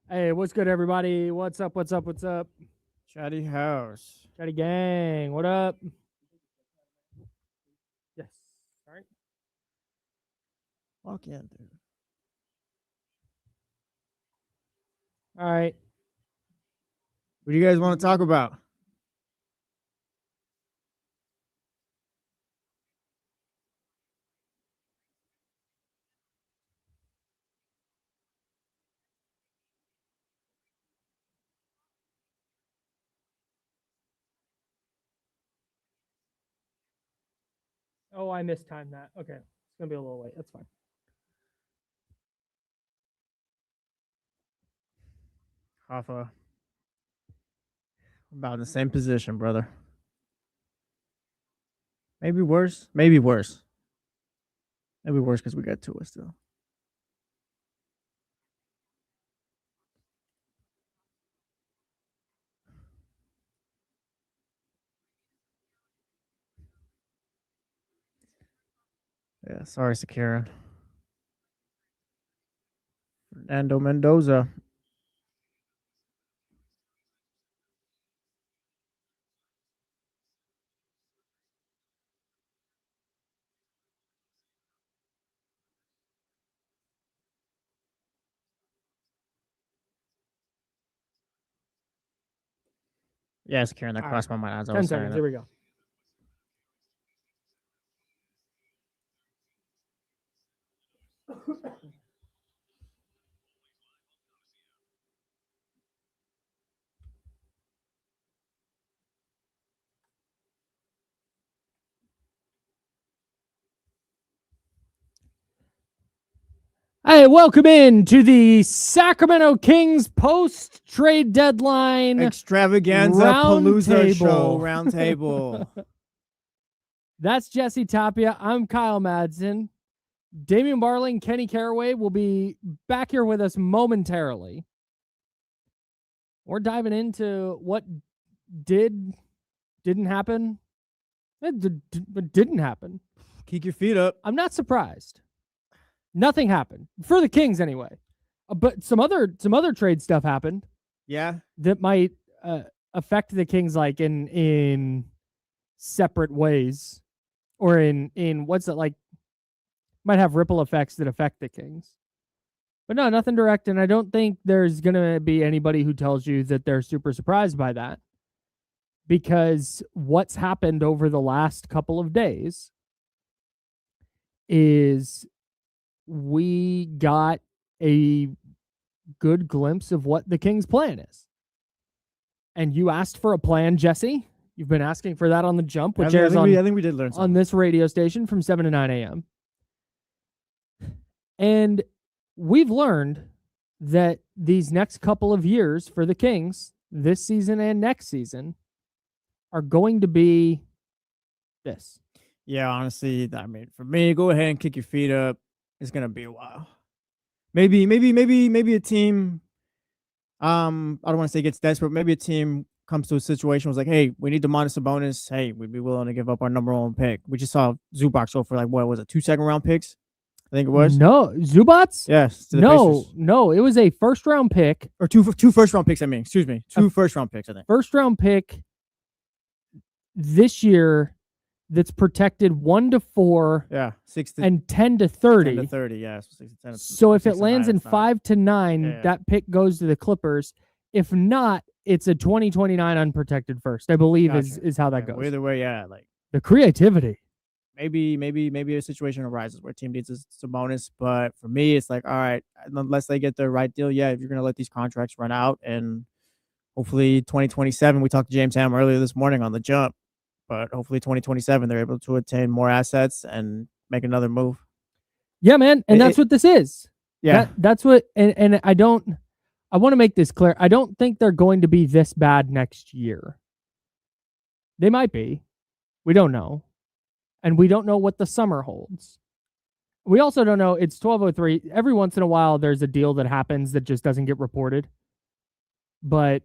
Hey, what's good, everybody? What's up? What's up? What's up? Chatty House. Chatty gang, what up? Yes. All right. Walk in, dude. All right. What do you guys want to talk about? Oh, I mistimed that. Okay. It's going to be a little late. That's fine. Hoffa. About in the same position, brother. Maybe worse. Maybe worse. Maybe worse because we got Tua still. Yeah, sorry, Sakara. Fernando Mendoza. Yeah, Sakara, that All crossed right. my mind as I 10 was saying seconds. it. Here we go. Hey, welcome in to the Sacramento Kings post trade deadline Extravaganza Palooza show roundtable. That's Jesse Tapia. I'm Kyle Madsen. Damian Barling, Kenny Caraway will be back here with us momentarily. We're diving into what didn't happen. It didn't happen. Keep your feet up. I'm not surprised. Nothing happened for the Kings anyway, but some other trade stuff happened. Yeah, that might affect the Kings like in separate ways, or in what's it like? Might have ripple effects that affect the Kings. But no, nothing direct, and I don't think there's gonna be anybody who tells you that they're super surprised by that, because what's happened over the last couple of days is we got a good glimpse of what the Kings' plan is. And you asked for a plan, Jesse. You've been asking for that on the jump, which airs I think we did learn something on this radio station from 7 to 9 a.m. And we've learned that these next couple of years for the Kings, this season and next season, are going to be this. Yeah, honestly, I mean, for me, go ahead and kick your feet up. It's gonna be a while. Maybe a team. I don't want to say gets desperate. Maybe a team comes to a situation was like, hey, we need to minus a bonus. Hey, we'd be willing to give up our number one pick. We just saw Zubac go for like what was it, 2 second-round picks? I think it was. No, Zubats? Yes. No, it was a first round pick. Or two first round picks, I mean. Excuse me. Two first round picks, I think. First round pick this year that's protected 1 to 4. Yeah. 6 to and 10 to 30. 10 to 30, yeah. So 6 to 10. So if it lands in 5 to 9, that pick goes to the Clippers. If not, it's a 2029 unprotected first, I believe is how that goes. Either way, yeah, like the creativity. Maybe a situation arises where a team needs a bonus, but for me, it's like, all right, unless they get the right deal, yeah, if you're gonna let these contracts run out, and hopefully 2027. We talked to James Ham earlier this morning on the jump, but hopefully 2027 they're able to attain more assets and make another move. Yeah, man, and that's what this is. Yeah, that's what, and I want to make this clear. I don't think they're going to be this bad next year. They might be. We don't know. And we don't know what the summer holds. We also don't know. It's 12:03. Every once in a while, there's a deal that happens that just doesn't get reported. But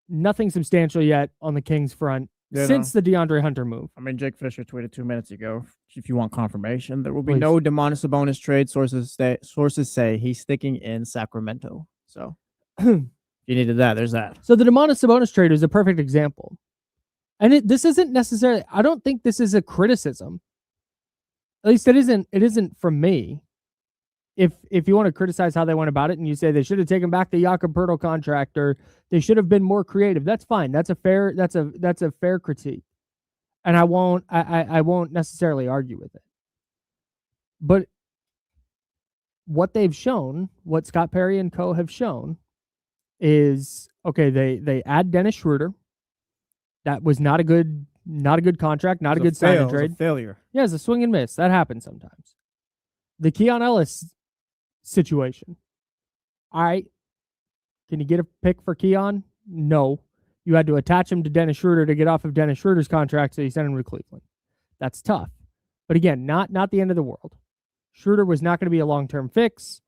nothing substantial yet on the Kings front since the DeAndre Hunter move. I mean, Jake Fisher tweeted 2 minutes ago. If you want confirmation, there will be no Domantas Sabonis trade. Sources say he's sticking in Sacramento. So You needed that. There's that. So the Domantas Sabonis trade is a perfect example. And this isn't necessarily, I don't think this is a criticism. At least it isn't from me. If you want to criticize how they went about it and you say they should have taken back the Jakob Poeltl contract or they should have been more creative, that's fine. That's a fair critique. And I won't necessarily argue with it. But what they've shown, what Scott Perry and co have shown is, okay, they add Dennis Schroeder. That was not a good contract, not a good sign and trade. Failure. Yeah, it's a swing and miss. That happens sometimes. The Keon Ellis situation. All right. Can you get a pick for Keon? No. You had to attach him to Dennis Schroeder to get off of Dennis Schroeder's contract, so you sent him to Cleveland. That's tough. But again, not the end of the world. Schroeder was not going to be a long-term fix.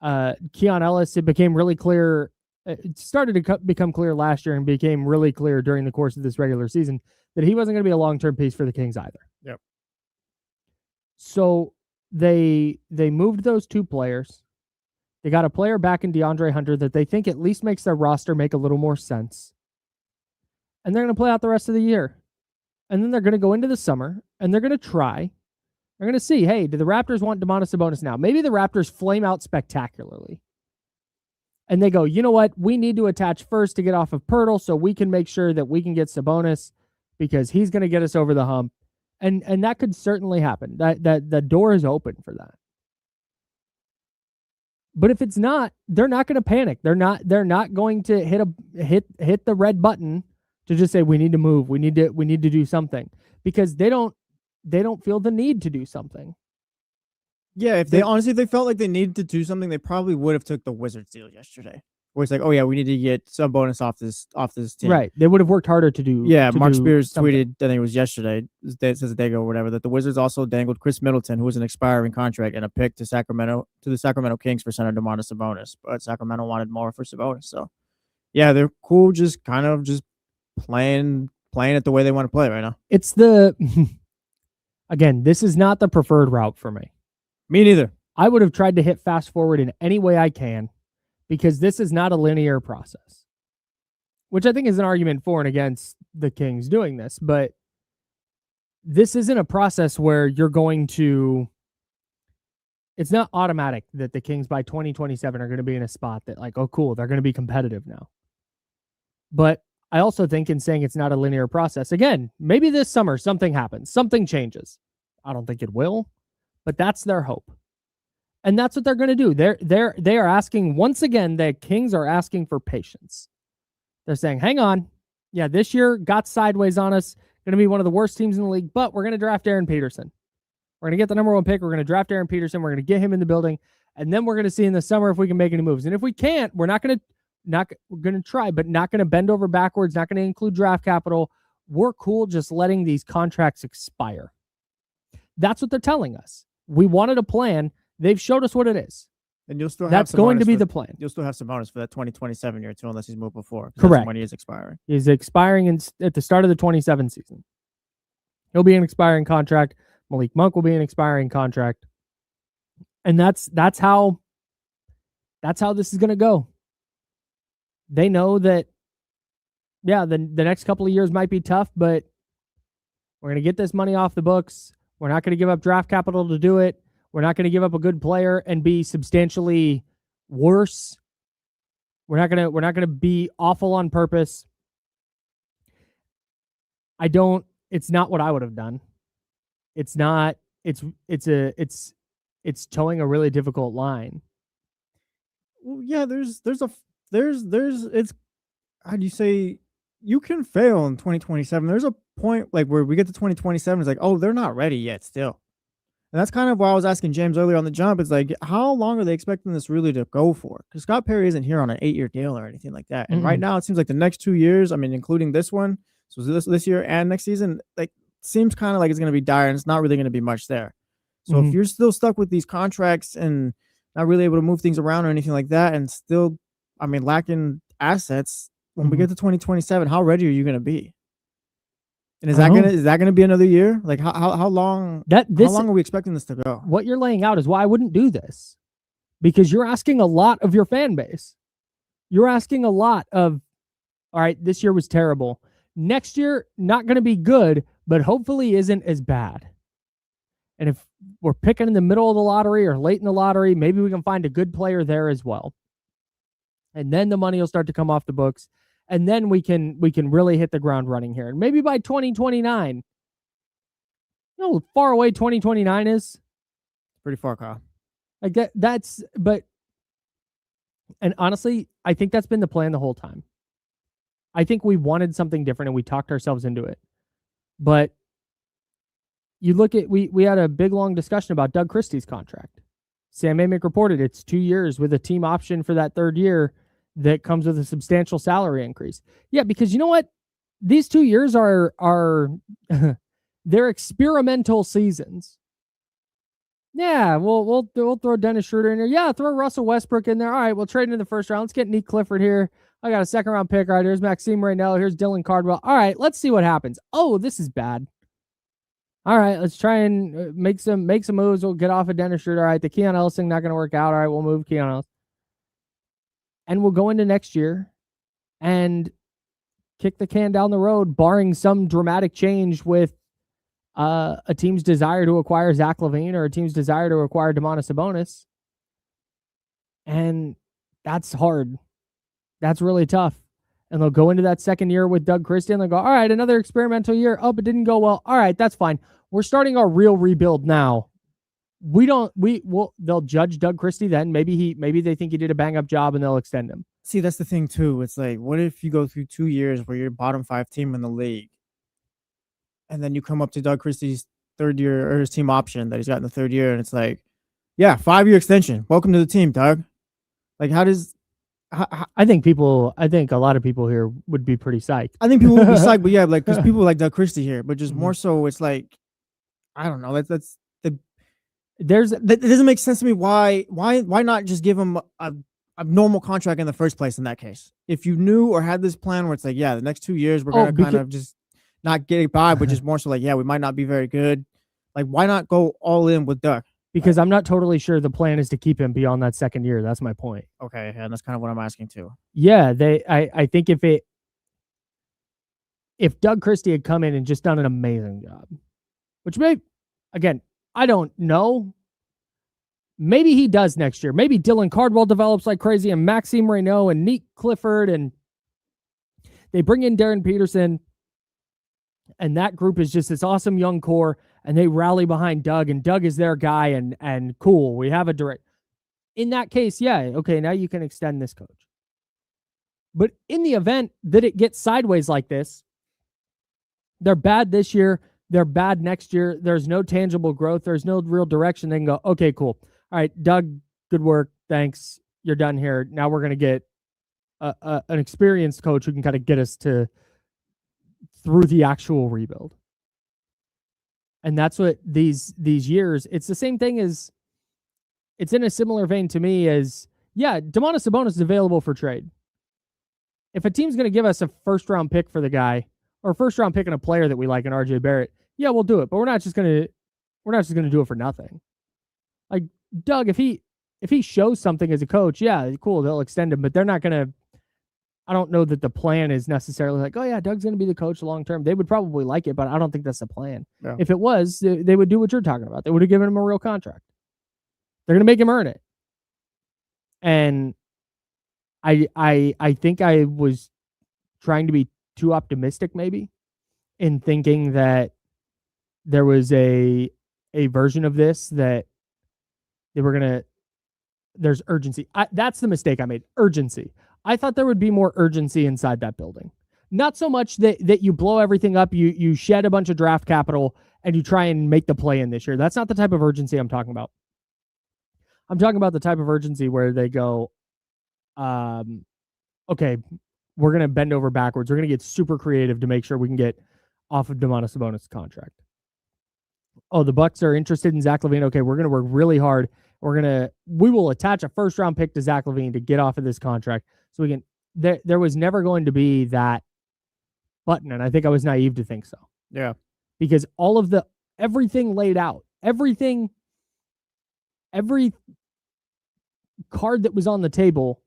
Keon Ellis, it became really clear. It started to become clear last year and became really clear during the course of this regular season that he wasn't going to be a long-term piece for the Kings either. Yep. So they moved those two players. They got a player back in DeAndre Hunter that they think at least makes their roster make a little more sense. And they're going to play out the rest of the year. And then they're going to go into the summer, and they're going to try. They're going to see, hey, do the Raptors want Domantas Sabonis now? Maybe the Raptors flame out spectacularly. And they go, you know what? We need to attach first to get off of Poeltl so we can make sure that we can get Sabonis because he's going to get us over the hump. And that could certainly happen. That the door is open for that. But if it's not, they're not going to panic. They're not going to hit the red button to just say we need to move. We need to do something because they don't feel the need to do something. Yeah, if they felt like they needed to do something, they probably would have took the Wizards deal yesterday. Where it's like, oh yeah, we need to get some bonus off this team. Right. They would have worked harder to do. Yeah, Mark Spears tweeted, I think it was yesterday, it says a day ago or whatever, that the Wizards also dangled Chris Middleton, who was an expiring contract, and a pick to the Sacramento Kings for center Domantas Sabonis. But Sacramento wanted more for Sabonis. So yeah, they're cool just kind of just playing it the way they want to play right now. It's again, this is not the preferred route for me. Me neither. I would have tried to hit fast forward in any way I can because this is not a linear process, which I think is an argument for and against the Kings doing this. But this isn't a process where you're going to, it's not automatic that the Kings by 2027 are going to be in a spot that like, oh, cool, they're going to be competitive now. But I also think in saying it's not a linear process, again, maybe this summer something happens, something changes. I don't think it will, but that's their hope. And that's what they're going to do. They are asking, once again, the Kings are asking for patience. They're saying, hang on. Yeah, this year got sideways on us. Going to be one of the worst teams in the league, but we're going to draft Aaron Peterson. We're going to get the number one pick. We're going to draft Aaron Peterson. We're going to get him in the building. And then we're going to see in the summer if we can make any moves. And if we can't, we're going to try, but not going to bend over backwards, not going to include draft capital. We're cool just letting these contracts expire. That's what they're telling us. We wanted a plan. They've showed us what it is. And you'll still have that's going to be the plan. You'll still have some bonus for that 2027 year too, unless he's moved before. Correct. When he is expiring. He's expiring at the start of the 27 season. He'll be an expiring contract. Malik Monk will be an expiring contract. And that's how this is going to go. They know that, yeah, the next couple of years might be tough, but we're going to get this money off the books. We're not going to give up draft capital to do it. We're not going to give up a good player and be substantially worse. We're not going to be awful on purpose. It's not what I would have done. It's not, it's towing a really difficult line. Well, yeah, it's, how do you say, you can fail in 2027. There's a point like where we get to 2027, it's like, oh, they're not ready yet still. And that's kind of why I was asking James earlier on the jump. It's like, how long are they expecting this really to go for? Because Scott Perry isn't here on an 8-year deal or anything like that. And right now, it seems like the next 2 years, I mean, including this one, so this year and next season, like, seems kind of like it's going to be dire and it's not really going to be much there. So if you're still stuck with these contracts and not really able to move things around or anything like that, and still, I mean, lacking assets, when we get to 2027, how ready are you going to be? And is that gonna be another year? Like how long? How long are we expecting this to go? What you're laying out is why I wouldn't do this, because you're asking a lot of your fan base. You're asking a lot of, all right, this year was terrible. Next year, not going to be good, but hopefully isn't as bad. And if we're picking in the middle of the lottery or late in the lottery, maybe we can find a good player there as well. And then the money will start to come off the books. And then we can really hit the ground running here. And maybe by 2029, you know how far away 2029 is? Pretty far, Kyle. Like and honestly, I think that's been the plan the whole time. I think we wanted something different and we talked ourselves into it. But you look at, we had a big, long discussion about Doug Christie's contract. Sam Amick reported it's 2 years with a team option for that third year that comes with a substantial salary increase. Yeah, because you know what? These 2 years are they're experimental seasons. Yeah, we'll throw Dennis Schroeder in there. Yeah, throw Russell Westbrook in there. All right, we'll trade into the first round. Let's get Nick Clifford here. I got a second round pick. All right, here's Maxime Raynell. Here's Dylan Cardwell. All right, let's see what happens. Oh, this is bad. All right, let's try and make some moves. We'll get off of Dennis Schroeder. All right, the Keon Ellis thing not going to work out. All right, we'll move Keon Ellis. And we'll go into next year and kick the can down the road, barring some dramatic change with a team's desire to acquire Zach LaVine or a team's desire to acquire Domantas Sabonis. And that's hard. That's really tough. And they'll go into that second year with Doug Christie and they'll go, all right, another experimental year. Oh, it didn't go well. All right, that's fine. We're starting our real rebuild now. They'll judge Doug Christie then. Maybe they think he did a bang up job and they'll extend him. See, that's the thing too. It's like, what if you go through 2 years where you're bottom 5 team in the league, and then you come up to Doug Christie's third year or his team option that he's got in the third year, and it's like, yeah, 5-year extension. Welcome to the team, Doug. Like, I think a lot of people here would be pretty psyched. I think people would be psyched, but yeah, like, because people like Doug Christie here, but just more so, it's like, I don't know. That doesn't make sense to me. Why not just give him a normal contract in the first place in that case? If you knew or had this plan where it's like, yeah, the next 2 years we're gonna kind of just not get it by, but just more so like, yeah, we might not be very good. Like, why not go all in with Doug? Because I'm not totally sure the plan is to keep him beyond that second year. That's my point. Okay, and that's kind of what I'm asking too. Yeah, I think if Doug Christie had come in and just done an amazing job, which again, I don't know. Maybe he does next year. Maybe Dylan Cardwell develops like crazy and Maxime Raynell and Nick Clifford, and they bring in Darren Peterson, and that group is just this awesome young core, and they rally behind Doug, and Doug is their guy, and cool, we have a direct. In that case, yeah, okay, now you can extend this coach. But in the event that it gets sideways like this, they're bad this year, they're bad next year, there's no tangible growth, there's no real direction, they can go, okay, cool. All right, Doug, good work, thanks, you're done here. Now we're going to get an experienced coach who can kind of get us through the actual rebuild. And that's what these years, it's the same thing as, it's in a similar vein to me as, yeah, Domantas Sabonis is available for trade. If a team's going to give us a first-round pick for the guy, or a first-round pick and a player that we like in RJ Barrett, yeah, we'll do it. But we're not just going to do it for nothing. Like, Doug, if he shows something as a coach, yeah, cool, they'll extend him, but they're not going to, I don't know that the plan is necessarily like, oh yeah, Doug's going to be the coach long term. They would probably like it, but I don't think that's the plan. Yeah. If it was, they would do what you're talking about. They would have given him a real contract. They're going to make him earn it. And I think I was trying to be too optimistic maybe in thinking that there was a version of this that they were going to, there's urgency. That's the mistake I made. Urgency. I thought there would be more urgency inside that building. Not so much that you blow everything up, you shed a bunch of draft capital, and you try and make the play in this year. That's not the type of urgency I'm talking about. I'm talking about the type of urgency where they go, okay, we're going to bend over backwards. We're going to get super creative to make sure we can get off of Domantas Sabonis' contract. Oh, the Bucks are interested in Zach LaVine. Okay, we're going to work really hard. We will attach a first-round pick to Zach LaVine to get off of this contract. So we can, there was never going to be that button, and I think I was naive to think so. Yeah. Because everything laid out, every card that was on the table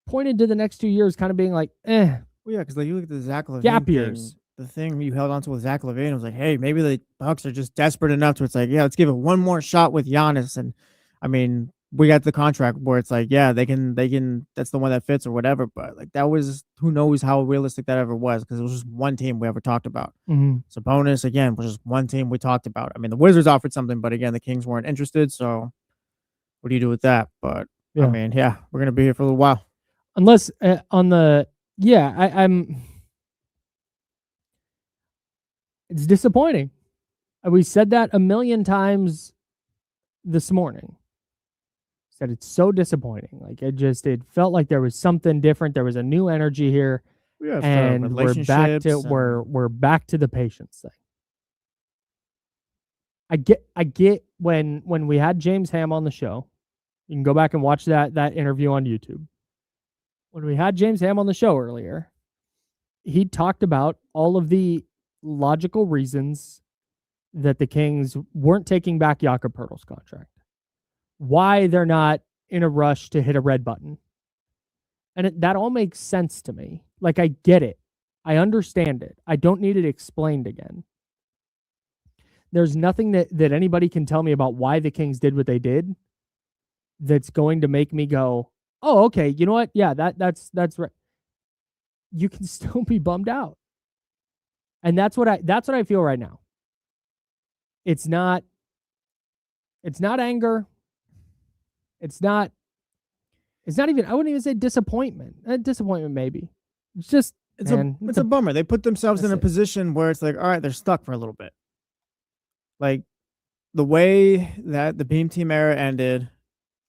pointed to the next 2 years kind of being like, Well, yeah, because like you look at the Zach LaVine gap thing, years. the thing you held on to with Zach LaVine was like, hey, maybe the Bucks are just desperate enough to it's like, yeah, let's give it one more shot with Giannis. And I mean, we got the contract where it's like, yeah, they can, that's the one that fits or whatever. But like that was, who knows how realistic that ever was, because it was just one team we ever talked about. Mhm. Sabonis, again, was just one team we talked about. I mean, the Wizards offered something, but again, the Kings weren't interested. So what do you do with that? But I Yeah. mean, yeah, we're going to be here for a little while. Unless on the yeah, I'm it's disappointing. We said that a million times this morning. Said it's so disappointing. Like it felt like there was something different. There was a new energy here, We have and relationships. we're back to the patience thing. I get when we had James Ham on the show. You can go back and watch that interview on YouTube. When we had James Ham on the show earlier, he talked about all of the logical reasons that the Kings weren't taking back Jakob Poeltl's contract. Why they're not in a rush to hit a red button. And that all makes sense to me. Like, I get it. I understand it. I don't need it explained again. There's nothing that anybody can tell me about why the Kings did what they did that's going to make me go, oh, okay, you know what? Yeah, that's right. You can still be bummed out. And that's what I feel right now. It's not anger. It's not even, I wouldn't even say disappointment. Disappointment maybe. It's just it's a bummer. They put themselves in a position where it's like, all right, they're stuck for a little bit. Like the way that the Beam Team era ended,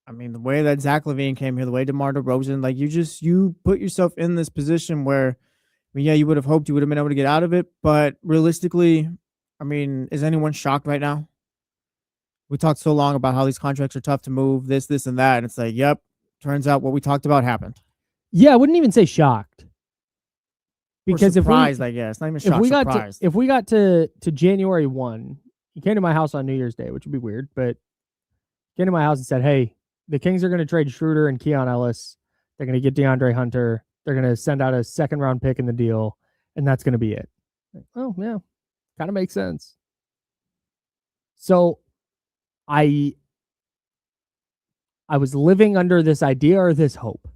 I mean, the way that Zach LaVine came here, the way DeMar DeRozan, like you put yourself in this position where, I mean, yeah, you would have hoped you would have been able to get out of it, but realistically, I mean, is anyone shocked right now? We talked so long about how these contracts are tough to move, this, and that, and it's like, yep, turns out what we talked about happened. Yeah, I wouldn't even say shocked. Because surprised, I guess. Not even shocked, surprised. If we got to January 1, he came to my house on New Year's Day, which would be weird, but came to my house and said, hey, the Kings are going to trade Schroeder and Keon Ellis. They're going to get DeAndre Hunter. They're going to send out a second-round pick in the deal, and that's going to be it. Oh, yeah. Kind of makes sense. So I was living under this idea or this hope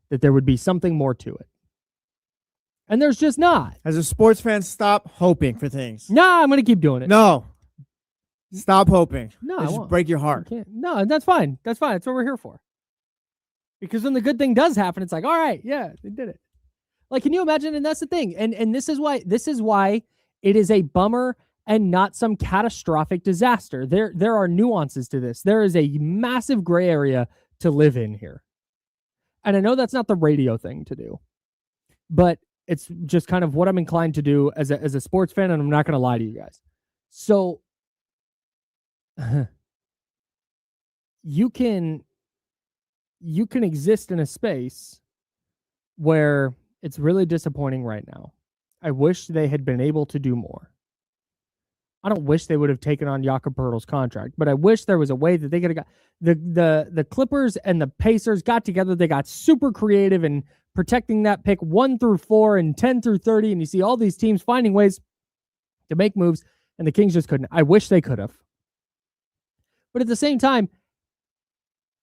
that there would be something more to it. And there's just not. As a sports fan, stop hoping for things. Nah, I'm going to keep doing it. No. Stop hoping. No, I just break your heart. No, that's fine. That's fine. That's what we're here for. Because when the good thing does happen, it's like, all right, yeah, they did it. Like, can you imagine? And that's the thing. And this is why it is a bummer and not some catastrophic disaster. There are nuances to this. There is a massive gray area to live in here. And I know that's not the radio thing to do, but it's just kind of what I'm inclined to do as a sports fan, and I'm not going to lie to you guys. So you can exist in a space where it's really disappointing right now. I wish they had been able to do more. I don't wish they would have taken on Jakob Poeltl's contract, but I wish there was a way that they could have got the Clippers and the Pacers got together. They got super creative in protecting that pick 1 through 4 and 10 through 30. And you see all these teams finding ways to make moves, and the Kings just couldn't. I wish they could have. But at the same time,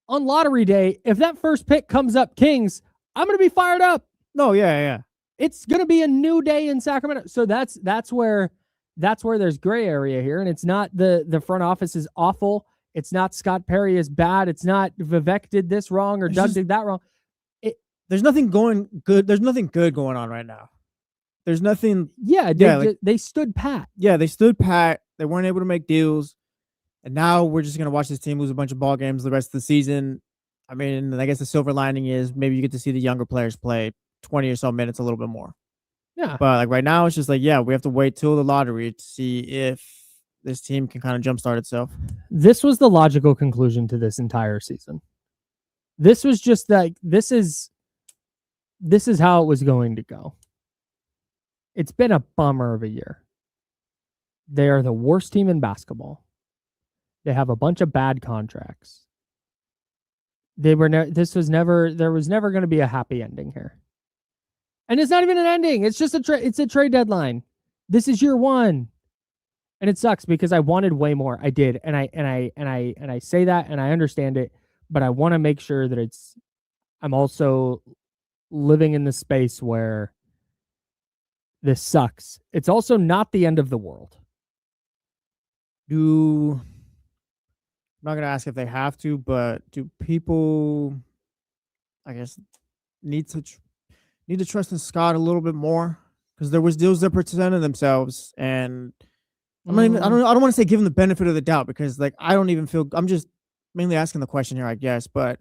on lottery day, if that first pick comes up Kings, I'm going to be fired up. No, yeah. It's going to be a new day in Sacramento. So that's where there's gray area here. And it's not the front office is awful. It's not Scott Perry is bad. It's not Vivek did this wrong or Doug did that wrong. There's nothing good. There's nothing good going on right now. There's nothing. Yeah, they stood pat. Yeah, they stood pat. They weren't able to make deals. And now we're just going to watch this team lose a bunch of ball games the rest of the season. I mean, I guess the silver lining is maybe you get to see the younger players play 20 or so minutes a little bit more. Yeah. But like right now, it's just like, yeah, we have to wait till the lottery to see if this team can kind of jumpstart itself. This was the logical conclusion to this entire season. This was just like, this is how it was going to go. It's been a bummer of a year. They are the worst team in basketball. They have a bunch of bad contracts. There was never going to be a happy ending here. And it's not even an ending. It's just it's a trade deadline. This is year one. And it sucks because I wanted way more. I did. And I say that and I understand it, but I want to make sure that I'm also living in the space where this sucks. It's also not the end of the world. I'm not going to ask if they have to, but do people, I guess, need to trust in Scott a little bit more? Because there was deals that presented themselves, and I don't want to say give him the benefit of the doubt, because like I don't even feel, I'm just mainly asking the question here, I guess, but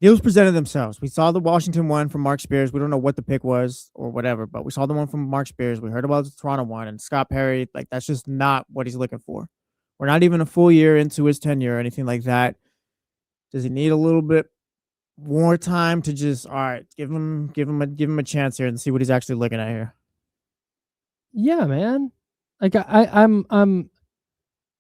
deals presented themselves. We saw the Washington one from Mark Spears. We don't know what the pick was or whatever, but we saw the one from Mark Spears. We heard about the Toronto one, and Scott Perry, like that's just not what he's looking for. We're not even a full year into his tenure or anything like that. Does he need a little bit more time to just, all right, give him a chance here and see what he's actually looking at here? Yeah, man. Like I'm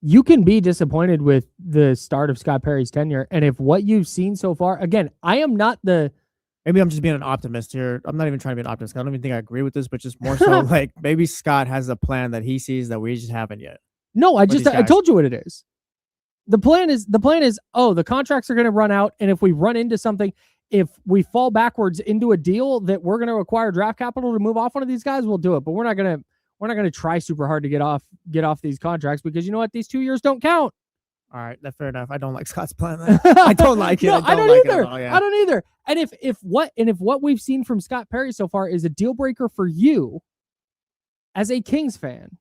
you can be disappointed with the start of Scott Perry's tenure, and if what you've seen so far, again, I am not maybe I'm just being an optimist here. I'm not even trying to be an optimist. I don't even think I agree with this, but just more so like maybe Scott has a plan that he sees that we just haven't yet. No, I told you what it is. The plan is, the contracts are going to run out, and if we run into something, if we fall backwards into a deal that we're going to require draft capital to move off one of these guys, we'll do it. But we're not going to try super hard to get off these contracts, because you know what? These 2 years don't count. All right, that's fair enough. I don't like Scott's plan. I don't like it. No, I don't like either. It all, yeah. I don't either. And if what we've seen from Scott Perry so far is a deal breaker for you as a Kings fan,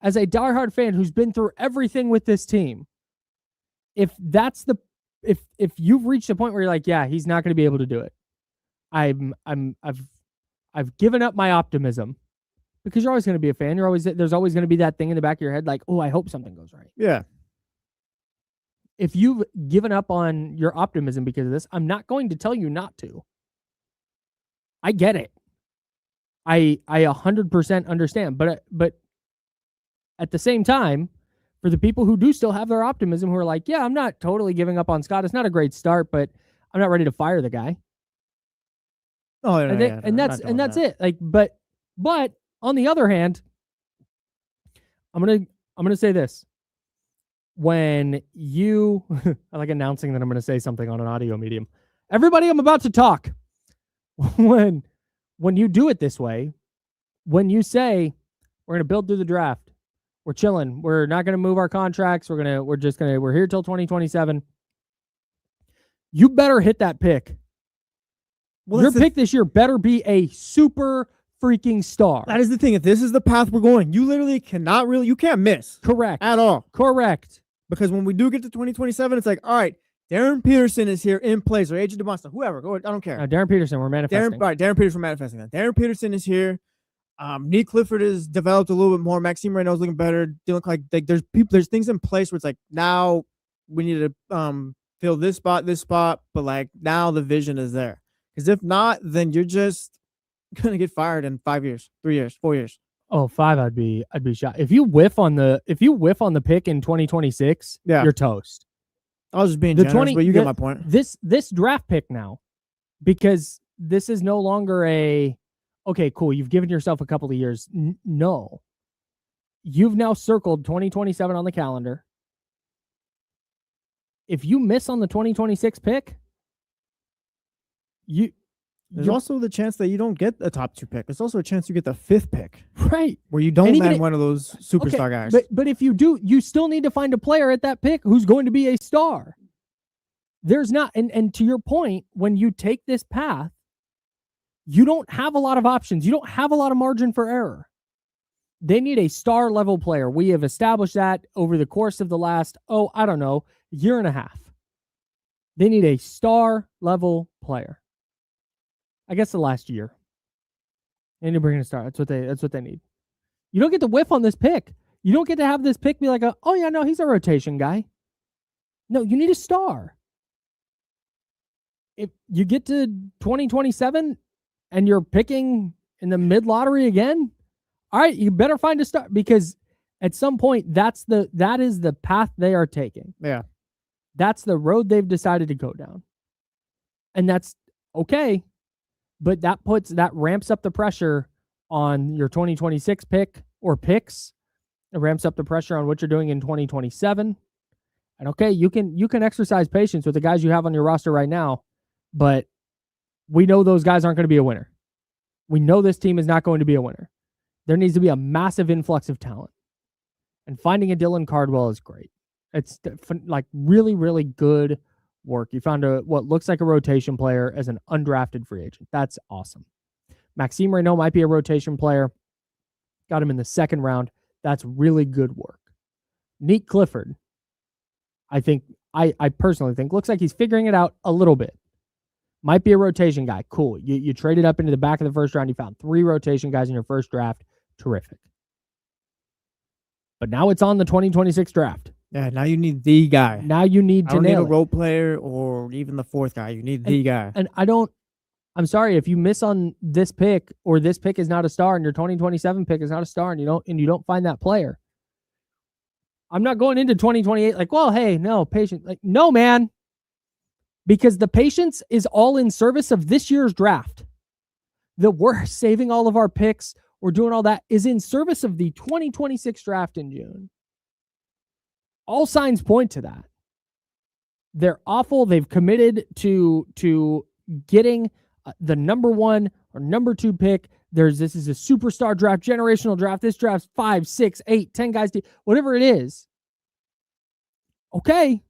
as a diehard fan who's been through everything with this team, if you've reached a point where you're like, yeah, he's not going to be able to do it, I've given up my optimism, because you're always going to be a fan. There's always going to be that thing in the back of your head, like, oh, I hope something goes right. Yeah. If you've given up on your optimism because of this, I'm not going to tell you not to. I get it. I 100% understand, but at the same time, for the people who do still have their optimism, who are like, yeah, I'm not totally giving up on Scott. It's not a great start, but I'm not ready to fire the guy. Oh, and that's it. Like, but on the other hand, I'm gonna say this. When you, I like announcing that I'm going to say something on an audio medium. Everybody, I'm about to talk. When you do it this way, when you say we're going to build through the draft, we're chilling, we're not going to move our contracts, we're here till 2027. You better hit that pick. Well, your pick this year better be a super freaking star. That is the thing. If this is the path we're going, you literally you can't miss. Correct. At all. Correct. Because when we do get to 2027, it's like, all right, Darren Peterson is here in place, or Agent DeMonsta, whoever. Go ahead, I don't care. Darren Peterson, we're manifesting. Darren Peterson, we're manifesting that. Darren Peterson is here. Nick Clifford has developed a little bit more. Maxime Reynaud is looking better. They look like there's things in place where it's like, now we need to fill this spot, but like now the vision is there. Because if not, then you're just gonna get fired in 5 years, 3 years, 4 years. Oh, 5, I'd be shocked. If you whiff on the pick in 2026, you're toast. I was just being generous, but you get my point. This draft pick now, because this is no longer okay, cool, you've given yourself a couple of years. No. You've now circled 2027 on the calendar. If you miss on the 2026 pick, there's also the chance that you don't get a top 2 pick. There's also a chance you get the 5th pick. Right. Where you don't land one of those superstar guys. But if you do, you still need to find a player at that pick who's going to be a star. There's not, and to your point, when you take this path, you don't have a lot of options. You don't have a lot of margin for error. They need a star level player. We have established that over the course of the last, year and a half. They need a star level player. I guess the last year. They need to bring in a star. That's what they need. You don't get to whiff on this pick. You don't get to have this pick be like, he's a rotation guy. No, you need a star. If you get to 2027 and you're picking in the mid lottery again, all right, you better find a star, because at some point that is the path they are taking. Yeah. That's the road they've decided to go down. And that's okay. But that ramps up the pressure on your 2026 pick or picks. It ramps up the pressure on what you're doing in 2027. And okay, you can exercise patience with the guys you have on your roster right now, but we know those guys aren't going to be a winner. We know this team is not going to be a winner. There needs to be a massive influx of talent. And finding a Dylan Cardwell is great. It's like really, really good work. You found what looks like a rotation player as an undrafted free agent. That's awesome. Maxime Reynaud might be a rotation player. Got him in the second round. That's really good work. Nick Clifford, I personally think, looks like he's figuring it out a little bit. Might be a rotation guy. Cool. You traded up into the back of the first round. You found 3 rotation guys in your first draft. Terrific. But now it's on the 2026 draft. Yeah, now you need the guy. Now you need to nail it. I don't need a role player or even the 4th guy. You need the guy. And I'm sorry if you miss on this pick, or this pick is not a star and your 2027 pick is not a star, and you don't find that player. I'm not going into 2028 like, well, hey, no, patience. Like, no, man. Because the patience is all in service of this year's draft. We're saving all of our picks, we're doing all that, is in service of the 2026 draft in June. All signs point to that. They're awful. They've committed to getting the number 1 or number 2 pick. This is a superstar draft, generational draft. This draft's 5, 6, 8, 10 guys, whatever it is. Okay.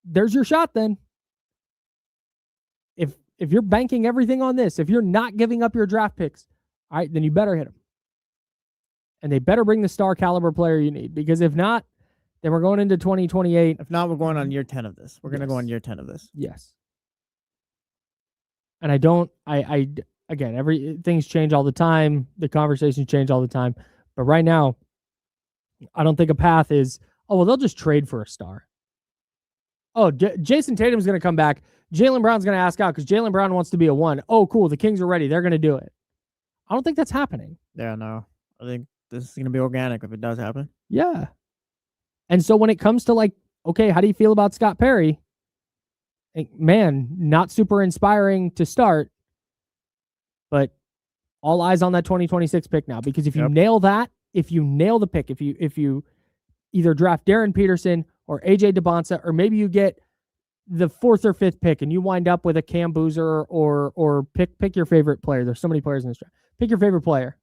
There's your shot then. If you're banking everything on this, if you're not giving up your draft picks, all right, then you better hit them. And they better bring the star caliber player you need, because if not, then we're going into 2028. If not, we're going on year 10 of this. We're going to go on year 10 of this. Yes. And again, things change all the time. The conversations change all the time. But right now, I don't think a path is, oh, well, they'll just trade for a star. Oh, Jason Tatum's going to come back. Jaylen Brown's going to ask out because Jaylen Brown wants to be a 1. Oh, cool. The Kings are ready. They're going to do it. I don't think that's happening. Yeah, no. I think this is going to be organic if it does happen. Yeah. And so when it comes to like, okay, how do you feel about Scott Perry? Man, not super inspiring to start, but all eyes on that 2026 pick now, because if you nail that, if you nail the pick, if you either draft Darren Peterson or AJ DeBonsa, or maybe you get the 4th or 5th pick and you wind up with a Cam Boozer or pick your favorite player. There's so many players in this draft. Pick your favorite player.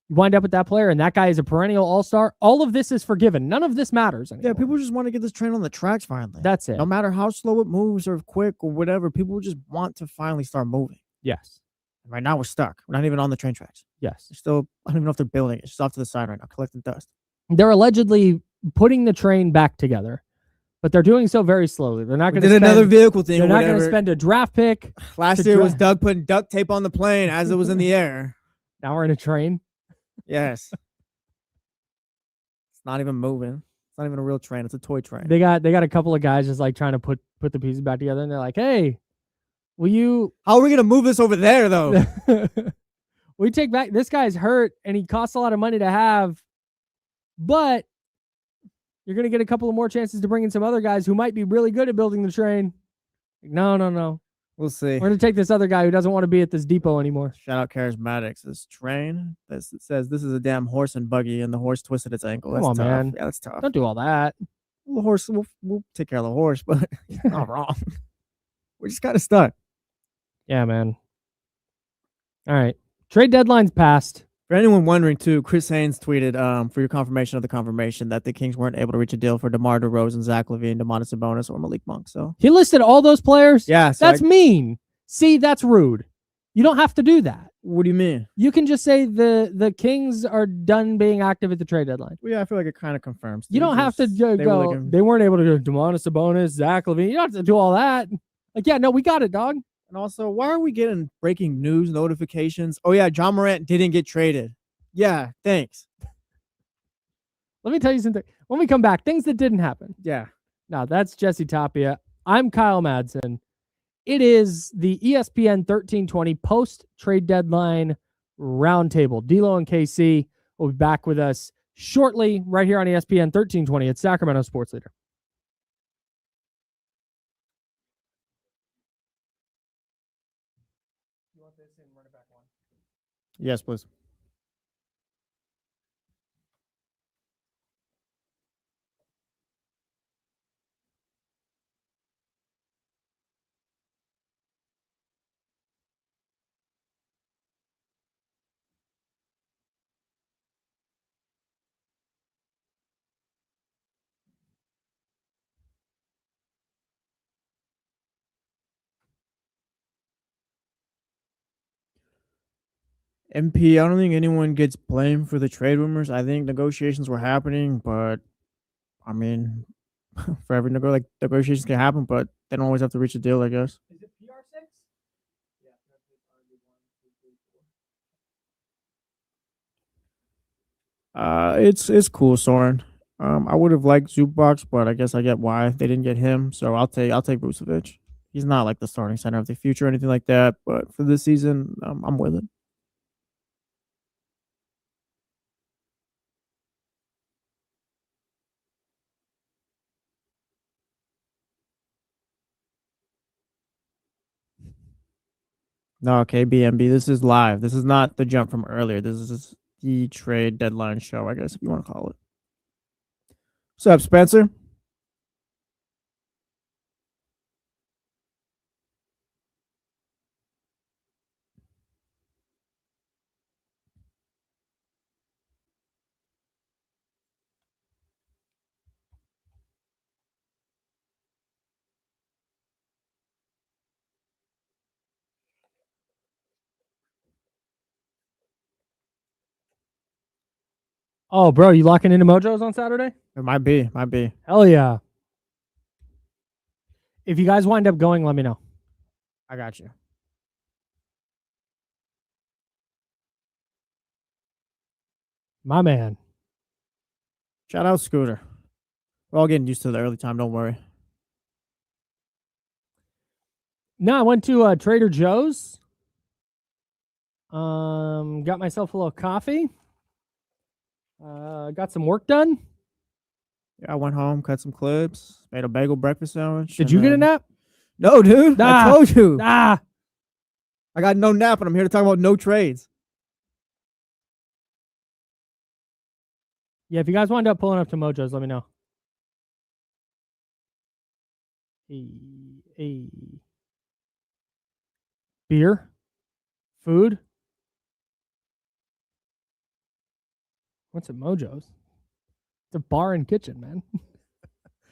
You wind up with that player, and that guy is a perennial all-star. All of this is forgiven. None of this matters anymore. Yeah, people just want to get this train on the tracks finally. That's it. No matter how slow it moves or quick or whatever, people just want to finally start moving. Yes. Right now we're stuck. We're not even on the train tracks. Yes. I don't even know if they're building it. It's just off to the side right now, collecting dust. They're allegedly putting the train back together, but they're doing so very slowly. They're not going to spend another vehicle thing. They're not going to spend a draft pick. Last year was Doug putting duct tape on the plane as it was in the air. Now we're in a train. Yes. It's not even moving. It's not even a real train. It's a toy train. They got a couple of guys just like trying to put the pieces back together, and they're like, "Hey, will you? How are we gonna move this over there, though? We take back this guy's hurt, and he costs a lot of money to have, but you're gonna get a couple of more chances to bring in some other guys who might be really good at building the train." Like, no. We'll see. We're going to take this other guy who doesn't want to be at this depot anymore. Shout out Charismatics. This train that says this is a damn horse and buggy, and the horse twisted its ankle. Come That's on, tough. man. Yeah, that's tough. Don't do all that. The horse, we'll take care of the horse, but not wrong. We're just kind of stuck. Yeah, man. All right. Trade deadline's passed. For anyone wondering, too, Chris Haynes tweeted for your confirmation of the confirmation that the Kings weren't able to reach a deal for DeMar DeRozan, Zach LaVine, Domantas Sabonis, or Malik Monk. So he listed all those players? Yeah. So that's mean. See, that's rude. You don't have to do that. What do you mean? You can just say the Kings are done being active at the trade deadline. Well, yeah, I feel like it kind of confirms. You don't have to go. They weren't able to do Domantas Sabonis, Zach LaVine. You don't have to do all that. Like, yeah, no, we got it, dog. And also, why are we getting breaking news notifications? Oh, yeah, John Morant didn't get traded. Yeah, thanks. Let me tell you something. When we come back, things that didn't happen. Yeah. Now, that's Jesse Tapia. I'm Kyle Madsen. It is the ESPN 1320 post-trade deadline roundtable. D'Lo and KC will be back with us shortly right here on ESPN 1320 at Sacramento Sports Leader. Yes, please. MP, I don't think anyone gets blamed for the trade rumors. I think negotiations were happening, but I mean, for every negotiations can happen, but they don't always have to reach a deal, I guess. Is it PR6? It's cool, Soren. I would have liked Zubac, but I guess I get why they didn't get him. So I'll take Vucevic. He's not like the starting center of the future or anything like that, but for this season, I'm with it. No, okay, BMB. This is live. This is not the jump from earlier. This is the trade deadline show, I guess, if you want to call it. What's up, Spencer? Oh, bro, you locking into Mojos on Saturday? It might be. Might be. Hell yeah. If you guys wind up going, let me know. I got you. My man. Shout out Scooter. We're all getting used to the early time. Don't worry. No, I went to Trader Joe's. Got myself a little coffee. Got some work done. Yeah, I went home, cut some clips, made a bagel breakfast sandwich. Did you get a nap? No, dude. I Nah. told you. Ah, I got no nap, and I'm here to talk about no trades. yeah. If you guys wind up pulling up to Mojo's, let me know. Hey. Beer, food. What's at Mojo's? It's a bar and kitchen, man.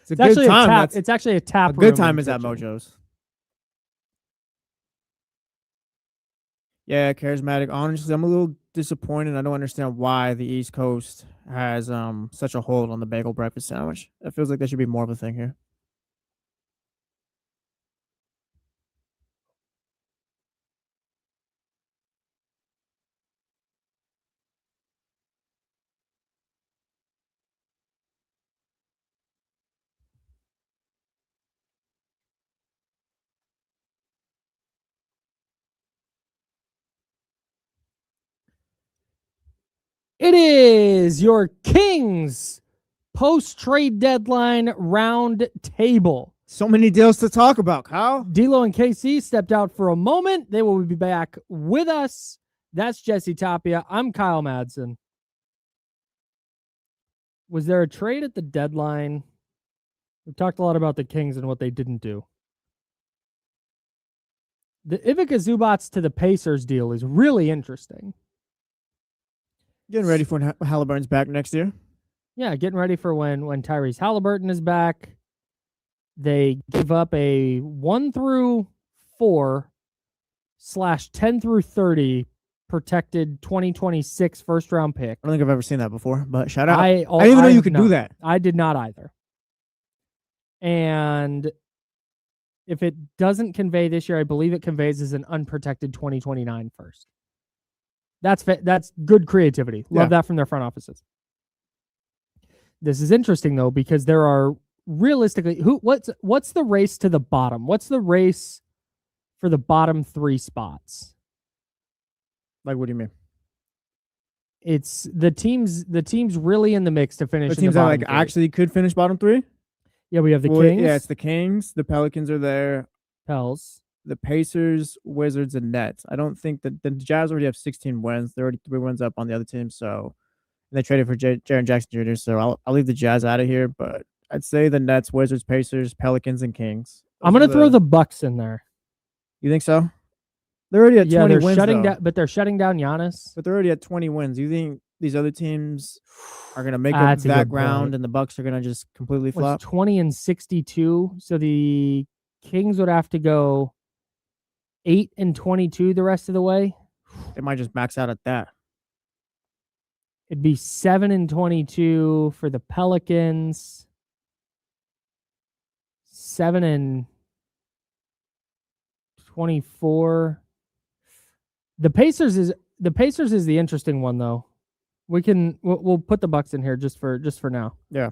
It's a It's good actually time. a tap. That's It's actually a tap. a good room time and is at kitchen. Mojo's. Yeah, charismatic. Honestly, I'm a little disappointed. I don't understand why the East Coast has such a hold on the bagel breakfast sandwich. It feels like there should be more of a thing here. It is your Kings post-trade deadline round table. So many deals to talk about, Kyle. D'Lo and KC stepped out for a moment. They will be back with us. That's Jesse Tapia. I'm Kyle Madsen. Was there a trade at the deadline? We've talked a lot about the Kings and what they didn't do. The Ivica Zubats to the Pacers deal is really interesting. Getting ready for when Halliburton's back next year. Yeah, getting ready for when Tyrese Halliburton is back. They give up a 1 through 4 / 10 through 30 protected 2026 first round pick. I don't think I've ever seen that before, but shout out. I didn't even know you could do that. I did not either. And if it doesn't convey this year, I believe it conveys as an unprotected 2029 first. That's good creativity. Love that from their front offices. This is interesting though, because there are realistically what's the race to the bottom? What's the race for the bottom 3 spots? Like, what do you mean? It's the teams really in the mix to finish. The teams that like actually could finish bottom 3. Yeah, we have the Kings. Yeah, it's the Kings. The Pelicans are there. Pels. the Pacers, Wizards, and Nets. I don't think that the Jazz already have 16 wins. They're already 3 wins up on the other team. So they traded for Jaren Jackson Jr. So I'll leave the Jazz out of here. But I'd say the Nets, Wizards, Pacers, Pelicans, and Kings. I'm gonna throw the Bucks in there. You think so? They're already at 20 they're wins. Shutting down, but they're shutting down Giannis. But they're already at 20 wins. You think these other teams are going to make up that ground and the Bucks are going to just completely flop? 20 and 62. So the Kings would have to go 8 and 22 the rest of the way. They might just max out at that. It'd be 7 and 22 for the Pelicans. 7 and 24. The Pacers is the interesting one though. We'll put the Bucks in here just for now. Yeah.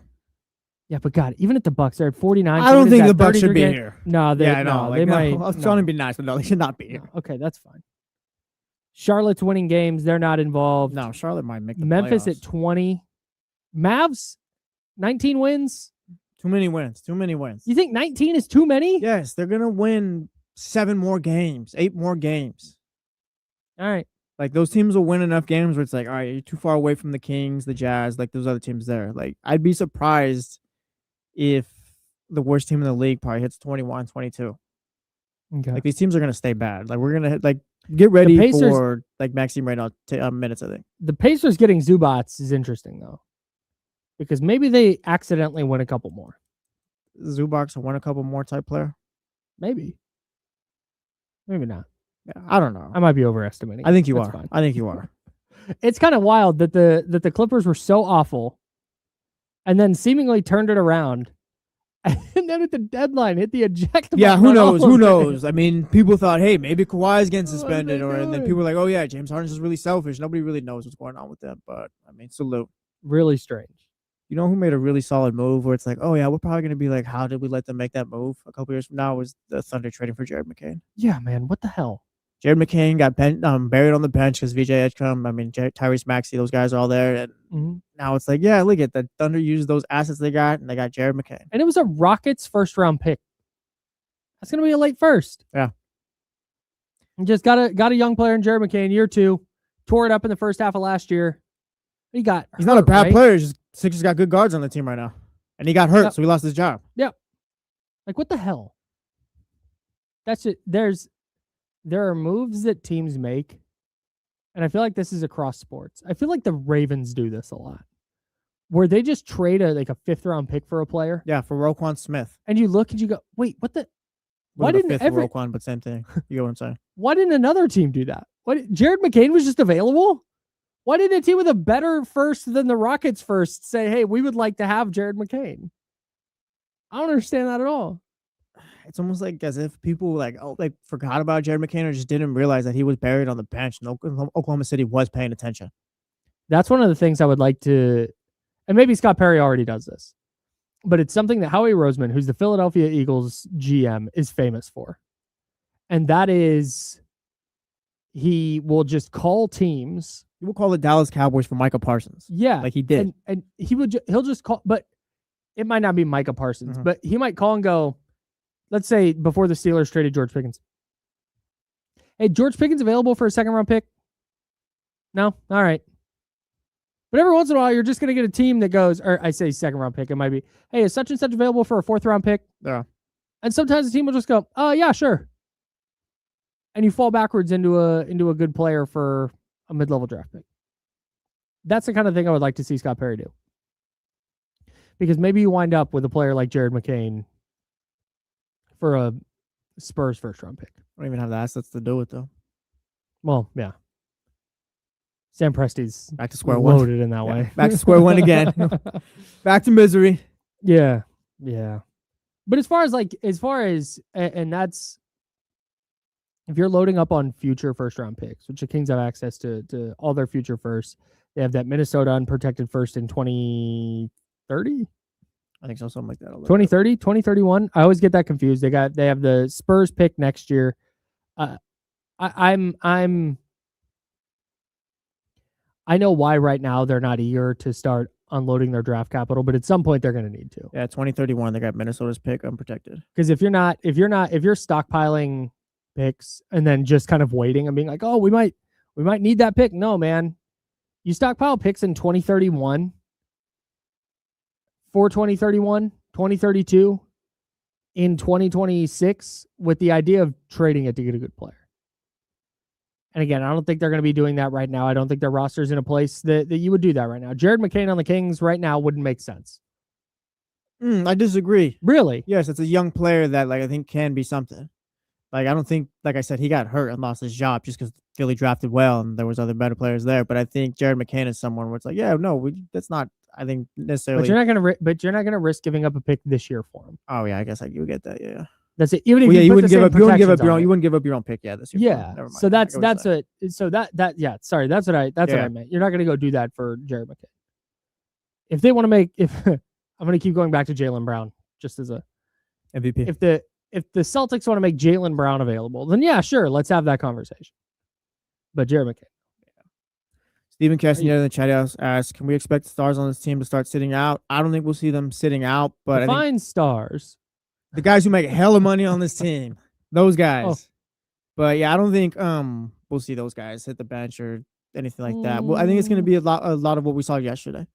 Yeah, but God, even at the Bucks, they're at 49. I don't think the Bucks should be here. No, they might. I was trying to be nice, but no, they should not be here. No. Okay, that's fine. Charlotte's winning games; they're not involved. No, Charlotte might make the Memphis playoffs. at 20. Mavs, 19 wins. Too many wins. You think 19 is too many? Yes, they're gonna win 7 more games, 8 more games. All right. Like those teams will win enough games where it's like, all right, you're too far away from the Kings, the Jazz, like those other teams there. Like I'd be surprised if the worst team in the league probably hits 21, 22. Okay. Like these teams are gonna stay bad. Like we're gonna get ready for like Maxime right now minutes. I think the Pacers getting Zubats is interesting though, because maybe they accidentally win a couple more. Zubats won a couple more type player. Maybe not. Yeah, I don't know. I might be overestimating. I think you That's are. fine. I think you are. It's kind of wild that the Clippers were so awful, and then seemingly turned it around, and then at the deadline hit the eject button. Yeah, who knows? Who knows? I mean, people thought, hey, maybe Kawhi's getting suspended, and then people were like, oh yeah, James Harden's just really selfish. Nobody really knows what's going on with them. But I mean, salute. Really strange. You know who made a really solid move where it's like, oh yeah, we're probably gonna be like, how did we let them make that move a couple years from now? Was the Thunder trading for Jared McCain? Yeah, man, what the hell? Jared McCain got buried on the bench because VJ Edgecombe, Tyrese Maxey, those guys are all there. And now it's like, yeah, look at the Thunder used those assets they got, and they got Jared McCain. And it was a Rockets first round pick. That's going to be a late first. Yeah. And just got a young player in Jared McCain, year 2. Tore it up in the first half of last year. He's not a bad player. Just Sixers got good guards on the team right now. And he got hurt, so he lost his job. Yep. Like, what the hell? That's it. There are moves that teams make, and I feel like this is across sports. I feel like the Ravens do this a lot, where they just trade a 5th round pick for a player. Yeah, for Roquan Smith. And you look and you go, wait, what the? Why didn't Roquan? But same thing. You know what I'm saying? Why didn't another team do that? Jared McCain was just available? Why didn't a team with a better first than the Rockets first say, hey, we would like to have Jared McCain? I don't understand that at all. It's almost like as if people forgot about Jared McCain or just didn't realize that he was buried on the bench and Oklahoma City was paying attention. That's one of the things I would like to, and maybe Scott Perry already does this, but it's something that Howie Roseman, who's the Philadelphia Eagles GM, is famous for. And that is he will just call teams. He will call the Dallas Cowboys for Micah Parsons. Yeah. Like he did. And he'll just call, but it might not be Micah Parsons, but he might call and go, let's say before the Steelers traded George Pickens. Hey, George Pickens available for a 2nd round pick? No? All right. But every once in a while, you're just going to get a team that goes, or I say 2nd round pick, it might be, hey, is such and such available for a 4th round pick? Yeah. And sometimes the team will just go, oh, yeah, sure. And you fall backwards into a good player for a mid-level draft pick. That's the kind of thing I would like to see Scott Perry do. Because maybe you wind up with a player like Jared McCain for a Spurs 1st round pick. I don't even have the assets to do it though. Well, yeah. Sam Presti's back to square one. Loaded in that way. Back to square one again. Back to misery. Yeah. But as far as and that's if you're loading up on future 1st round picks, which the Kings have access to all their future firsts, they have that Minnesota unprotected first in 2030. I think so, something like that. 2030, 2031. I always get that confused. They have the Spurs pick next year. I know why right now they're not eager to start unloading their draft capital, but at some point they're going to need to. Yeah, 2031 they got Minnesota's pick unprotected. Because if you're stockpiling picks and then just kind of waiting and being like, oh, we might need that pick. No, man. You stockpile picks in 2031, for 2031, 2032, in 2026 with the idea of trading it to get a good player. And again, I don't think they're going to be doing that right now. I don't think their roster's in a place that you would do that right now. Jared McCain on the Kings right now wouldn't make sense. I disagree. Really? Yes, it's a young player that I think can be something. I don't think, like I said, he got hurt and lost his job just because Philly drafted well and there was other better players there. But I think Jared McCain is someone where it's that's not. I think necessarily. But you're not gonna risk giving up a pick this year for him. Oh yeah, I guess you get that. Yeah. That's it. Even if you wouldn't give up your own pick. Yeah, this year. Yeah. Never mind. So that's it. So that yeah. Sorry, that's what I meant. You're not gonna go do that for Jared McCain. If they want to make I'm gonna keep going back to Jaylen Brown just as a MVP. If the Celtics want to make Jaylen Brown available, then yeah, sure, let's have that conversation. But Jared McCain. Stephen Castaneda in the chat house asked, can we expect stars on this team to start sitting out? I don't think we'll see them sitting out, but Define stars. The guys who make hella money on this team. Those guys. Oh. But yeah, I don't think we'll see those guys hit the bench or anything like that. Well, I think it's gonna be a lot of what we saw yesterday.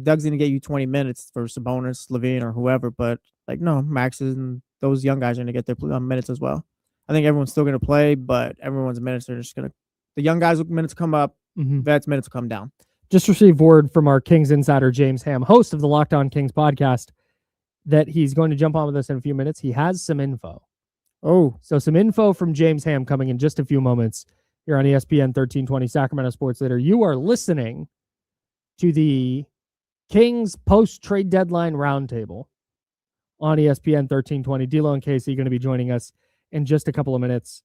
Doug's gonna get you 20 minutes for Sabonis, Levine, or whoever, but no, Max and those young guys are gonna get their minutes as well. I think everyone's still gonna play, but everyone's minutes are just gonna. The young guys' minutes come up. Vets' minutes will come down. Just received word from our Kings insider, James Ham, host of the Locked On Kings podcast, that he's going to jump on with us in a few minutes. He has some info. Oh. So some info from James Ham coming in just a few moments here on ESPN 1320 Sacramento Sports Leader. You are listening to the Kings post-trade deadline roundtable on ESPN 1320. D'Lo and Casey are going to be joining us in just a couple of minutes.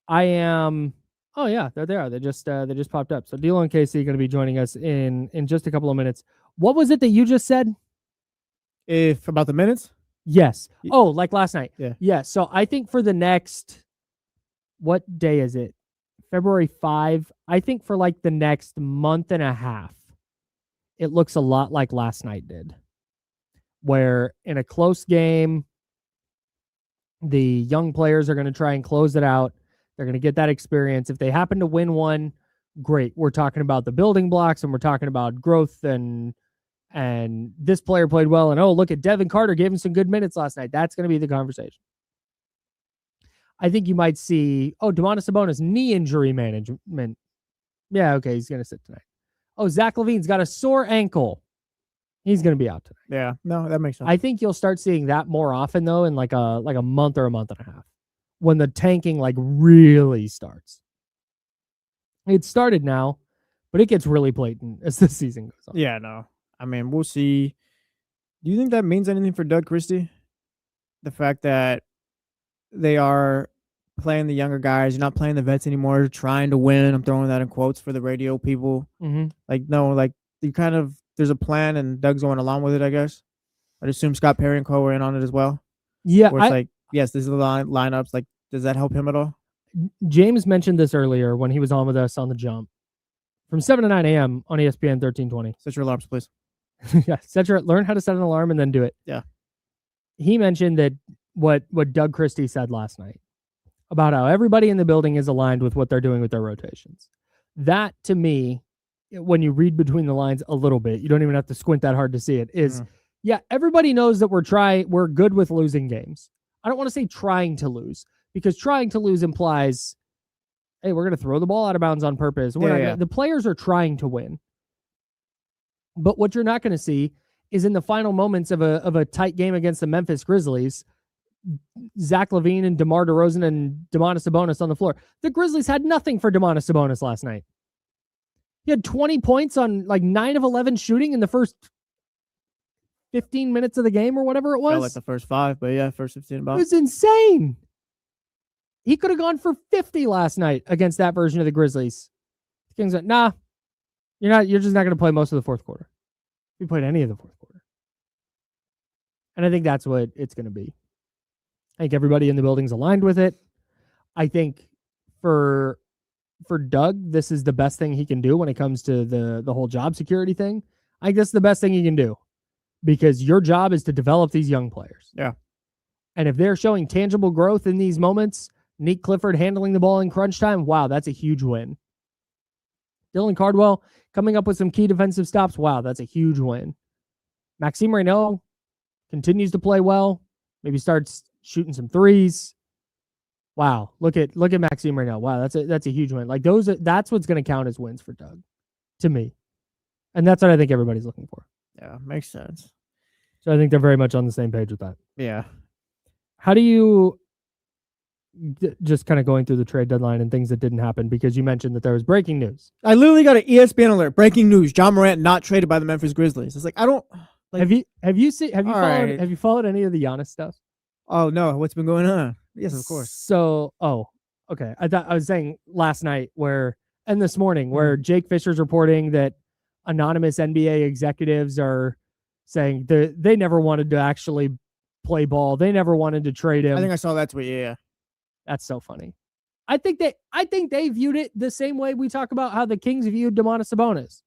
I am... Oh yeah, there they are. They just popped up. So D'Lo and Casey are going to be joining us in just a couple of minutes. What was it that you just said? If about the minutes? Yes. Oh, like last night. Yeah. Yeah. So I think for the next, what day is it? February 5. I think for the next month and a half, it looks a lot like last night did, where in a close game, the young players are going to try and close it out. They're going to get that experience. If they happen to win one, great. We're talking about the building blocks and we're talking about growth and this player played well. And oh, look at Devin Carter gave him some good minutes last night. That's going to be the conversation. I think you might see, Domantas Sabonis knee injury management. Yeah, okay, he's going to sit tonight. Oh, Zach LaVine's got a sore ankle. He's going to be out tonight. Yeah, no, that makes sense. I think you'll start seeing that more often though in like a month or a month and a half, when the tanking really starts. It started now, but it gets really blatant as the season goes on. Yeah, no. I mean, we'll see. Do you think that means anything for Doug Christie? The fact that they are playing the younger guys, you're not playing the vets anymore, trying to win. I'm throwing that in quotes for the radio people. You kind of, there's a plan and Doug's going along with it, I guess. I'd assume Scott Perry and Co. were in on it as well. Yeah. Where it's yes, this is the lineups. Does that help him at all? James mentioned this earlier when he was on with us on the jump. From 7 to 9 a.m. on ESPN 1320. Set your alarms, please. Yeah, learn how to set an alarm and then do it. Yeah. He mentioned that what Doug Christie said last night about how everybody in the building is aligned with what they're doing with their rotations. That, to me, when you read between the lines a little bit, you don't even have to squint that hard to see it, is, everybody knows that we're good with losing games. I don't want to say trying to lose, because trying to lose implies, hey, we're going to throw the ball out of bounds on purpose. The players are trying to win. But what you're not going to see is in the final moments of a tight game against the Memphis Grizzlies, Zach LaVine and DeMar DeRozan and Domantas Sabonis on the floor. The Grizzlies had nothing for Domantas Sabonis last night. He had 20 points on 9 of 11 shooting in the first 15 minutes of the game or whatever it was. Felt like the first 5, but yeah, first 15 about. It was insane. He could have gone for 50 last night against that version of the Grizzlies. The Kings went, nah, you're just not going to play most of the fourth quarter. You played any of the fourth quarter. And I think that's what it's going to be. I think everybody in the building's aligned with it. I think for Doug, this is the best thing he can do when it comes to the whole job security thing. I think that's the best thing he can do, because your job is to develop these young players. Yeah. And if they're showing tangible growth in these moments, Nick Clifford handling the ball in crunch time, wow, that's a huge win. Dylan Cardwell coming up with some key defensive stops, wow, that's a huge win. Maxime Renaud continues to play well, maybe starts shooting some threes. Wow, look at Maxime Renaud. Wow, that's a huge win. Like that's what's going to count as wins for Doug, to me, and that's what I think everybody's looking for. Yeah, makes sense. So I think they're very much on the same page with that. Yeah. How do you just kind of going through the trade deadline and things that didn't happen, because you mentioned that there was breaking news? I literally got an ESPN alert. Breaking news: Ja Morant not traded by the Memphis Grizzlies. It's like I don't. Like, have you followed any of the Giannis stuff? Oh no, what's been going on? Yes, of course. So, okay. I was saying last night and this morning where Jake Fisher's reporting that anonymous NBA executives are saying they never wanted to actually play ball. They never wanted to trade him. I think I saw that tweet. Yeah. That's so funny. I think they viewed it the same way we talk about how the Kings viewed Domantas Sabonis.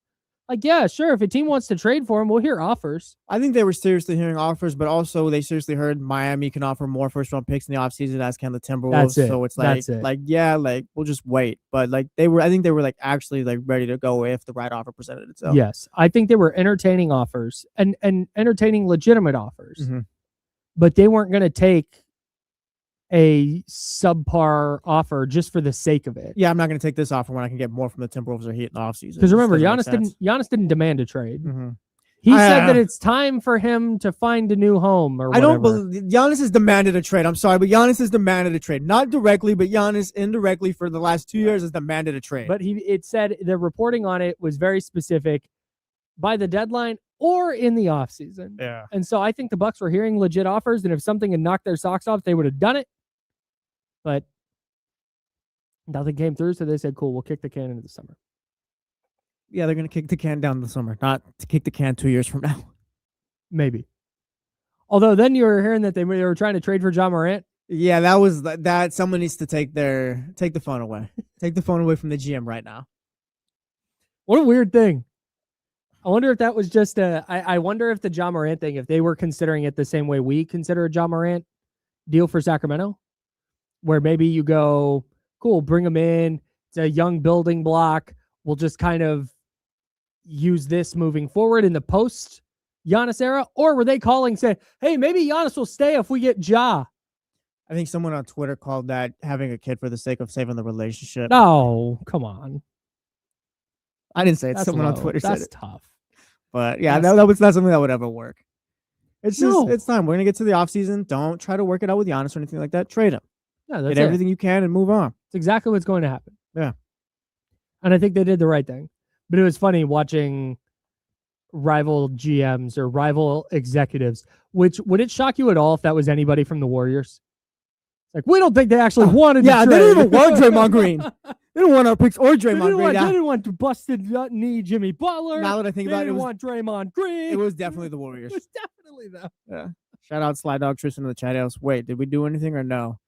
Like, yeah, sure, if a team wants to trade for him, we'll hear offers. I think they were seriously hearing offers, but also they seriously heard Miami can offer more first-round picks in the offseason, as can the Timberwolves. That's it. So it's like, we'll just wait. But like I think they were like actually like ready to go if the right offer presented itself. Yes, I think they were entertaining offers and entertaining legitimate offers, but they weren't going to take a subpar offer just for the sake of it. Yeah, I'm not going to take this offer when I can get more from the Timberwolves or Heat in the offseason. Because remember, Giannis didn't demand a trade. He said that it's time for him to find a new home or whatever. I don't believe Giannis has demanded a trade. I'm sorry, but Giannis has demanded a trade. Not directly, but Giannis indirectly for the last 2 years has demanded a trade. But it said the reporting on it was very specific by the deadline or in the offseason. Yeah. And so I think the Bucks were hearing legit offers, and if something had knocked their socks off, they would have done it. But nothing came through, so they said, cool, we'll kick the can into the summer. Yeah, they're going to kick the can down in the summer, not to kick the can 2 years from now. Maybe. Although then you were hearing that they were trying to trade for Ja Morant. Yeah, that was that. Someone needs to take the phone away. Take the phone away from the GM right now. What a weird thing. I wonder if that was just I wonder if the Ja Morant thing, if they were considering it the same way we consider a Ja Morant deal for Sacramento, where maybe you go, cool, bring him in. It's a young building block. We'll just kind of use this moving forward in the post Giannis era. Or were they calling, saying, hey, maybe Giannis will stay if we get Ja? I think someone on Twitter called that having a kid for the sake of saving the relationship. No, come on. I didn't say it. Someone on Twitter said it. That's tough. But yeah, that's not something that would ever work. It's just, it's time. We're going to get to the offseason. Don't try to work it out with Giannis or anything like that. Trade him. Yeah, that's get everything you can and move on. It's exactly what's going to happen. Yeah. And I think they did the right thing. But it was funny watching rival GMs or rival executives, which would it shock you at all if that was anybody from the Warriors? Like, we don't think they actually wanted to trade. They didn't even want Draymond Green. They didn't want our picks or Draymond Green. They didn't want to busted knee Jimmy Butler. Now that I think about it, they didn't want Draymond Green. It was definitely the Warriors. It was definitely them. Yeah. Shout out Sly Dog Tristan in the chat house. Wait, did we do anything or no?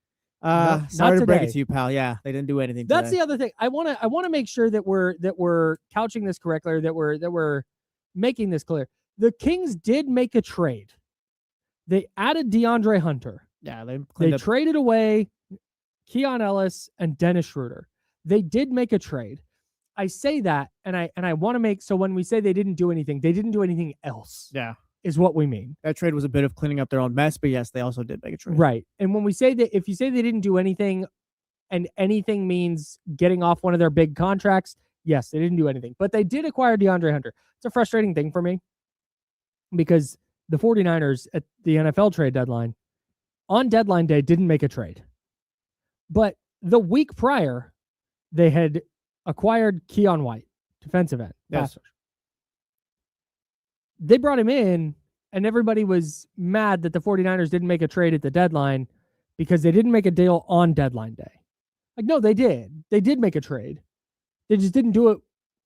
Sorry to break it to you, pal. Yeah, they didn't do anything. That's the other thing. I want to make sure that we're couching this correctly, or that we're making this clear. The Kings did make a trade. They added DeAndre Hunter. Yeah, they traded away Keon Ellis and Dennis Schroeder. They did make a trade. I say that, and I want to make, so when we say they didn't do anything else. Yeah. Is what we mean. That trade was a bit of cleaning up their own mess, but yes, they also did make a trade. Right. And when we say that, if you say they didn't do anything, and anything means getting off one of their big contracts, yes, they didn't do anything. But they did acquire DeAndre Hunter. It's a frustrating thing for me because the 49ers at the NFL trade deadline, on deadline day, didn't make a trade. But the week prior, they had acquired Keon White, defensive end. Yes. They brought him in, and everybody was mad that the 49ers didn't make a trade at the deadline because they didn't make a deal on deadline day. Like, no, they did. They did make a trade. They just didn't do it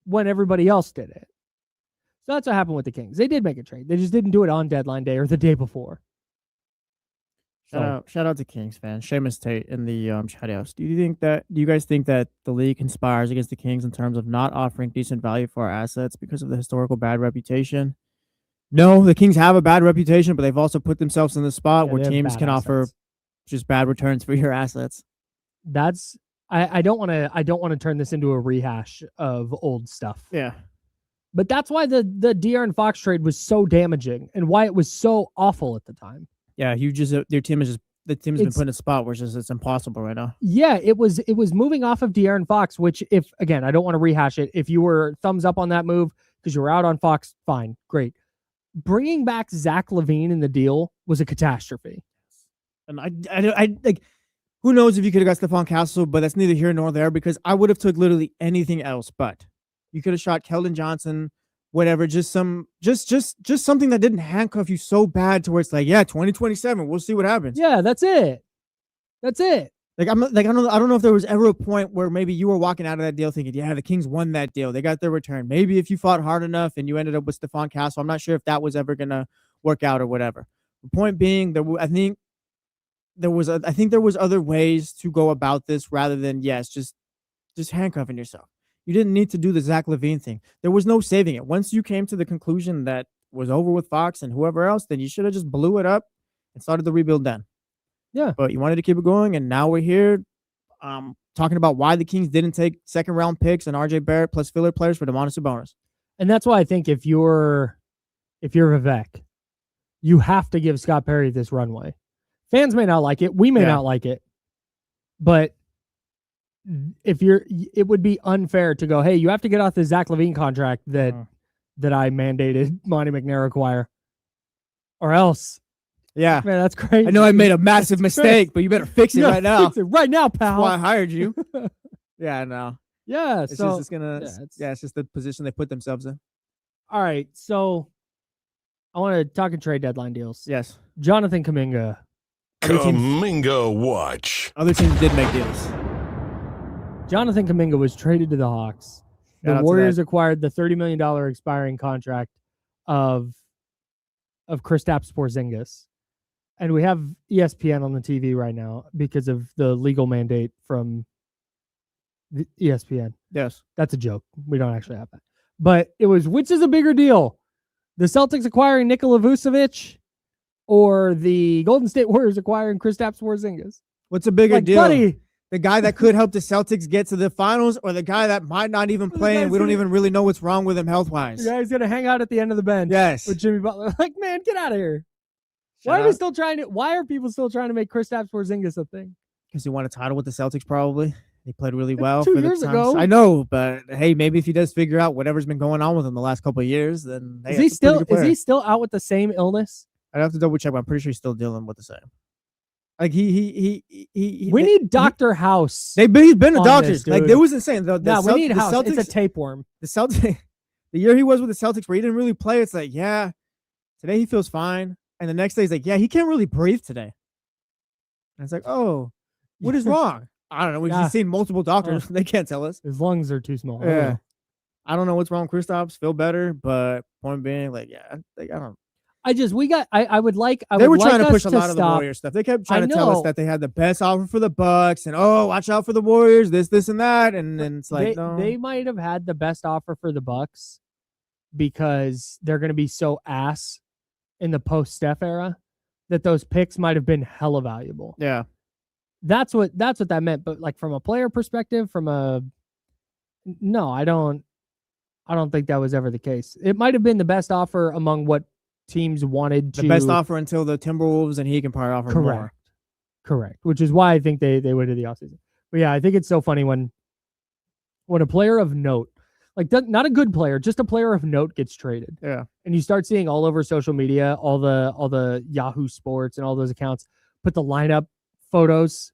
when everybody else did it. So that's what happened with the Kings. They did make a trade. They just didn't do it on deadline day or the day before. Shout out to Kings fans. Seamus Tate in the chat house. Do you guys think that the league conspires against the Kings in terms of not offering decent value for our assets because of the historical bad reputation? No, the Kings have a bad reputation, but they've also put themselves in the spot where teams can offer just bad returns for your assets. That's I don't want to turn this into a rehash of old stuff. Yeah. But that's why the De'Aaron Fox trade was so damaging and why it was so awful at the time. Yeah, the team has been put in a spot where it's impossible right now. Yeah, it was moving off of De'Aaron Fox, which if again, I don't want to rehash it. If you were thumbs up on that move because you were out on Fox, fine, great. Bringing back Zach LaVine in the deal was a catastrophe. And I like, who knows if you could have got Stephon Castle, but that's neither here nor there because I would have took literally anything else. But you could have shot Keldon Johnson, whatever, just something that didn't handcuff you so bad to where it's like, yeah, 2027, we'll see what happens. Yeah, that's it. Like I don't know if there was ever a point where maybe you were walking out of that deal thinking, yeah, the Kings won that deal. They got their return. Maybe if you fought hard enough and you ended up with Stephon Castle, I'm not sure if that was ever gonna work out or whatever. The point being that I think there was other ways to go about this rather than just handcuffing yourself. You didn't need to do the Zach LaVine thing. There was no saving it. Once you came to the conclusion that was over with Fox and whoever else, then you should have just blew it up and started the rebuild then. Yeah. But you wanted to keep it going, and now we're here talking about why the Kings didn't take second-round picks and RJ Barrett plus filler players for Domantas Sabonis. And that's why I think if you're Vivek, you have to give Scott Perry this runway. Fans may not like it. We may not like it. But it would be unfair to go, hey, you have to get off the Zach LaVine contract that I mandated Monty McNair acquire, or else. Yeah, man, that's crazy. I know I made a massive mistake, but you better fix it right now. Fix it right now, pal. That's why I hired you. Yeah, I know. Yeah, it's just the position they put themselves in. All right, so I want to talk trade deadline deals. Yes, Jonathan Kuminga. Kuminga watch. Other teams did make deals. Jonathan Kuminga was traded to the Hawks. The Warriors acquired the $30 million expiring contract of Kristaps Porzingis. And we have ESPN on the TV right now because of the legal mandate from the ESPN. Yes. That's a joke. We don't actually have that. But it was, which is a bigger deal? The Celtics acquiring Nikola Vucevic or the Golden State Warriors acquiring Kristaps Porzingis? What's a bigger deal? Buddy, the guy that could help the Celtics get to the finals or the guy that might not even play and we don't even really know what's wrong with him health-wise? Yeah, he's going to hang out at the end of the bench. Yes. With Jimmy Butler. Like, man, get out of here. Why are people still trying to make Kristaps Porzingis a thing? Because he won a title with the Celtics, probably. He played really well. 2 years ago. I know, but hey, maybe if he does figure out whatever's been going on with him the last couple of years, then hey, is he still out with the same illness? I'd have to double check, but I'm pretty sure he's still dealing with the same. Like we need Dr. House. He's been a doctor. Like there was insane. We need House. Celtics, it's a tapeworm. The Celtics, the year he was with the Celtics, where he didn't really play, it's like, yeah, today he feels fine. And the next day he's like, yeah, he can't really breathe today. And it's like, oh, what is wrong? I don't know. We've seen multiple doctors. They can't tell us. His lungs are too small. Yeah. I don't know what's wrong with Kristaps. Feel better, but point being, like, yeah, I don't. They were trying to push a lot of the Warriors stuff. They kept trying to tell us that they had the best offer for the Bucks, and watch out for the Warriors, this, and that, and then it's like, no. They might have had the best offer for the Bucks because they're going to be so ass in the post-Steph era that those picks might have been hella valuable. Yeah. That's what that meant. But like from a player perspective, no, I don't think that was ever the case. It might have been the best offer among what teams wanted to. The best offer until the Timberwolves, and he can probably offer more. Correct. Which is why I think they went to the offseason. But yeah, I think it's so funny when a player of note, like not a good player, just a player of note gets traded. Yeah. And you start seeing all over social media, all the Yahoo Sports and all those accounts put the lineup photos.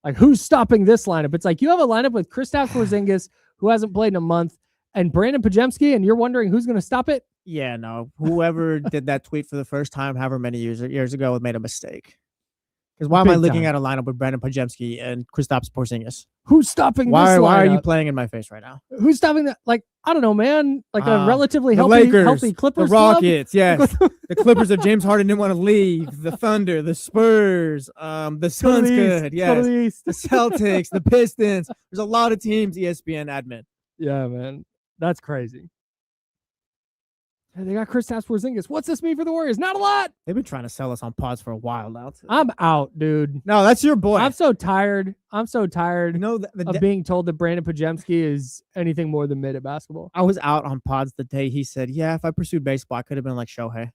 Like, who's stopping this lineup? It's like you have a lineup with Kristaps Porzingis, who hasn't played in a month, and Brandon Podziemski, and you're wondering who's going to stop it? Yeah, no. Whoever did that tweet for the first time, however many years ago, made a mistake. Because why am I looking at a lineup with Brandon Podziemski and Kristaps Porzingis? Who's stopping this lineup? Why are you playing in my face right now? Who's stopping that? Like, I don't know, man. Like a relatively healthy Clippers the Rockets, club? Yes. The Clippers of James Harden didn't want to leave. The Thunder, the Spurs, the Suns could. Yes. The Celtics, the Pistons. There's a lot of teams, ESPN admin. Yeah, man. That's crazy. They got Kristaps Porzingis. What's this mean for the Warriors? Not a lot. They've been trying to sell us on pods for a while now. Too. I'm out, dude. No, that's your boy. I'm so tired. You know, of being told that Brandon Pajemski is anything more than mid at basketball. I was out on pods the day he said, yeah, if I pursued baseball, I could have been like Shohei.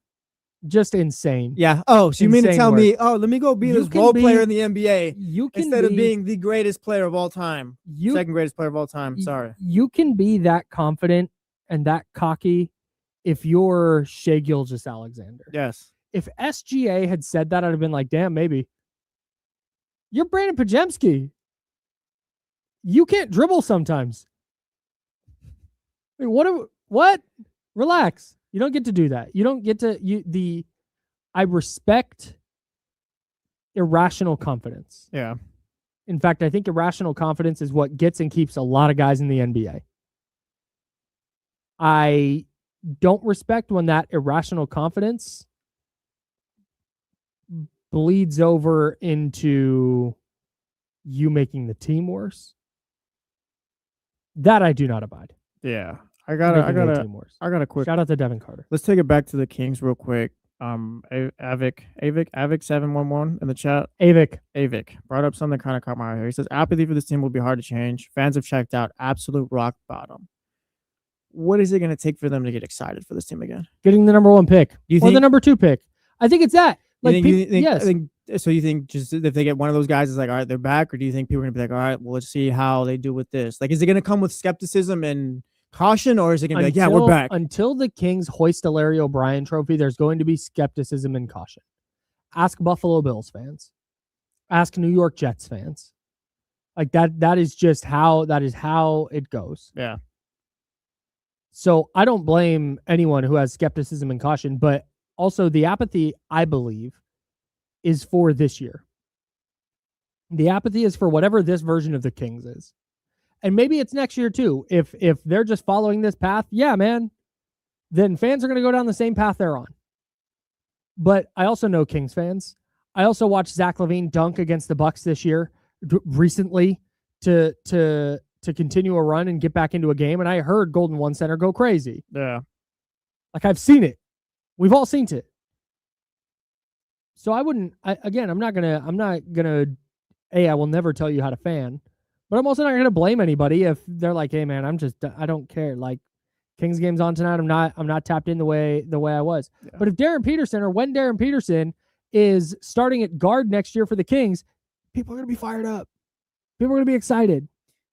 Just insane. Yeah. Oh, so you mean to tell me, let me go be this role player in the NBA instead of being the greatest player of all time. Second greatest player of all time. Sorry. You can be that confident and that cocky if you're Shai Gilgeous-Alexander. Yes. If SGA had said that, I'd have been like, damn, maybe. You're Brandon Pajemski. You can't dribble sometimes. What? Relax. You don't get to do that. You don't get to I respect irrational confidence. Yeah. In fact, I think irrational confidence is what gets and keeps a lot of guys in the NBA. I don't respect when that irrational confidence bleeds over into you making the team worse. That I do not abide. Yeah. I got a quick shout out to Devin Carter. Let's take it back to the Kings real quick. Avik 711 in the chat. Avik brought up something that kind of caught my eye here. He says apathy for this team will be hard to change. Fans have checked out. Absolute rock bottom. What is it going to take for them to get excited for this team again? Getting the number 1 pick or the number 2 pick. I think it's that. Like, yes. So you think just if they get one of those guys, it's like, all right, they're back, or do you think people are going to be like, all right, well, let's see how they do with this? Like, is it going to come with skepticism and caution, or is it going to be like, yeah, we're back? Until the Kings hoist a Larry O'Brien trophy, there's going to be skepticism and caution. Ask Buffalo Bills fans. Ask New York Jets fans. Like that is just how it goes. Yeah. So I don't blame anyone who has skepticism and caution, but also the apathy, I believe, is for this year. The apathy is for whatever this version of the Kings is. And maybe it's next year too. If they're just following this path, yeah, man, then fans are going to go down the same path they're on. But I also know Kings fans. I also watched Zach LaVine dunk against the Bucks this year recently to continue a run and get back into a game. And I heard Golden One Center go crazy. Yeah. Like I've seen it. We've all seen it. So I'm not gonna, I will never tell you how to fan, but I'm also not gonna blame anybody if they're like, hey man, I don't care. Like Kings game's on tonight. I'm not tapped in the way I was. Yeah. But if Darren Peterson or when Darren Peterson is starting at guard next year for the Kings, people are gonna be fired up. People are gonna be excited.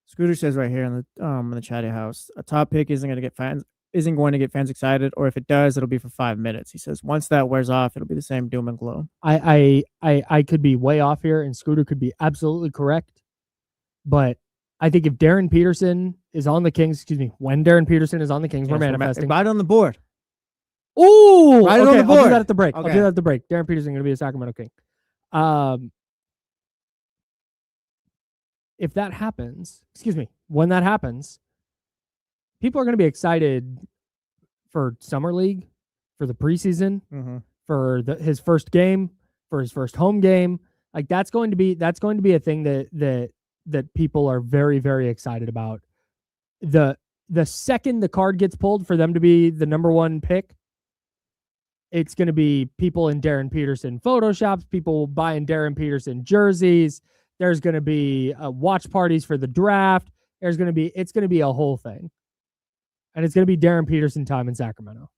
Scooter says right here in the chatty house, a top pick isn't going to get fans excited, or if it does, it'll be for 5 minutes. He says once that wears off, it'll be the same doom and gloom. I could be way off here, and Scooter could be absolutely correct, but I think if Darren Peterson is on the Kings, when Darren Peterson is on the Kings, we're manifesting. Right on the board. Ooh, right okay, on the board. I'll do that at the break. Okay. I'll do that at the break. Darren Peterson going to be a Sacramento King. If that happens, when that happens, people are going to be excited for Summer League, for the preseason, for his first game, for his first home game. Like that's going to be a thing that people are very, very excited about. The second the card gets pulled for them to be the number 1 pick, it's going to be people in Darren Peterson Photoshops, people buying Darren Peterson jerseys. There's going to be watch parties for the draft. It's going to be a whole thing. And it's going to be Darren Peterson time in Sacramento.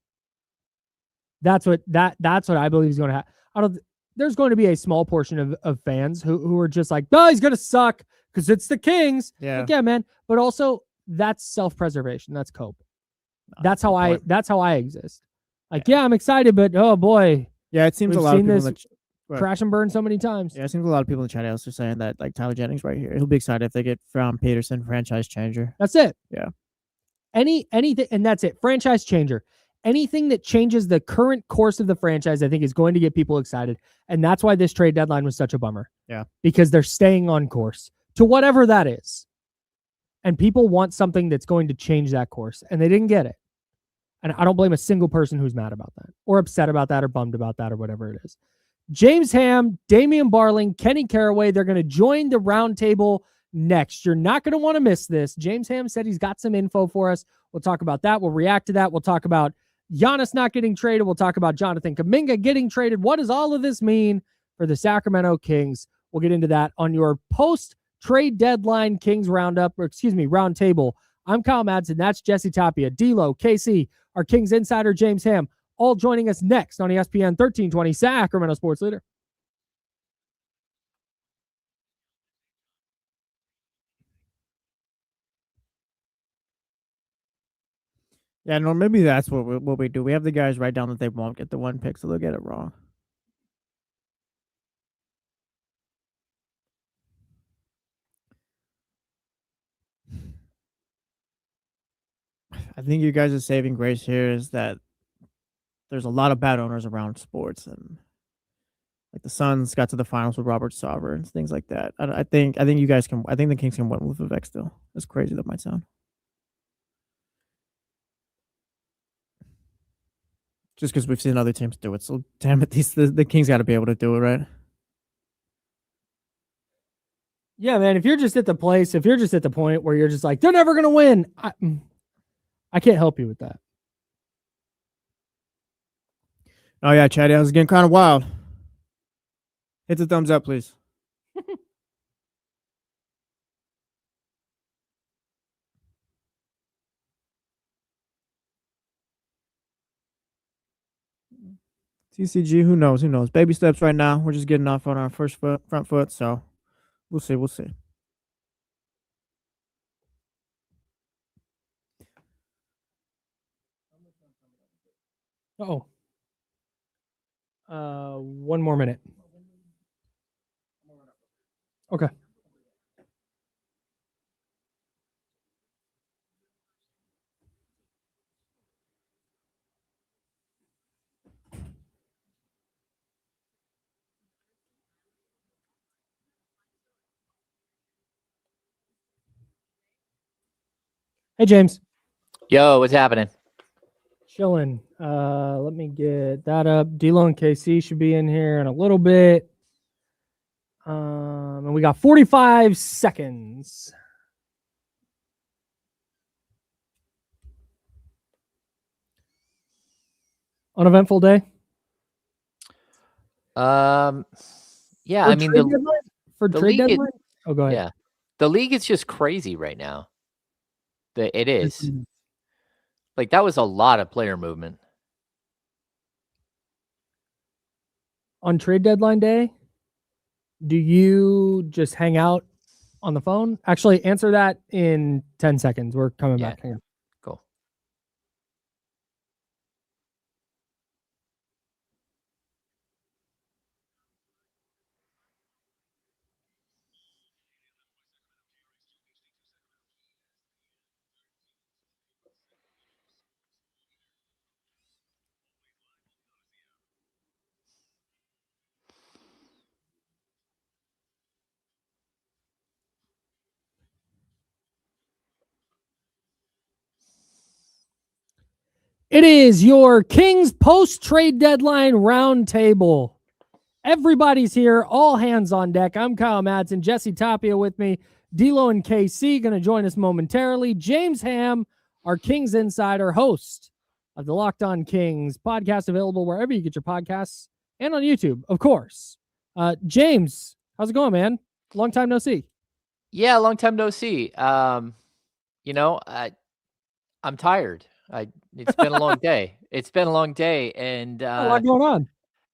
That's what I believe is going to happen. There's going to be a small portion of fans who are just like, no, he's going to suck because it's the Kings. Yeah. Like, yeah, man. But also that's self-preservation. That's cope. That's how I exist. Like, yeah, I'm excited, but oh boy. Yeah, it seems a lot of people crash and burn so many times. Yeah, it seems a lot of people in the chat house are saying that, like Tyler Jennings right here, he'll be excited if they get from Peterson, franchise changer. That's it. Yeah. Anything, and that's it. Franchise changer. Anything that changes the current course of the franchise, I think, is going to get people excited. And that's why this trade deadline was such a bummer. Yeah. Because they're staying on course to whatever that is. And people want something that's going to change that course. And they didn't get it. And I don't blame a single person who's mad about that or upset about that or bummed about that or whatever it is. James Ham, Damian Barling, Kenny Caraway, they're going to join the roundtable next. You're not going to want to miss this. James Ham said he's got some info for us. We'll talk about that. We'll react to that. We'll talk about Giannis not getting traded. We'll talk about Jonathan Kuminga getting traded. What does all of this mean for the Sacramento Kings? We'll get into that on your post-trade deadline Kings roundtable. I'm Kyle Madsen. That's Jesse Tapia, D'Lo, KC, our Kings insider, James Ham, all joining us next on ESPN 1320, Sacramento Sports Leader. Yeah, no, maybe that's what we do. We have the guys write down that they won't get the one pick, so they'll get it wrong. I think you guys' saving grace here is that there's a lot of bad owners around sports, and like the Suns got to the finals with Robert Sarver and things like that. I think you guys can. I think the Kings can win with Vivek still. As crazy that might sound. Just because we've seen other teams do it. So damn it, the Kings got to be able to do it, right? Yeah, man. If you're just at the point where you're just like, they're never gonna win, I can't help you with that. Oh yeah, Chad, I was getting kind of wild. Hit the thumbs up, please. TCG, who knows? Who knows? Baby steps right now. We're just getting off on our front foot, so we'll see. We'll see. Oh. One more minute. Okay. Hey, James. Yo, what's happening? Chilling. Let me get that up. D'Lo and KC should be in here in a little bit. And we got 45 seconds. Uneventful day. Yeah, For I mean trade deadline? For the trade league deadline? Oh, go ahead. yeah, the league is just crazy right now. It is like that was a lot of player movement. On trade deadline day, do you just hang out on the phone? Actually, answer that in 10 seconds. We're coming Yeah. back. Hang on. Cool. It is your Kings post-trade deadline roundtable. Everybody's here, all hands on deck. I'm Kyle Madsen, Jesse Tapia with me, D'Lo and KC going to join us momentarily. James Ham, our Kings insider, host of the Locked On Kings podcast, available wherever you get your podcasts and on YouTube, of course. James, how's it going, man? Long time no see. Yeah, long time no see. I'm tired. It's been a long day. It's been a long day, and A lot going on.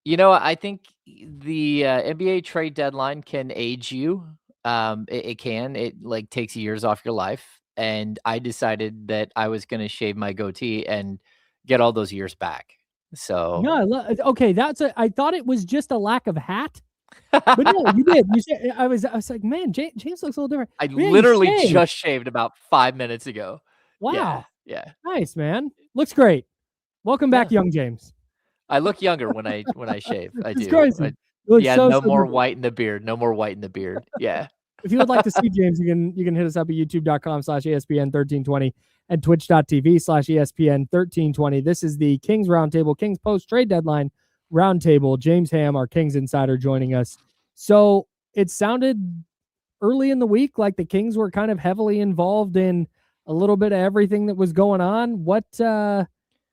I think the NBA trade deadline can age you. It can. It like takes years off your life. And I decided that I was going to shave my goatee and get all those years back. So No, okay, I thought it was just a lack of hat. But no, you did. You said, I was like, man, James looks a little different. I Man, you literally shaved. just shaved about 5 minutes ago. Wow. Yeah. Nice, man. Looks great. Welcome back, young James. I look younger when I shave. I It's do. crazy. You look No more different. white in the beard. No more white in the beard. Yeah. If you would like to see James, you can hit us up at youtube.com/ESPN1320 and twitch.tv/ESPN1320. This is the Kings Roundtable, Kings Post Trade Deadline Roundtable. James Ham, our Kings insider, joining us. So it sounded early in the week like the Kings were kind of heavily involved in a little bit of everything that was going on. What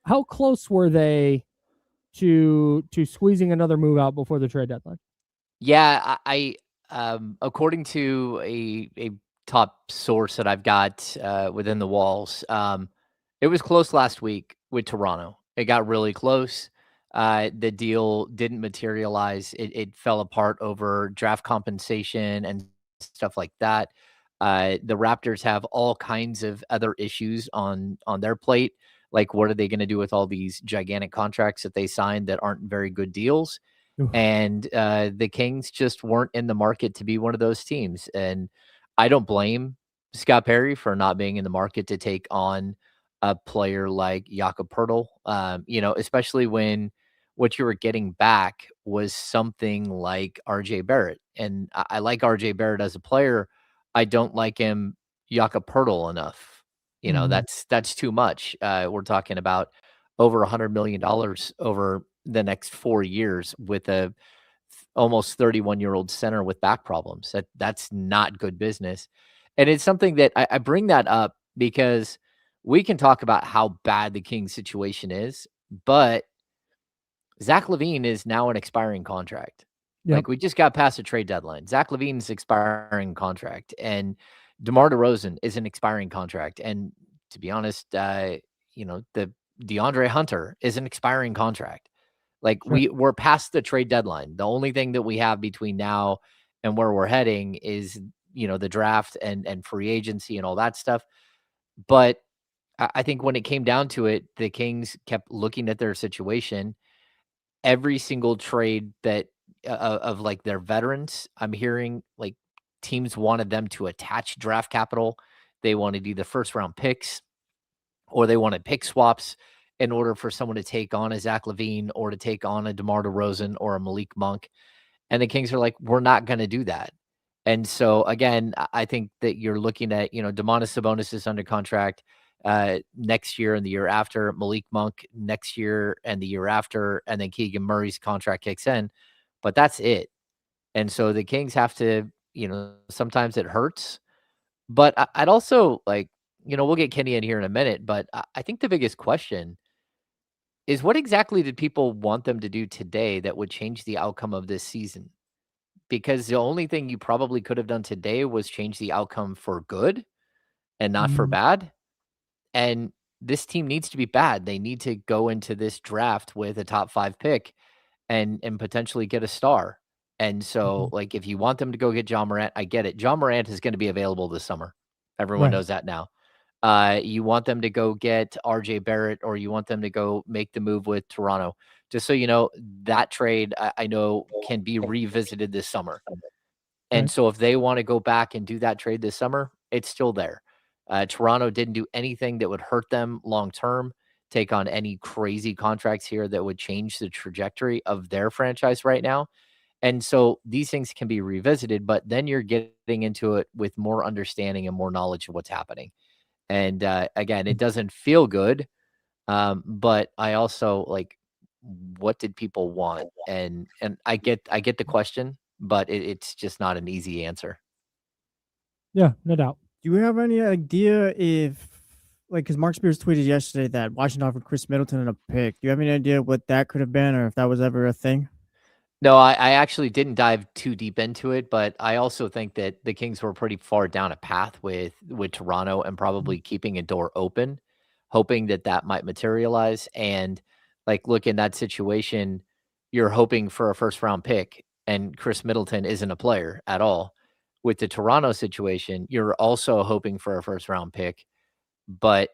how close were they to squeezing another move out before the trade deadline? Yeah, according to a top source that I've got within the walls, it was close last week with Toronto. It got really close. The deal didn't materialize. It fell apart over draft compensation and stuff like that. The Raptors have all kinds of other issues on their plate. Like, what are they going to do with all these gigantic contracts that they signed that aren't very good deals? Oof. And the Kings just weren't in the market to be one of those teams. And I don't blame Scott Perry for not being in the market to take on a player like Jakob Poeltl, especially when what you were getting back was something like RJ Barrett. And I like RJ Barrett as a player. I don't like him, Jakob Poeltl, enough. Mhm. That's too much. We're talking about over $100 million over the next 4 years with a almost 31-year-old center with back problems. That's not good business. And it's something that I bring that up because we can talk about how bad the Kings situation is, but Zach LaVine is now an expiring contract. Yep. Like, we just got past the trade deadline. Zach LaVine's expiring contract, and DeMar DeRozan is an expiring contract. And to be honest, the DeAndre Hunter is an expiring contract. Like, Sure. we're past the trade deadline. The only thing that we have between now and where we're heading is, the draft and free agency and all that stuff. But I think when it came down to it, the Kings kept looking at their situation. Every single trade that of like their veterans, I'm hearing like teams wanted them to attach draft capital. They wanted either first round picks or they wanted pick swaps in order for someone to take on a Zach LaVine or to take on a DeMar DeRozan or a Malik Monk. And the Kings are like, we're not going to do that. And so again, I think that you're looking at, Domantas Sabonis is under contract next year and the year after, Malik Monk next year and the year after, and then Keegan Murray's contract kicks in. But that's it. And so the Kings have to, sometimes it hurts. But I'd also like, we'll get Kenny in here in a minute, but I think the biggest question is what exactly did people want them to do today that would change the outcome of this season? Because the only thing you probably could have done today was change the outcome for good and not for Mhm. bad. And this team needs to be bad. They need to go into this draft with a top 5 pick and potentially get a star. And so, Mhm. like, if you want them to go get John Morant, I get it. John Morant is going to be available this summer. Everyone Right. knows that now. You want them to go get RJ Barrett, or you want them to go make the move with Toronto. Just so you know, that trade I know can be revisited this summer. And Right. so if they want to go back and do that trade this summer, it's still there. Toronto didn't do anything that would hurt them long term, take on any crazy contracts here that would change the trajectory of their franchise right now. And so these things can be revisited, but then you're getting into it with more understanding and more knowledge of what's happening. And again, it doesn't feel good, but I also like, what did people want? And I get the question, but it's just not an easy answer. Yeah, no doubt. Do you have any idea if, like, because Mark Spears tweeted yesterday that Washington offered Chris Middleton and a pick. Do you have any idea what that could have been or if that was ever a thing? No, I actually didn't dive too deep into it, but I also think that the Kings were pretty far down a path with Toronto and probably keeping a door open, hoping that that might materialize. And like, look, in that situation, you're hoping for a first round pick, and Chris Middleton isn't a player at all. With the Toronto situation, you're also hoping for a first round pick, but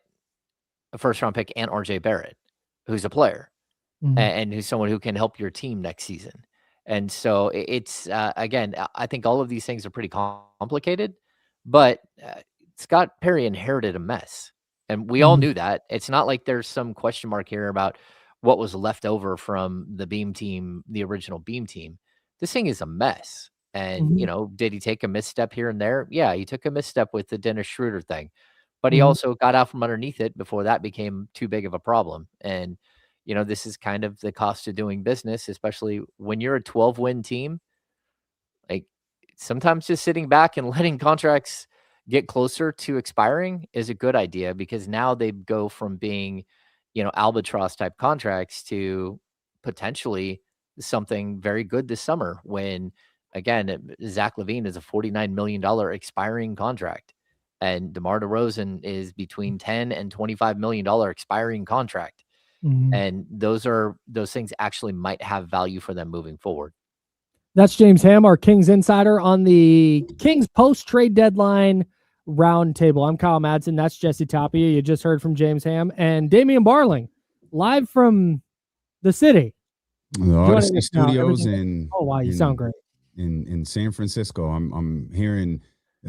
a first round pick and RJ Barrett, who's a player Mhm. and who's someone who can help your team next season. And so it's again, I think all of these things are pretty complicated, but Scott Perry inherited a mess, and we all Mhm. knew that. It's not like there's some question mark here about what was left over from the Beam team, the original Beam team. This thing is a mess. And Mhm. did he take a misstep here and there? Yeah, he took a misstep with the Dennis Schroeder thing, but he Mhm. also got out from underneath it before that became too big of a problem. And this is kind of the cost of doing business, especially when you're a 12-win team. Like, sometimes just sitting back and letting contracts get closer to expiring is a good idea because now they go from being, albatross type contracts to potentially something very good this summer when, again, Zach LaVine is a $49 million expiring contract and DeMar DeRozan is between $10 and $25 million expiring contract. And those things actually might have value for them moving forward. That's James Ham, our Kings insider on the Kings post-trade deadline roundtable. I'm Kyle Madsen. That's Jesse Tapia. You just heard from James Ham and Damian Barling, live from the city. The Odyssey Studios in oh wow, you sound great. In San Francisco. I'm hearing,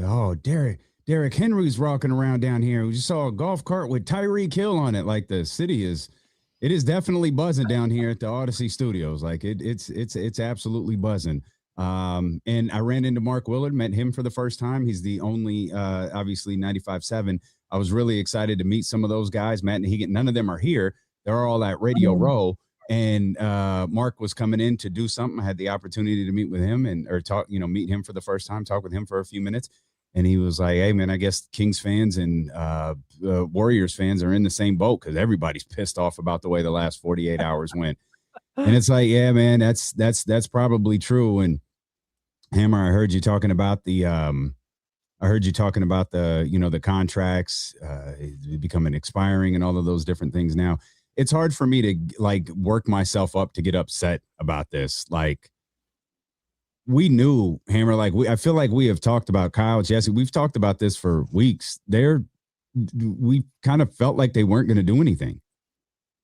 oh, Derrick Henry's rocking around down here. We just saw a golf cart with Tyreek Hill on it. Like the city is definitely buzzing down here at the Odyssey Studios. Like it's absolutely buzzing. And I ran into Mark Willard, met him for the first time. He's the only, obviously 95.7. I was really excited to meet some of those guys. Matt and Hegan, none of them are here. They're all at Radio Row. And Mark was coming in to do something. I had the opportunity to meet with him meet him for the first time, talk with him for a few minutes. And he was like, hey, man, I guess Kings fans and Warriors fans are in the same boat because everybody's pissed off about the way the last 48 hours went. And it's like, yeah, man, that's probably true. And Hammer, I heard you talking about the the contracts becoming expiring and all of those different things. Now, it's hard for me to work myself up to get upset about this. Like, we knew, Hammer, I feel like we have talked about Kyle, Jesse. We've talked about this for weeks. We kind of felt like they weren't going to do anything.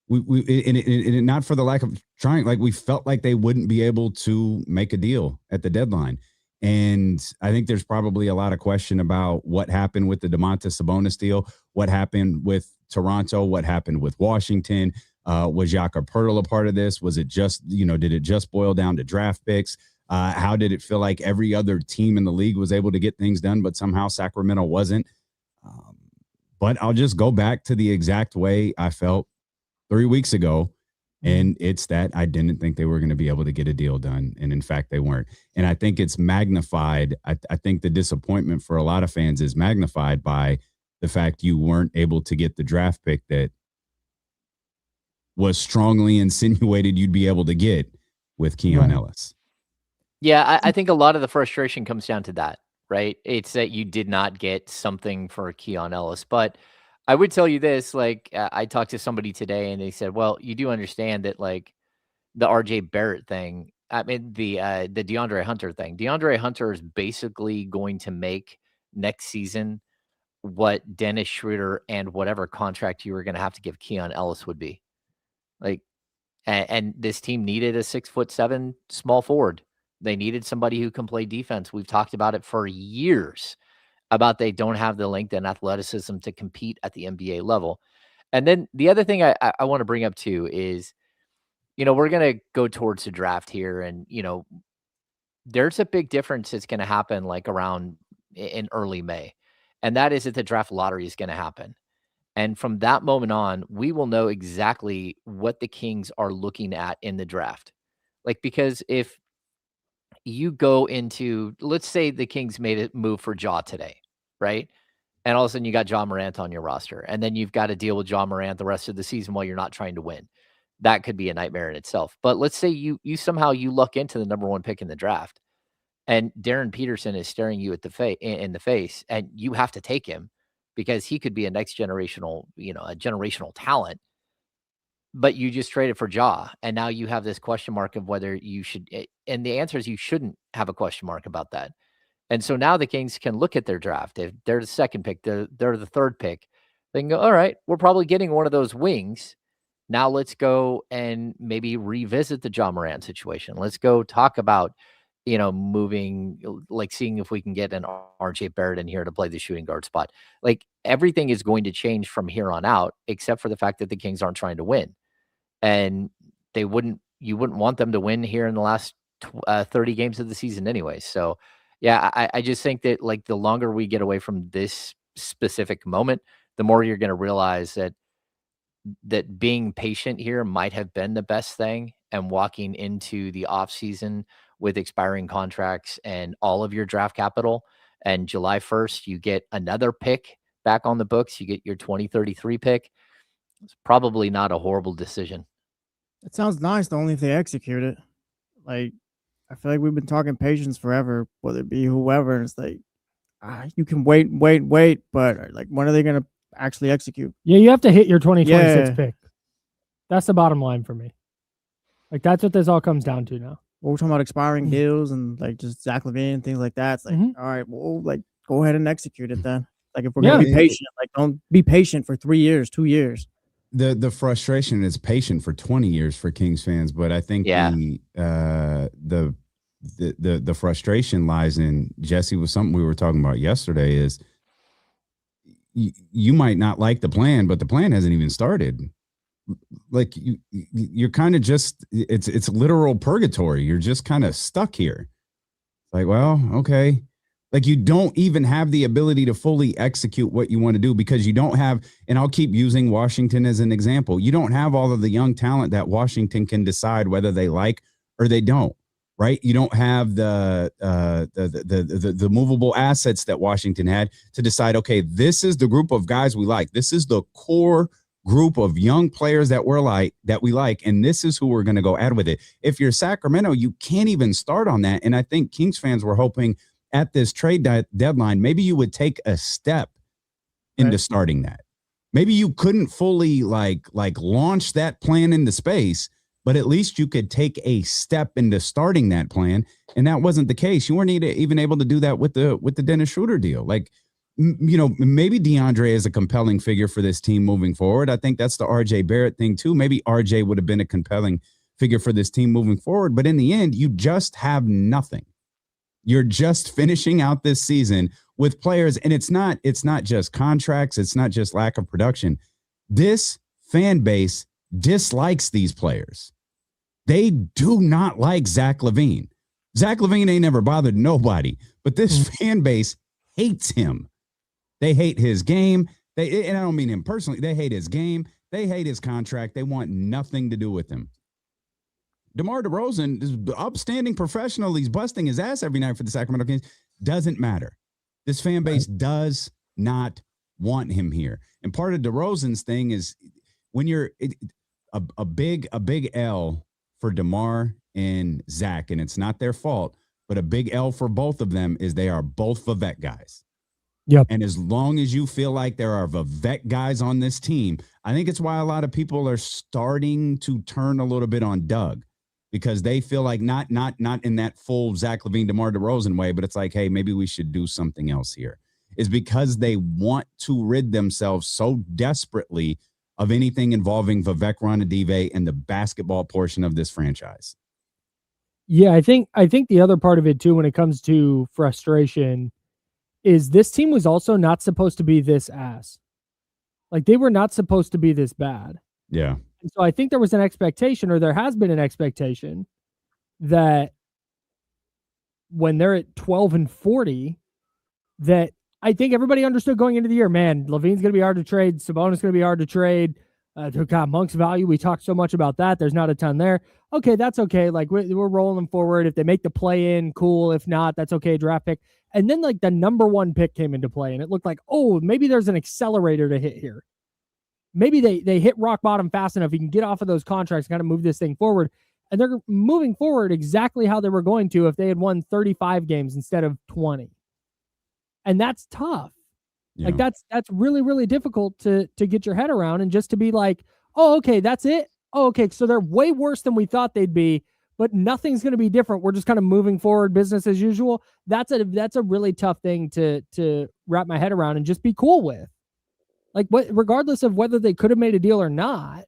And not for the lack of trying. Like, we felt like they wouldn't be able to make a deal at the deadline. And I think there's probably a lot of question about what happened with the Domantas Sabonis deal, what happened with Toronto, what happened with Washington. Was Jakob Poeltl a part of this? Was it just, did it just boil down to draft picks? How did it feel like every other team in the league was able to get things done, but somehow Sacramento wasn't? But I'll just go back to the exact way I felt 3 weeks ago. And it's that I didn't think they were going to be able to get a deal done. And in fact, they weren't. And I think it's magnified. I think the disappointment for a lot of fans is magnified by the fact you weren't able to get the draft pick that was strongly insinuated you'd be able to get with Keon Ellis. Yeah, I think a lot of the frustration comes down to that, right? It's that you did not get something for Keon Ellis. But I would tell you this, I talked to somebody today and they said, well, you do understand that the RJ Barrett thing, the DeAndre Hunter thing. DeAndre Hunter is basically going to make next season what Dennis Schroeder and whatever contract you were going to have to give Keon Ellis would be. And this team needed a 6'7" small forward. They needed somebody who can play defense. We've talked about it for years about they don't have the length and athleticism to compete at the NBA level. And then the other thing I want to bring up too is, we're going to go towards the draft here. And, there's a big difference that's going to happen around in early May. And that is that the draft lottery is going to happen. And from that moment on, we will know exactly what the Kings are looking at in the draft. Because if you go into, let's say the Kings made a move for Ja today, right? And all of a sudden you got Ja Morant on your roster. And then you've got to deal with Ja Morant the rest of the season while you're not trying to win. That could be a nightmare in itself. But let's say you somehow luck into the number one pick in the draft and Darren Peterson is staring you in the face and you have to take him because he could be a next generational, a generational talent. But you just traded for Ja, and now you have this question mark of whether you should. And the answer is you shouldn't have a question mark about that. And so now the Kings can look at their draft. If they're the second pick, they're the third pick. They can go, all right, we're probably getting one of those wings. Now let's go and maybe revisit the Ja Morant situation. Let's go talk about, moving, seeing if we can get an RJ Barrett in here to play the shooting guard spot. Everything is going to change from here on out, except for the fact that the Kings aren't trying to win. And you wouldn't want them to win here in the last 30 games of the season anyway. So, yeah, I just think that the longer we get away from this specific moment, the more you're going to realize that being patient here might have been the best thing. And walking into the offseason with expiring contracts and all of your draft capital, and July 1st, you get another pick back on the books. You get your 2033 pick. It's probably not a horrible decision. It sounds nice, only if they execute it. Like, I feel like we've been talking patience forever, whether it be whoever. And it's like, you can wait, but like, when are they gonna actually execute? Yeah, you have to hit your 2026 Yeah. pick. That's the bottom line for me. Like, that's what this all comes down to now. Well, we're talking about expiring deals and like just Zach LaVine and things like that. It's like, Mhm. all right, well, like, go ahead and execute it then. Like, if we're Yeah. gonna be patient, like, don't be patient for 3 years, 2 years. The frustration is patient for 20 years for Kings fans, but I think the frustration lies in, Jesse, was something we were talking about yesterday, is you might not like the plan, but the plan hasn't even started. Like, you're kind of just, it's literal purgatory. You're just kind of stuck here. Like, well, okay. Like, you don't even have the ability to fully execute what you want to do because you don't have, and I'll keep using Washington as an example. You don't have all of the young talent that Washington can decide whether they like or they don't, right? You don't have the movable assets that Washington had to decide, okay, this is the group of guys we like. This is the core group of young players that we like, and this is who we're going to go add with it. If you're Sacramento, you can't even start on that. And I think Kings fans were hoping at this trade deadline, maybe you would take a step into starting that. Maybe you couldn't fully like launch that plan into space, but at least you could take a step into starting that plan. And that wasn't the case. You weren't even able to do that with the Dennis Schroeder deal. Like, you know, maybe DeAndre is a compelling figure for this team moving forward. I think that's the RJ Barrett thing too. Maybe RJ would have been a compelling figure for this team moving forward. But in the end, you just have nothing. You're just finishing out this season with players, and it's not just contracts. It's not just lack of production. This fan base dislikes these players. They do not like Zach LaVine. Zach LaVine ain't never bothered nobody, but this fan base hates him. They hate his game. And I don't mean him personally. They hate his game. They hate his contract. They want nothing to do with him. DeMar DeRozan is an upstanding professional. He's busting his ass every night for the Sacramento Kings. Doesn't matter. This fan base does not want him here. And part of DeRozan's thing is when you're a big L for DeMar and Zach, and it's not their fault, but a big L for both of them is they are both Vivek guys. Yep. And as long as you feel like there are Vivek guys on this team, I think it's why a lot of people are starting to turn a little bit on Doug. Because they feel like not in that full Zach LaVine, DeMar DeRozan way, but it's like, hey, maybe we should do something else here. Is because they want to rid themselves so desperately of anything involving Vivek Ranadive and the basketball portion of this franchise. Yeah, I think the other part of it too, when it comes to frustration, is this team was also not supposed to be this ass. Like, they were not supposed to be this bad. Yeah. So I think there was an expectation, or there has been an expectation, that when they're at 12-40, that I think everybody understood going into the year, man, LaVine's going to be hard to trade. Sabonis going to be hard to trade. God, Monk's value, we talked so much about that. There's not a ton there. Okay, that's okay. Like, we're rolling forward. If they make the play in, cool. If not, that's okay. Draft pick. And then, like, the number 1 pick came into play, and it looked like, oh, maybe there's an accelerator to hit here. Maybe they hit rock bottom fast enough. You can get off of those contracts and kind of move this thing forward. And they're moving forward exactly how they were going to if they had won 35 games instead of 20. And that's tough. Yeah. Like, that's really, really difficult to get your head around, and just to be like, oh, okay, that's it. Oh, okay. So they're way worse than we thought they'd be, but nothing's going to be different. We're just kind of moving forward, business as usual. That's a really tough thing to wrap my head around and just be cool with. Like, regardless of whether they could have made a deal or not,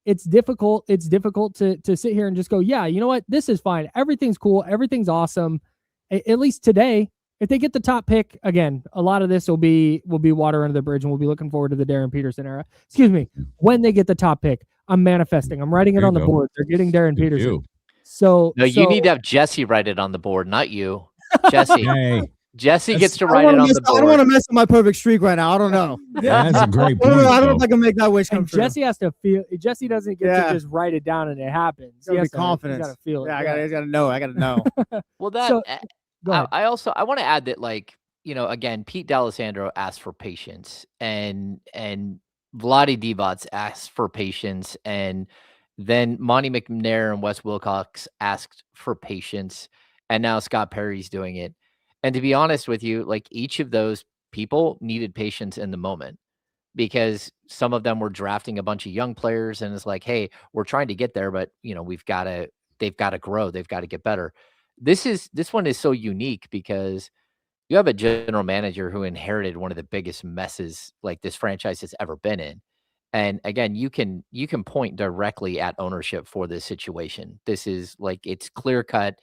it's difficult. It's difficult to sit here and just go, yeah, you know what? This is fine. Everything's cool. Everything's awesome. At least today, if they get the top pick, again, a lot of this will be water under the bridge, and we'll be looking forward to the Darren Peterson era. Excuse me. When they get the top pick, I'm manifesting. I'm writing it on the board. They're getting Darren Peterson. So you need to have Jesse write it on the board, not you. Jesse. Hey. Jesse gets to write it on the board. I don't want to mess up my perfect streak right now. I don't know. Yeah, that's a great point. I don't know if I can make that wish come true. Jesse has to feel. Jesse doesn't get to just write it down and it happens. He has to be confident. He's got to feel it. Yeah, I got to know. I got to know. Well, I want to add that, like, you know, again, Pete D'Alessandro asked for patience, and Vlade Divac asked for patience, and then Monty McNair and Wes Wilcox asked for patience, and now Scott Perry's doing it. And to be honest with you, like each of those people needed patience in the moment because some of them were drafting a bunch of young players, and it's like, hey, we're trying to get there, but they've got to grow, they've got to get better. This one is so unique because you have a general manager who inherited one of the biggest messes like this franchise has ever been in. And again, you can point directly at ownership for this situation. This is like it's clear cut.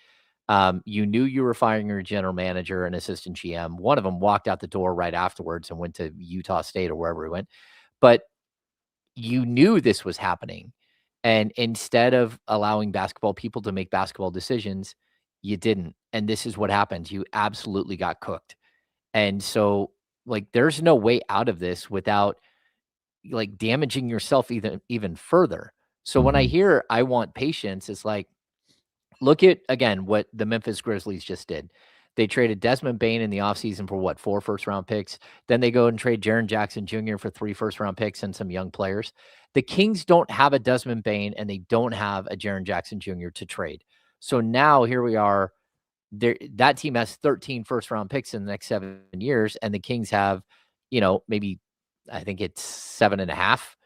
You knew you were firing your general manager and assistant GM. One of them walked out the door right afterwards and went to Utah State or wherever he went. But you knew this was happening. And instead of allowing basketball people to make basketball decisions, you didn't. And this is what happened. You absolutely got cooked. And so, like, there's no way out of this without like damaging yourself even further. So when I Mhm. hear I want patience, it's like, look at again what the Memphis Grizzlies just did. They traded Desmond Bane in the offseason for what, 4 first-round picks. Then they go and trade Jaren Jackson Jr. for 3 first-round picks and some young players. The Kings don't have a Desmond Bane and they don't have a Jaren Jackson Jr. to trade. So now here we are. That team has 13 first-round picks in the next 7 years, and the Kings have, maybe I think it's 7.5,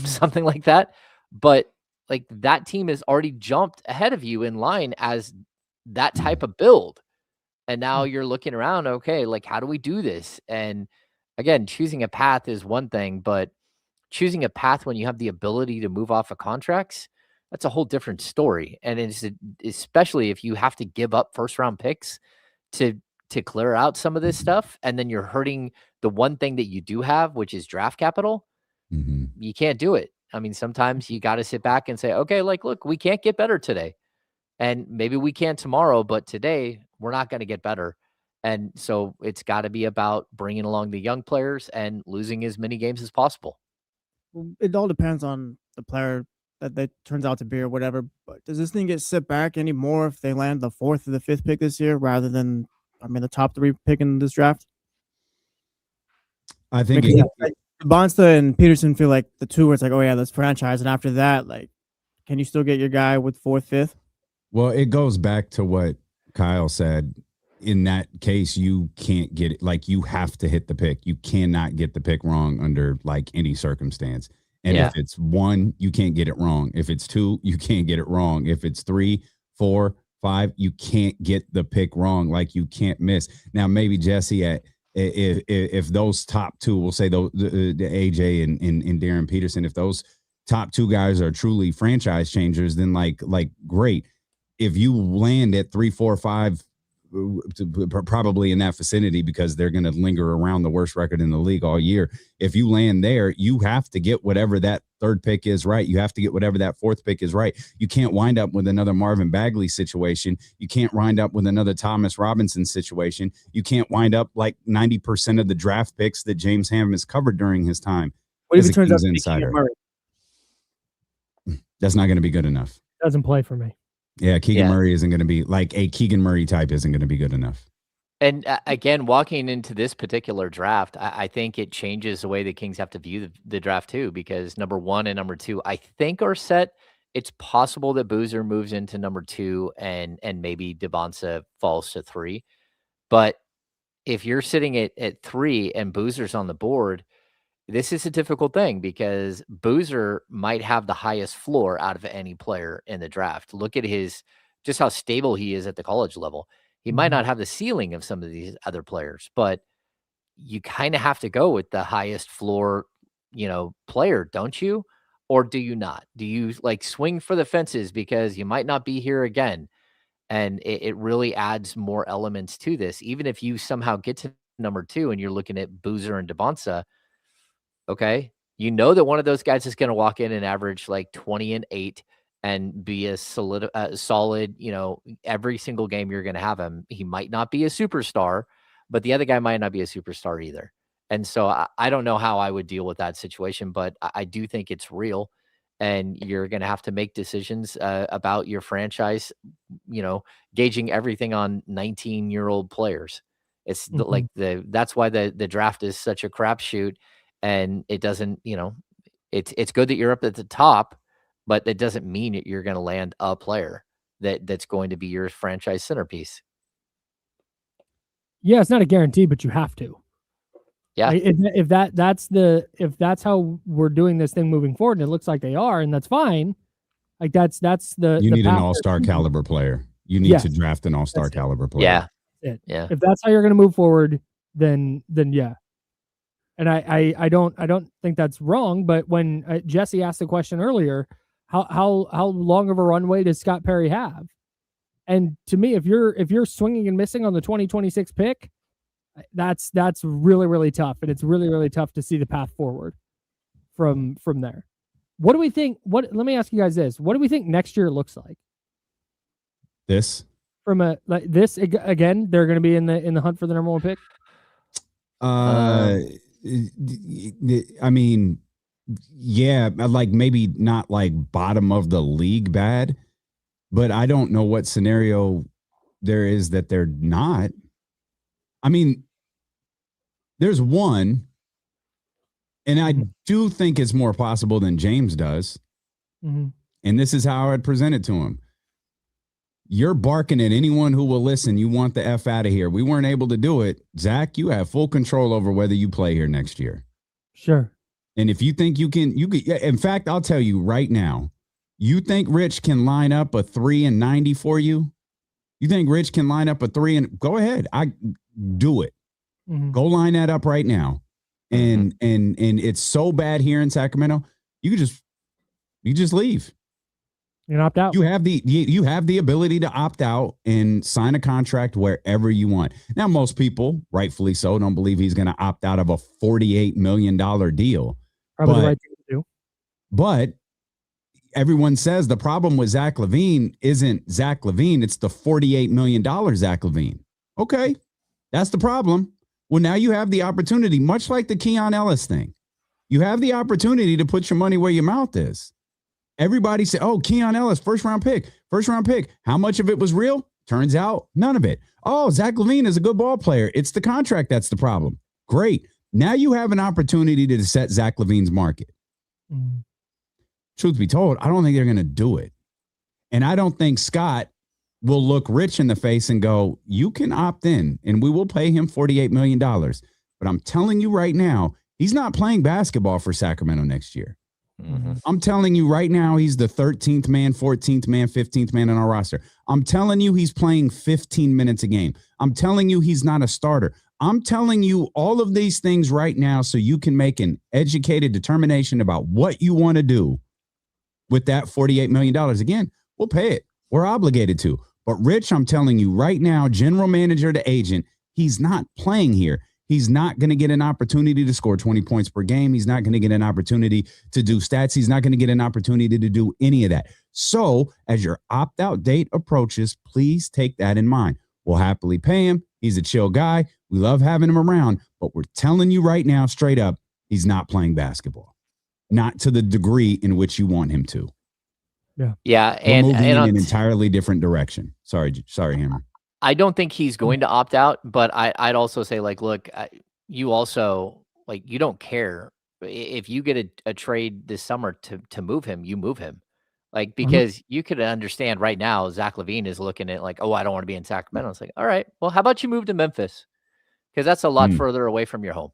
something like that. But like that team has already jumped ahead of you in line as that type of build. And now you're looking around, okay, like how do we do this? And again, choosing a path is one thing, but choosing a path when you have the ability to move off of contracts, that's a whole different story. And especially if you have to give up first round picks to clear out some of this stuff, and then you're hurting the one thing that you do have, which is draft capital. Mhm. You can't do it. I mean, sometimes you got to sit back and say, okay, like, look, we can't get better today. And maybe we can tomorrow, but today we're not going to get better. And so it's got to be about bringing along the young players and losing as many games as possible. Well, it all depends on the player that turns out to be or whatever. But does this thing get set back anymore if they land the 4th or the 5th pick this year rather than, I mean, the top 3 pick in this draft? I think Because it, like, Bonsta and Peterson feel like the two where it's like, oh yeah, let's franchise, and after that, like, can you still get your guy with 4th, 5th? well, it goes back to what Kyle said. In that case, you can't get it. Like, you have to hit the pick. You cannot get the pick wrong under like any circumstance. And Yeah. if it's 1, you can't get it wrong. If it's 2, you can't get it wrong. If it's 3, 4, 5, you can't get the pick wrong. Like, you can't miss. Now, maybe Jesse, if those top 2, we'll say the AJ and Darren Peterson, if those top 2 guys are truly franchise changers, then like great. If you land at 3, 4, 5, probably in that vicinity because they're going to linger around the worst record in the league all year. If you land there, you have to get whatever that 3rd pick is right. You have to get whatever that 4th pick is right. You can't wind up with another Marvin Bagley situation. You can't wind up with another Thomas Robinson situation. You can't wind up like 90% of the draft picks that James Ham has covered during his time. What if as it a turns out Kings to be insider. Keegan Murray? That's not going to be good enough. Doesn't play for me. Yeah, Keegan Yeah. Murray isn't going to be like a Keegan Murray type isn't going to be good enough. And again, walking into this particular draft, I think it changes the way the Kings have to view the draft too, because number 1 and number 2, I think are set. It's possible that Boozer moves into number 2 and maybe Devonsa falls to 3. But if you're sitting at 3 and Boozer's on the board, this is a difficult thing because Boozer might have the highest floor out of any player in the draft. Look at just how stable he is at the college level. He might not have the ceiling of some of these other players, but you kind of have to go with the highest floor, player, don't you? Or do you not? Do you like swing for the fences because you might not be here again? And it really adds more elements to this. Even if you somehow get to number 2 and you're looking at Boozer and Devonsa, okay, you know that one of those guys is going to walk in and average like 20 and 8 and be a solid, every single game you're going to have him. He might not be a superstar, but the other guy might not be a superstar either. And so I don't know how I would deal with that situation, but I do think it's real. And you're going to have to make decisions about your franchise, gauging everything on 19-year-old players. It's that's why the draft is such a crapshoot. and it doesn't, it's good that you're up at the top, but that doesn't mean that you're going to land a player that's going to be your franchise centerpiece. Yeah, it's not a guarantee, but you have to. Yeah. Like, if that's how we're doing this thing moving forward, and it looks like they are, and that's fine. Like that's the You need an path all-star they're caliber player. You need Yes. to draft an all-star That's it. caliber player. Yeah. Yeah. If that's how you're going to move forward, then yeah. And I don't think that's wrong. But when Jesse asked the question earlier, how long of a runway does Scott Perry have? And to me, if you're swinging and missing on the 2026 pick, that's really, really tough, and it's really, really tough to see the path forward from there. What do we think? Let me ask you guys this: what do we think next year looks like? This From this again, they're going to be in the hunt for the number one pick. I mean, yeah, like maybe not like bottom of the league bad, but I don't know what scenario there is that they're not. I mean, there's one, and I do think it's more possible than James does. Mm-hmm. And this is how I'd present it to him. You're barking at anyone who will listen. You want the F out of here. We weren't able to do it. Zach, you have full control over whether you play here next year. Sure. And if you think you can, in fact, I'll tell you right now, you think Rich can line up a 3 and 90 for you? You think Rich can line up a 3 and go ahead. I do it. Mm-hmm. Go line that up right now. And it's so bad here in Sacramento. You just leave. You opt out. You have the ability to opt out and sign a contract wherever you want. Now, most people, rightfully so, don't believe he's going to opt out of a $48 million deal. Probably the right thing to do. But everyone says the problem with Zach LaVine isn't Zach LaVine. It's the $48 million Zach LaVine. Okay, that's the problem. Well, now you have the opportunity, much like the Keon Ellis thing. You have the opportunity to put your money where your mouth is. Everybody said, oh, Keon Ellis, first round pick. How much of it was real? Turns out none of it. Oh, Zach LaVine is a good ball player. It's the contract that's the problem. Great. Now you have an opportunity to set Zach LaVine's market. Mm-hmm. Truth be told, I don't think they're going to do it. And I don't think Scott will look Rich in the face and go, you can opt in and we will pay him $48 million. But I'm telling you right now, he's not playing basketball for Sacramento next year. Mm-hmm. I'm telling you right now, he's the 13th man, 14th man, 15th man on our roster. I'm telling you he's playing 15 minutes a game. I'm telling you he's not a starter. I'm telling you all of these things right now so you can make an educated determination about what you want to do with that $48 million. Again, we'll pay it. We're obligated to. But Rich, I'm telling you right now, general manager to agent, he's not playing here. He's not going to get an opportunity to score 20 points per game. He's not going to get an opportunity to do stats. He's not going to get an opportunity to do any of that. So as your opt-out date approaches, please take that in mind. We'll happily pay him. He's a chill guy. We love having him around, but we're telling you right now, straight up, he's not playing basketball. Not to the degree in which you want him to. Yeah. We're And moving in an entirely different direction. Sorry, Hammer. I don't think he's going to opt out, but I'd also say, like, look, you also, like, you don't care if you get a trade this summer to move him, you move him. Like, because you could understand right now, Zach LaVine is looking at like, oh, I don't want to be in Sacramento. It's like, all right, well, how about you move to Memphis? Because that's a lot further away from your home.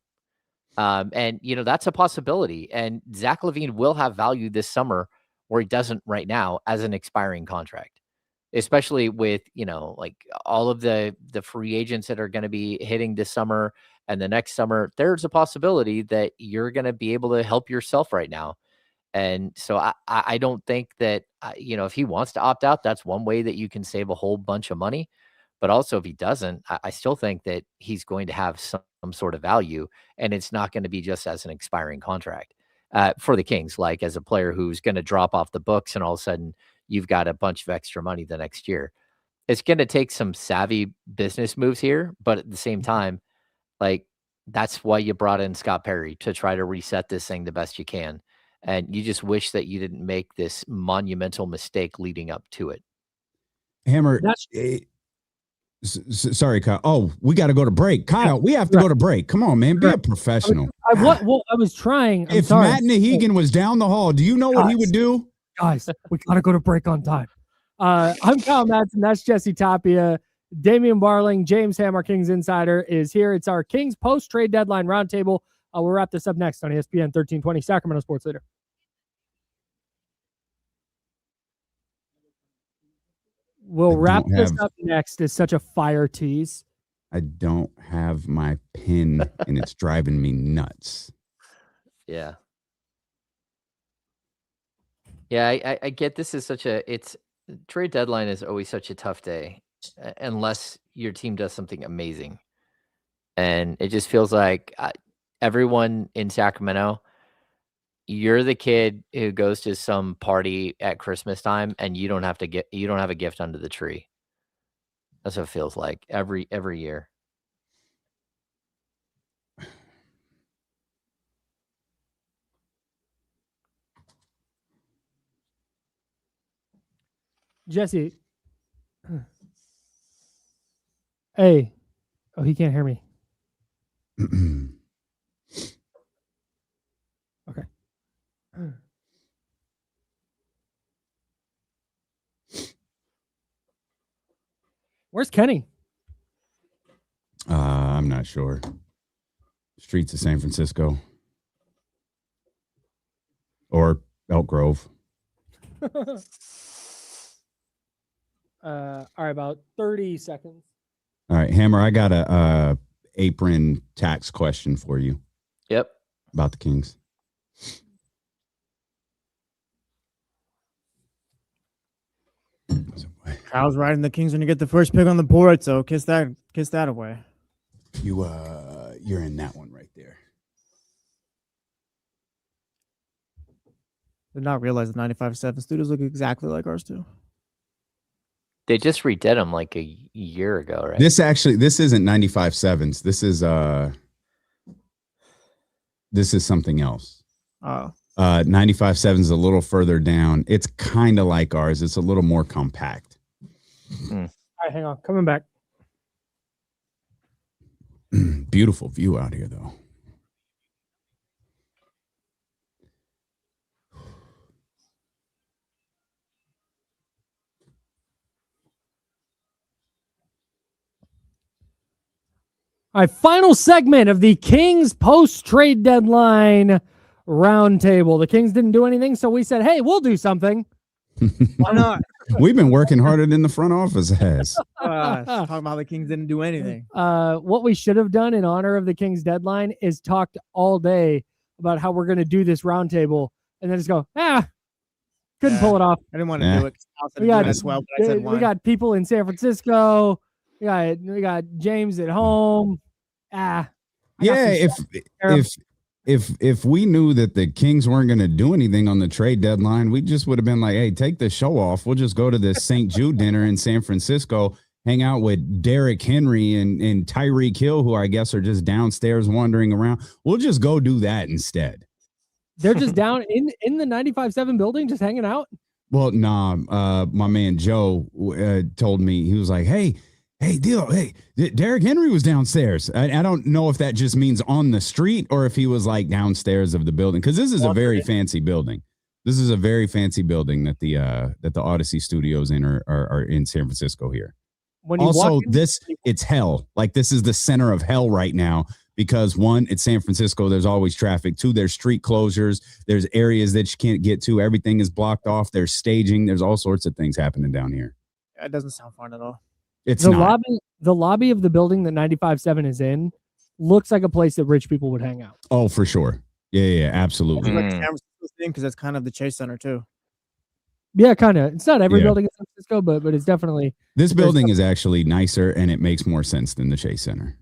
And, that's a possibility. And Zach LaVine will have value this summer where he doesn't right now as an expiring contract, especially with, like all of the free agents that are going to be hitting this summer and the next summer. There's a possibility that you're going to be able to help yourself right now. And so I don't think that, if he wants to opt out, that's one way that you can save a whole bunch of money. But also if he doesn't, I still think that he's going to have some sort of value, and it's not going to be just as an expiring contract for the Kings, like as a player who's going to drop off the books and all of a sudden you've got a bunch of extra money the next year. It's going to take some savvy business moves here, but at the same time, like, that's why you brought in Scott Perry, to try to reset this thing the best you can. And you just wish that you didn't make this monumental mistake leading up to it. Hammer, Sorry, Kyle. Oh, we got to go to break. Kyle, we have to go to break. Come on, man. Be a professional. I was trying. I'm if sorry. Matt Nahegan was down the hall, do you know what he would do? Guys, we got to go to break on time. I'm Kyle Madsen. That's Jesse Tapia. Damian Barling, James Hammer, Kings Insider is here. It's our Kings post-trade deadline roundtable. We'll wrap this up next on ESPN 1320, Sacramento Sports Leader. We'll wrap this up next. It's such a fire tease. I don't have my pin, and it's driving me nuts. Yeah. Yeah, I get this is trade deadline is always such a tough day unless your team does something amazing. And it just feels like everyone in Sacramento, you're the kid who goes to some party at Christmas time and you don't have a gift under the tree. That's what it feels like every year. Jesse. Hey. Oh, he can't hear me. Okay. Where's Kenny? I'm not sure. Streets of San Francisco. Or Elk Grove. All right, about 30 seconds. All right, Hammer, I got a apron tax question for you. Yep. About the Kings. Kyle's riding the Kings when you get the first pick on the board, so kiss that away. You're in that one right there. Did not realize the 95.7 studios look exactly like ours too. They just redid them like a year ago, right? This isn't 95.7s. This is something else. Oh. 95.7 is a little further down. It's kind of like ours. It's a little more compact. All right, hang on. Coming back. Beautiful view out here, though. All right, final segment of the Kings post-trade deadline roundtable. The Kings didn't do anything, so we said, hey, we'll do something. Why not? We've been working harder than the front office has. Talking about how the Kings didn't do anything. What we should have done in honor of the Kings deadline is talked all day about how we're going to do this roundtable and then just go, couldn't pull it off. I didn't want to do it. We got people in San Francisco. We got James at home. If we knew that the Kings weren't going to do anything on the trade deadline, we just would have been like, hey, take the show off. We'll just go to this St. Jude dinner in San Francisco, hang out with Derrick Henry and Tyreek Hill, who I guess are just downstairs wandering around. We'll just go do that instead. They're just down in the 95.7 building, just hanging out? Well, nah, my man Joe told me, he was like, hey, Derrick Henry was downstairs. I don't know if that just means on the street or if he was like downstairs of the building, because this is a very fancy building. This is a very fancy building that the Odyssey Studios are in San Francisco here. It's hell. Like, this is the center of hell right now because, one, it's San Francisco. There's always traffic. Two, there's street closures. There's areas that you can't get to. Everything is blocked off. There's staging. There's all sorts of things happening down here. It doesn't sound fun at all. It's the lobby of the building that 95.7 is in looks like a place that rich people would hang out. Oh, for sure. Yeah, absolutely. It's like San Francisco thing because that's kind of the Chase Center too. Yeah, kind of. It's not every building in San Francisco, but it's definitely. This building is actually nicer and it makes more sense than the Chase Center.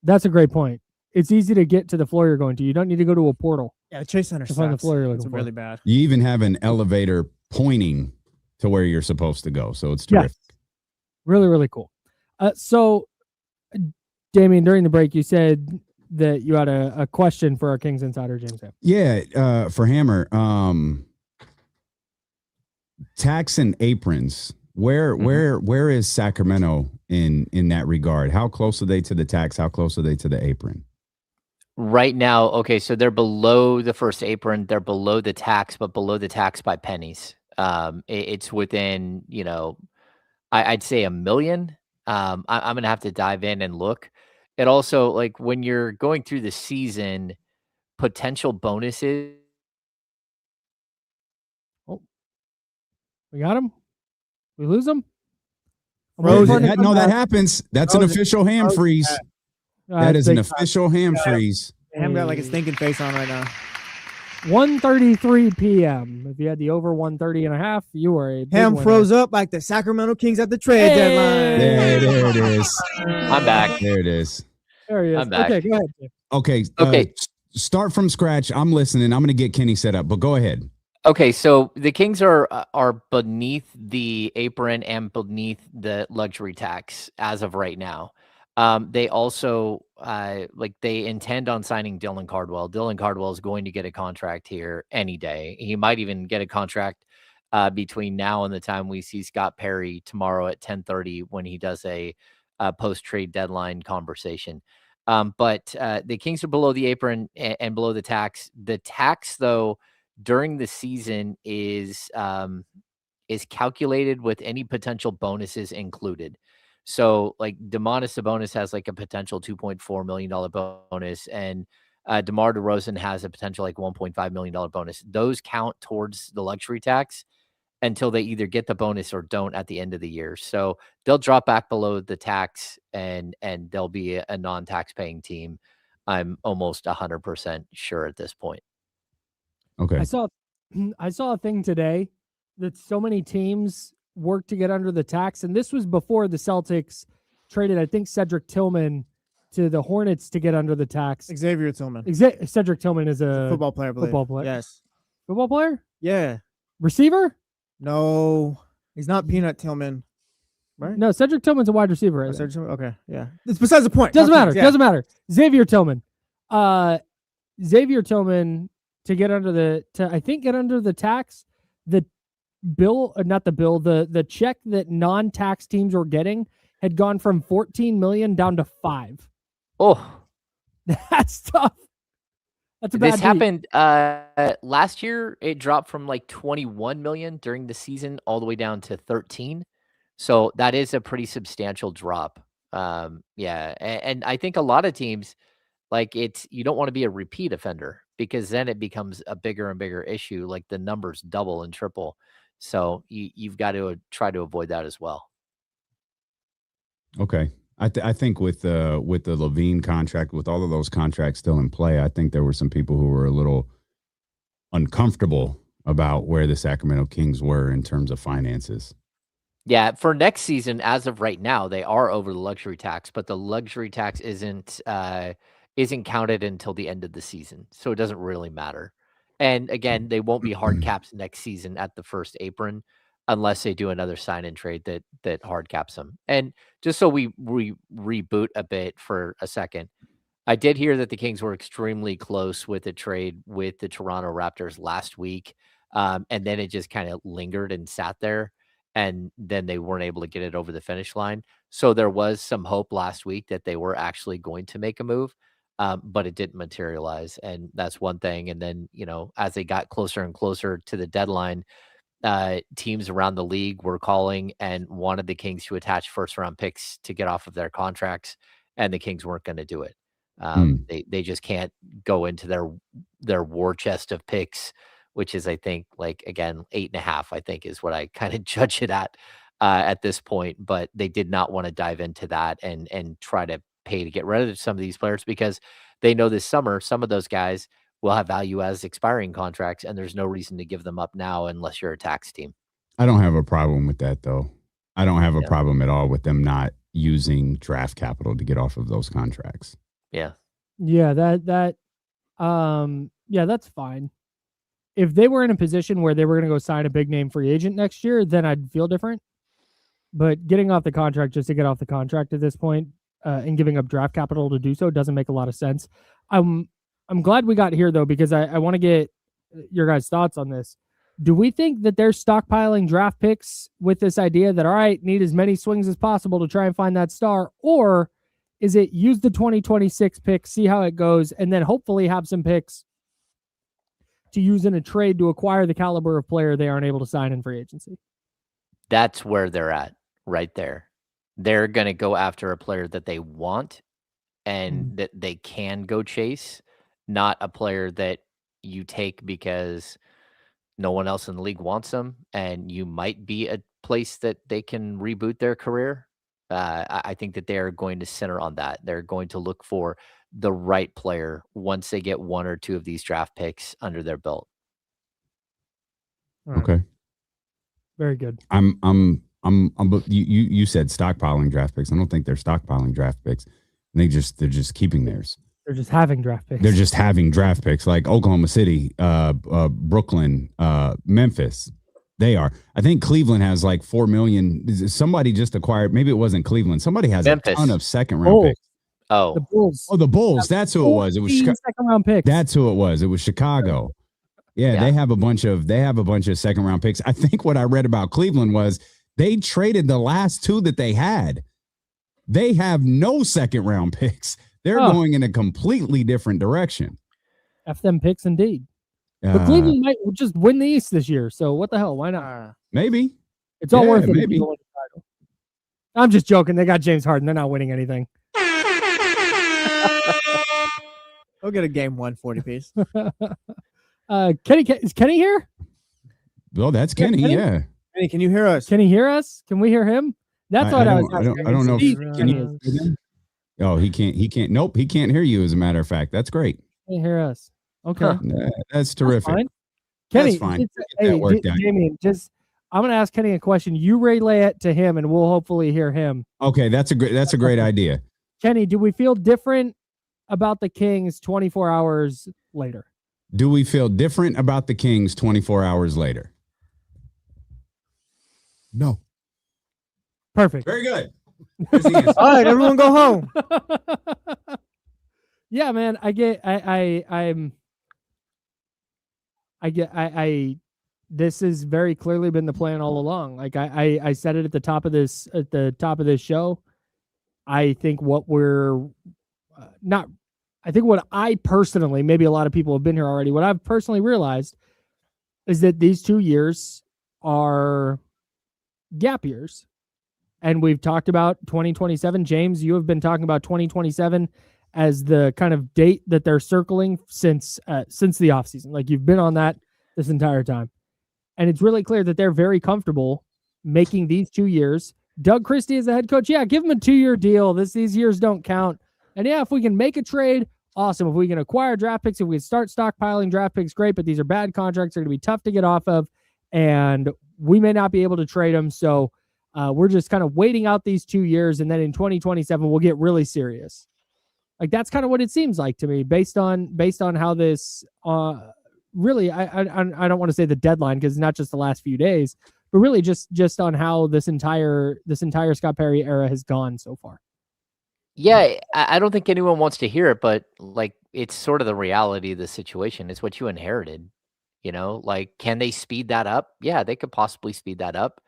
That's a great point. It's easy to get to the floor you're going to. You don't need to go to a portal. Yeah, the Chase Center to find the floor you're looking it's for. Really bad. You even have an elevator pointing to where you're supposed to go, so it's terrific. Yes. Really, really cool. So, Damian, during the break, you said that you had a question for our Kings Insider, James. Yeah, for Hammer. Tax and aprons. Where is Sacramento in that regard? How close are they to the tax? How close are they to the apron? Right now, okay, so they're below the first apron. They're below the tax, but below the tax by pennies. It's within, I'd say a million. I'm gonna have to dive in and look. It also like when you're going through the season, potential bonuses. Oh, we got him. We lose him. That happens. That's an Frozen. official ham freeze. That is an official ham freeze. Ham got like a stinking face on right now. 1:33 p.m. If you had the over 130 and a half, you were a big Ham winner. froze up like the Sacramento Kings at the trade deadline. There it is. I'm back. There it is. There he is. I'm back. Okay, go ahead. Jay. Okay. Start from scratch. I'm listening. I'm going to get Kenny set up, but go ahead. Okay, so the Kings are beneath the apron and beneath the luxury tax as of right now. They also they intend on signing Dylan Cardwell. Dylan Cardwell is going to get a contract here any day. He might even get a contract between now and the time we see Scott Perry tomorrow at 10:30 when he does a post-trade deadline conversation. But the Kings are below the apron and below the tax. The tax, though, during the season is calculated with any potential bonuses included. So like Domantas Sabonis has like a potential $2.4 million bonus, and DeMar DeRozan has a potential like $1.5 million bonus. Those count towards the luxury tax until they either get the bonus or don't at the end of the year. So they'll drop back below the tax and they'll be a non-tax paying team. I'm almost 100% sure at this point. Okay. I saw a thing today that so many teams work to get under the tax, and this was before the Celtics traded, I think, Cedric Tillman to the Hornets to get under the tax. Xavier Tillman. Cedric Tillman is a Football player, I believe. football player. Yes. Football player? Yeah. Receiver? No. He's not Peanut Tillman. Right? No, Cedric Tillman's a wide receiver. Oh, Cedric Tillman? Okay. Yeah. It's besides the point. Doesn't Top matter. teams, yeah. Doesn't matter. Xavier Tillman. Xavier Tillman to get under the tax, the check that non-tax teams were getting had gone from 14 million down to 5. Oh, that's tough. That's a bad this beat. happened last year. It dropped from like 21 million during the season all the way down to 13. So that is a pretty substantial drop. Yeah. And I think a lot of teams, like you don't want to be a repeat offender because then it becomes a bigger and bigger issue. Like the numbers double and triple. So you've got to try to avoid that as well. Okay. I think with the Levine contract, with all of those contracts still in play, I think there were some people who were a little uncomfortable about where the Sacramento Kings were in terms of finances. Yeah, for next season, as of right now, they are over the luxury tax, but the luxury tax isn't counted until the end of the season, so it doesn't really matter. And again, they won't be hard caps next season at the first apron unless they do another sign and trade that hard caps them. And just so we reboot a bit for a second, I did hear that the Kings were extremely close with a trade with the Toronto Raptors last week, and then it just kind of lingered and sat there, and then they weren't able to get it over the finish line. So there was some hope last week that they were actually going to make a move. But it didn't materialize, and that's one thing. And then, as they got closer and closer to the deadline, teams around the league were calling and wanted the Kings to attach first-round picks to get off of their contracts, and the Kings weren't going to do it. They just can't go into their war chest of picks, which is, I think, like, again, 8.5, I think is what I kind of judge it at this point. But they did not want to dive into that and try to pay to get rid of some of these players because they know this summer some of those guys will have value as expiring contracts, and there's no reason to give them up now unless you're a tax team. I don't have a problem with that, though. I don't have a problem at all with them not using draft capital to get off of those contracts. Yeah. Yeah, that's fine. If they were in a position where they were going to go sign a big name free agent next year, then I'd feel different. But getting off the contract just to get off the contract at this point, and giving up draft capital to do so doesn't make a lot of sense. I'm glad we got here though, because I want to get your guys' thoughts on this. Do we think that they're stockpiling draft picks with this idea that, all right, need as many swings as possible to try and find that star? Or is it use the 2026 pick, see how it goes, and then hopefully have some picks to use in a trade to acquire the caliber of player they aren't able to sign in free agency? That's where they're at right there. They're going to go after a player that they want and that they can go chase, not a player that you take because no one else in the league wants them, and you might be a place that they can reboot their career. I think that they are going to center on that. They're going to look for the right player once they get one or two of these draft picks under their belt. Right. Okay. Very good. You said stockpiling draft picks. I don't think they're stockpiling draft picks. They're just keeping theirs. They're just having draft picks. They're just having draft picks like Oklahoma City, Brooklyn, Memphis. They are. I think Cleveland has like 4 million. Somebody just acquired. Maybe it wasn't Cleveland. Somebody has Memphis. a ton of second round picks. The Oh, Bulls. Oh, the Bulls. That's who it was. It was second round picks. That's who it was. It was Chicago. Yeah, they have a bunch of second round picks. I think what I read about Cleveland was they traded the last two that they had. They have no second round picks. They're going in a completely different direction. F them picks indeed. But Cleveland might just win the East this year. So what the hell? Why not? Maybe. It's all worth it. Maybe. I'm just joking. They got James Harden. They're not winning anything. Go get a game 140 piece. Kenny, is Kenny here? Well, that's Kenny. Kenny? Yeah. Kenny, can you hear us? Can he hear us? Can we hear him? That's what I was asking. I don't know. Can you? Oh, he can't. Nope, he can't hear you. As a matter of fact, that's great. Can't hear us. Okay, That's terrific. That's Kenny, that's fine. Damien, I'm going to ask Kenny a question. You relay it to him, and we'll hopefully hear him. Okay, that's a great idea. Kenny, do we feel different about the Kings 24 hours later? Do we feel different about the Kings 24 hours later? No. Perfect. Very good. All right, everyone go home. Yeah, man. This has very clearly been the plan all along. Like I said it at the top of this show. I think what I personally, maybe a lot of people have been here already, what I've personally realized is that these 2 years are gap years. And we've talked about 2027. James, you have been talking about 2027 as the kind of date that they're circling since the offseason. Like you've been on that this entire time. And it's really clear that they're very comfortable making these 2 years. Doug Christie is the head coach. Yeah, give him a 2-year deal. These years don't count. And yeah, if we can make a trade, awesome. If we can acquire draft picks, if we can start stockpiling draft picks, great. But these are bad contracts. They're going to be tough to get off of. And we may not be able to trade them. So we're just kind of waiting out these 2 years. And then in 2027, we'll get really serious. Like that's kind of what it seems like to me based on how this really, I don't want to say the deadline because it's not just the last few days, but really just on how this entire Scott Perry era has gone so far. Yeah, I don't think anyone wants to hear it, but like it's sort of the reality of the situation. It's what you inherited, like can they speed that up? Yeah, they could possibly speed that up.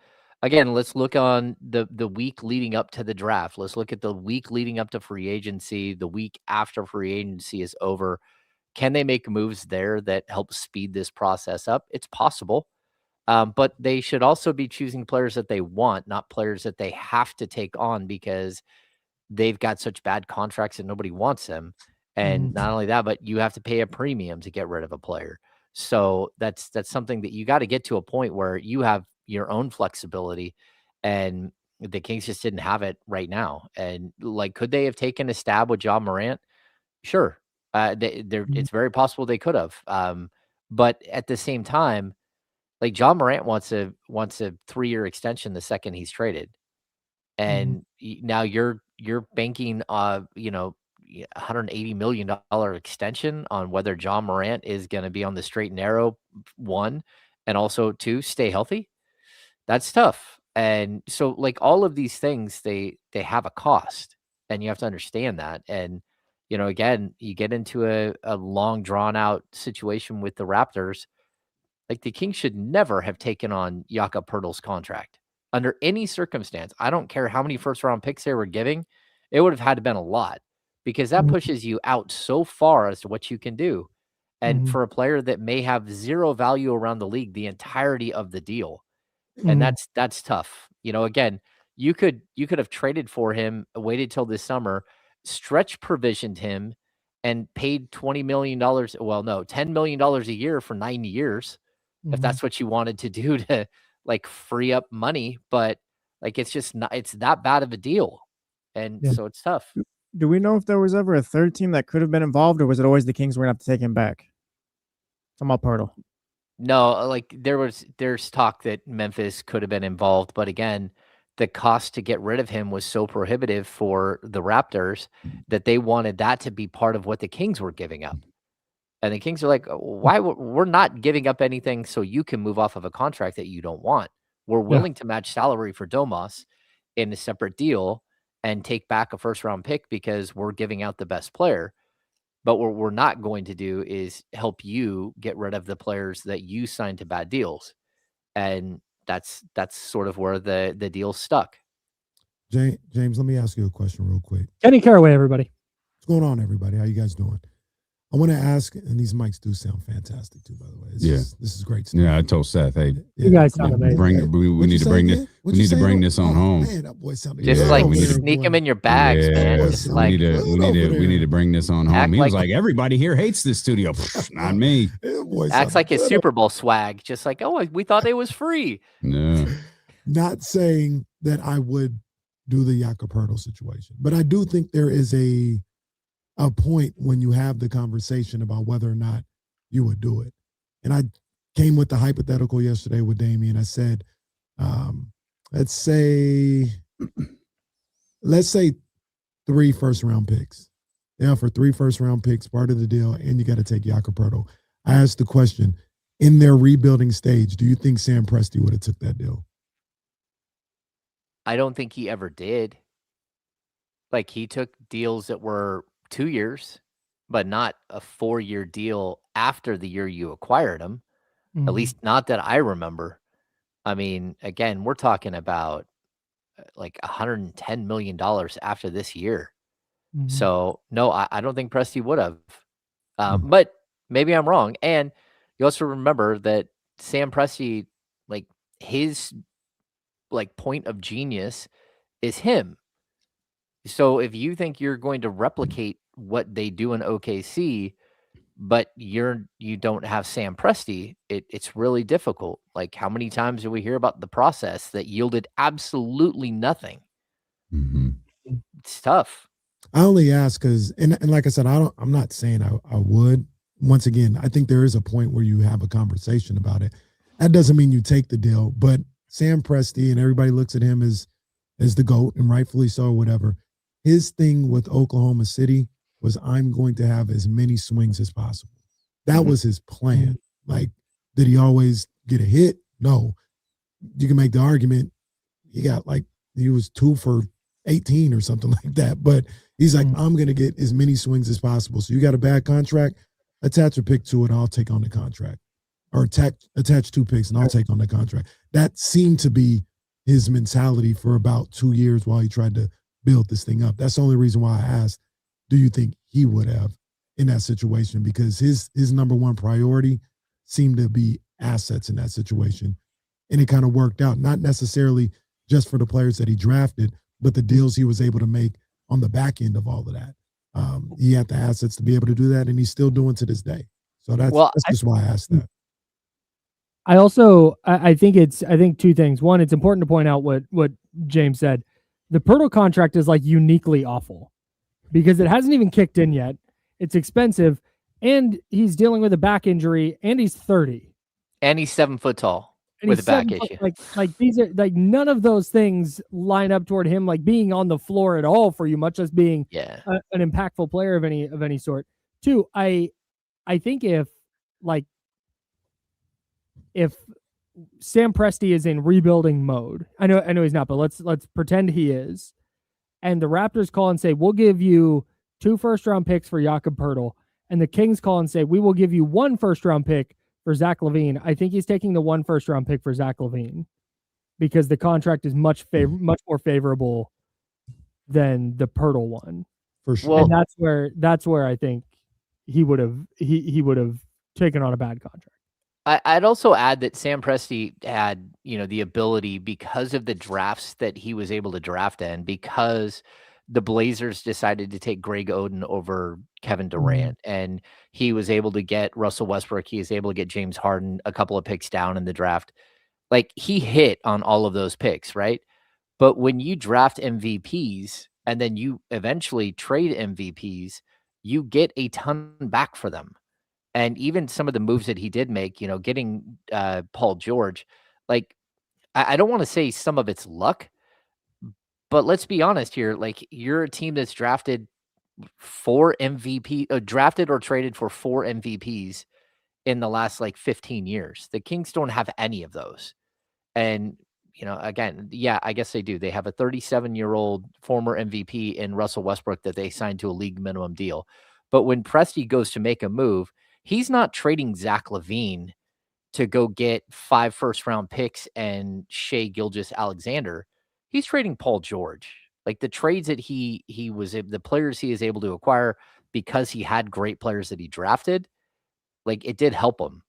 Again, let's look on the week leading up to the draft. Let's look at the week leading up to free agency, the week after free agency is over. Can they make moves there that help speed this process up? It's possible. But they should also be choosing players that they want, not players that they have to take on because they've got such bad contracts and nobody wants them. And not only that, but you have to pay a premium to get rid of a player. So that's something that you got to get to a point where you have your own flexibility, and the Kings just didn't have it right now. And like, could they have taken a stab with John Morant? Sure. It's very possible they could have. But at the same time, like John Morant wants a 3-year extension the second he's traded. And now you're banking $180 million extension on whether John Morant is going to be on the straight and narrow, 1, and also 2, stay healthy. That's tough. And so like all of these things, they have a cost, and you have to understand that. And, again, you get into a long drawn out situation with the Raptors. Like the Kings should never have taken on Jakob Poeltl's contract under any circumstance. I don't care how many first-round picks they were giving. It would have had to been a lot because that pushes you out so far as to what you can do. And for a player that may have zero value around the league the entirety of the deal. And that's tough. You know, again, you could have traded for him, waited till this summer, stretch provisioned him, and paid $20 million. Well, no, $10 million a year for 9 years, if that's what you wanted to do to like free up money. But like it's just not, it's that bad of a deal. And so it's tough. Do we know if there was ever a third team that could have been involved, or was it always the Kings were gonna have to take him back? Talking about Poeltl. No, like there's talk that Memphis could have been involved, but again, the cost to get rid of him was so prohibitive for the Raptors that they wanted that to be part of what the Kings were giving up. And the Kings are like, why? We're not giving up anything so you can move off of a contract that you don't want. We're willing to match salary for Domas in a separate deal and take back a first-round pick because we're giving out the best player. But what we're not going to do is help you get rid of the players that you signed to bad deals. And that's sort of where the deal stuck. James, let me ask you a question real quick. Kenny Caraway, everybody. What's going on, everybody? How you guys doing? I want to ask, and these mics do sound fantastic too, by the way. This is great stuff. Yeah, I told Seth, hey, you guys sound amazing. We need to bring this. We need to bring this on home. Man, that boy sounded Just good. like We need to- sneak them in your bags, man. Just we like we need to bring this on home. Act He was like- like, everybody here hates this studio. Not me. That boy acts sounded like his good. Super Bowl swag. Just like, oh, we thought it was free. No. Not saying that I would do the Jakob Poeltl situation, but I do think there is a point when you have the conversation about whether or not you would do it. And I came with the hypothetical yesterday with Damien. I said, let's say 3 first-round picks. They offer 3 first-round picks, part of the deal, and you got to take Jakob Poeltl. I asked the question, in their rebuilding stage, do you think Sam Presti would have took that deal? I don't think he ever did. Like he took deals that were 2 years, but not a 4-year deal after the year you acquired him. At least not that I remember. I mean, again, we're talking about like $110 million after this year. So no, I don't think Presti would have. But maybe I'm wrong. And you also remember that Sam Presti, like his like point of genius is him. So if you think you're going to replicate what they do in OKC, but you don't have Sam Presti, it's really difficult. Like how many times do we hear about the process that yielded absolutely nothing? It's tough. I only ask because, and like I said, I'm not saying I would. Once again, I think there is a point where you have a conversation about it. That doesn't mean you take the deal, but Sam Presti, and everybody looks at him as the GOAT, and rightfully so, or whatever. His thing with Oklahoma City was, I'm going to have as many swings as possible. That was his plan. Like, did he always get a hit? No. You can make the argument he was 2 for 18 or something like that. But he's like, I'm going to get as many swings as possible. So you got a bad contract, attach a pick to it, I'll take on the contract. Or attach 2 picks and I'll take on the contract. That seemed to be his mentality for about 2 years while he tried to build this thing up. That's the only reason why I asked, do you think he would have in that situation? Because his number one priority seemed to be assets in that situation. And it kind of worked out, not necessarily just for the players that he drafted, but the deals he was able to make on the back end of all of that. He had the assets to be able to do that, and he's still doing to this day. So that's just why I asked that. I think 2 things. One, it's important to point out what James said. The Poeltl contract is like uniquely awful because it hasn't even kicked in yet. It's expensive, and he's dealing with a back injury, and he's 30. And he's 7 foot tall with a back issue. Like these are like none of those things line up toward him like being on the floor at all for you, much less being an impactful player of any sort. 2, I think if Sam Presti is in rebuilding mode, I know he's not, but let's pretend he is, and the Raptors call and say, we'll give you 2 first-round picks for Jakob Poeltl, and the Kings call and say, we will give you 1 first-round pick for Zach LaVine, I think he's taking the 1 first-round pick for Zach LaVine because the contract is much more favorable than the Pirtle one. For sure. Well, And that's where I think he would have taken on a bad contract. I'd also add that Sam Presti had, the ability because of the drafts that he was able to draft in, because the Blazers decided to take Greg Oden over Kevin Durant, and he was able to get Russell Westbrook. He was able to get James Harden a couple of picks down in the draft. Like, he hit on all of those picks, right? But when you draft MVPs and then you eventually trade MVPs, you get a ton back for them. And even some of the moves that he did make, getting Paul George, like, I don't want to say some of it's luck, but let's be honest here. Like, you're a team that's drafted or traded for 4 MVPs in the last 15 years. The Kings don't have any of those. And, again, yeah, I guess they do. They have a 37-year-old former MVP in Russell Westbrook that they signed to a league minimum deal. But when Presti goes to make a move, he's not trading Zach LaVine to go get 5 first-round picks and Shai Gilgeous-Alexander. He's trading Paul George. Like, the trades that the players he is able to acquire because he had great players that he drafted, like, it did help him.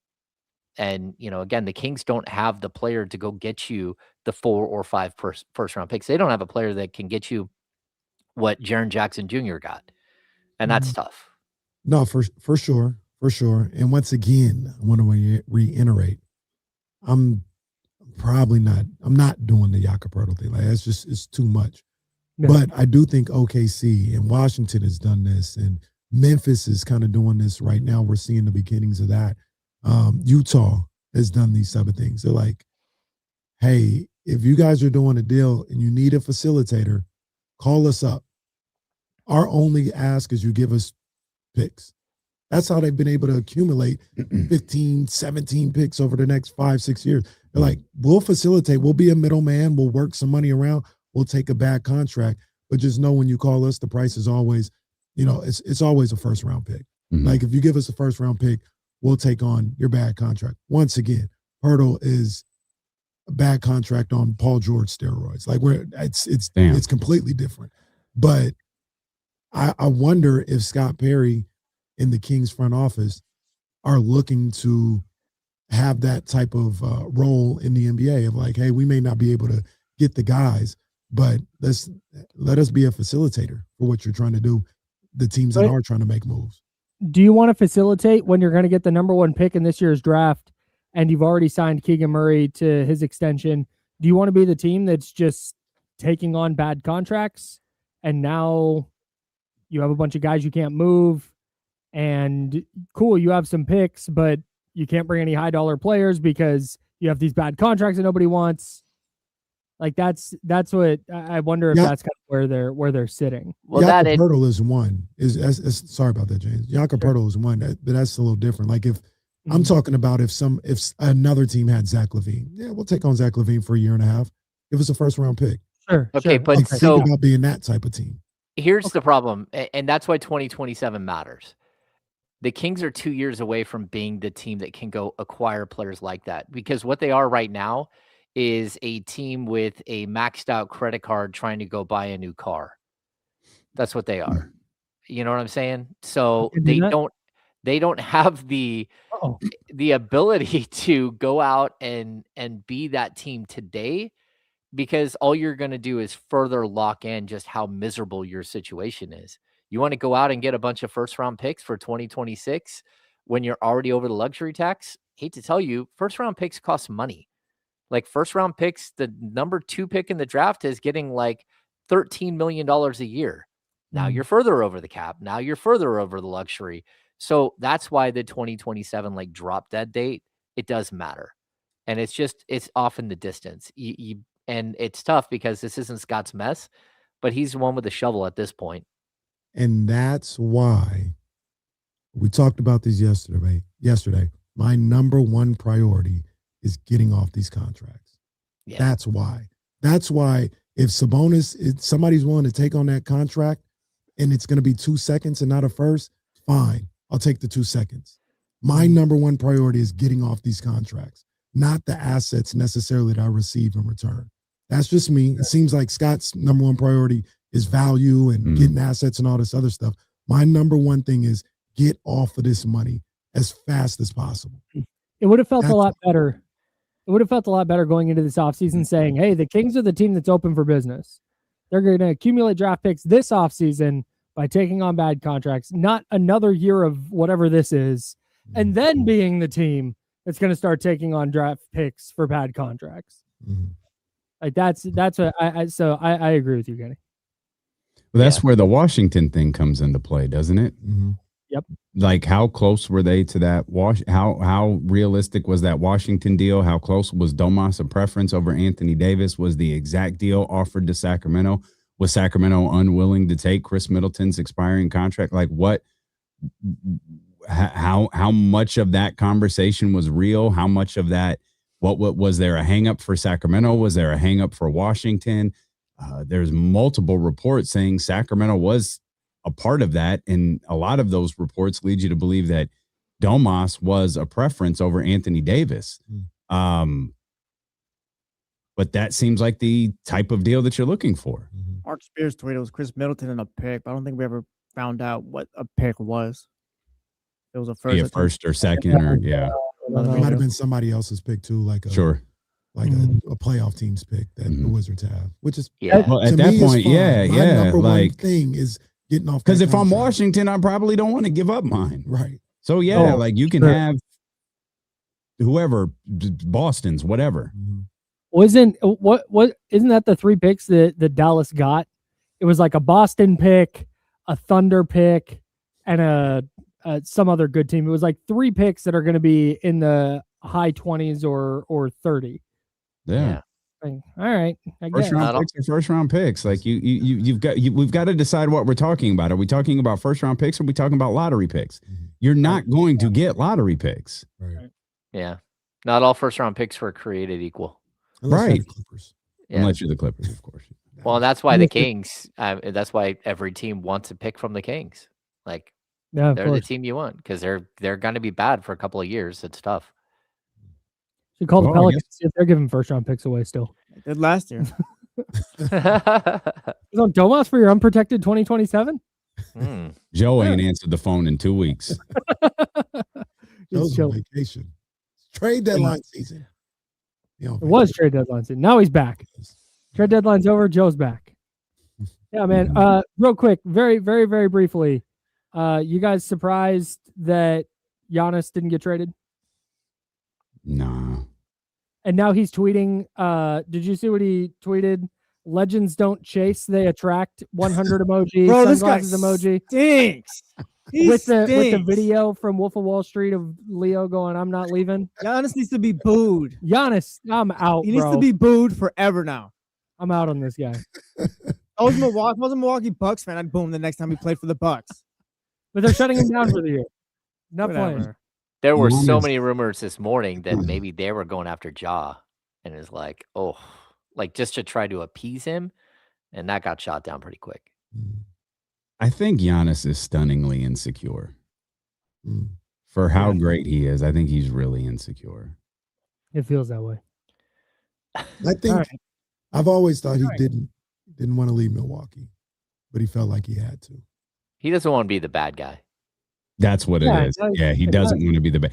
And, again, the Kings don't have the player to go get you the 4 or 5 first-round picks. They don't have a player that can get you what Jaren Jackson Jr. got. And that's tough. No, for sure. For sure. And once again, I want to reiterate, I'm not doing the Jakob Poeltl thing. Like, it's too much. Yeah. But I do think OKC and Washington has done this, and Memphis is kind of doing this right now. We're seeing the beginnings of that. Utah has done these type of things. They're like, hey, if you guys are doing a deal and you need a facilitator, call us up. Our only ask is you give us picks. That's how they've been able to accumulate 15, 17 picks over the next 5-6 years. They're like, we'll facilitate. We'll be a middleman. We'll work some money around. We'll take a bad contract. But just know when you call us, the price is always, it's always a first-round pick. Mhm. Like, if you give us a first-round pick, we'll take on your bad contract. Once again, Poeltl is a bad contract on Paul George steroids. Like, it's completely different. But I wonder if Scott Perry in the Kings front office are looking to have that type of role in the NBA of like, hey, we may not be able to get the guys, but let us be a facilitator for what you're trying to do. The teams that are trying to make moves. Do you want to facilitate when you're going to get the number 1 pick in this year's draft and you've already signed Keegan Murray to his extension? Do you want to be the team that's just taking on bad contracts and now you have a bunch of guys you can't move and cool, you have some picks, but you can't bring any high dollar players because you have these bad contracts that nobody wants? Like, that's what I wonder if that's kind of where they're sitting. Well, Jakob Poeltl is one. Sorry about that, James. Jakob Poeltl is one, but that's a little different. Like, if I'm talking about if another team had Zach LaVine, yeah, we'll take on Zach LaVine for a year and a half. Give us a first-round pick. Sure. Okay, but Like, think about being that type of team. Here's the problem, and that's why 2027 matters. The Kings are 2 years away from being the team that can go acquire players like that, because what they are right now is a team with a maxed out credit card trying to go buy a new car. That's what they are. You know what I'm saying? So they don't have the ability to go out and be that team today, because all you're going to do is further lock in just how miserable your situation is. You want to go out and get a bunch of first-round picks for 2026 when you're already over the luxury tax? Hate to tell you, first-round picks cost money. Like, first-round picks, the number 2 pick in the draft is getting like $13 million a year. Now you're further over the cap. Now you're further over the luxury. So that's why the 2027 drop dead date, it does matter. And it's off in the distance. And it's tough because this isn't Scott's mess, but he's the one with the shovel at this point. And that's why we talked about this yesterday. My number 1 priority is getting off these contracts. Yeah. That's why if somebody's willing to take on that contract and it's going to be 2 seconds and not a first, fine. I'll take the 2 seconds. My number one priority is getting off these contracts, not the assets necessarily that I receive in return. That's just me. It seems like Scott's number one priority is value and getting assets and all this other stuff. My number one thing is get off of this money as fast as possible. It would have felt a lot better. It would have felt a lot better going into this offseason saying, hey, the Kings are the team that's open for business. They're going to accumulate draft picks this offseason by taking on bad contracts, not another year of whatever this is, and then being the team that's going to start taking on draft picks for bad contracts. Like that's what I agree with you, Kenny. Well, that's where the Washington thing comes into play, doesn't it? Yep. Like, how close were they to that? How realistic was that Washington deal? How close was Domas a preference over Anthony Davis? Was the exact deal offered to Sacramento? Was Sacramento unwilling to take Chris Middleton's expiring contract? Like, what? How much of that conversation was real? How much of that? What was there a hang up for Sacramento? Was there a hang up for Washington? There's multiple reports saying Sacramento was a part of that, and a lot of those reports lead you to believe that Domas was a preference over Anthony Davis. But that seems like the type of deal that you're looking for. Mark Spears tweeted it was Chris Middleton and a pick, but I don't think we ever found out what a pick was. It was a first or second, or it might have been somebody else's pick too, like a a playoff team's pick that the Wizards have, which is well, at that point, My number one thing is getting off. Because if I'm Washington, I probably don't want to give up mine. Right. So like you can have whoever, Boston's, whatever. Isn't that the 3 picks that Dallas got? It was like a Boston pick, a Thunder pick, and some other good team. It was like 3 picks that are going to be in the high 20s or 30. Yeah. All right. First round picks. Like we've got to decide what we're talking about. Are we talking about first round picks? Or are we talking about lottery picks? You're not going to get lottery picks. Right. Yeah. Not all first round picks were created equal. Unless you're the Clippers. Unless you're the Clippers, of course. Well, that's why the Kings, that's why every team wants a pick from the Kings. Like, they're the team you want because they're going to be bad for a couple of years. It's tough. You call the Pelicans, see if they're giving first round picks away still. They did last year. Is on Domas for your unprotected 2027? Joe ain't answered the phone in 2 weeks. Joe's on vacation. Trade deadline season. It was trade deadline season. Now he's back. Trade deadline's over. Joe's back. Yeah, man. Real quick, very, very, very briefly. You guys surprised that Giannis didn't get traded? No. And now he's tweeting. Did you see what he tweeted? Legends don't chase, they attract. 100 emoji. Bro, sunglasses this guy emoji. Stinks. With the video from Wolf of Wall Street of Leo going, I'm not leaving. Giannis needs to be booed. Giannis, I'm out. He needs to be booed forever now. I'm out on this guy. I was a Milwaukee Bucks fan. I'd boo him the next time he played for the Bucks. But they're shutting him down for the year. Not playing. There were so many rumors this morning that maybe they were going after Ja, and it's like, just to try to appease him, and that got shot down pretty quick. I think Giannis is stunningly insecure. For how great he is, I think he's really insecure. It feels that way. I think I've always thought he didn't want to leave Milwaukee, but he felt like he had to. He doesn't want to be the bad guy. That's what it is. Yeah, he doesn't want to be the bad.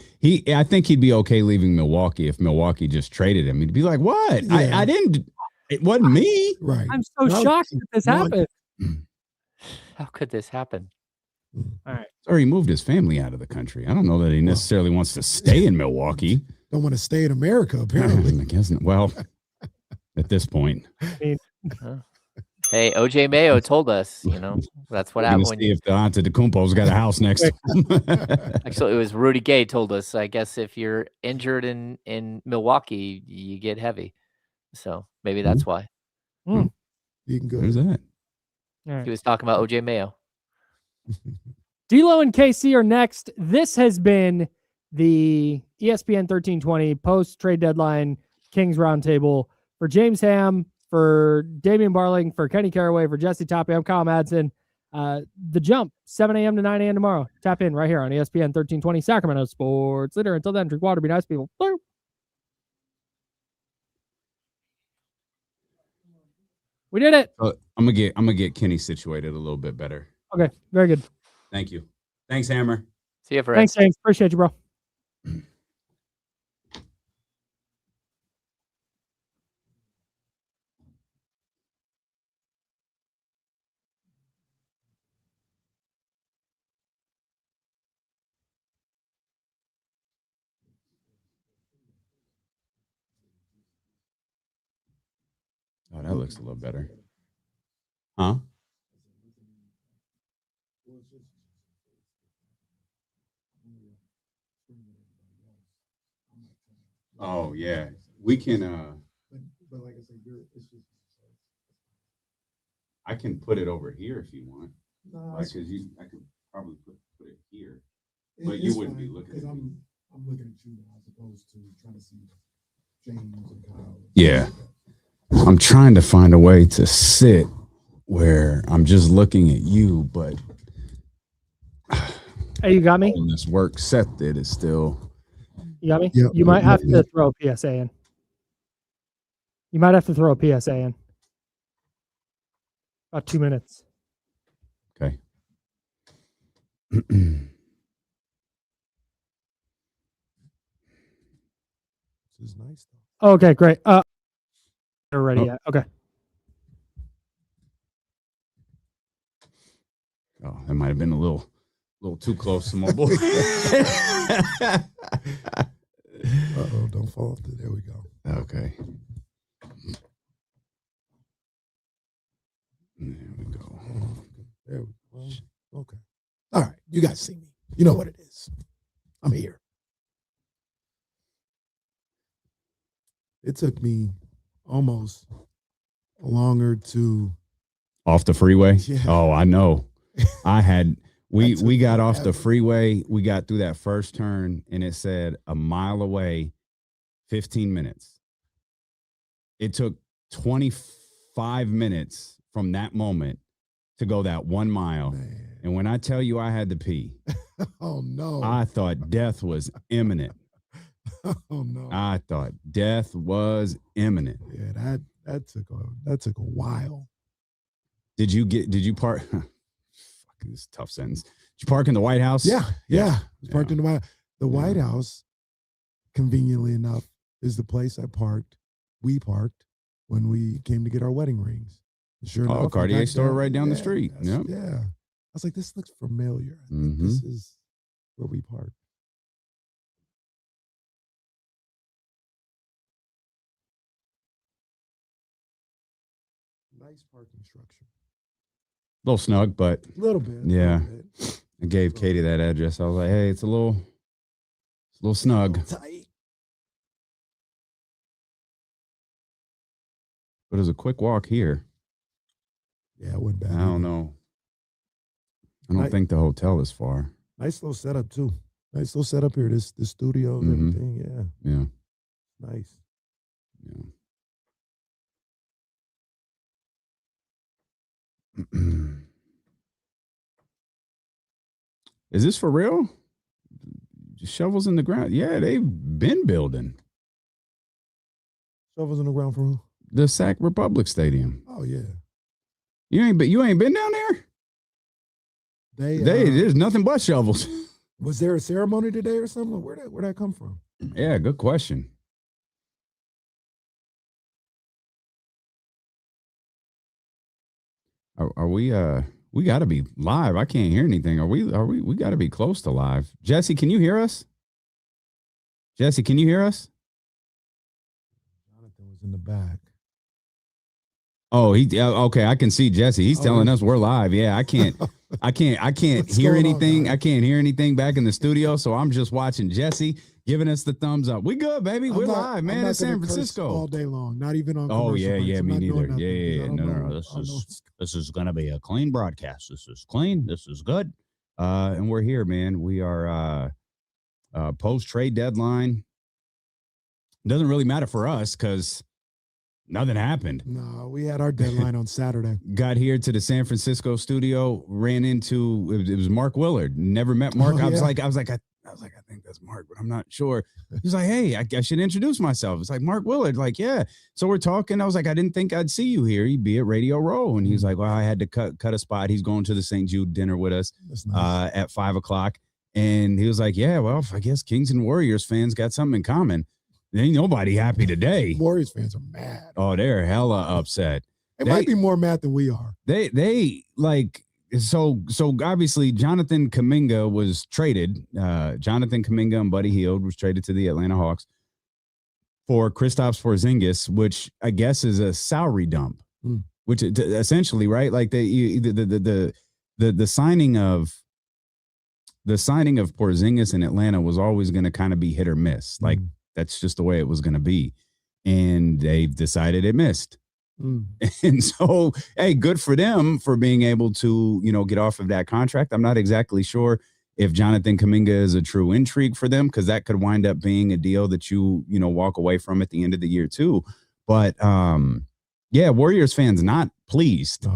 I think he'd be okay leaving Milwaukee if Milwaukee just traded him. He'd be like, "What? Yeah. I didn't. It wasn't me." Right. I'm so shocked that this happened. How could this happen? All right. Or he moved his family out of the country. I don't know that he necessarily wants to stay in Milwaukee. Don't want to stay in America, apparently. I guess not. Well, at this point. Hey, OJ Mayo told us, that's what happened. See if the Antetokounmpo's got a house next to him. Actually, it was Rudy Gay told us, I guess if you're injured in Milwaukee, you get heavy. So maybe that's why. You can go. Who's that? Right. He was talking about OJ Mayo. D'Lo and KC are next. This has been the ESPN 1320 post-trade deadline Kings Roundtable. For James Ham, for Damian Barling, for Kenny Caraway, for Jesse Toppy, I'm Kyle Madsen. The Jump, 7 a.m. to 9 a.m. tomorrow. Tap in right here on ESPN 1320 Sacramento Sports Leader. Until then, drink water, be nice people. We did it. I'm gonna get Kenny situated a little bit better. Okay, very good. Thank you. Thanks, Hammer. See you, Fred. Thanks, James. Appreciate you, bro. Oh, that looks a little better. Huh? Oh yeah, we can. But like I said, it's just. I can put it over here if you want, Nah, like, cause I could probably put it here, but you wouldn't be looking at me. I'm looking at you as opposed to trying to see James and Kyle. Yeah, I'm trying to find a way to sit where I'm just looking at you, but Hey, you got me? on this work set that is still. You got me? Yep. You might have to throw a PSA in. You might have to throw a PSA in. About 2 minutes. Okay. This is nice though. Okay, great. They're ready yet. Okay. Oh, that might have been a little too close to my boy. Uh-oh, don't fall off. There we go. Okay. There we go. There we go. Okay. All right. You guys see me. You know what it is. I'm here. It took me almost longer to Off the freeway? Yeah. Oh, I know. We got took off the forever. freeway. We got through that first turn and it said a mile away, 15 minutes. It took 25 minutes from that moment to go that 1 mile. Man. And when I tell you I had to pee, Oh no. I thought death was imminent. Oh no. I thought death was imminent. Yeah, that took a while. Did you park? Fuck, this is a tough sentence. Did you park in the White House? Yeah. Yeah. It was parked in the White. The White House, conveniently enough, is the place we parked when we came to get our wedding rings. Sure enough, I Cartier got store down- right down the street. that's- Yep. Yeah. I was like, this looks familiar. I think this is where we parked. Nice parking structure. A little snug, but A little bit. Yeah. little bit. I gave Katie that address. I was like, hey, it's a little snug, Tight. but it's a quick walk here. Yeah, it wasn't bad. I either. don't know. I don't Nice. think the hotel is far. Nice little setup too. Nice little setup here. This studio, Mhm. everything. Yeah, Yeah. nice. Yeah. Is this for real? Shovels in the ground. Yeah, they've been building Shovels on the ground for who? the Sac Republic Stadium. Oh yeah. You ain't been down there? There's nothing but shovels. Was there a ceremony today or something? Where'd that come from? Yeah, good question. Are we we got to be live. I can't hear anything. We got to be close to live. Jesse, can you hear us? Jesse, can you hear us? Jonathan was in the back. Oh, okay. I can see Jesse. He's Oh, telling yeah. us we're live. Yeah, I can't What's hear going on, anything. guys? I can't hear anything back in the studio. So I'm just watching Jesse giving us the thumbs up. We good, baby. We're live, man. It's San Francisco all day long. Not even on. Oh, commercial yeah, breaks. yeah, I'm me not doing neither. nothing Yeah, because I don't no. know- This I don't know is This is gonna be a clean broadcast. This is clean. This is good. And we're here, man. We are post trade deadline. Doesn't really matter for us because Nothing happened. No, we had our deadline on Saturday. Got here to the San Francisco studio, ran into it was Mark Willard. Never met Mark. Oh, I was yeah. like, I think that's Mark, but I'm not sure. He's like, hey, I should introduce myself. It's like Mark Willard. Like, yeah. So we're talking. I was like, I didn't think I'd see you here. You'd be at Radio Row. And he's like, well, I had to cut a spot. He's going to the St. Jude dinner with us Nice. at 5:00. And he was like, yeah, well, I guess Kings and Warriors fans got something in common. There ain't nobody happy today. Warriors fans are mad. Oh, they're hella upset. They might be more mad than we are. They like so obviously Jonathan Kuminga was traded. Jonathan Kuminga and Buddy Hield was traded to the Atlanta Hawks for Kristaps Porzingis, which I guess is a salary dump. Which essentially, right? Like the signing of Porzingis in Atlanta was always going to kind of be hit or miss. Like that's just the way it was going to be. And they've decided it missed. And so, hey, good for them for being able to, get off of that contract. I'm not exactly sure if Jonathan Kuminga is a true intrigue for them, because that could wind up being a deal that you walk away from at the end of the year too. But yeah, Warriors fans not pleased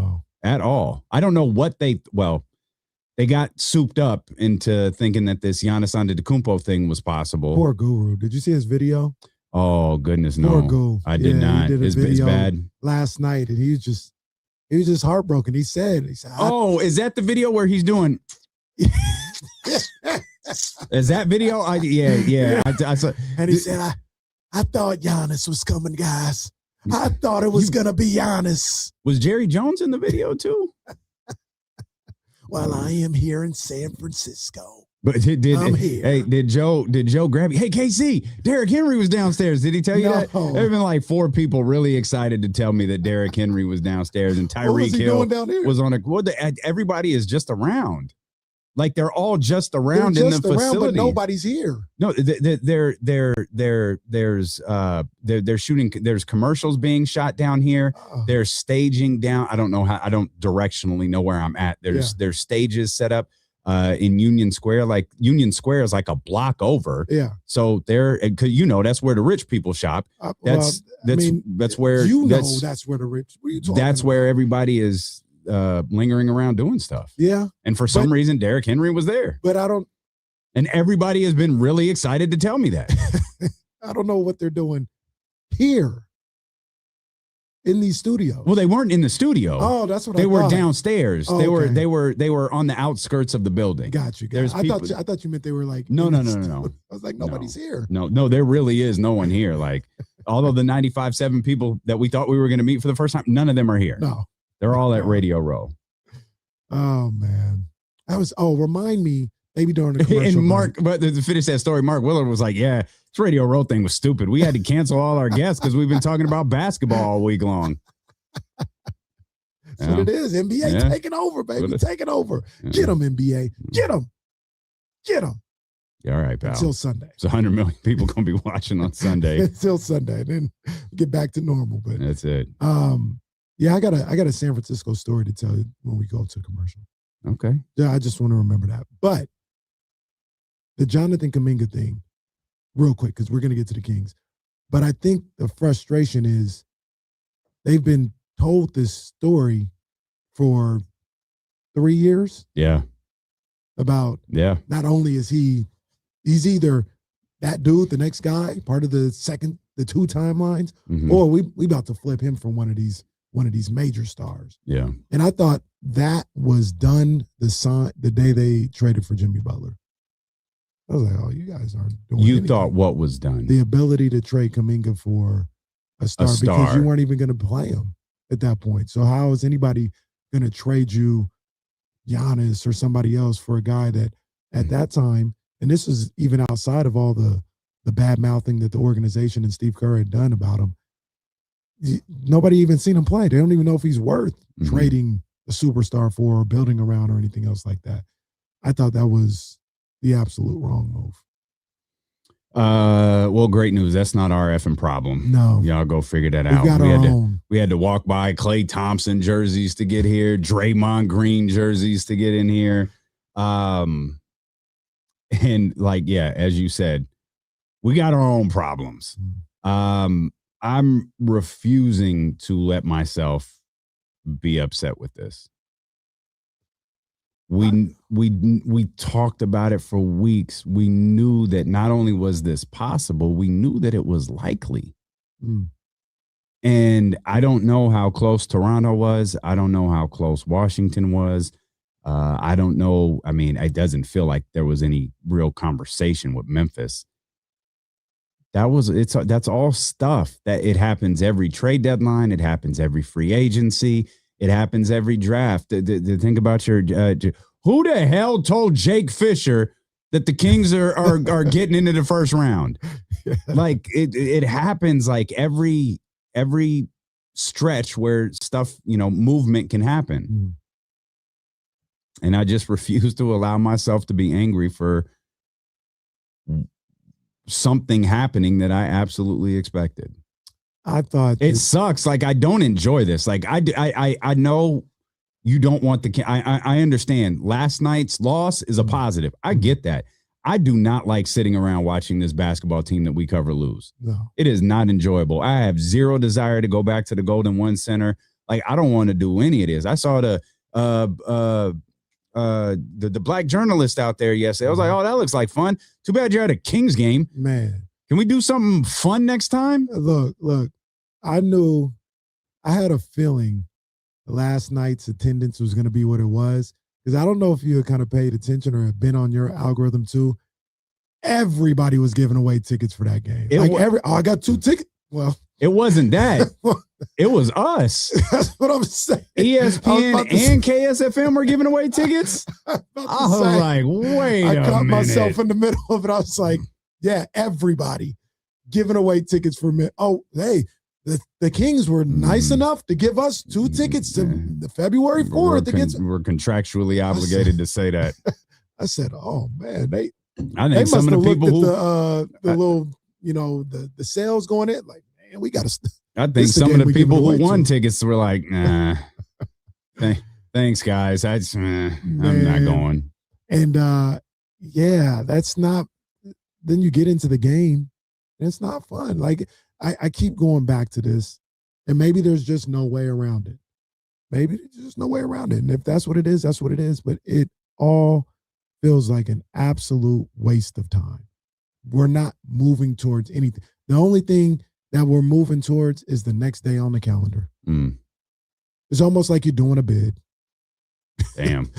at all. I don't know what they got souped up into thinking that this Giannis Antetokounmpo thing was possible. Poor Guru. Did you see his video? Oh goodness, no. Poor Guru. I did not. It's bad. Last night, and he was just heartbroken. He said, "Oh, is that the video where he's doing?" Is that video? Yeah. I saw, and he said, "I thought Giannis was coming, guys. I thought it was gonna be Giannis." Was Jerry Jones in the video too? Well, I am here in San Francisco. But did Joe grab you? Hey, KC, Derrick Henry was downstairs. Did he tell you that? There have been like 4 people really excited to tell me that Derrick Henry was downstairs and Tyreek Hill was on everybody is just around. Like they're all just around in the facility. But nobody's here. No, they're shooting. There's commercials being shot down here. They're staging down. I don't know how. I don't directionally know where I'm at. There's stages set up in Union Square. Like Union Square is like a block over. Yeah. So that's where the rich people shop. That's where that's where the rich. What are you talking that's about? where everybody is lingering around doing stuff. Yeah. And for some reason, Derrick Henry was there. But I don't. And everybody has been really excited to tell me that. I don't know what they're doing here in these studios. Well, they weren't in the studio. Oh, that's what they I were thought. Downstairs. Oh, they okay. were on the outskirts of the building. Got you. I thought you meant they were like no. I was like, nobody's here. No, there really is no one here. Like although the 95.7 people that we thought we were going to meet for the first time, none of them are here. No. They're all at Radio Row. Oh man. Remind me maybe during the commercial. And Mark, but to finish that story, Mark Willard was like, yeah, this Radio Row thing was stupid. We had to cancel all our guests because we've been talking about basketball all week long. That's what it is. NBA taking over, baby. Taking over. Get them, NBA. Get them. Yeah, all right, pal. Until Sunday. So 100 million people going to be watching on Sunday. Until Sunday. Then get back to normal. But that's it. Yeah, I got a San Francisco story to tell you when we go to commercial. Okay. Yeah, I just want to remember that. But the Jonathan Kuminga thing, real quick, because we're going to get to the Kings. But I think the frustration is they've been told this story for 3 years. Yeah. About not only is he's either that dude, the next guy, part of the 2 timelines, or we about to flip him from one of these major stars. Yeah. And I thought that was done the day they traded for Jimmy Butler. I was like, oh, you guys aren't doing anything. Thought what was done? The ability to trade Kuminga for a star because you weren't even going to play him at that point. So how is anybody going to trade you Giannis or somebody else for a guy that at that time, and this is even outside of all the bad mouthing that the organization and Steve Kerr had done about him, nobody even seen him play. They don't even know if he's worth trading a superstar for or building around or anything else like that. I thought that was the absolute wrong move. Well, great news. That's not our effing problem. No. Y'all go figure that out. We had to walk by Klay Thompson jerseys to get here, Draymond Green jerseys to get in here. And as you said, we got our own problems. I'm refusing to let myself be upset with this. We talked about it for weeks. We knew that not only was this possible, we knew that it was likely. And I don't know how close Toronto was. I don't know how close Washington was. I don't know. I mean, it doesn't feel like there was any real conversation with Memphis. That's all stuff that it happens every trade deadline. It happens every free agency. It happens every draft. Think about your who the hell told Jake Fisher that the Kings are getting into the first round? Like it happens like every stretch where stuff, movement can happen. And I just refuse to allow myself to be angry for something happening that I absolutely expected. I thought it sucks. Like, I don't enjoy this. Like, I know you don't want I understand last night's loss is a positive. I get that. I do not like sitting around watching this basketball team that we cover lose. No. It is not enjoyable. I have zero desire to go back to the Golden One Center. Like, I don't want to do any of this. I saw the black journalist out there yesterday. I was like, oh, that looks like fun. Too bad you're at a Kings game. Man. Can we do something fun next time? Look, I had a feeling last night's attendance was going to be what it was. Because I don't know if you had kind of paid attention or have been on your algorithm too. Everybody was giving away tickets for that game. I got 2 tickets. Well, it wasn't that. It was us. That's what I'm saying. ESPN and KSFM were giving away tickets. I was like, wait a minute. I caught myself in the middle of it. I was like, yeah, everybody giving away tickets for me. Oh, hey, the Kings were nice enough to give us 2 tickets to the February 4th. We're contractually obligated to say that. I said, oh, man, they some of the people who the little, the sales going in, like, man, we got to. I think some of the people who won tickets were like, nah, thanks, guys. I'm not going. And yeah, that's not. Then you get into the game, and it's not fun. Like, I keep going back to this, and maybe there's just no way around it. Maybe there's just no way around it. And if that's what it is, that's what it is. But it all feels like an absolute waste of time. We're not moving towards anything. The only thing that we're moving towards is the next day on the calendar. It's almost like you're doing a bid. Damn.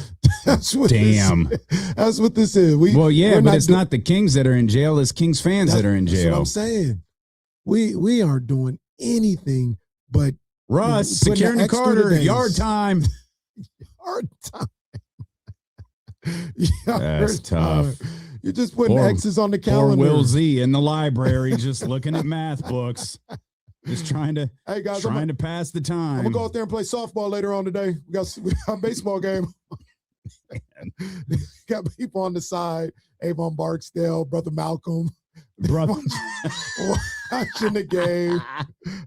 That's what this is. But it's not the Kings that are in jail. It's Kings fans that are in jail. That's what I'm saying. We aren't doing anything but Russ, Security Carter, yard time. Yard time. That's tough. You're just putting X's on the calendar. Poor Will Z in the library just looking at math books. Just trying to to pass the time. I'm gonna go out there and play softball later on today. We got a baseball game. Got people on the side. Avon Barksdale, Brother Malcolm. Brother watching the game.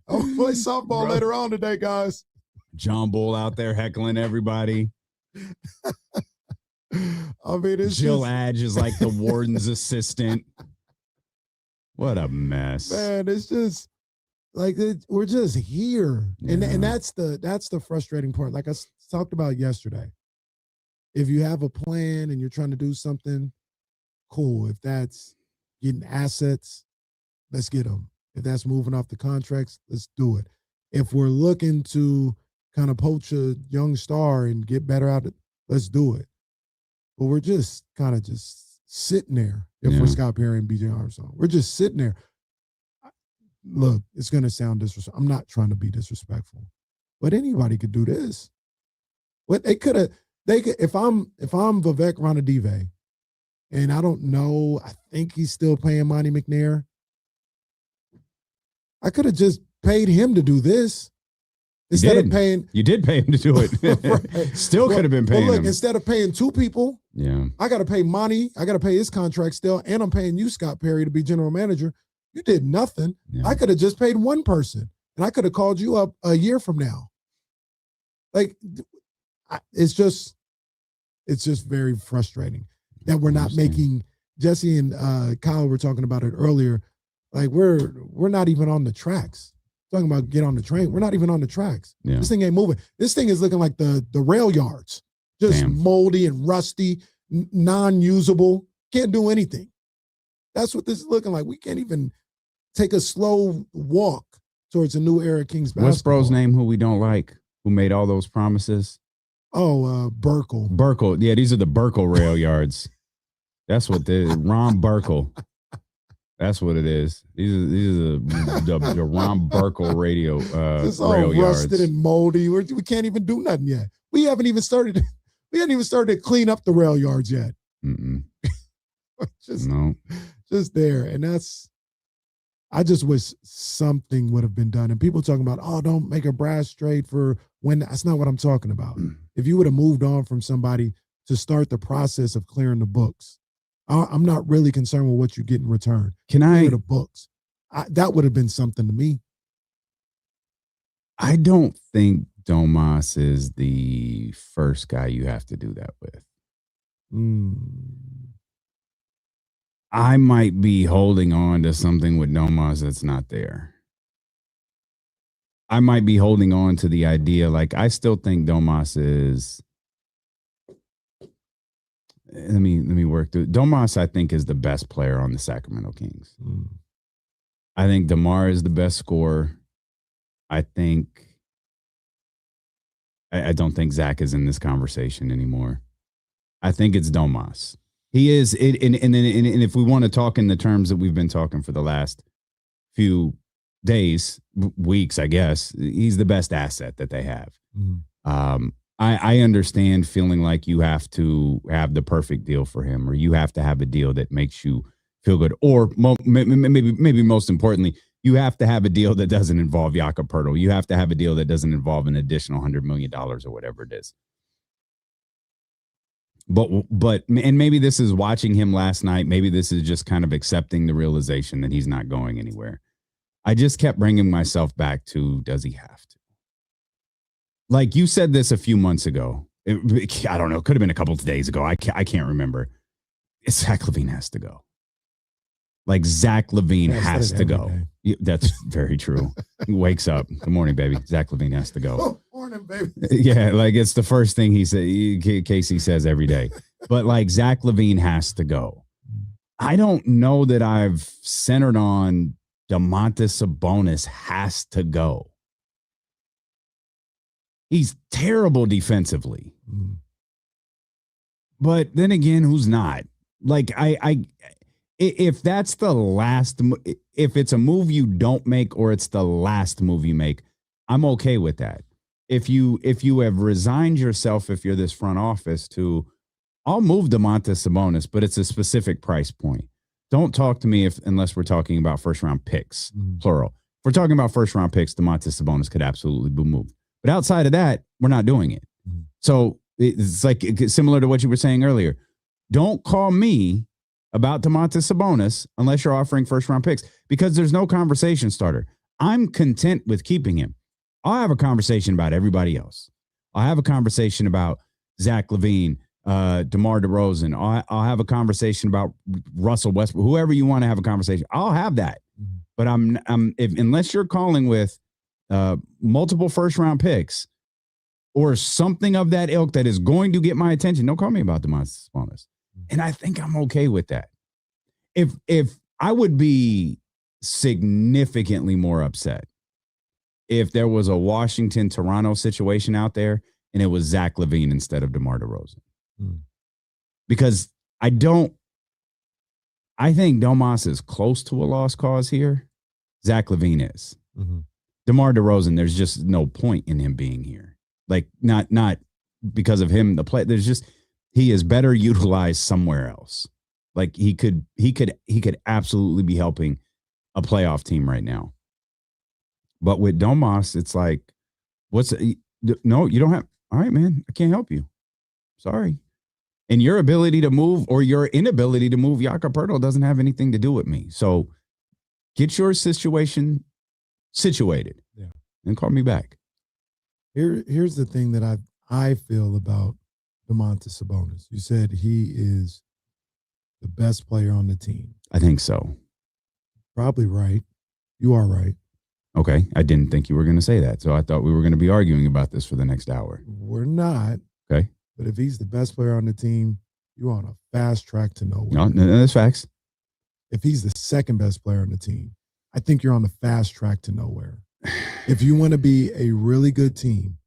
I'm gonna play softball later on today, guys. John Bull out there heckling everybody. I mean, it's Jill Adge is like the warden's assistant. What a mess, man! It's just like we're just here, and that's the frustrating part. Like I talked about yesterday. If you have a plan and you're trying to do something, cool. If that's getting assets, let's get them. If that's moving off the contracts, let's do it. If we're looking to kind of poach a young star and get better out of it, let's do it. But we're just kind of just sitting there. If we're Scott Perry and BJ Armstrong, we're just sitting there. Look, it's going to sound disrespectful. I'm not trying to be disrespectful, but anybody could do this. What they could, if I'm Vivek Ranadive, and I don't know, I think he's still paying Monty McNair. I could have just paid him to do this. Instead of paying, you did pay him to do it. Right. Still could have been paying him. Instead of paying 2 people, I got to pay Monty. I got to pay his contract still, and I'm paying you, Scott Perry, to be general manager. You did nothing. I could have just paid one person, and I could have called you up a year from now. Like, it's just very frustrating that we're not making. Jesse and Kyle were talking about it earlier. Like, we're not even on the tracks. Talking about get on the train. We're not even on the tracks. Yeah. This thing ain't moving. This thing is looking like the rail yards, just Damn. moldy and rusty, non-usable. Can't do anything. That's what this is looking like. We can't even take a slow walk towards a new era of Kings basketball. What's bro's name who we don't like, who made all those promises? Oh, Burkle. Burkle. Yeah, these are the Burkle rail yards. That's what Ron Burkle. That's what it is. These are the Ron Burkle radio It's all rail rusted yards. and moldy. We can't even do nothing yet. We haven't even started to clean up the rail yards yet. Mm-mm. just No. just there. And I just wish something would have been done. And people talking about, oh, don't make a brass trade for when. That's not what I'm talking about. If you would have moved on from somebody to start the process of clearing the books, I'm not really concerned with what you get in return. Can Clear I? the books. That would have been something to me. I don't think Domas is the first guy you have to do that with. I might be holding on to something with Domas that's not there. I might be holding on to the idea, like I still think Domas is. Let me work through. Domas, I think, is the best player on the Sacramento Kings. I think DeMar is the best scorer. I don't think Zach is in this conversation anymore. I think it's Domas. He is it, and if we want to talk in the terms that we've been talking for the last few days, weeks, I guess, he's the best asset that they have. I understand feeling like you have to have the perfect deal for him, or you have to have a deal that makes you feel good, or maybe most importantly, you have to have a deal that doesn't involve Jakob Poeltl. You have to have a deal that doesn't involve an additional $100 million or whatever it is. But maybe this is watching him last night. Maybe this is just kind of accepting the realization that he's not going anywhere. I just kept bringing myself back to, does he have to? Like you said this a few months ago. I don't know. It could have been a couple of days ago. I can't remember. Zach LaVine has to go. Like Zach LaVine has to go. That's very true. He wakes up. Good morning, baby. Zach LaVine has to go. Oh, morning, baby. Yeah, like it's the first thing he said. Casey says every day. But like Zach LaVine has to go. I don't know that I've centered on Domantas Sabonis has to go. He's terrible defensively. But then again, who's not? Like if that's the last, if it's a move you don't make or it's the last move you make, I'm okay with that. If you have resigned yourself, if you're this front office, to I'll move Domantas Sabonis, but it's a specific price point. Don't talk to me unless we're talking about first round picks, plural. If we're talking about first round picks, Domantas Sabonis could absolutely be moved. But outside of that, we're not doing it. So it's like similar to what you were saying earlier. Don't call me about Domantas Sabonis unless you're offering first round picks, because there's no conversation starter. I'm content with keeping him. I'll have a conversation about everybody else. I'll have a conversation about Zach LaVine, DeMar DeRozan. I'll have a conversation about Russell Westbrook, whoever you want to have a conversation. I'll have that. But unless you're calling with multiple first round picks or something of that ilk that is going to get my attention, don't call me about Domantas Sabonis. And I think I'm okay with that. If I would be significantly more upset if there was a Washington-Toronto situation out there and it was Zach LaVine instead of DeMar DeRozan. Because I think Domas is close to a lost cause here. Zach LaVine is. DeMar DeRozan, there's just no point in him being here. Like not because of him, the play. There's just, he is better utilized somewhere else. Like he could absolutely be helping a playoff team right now. But with Domas, it's like, no, you don't have. All right, man, I can't help you. Sorry. And your ability to move or your inability to move Jakob Poeltl doesn't have anything to do with me. So get your situation situated and call me back. Here's the thing that I feel about Domantas Sabonis. You said he is the best player on the team. I think so. Probably right. You are right. Okay. I didn't think you were going to say that. So I thought we were going to be arguing about this for the next hour. We're not. Okay. But if he's the best player on the team, you're on a fast track to nowhere. No, that's facts. If he's the second best player on the team, I think you're on the fast track to nowhere. If you want to be a really good team,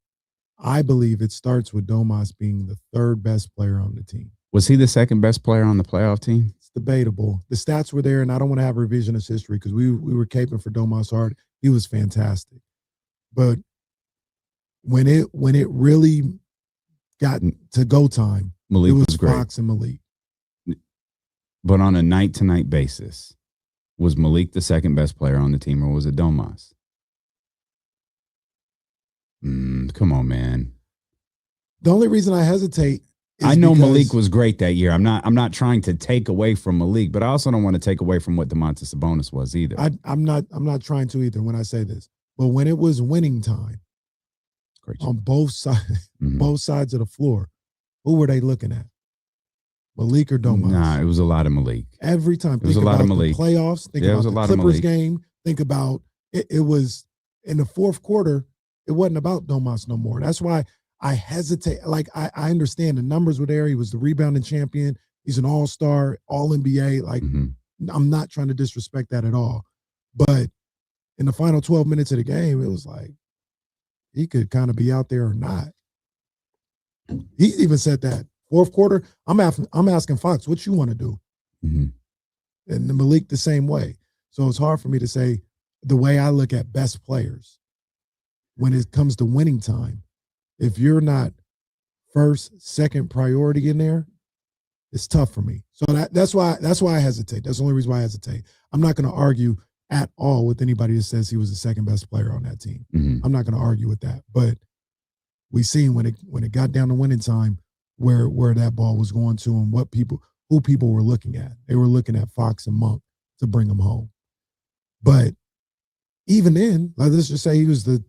I believe it starts with Domas being the third best player on the team. Was he the second best player on the playoff team? It's debatable. The stats were there, and I don't want to have revisionist history because we were caping for Domas hard. He was fantastic. But when it really got to go time, Malik it was great. Fox and Malik. But on a night-to-night basis, was Malik the second best player on the team, or was it Domas? Come on, man. The only reason I hesitate is I know because Malik was great that year. I'm not trying to take away from Malik, but I also don't want to take away from what Domantas Sabonis was either. I'm not trying to either when I say this. But when it was winning time on both sides, both sides of the floor, who were they looking at? Malik or Domas? Nah, it was a lot of Malik. Every time. It was a lot of Malik. Playoffs. Think about the Clippers game. Think about it was in the fourth quarter. It wasn't about Domas no more. That's why I hesitate. Like I understand the numbers were there. He was the rebounding champion. He's an all-star, all-NBA. Like I'm not trying to disrespect that at all. But in the final 12 minutes of the game, it was like he could kind of be out there or not. He even said that. Fourth quarter, I'm asking Fox, what you want to do? And Malik the same way. So it's hard for me to say the way I look at best players when it comes to winning time. If you're not first, second priority in there, it's tough for me. So that's why I hesitate. That's the only reason why I hesitate. I'm not going to argue at all with anybody that says he was the second best player on that team. I'm not going to argue with that. But we seen when it got down to winning time where that ball was going to and who people were looking at. They were looking at Fox and Monk to bring them home. But even then, let's just say he was the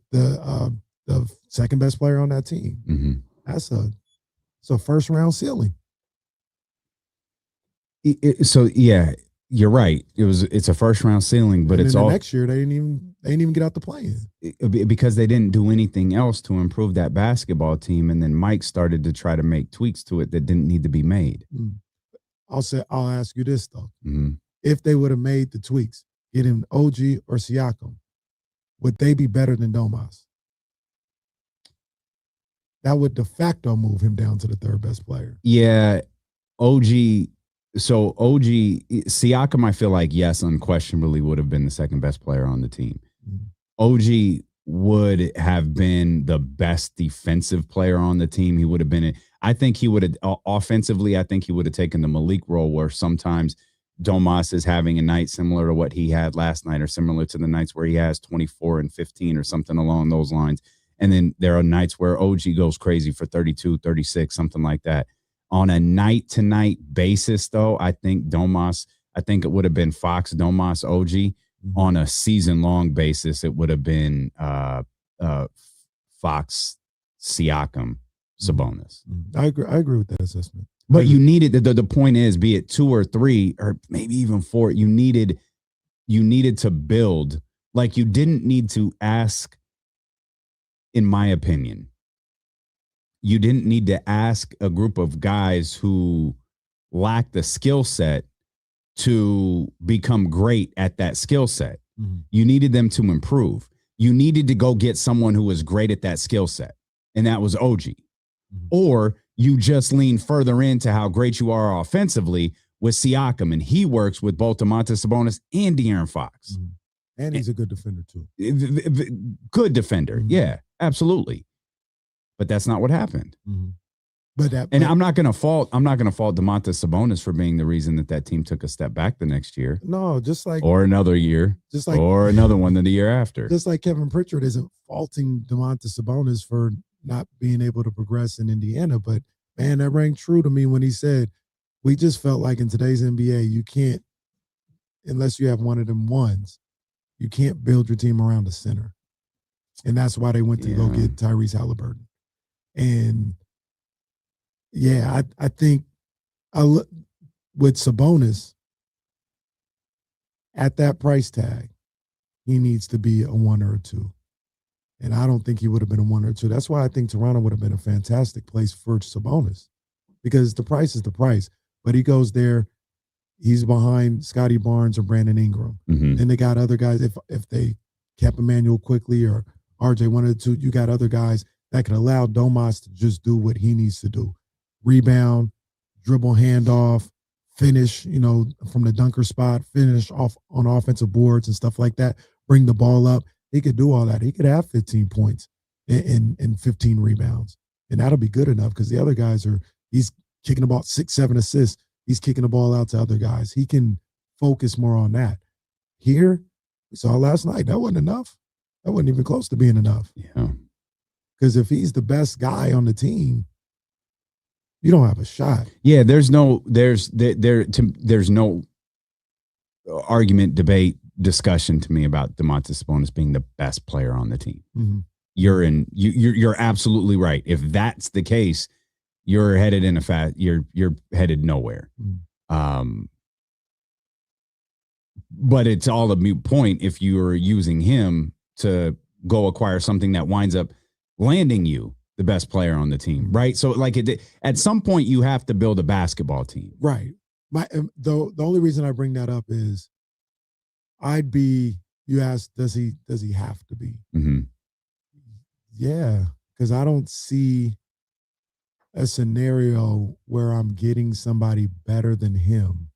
second best player on that team. That's a first round ceiling. So yeah, you're right. It's a first round ceiling, but it's all next year they didn't even get out the play-in because they didn't do anything else to improve that basketball team. And then Mike started to try to make tweaks to it that didn't need to be made. I'll ask you this though: if they would have made the tweaks, getting OG or Siakam, would they be better than Domas? That would de facto move him down to the third best player. Yeah, OG. So OG Siakam, I feel like yes, unquestionably would have been the second best player on the team. OG would have been the best defensive player on the team. He would have been. I think he would have offensively. I think he would have taken the Malik role where sometimes Domas is having a night similar to what he had last night, or similar to the nights where he has 24 and 15 or something along those lines. And then there are nights where OG goes crazy for 32, 36, something like that. On a night-to-night basis, though, I think it would have been Fox, Domas, OG. On a season-long basis, it would have been Fox, Siakam, Sabonis. I agree with that assessment. But you needed the point is, be it 2 or 3 or maybe even 4, you needed to build. Like you didn't need to ask, in my opinion. You didn't need to ask a group of guys who lack the skill set to become great at that skill set. You needed them to improve. You needed to go get someone who was great at that skill set, and that was OG. Or you just lean further into how great you are offensively with Siakam, and he works with both Domantas Sabonis and De'Aaron Fox. And he's a good defender too. Good defender, yeah, absolutely. But that's not what happened. I'm not going to fault Domantas Sabonis for being the reason that team took a step back the next year. No, or another year, or another one the year after. Just like Kevin Pritchard isn't faulting Domantas Sabonis for not being able to progress in Indiana, but man, that rang true to me when he said, "We just felt like in today's NBA, you can't, unless you have one of them ones, you can't build your team around the center," and that's why they went to go get Tyrese Halliburton. And yeah, I think with Sabonis at that price tag, he needs to be a 1 or a 2. And I don't think he would have been a 1 or 2. That's why I think Toronto would have been a fantastic place for Sabonis, because the price is the price. But he goes there, he's behind Scotty Barnes or Brandon Ingram. Mhm. Then they got other guys. If they kept Emmanuel quickly or RJ 1 or 2, you got other guys that can allow Domas to just do what he needs to do. Rebound, dribble handoff, finish, from the dunker spot, finish off on offensive boards and stuff like that, bring the ball up. He could do all that. He could have 15 points and 15 rebounds. And that'll be good enough, because the other guys he's kicking about 6, 7 assists. He's kicking the ball out to other guys. He can focus more on that. Here, we saw last night, that wasn't enough. That wasn't even close to being enough. Yeah. Because if he's the best guy on the team, you don't have a shot. Yeah, there's no argument, debate, discussion to me about Domantas Sabonis being the best player on the team. Mm-hmm. You're absolutely right. If that's the case, you're headed you're headed nowhere. Mm-hmm. But it's all a moot point if you are using him to go acquire something that winds up landing you the best player on the team, right? So at some point you have to build a basketball team. Right. The only reason I bring that up is you asked, does he have to be? Mm-hmm. Yeah, because I don't see a scenario where I'm getting somebody better than him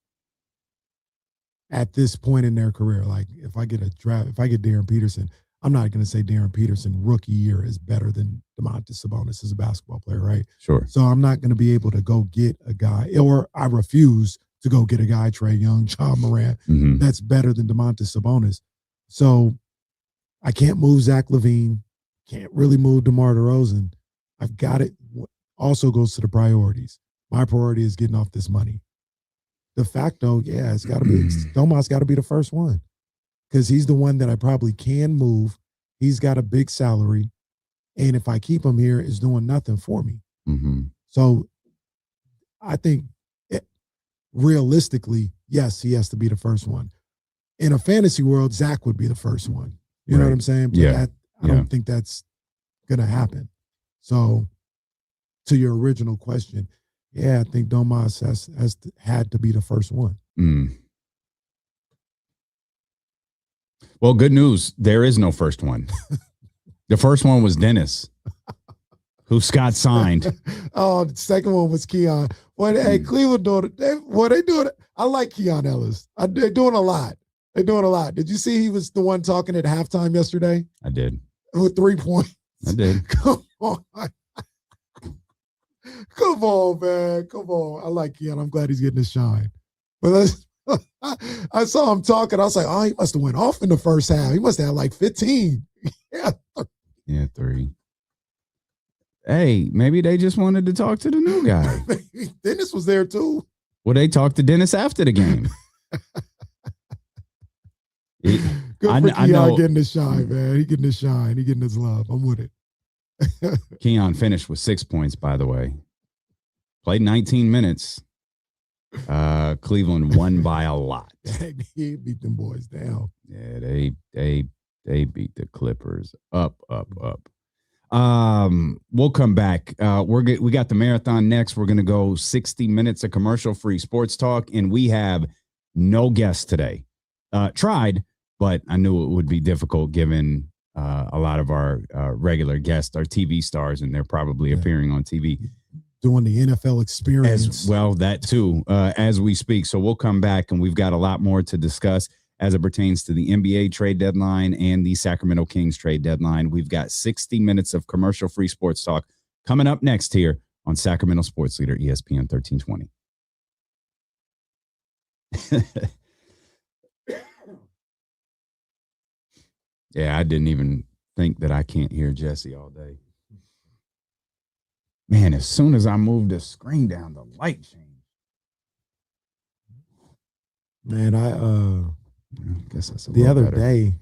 at this point in their career. Like if I get Darren Peterson, I'm not going to say Darren Peterson rookie year is better than Domantas Sabonis as a basketball player, right? Sure. So I'm not going to be able to go get a guy, or I refuse to go get a guy, Trae Young, John Morant, Mm-hmm. that's better than Domantas Sabonis. So I can't move Zach LaVine, can't really move DeMar DeRozan. I've got it. Also goes to the priorities. My priority is getting off this money. De facto, yeah, it's got to be, Domas got to be the first one, because he's the one that I probably can move. He's got a big salary, and if I keep him here, it's doing nothing for me. Mm-hmm. So I think realistically, yes, he has to be the first one. In a fantasy world, Zach would be the first one. You know what I'm saying? But Yeah. I don't think that's going to happen. So to your original question, yeah, I think Domas had to be the first one. Mm. Well, good news. There is no first one. The first one was Dennis, who Scott signed. Oh, the second one was Keon. Boy, hey, Cleveland doing it. They doing it. I like Keon Ellis. They're doing a lot. They're doing a lot. Did you see he was the one talking at halftime yesterday? I did. With 3 points. I did. Come on. Come on, man. Come on. I like Keon. I'm glad he's getting his shine. But I saw him talking. I was like, oh, he must have went off in the first half. He must have had like 15. Yeah. Yeah, 3. Hey, maybe they just wanted to talk to the new guy. Dennis was there too. Well, they talked to Dennis after the game. Good for I Keon know. getting his shine, man. He getting his shine. He getting his love. I'm with it. Keon finished with 6 points, by the way. Played 19 minutes. Cleveland won by a lot. He beat them boys down. Yeah, they beat the Clippers up. We'll come back. We got the marathon next. We're gonna go 60 minutes of commercial-free sports talk, and we have no guests today. Tried, but I knew it would be difficult given a lot of our regular guests are TV stars, and they're probably appearing on TV. Doing the NFL experience. As well, that too, as we speak. So we'll come back, and we've got a lot more to discuss as it pertains to the NBA trade deadline and the Sacramento Kings trade deadline. We've got 60 minutes of commercial-free sports talk coming up next here on Sacramento Sports Leader, ESPN 1320. Yeah, I didn't even think that I can't hear Jesse all day. Man, as soon as I moved the screen down, the light changed. Man, I guess that's the other day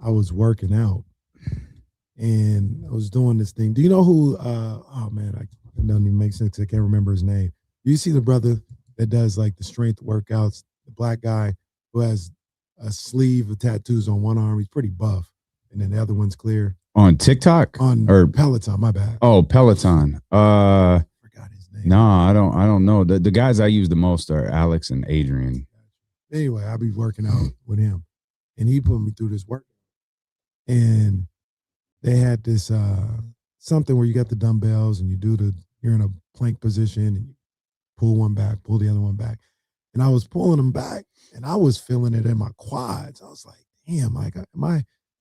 I was working out and I was doing this thing. Do you know who oh man, it doesn't even make sense. I can't remember his name. Do you see the brother that does like the strength workouts, the black guy who has a sleeve of tattoos on one arm. He's pretty buff, and then the other one's clear. On TikTok or Peloton. My bad. Oh, Peloton. Forgot his name. No, I don't know. The guys I use the most are Alex and Adrian. Anyway, I'll be working out with him, and he put me through this work, and they had this something where you got the dumbbells and you're in a plank position and you pull one back, pull the other one back. And I was pulling them back and I was feeling it in my quads. I was like, damn, like,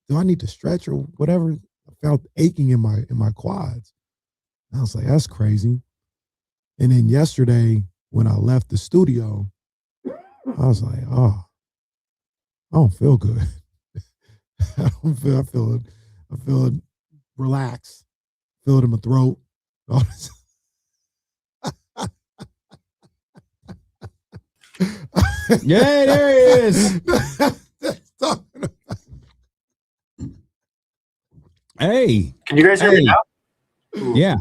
do I need to stretch or whatever? I felt aching in my quads. And I was like, that's crazy. And then yesterday when I left the studio, I was like, oh, I don't feel good. I feel it relax. Feel it in my throat. Yeah, there he is. Hey. Can you guys hear me now? Yeah.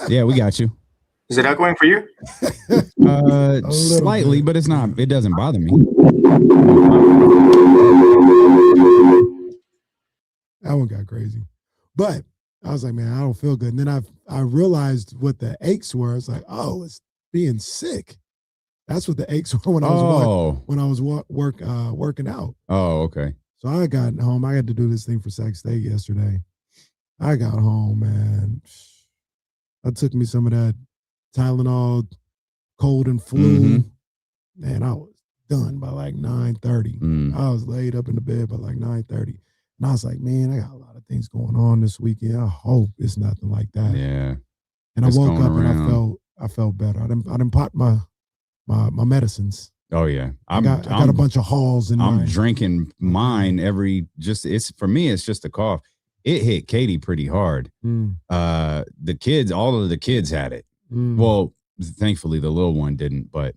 Yeah, we got you. Is it outgoing for you? Slightly, but it doesn't bother me. That one got crazy. But I was like, man, I don't feel good. And then I realized what the aches were. It's like, oh, it's being sick. That's what the aches were when I was working out. Oh, okay. So I got home. I had to do this thing for Sac State yesterday. I got home, man. I took me some of that Tylenol, cold and flu. Mm-hmm. Man, I was done by like 9:30. I was laid up in the bed by like 9:30. And I was like, man, I got a lot of things going on this weekend. I hope it's nothing like that. Yeah. And I woke up and I felt better. I didn't pop my medicines. Oh yeah. I got a bunch of halls in I'm drinking mine for me, it's just a cough. It hit Katie pretty hard. The kids, all of the kids had it. Well, thankfully the little one didn't, but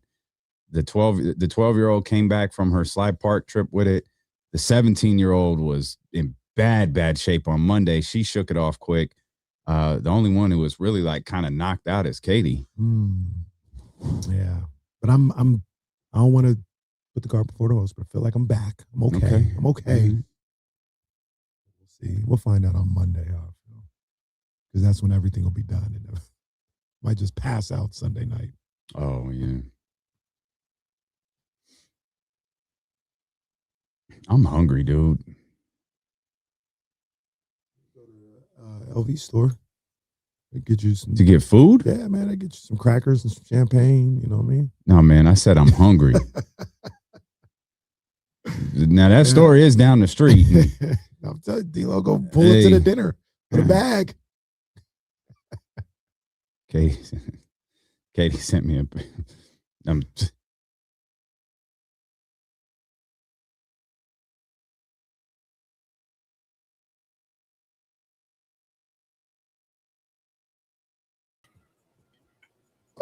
the 12-year-old came back from her slide park trip with it. The 17-year-old was in bad shape on Monday. She shook it off quick. The only one who was really like kind of knocked out is Katie. Yeah. But I don't want to put the cart before the horse, but I feel like I'm back. I'm okay. I'm okay. Mm-hmm. We'll see. We'll find out on Monday how I feel. Because that's when everything will be done. And might just pass out Sunday night. Oh, yeah. I'm hungry, dude. Go to LV store. They get you some to get food. Yeah, man. They get you some crackers and some champagne. You know what I mean? No, man. I said I'm hungry. Now that store is down the street. I'm telling you, D-Lo, go pull it to the dinner with a bag. Katie sent me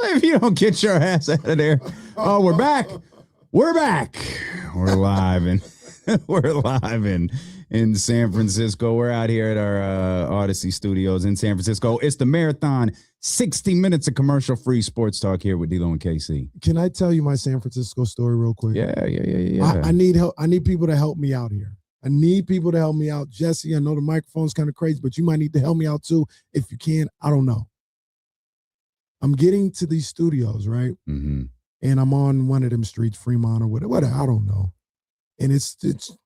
if you don't get your ass out of there. Oh, we're back. We're live in San Francisco. We're out here at our Odyssey Studios in San Francisco. It's the marathon, 60 minutes of commercial-free sports talk here with D-Lo and KC. Can I tell you my San Francisco story real quick? Yeah. I need help. I need people to help me out here. I need people to help me out. Jesse, I know the microphone's kind of crazy, but you might need to help me out too. If you can, I don't know. I'm getting to these studios, right? Mm-hmm. And I'm on one of them streets, Fremont or whatever. I don't know. And it's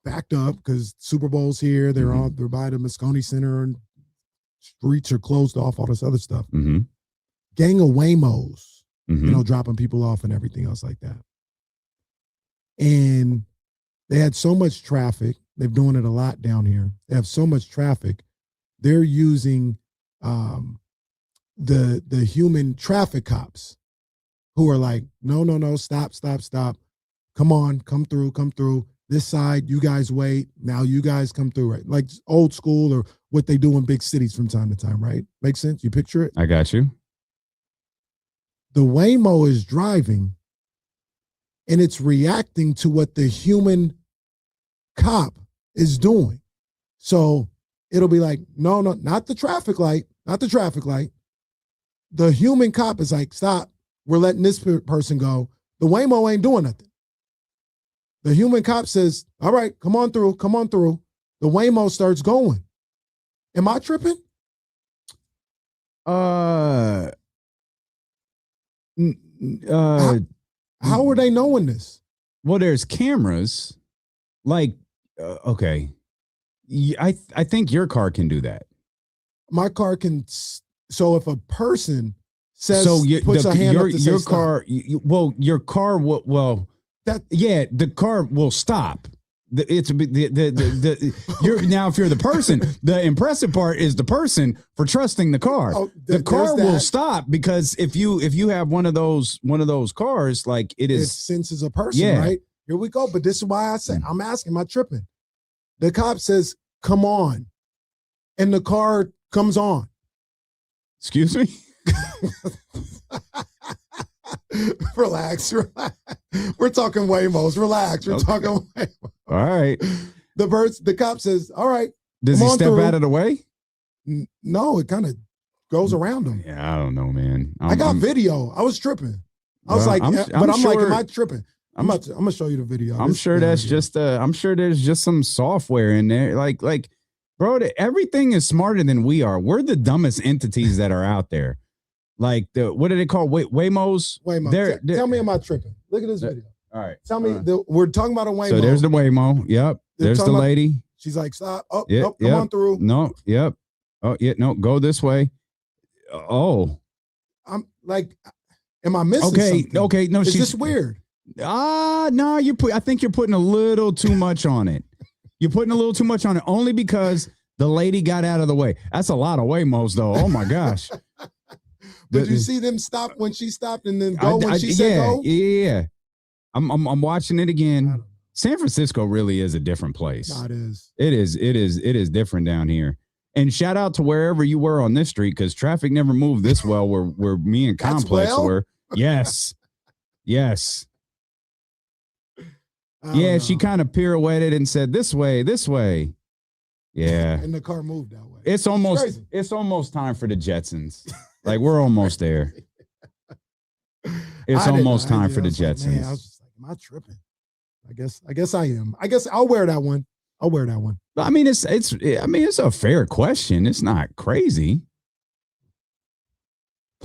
backed up because Super Bowl's here. They're by the Moscone Center and streets are closed off, all this other stuff. Mm-hmm. Gang of Waymos, dropping people off and everything else like that. And they had so much traffic. They're doing it a lot down here. They have so much traffic. They're using the human traffic cops who are like, no, stop. Come on, come through. This side, you guys wait. Now you guys come through, right? Like old school or what they do in big cities from time to time, right? Makes sense? You picture it? I got you. The Waymo is driving and it's reacting to what the human cop is doing. So it'll be like, no, not the traffic light. The human cop is like, stop. We're letting this person go. The Waymo ain't doing nothing. The human cop says, all right, come on through. The Waymo starts going. Am I tripping? How How are they knowing this? Well, there's cameras. Like, okay, I think your car can do that. My car can. So if a person says, puts a hand up to say your stop. car, your car will. The car will stop. You're now, if you're the person, the impressive part is the person for trusting the car. The car will stop because if you have one of those cars, like it senses a person, right? Here we go. But this is why I say I'm asking, am I tripping? The cop says, "Come on," and the car comes on. Excuse me. Relax. We're talking Waymos. Relax. We're talking Waymos. All right. The cop says, all right. Does he step out of the way? No, it kind of goes around him. Yeah, I don't know, man. I got video. I was tripping. I was like, am I tripping? I'm gonna show you the video. I'm sure there's just some software in there. Like, bro, everything is smarter than we are. We're the dumbest entities that are out there. Like what do they call Waymos? Waymo. Tell me, am I tripping? Look at this video. All right. Tell me, we're talking about a Waymo. So there's the Waymo. Yep. There's the lady. She's like, stop. Oh, yep, nope, come on through. No. Yep. Oh yeah. No. Go this way. Oh. I'm like, am I missing something? Okay. No. Is this weird? No. I think you're putting a little too much on it. You're putting a little too much on it only because the lady got out of the way. That's a lot of Waymos, though. Oh my gosh. Did you see them stop when she stopped and then go when she said go? Yeah. I'm watching it again. San Francisco really is a different place. No, it is. It is different down here. And shout out to wherever you were on this street because traffic never moved this well where me and Complex were. Yes. Yes. Yeah, she kind of pirouetted and said, this way. Yeah. And the car moved that way. It's almost time for the Jetsons. Like we're almost there. It's almost time for the Jetsons. Like, man, I was just like, am I tripping? I guess I am. I guess I'll wear that one. I mean, it's a fair question. It's not crazy.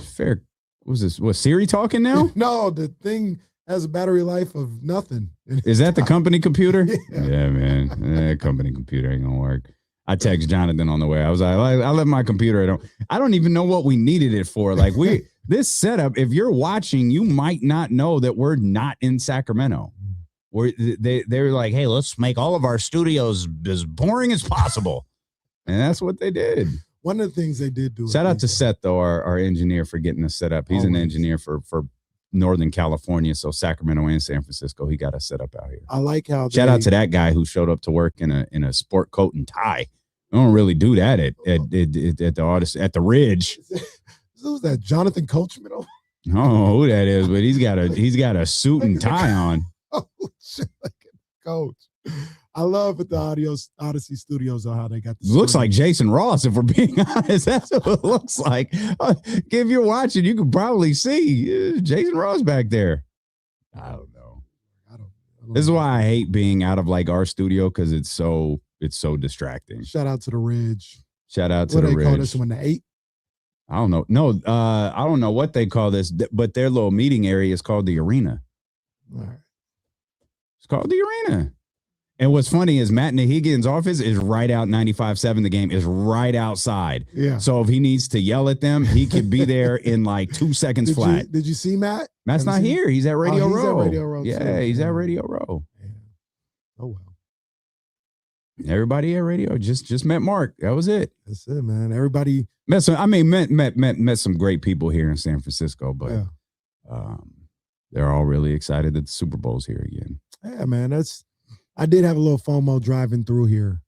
Fair. Was Siri talking now? No, the thing has a battery life of nothing. Is that the company computer? Yeah, man. That company computer ain't gonna work. I text Jonathan on the way. I was like, I left my computer. I don't even know what we needed it for. Like this setup, if you're watching, you might not know that we're not in Sacramento. They're like, hey, let's make all of our studios as boring as possible. And that's what they did. One of the things they did do. Shout out to Seth, though, our engineer, for getting us set up. He's an engineer for Northern California, so Sacramento and San Francisco. He got us set up out here. I like how shout out to that guy who showed up to work in a sport coat and tie. We don't really do that at the Ridge. Who's that? Jonathan Coachman? I don't know who that is, but he's got a suit and tie on. Oh, shit, like a coach. I love at the Odyssey Studios how they got this. Looks like Jason Ross, if we're being honest. That's what it looks like. If you're watching, you can probably see Jason Ross back there. I don't know. This is why I hate being out of like our studio because it's so distracting. Shout out to the Ridge. Shout out to the Ridge. What do they call this one? The 8? I don't know. No, I don't know what they call this, but their little meeting area is called the Arena. All right. It's called the Arena. And what's funny is Matt Nahigian's office is right out 95.7. The game is right outside. Yeah. So if he needs to yell at them, he could be there in like 2 seconds flat. Did you see Matt? Matt's not here. He's at Radio Row. At Radio Row. Yeah, he's at Radio Row. Yeah. Oh well. Everybody at Radio just met Mark. That was it. That's it, man. Everybody met some great people here in San Francisco, but they're all really excited that the Super Bowl's here again. Yeah, man. I did have a little FOMO driving through here.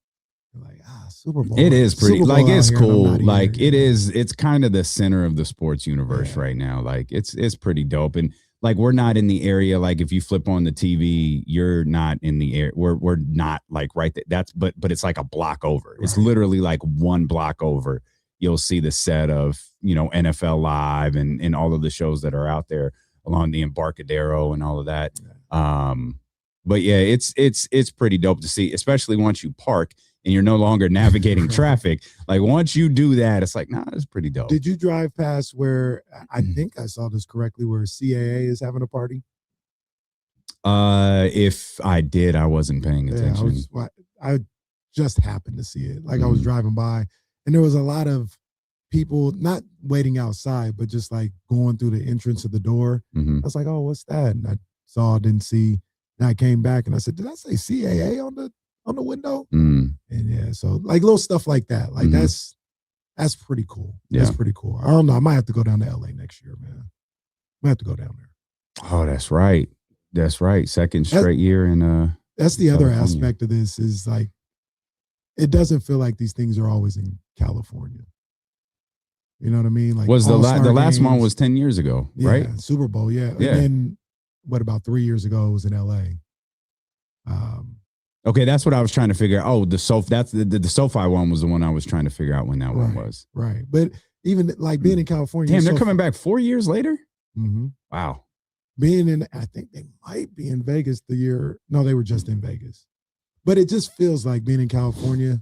Like, Super Bowl. It is pretty, like, it's cool. Like, it's kind of the center of the sports universe right now. Like, it's pretty dope. And like, we're not in the area. Like, if you flip on the TV, you're not in the air. We're not like right there. But it's like a block over. Right. It's literally like one block over. You'll see the set of, NFL Live and all of the shows that are out there along the Embarcadero and all of that. But yeah, it's pretty dope to see, especially once you park and you're no longer navigating traffic. Like once you do that, it's like, nah, it's pretty dope. Did you drive past where I think I saw this correctly, where CAA is having a party? If I did, I wasn't paying attention. I just happened to see it. Like I was driving by, and there was a lot of people not waiting outside, but just like going through the entrance of the door. I was like, oh, what's that? And I saw, didn't see. And I came back and I said, did I say CAA on the window? And yeah, so like little stuff like that. Like that's pretty cool. Yeah. That's pretty cool. I don't know. I might have to go down to LA next year, man. I might have to go down there. Oh, that's right. That's right. Second straight year in that's the other California. aspect of this is like it doesn't feel like these things are always in California. You know what I mean? Like was the All-Star last games. one was 10 years ago, right? Super Bowl, yeah. Yeah. And then what about 3 years ago it was in LA. Okay, that's what I was trying to figure out. Oh, the SoFi one was the one I was trying to figure out when that one was. Right. But even like being in California. Damn, they're coming back 4 years later? Wow. Being in, I think they might be in Vegas no, they were just in Vegas. But it just feels like being in California,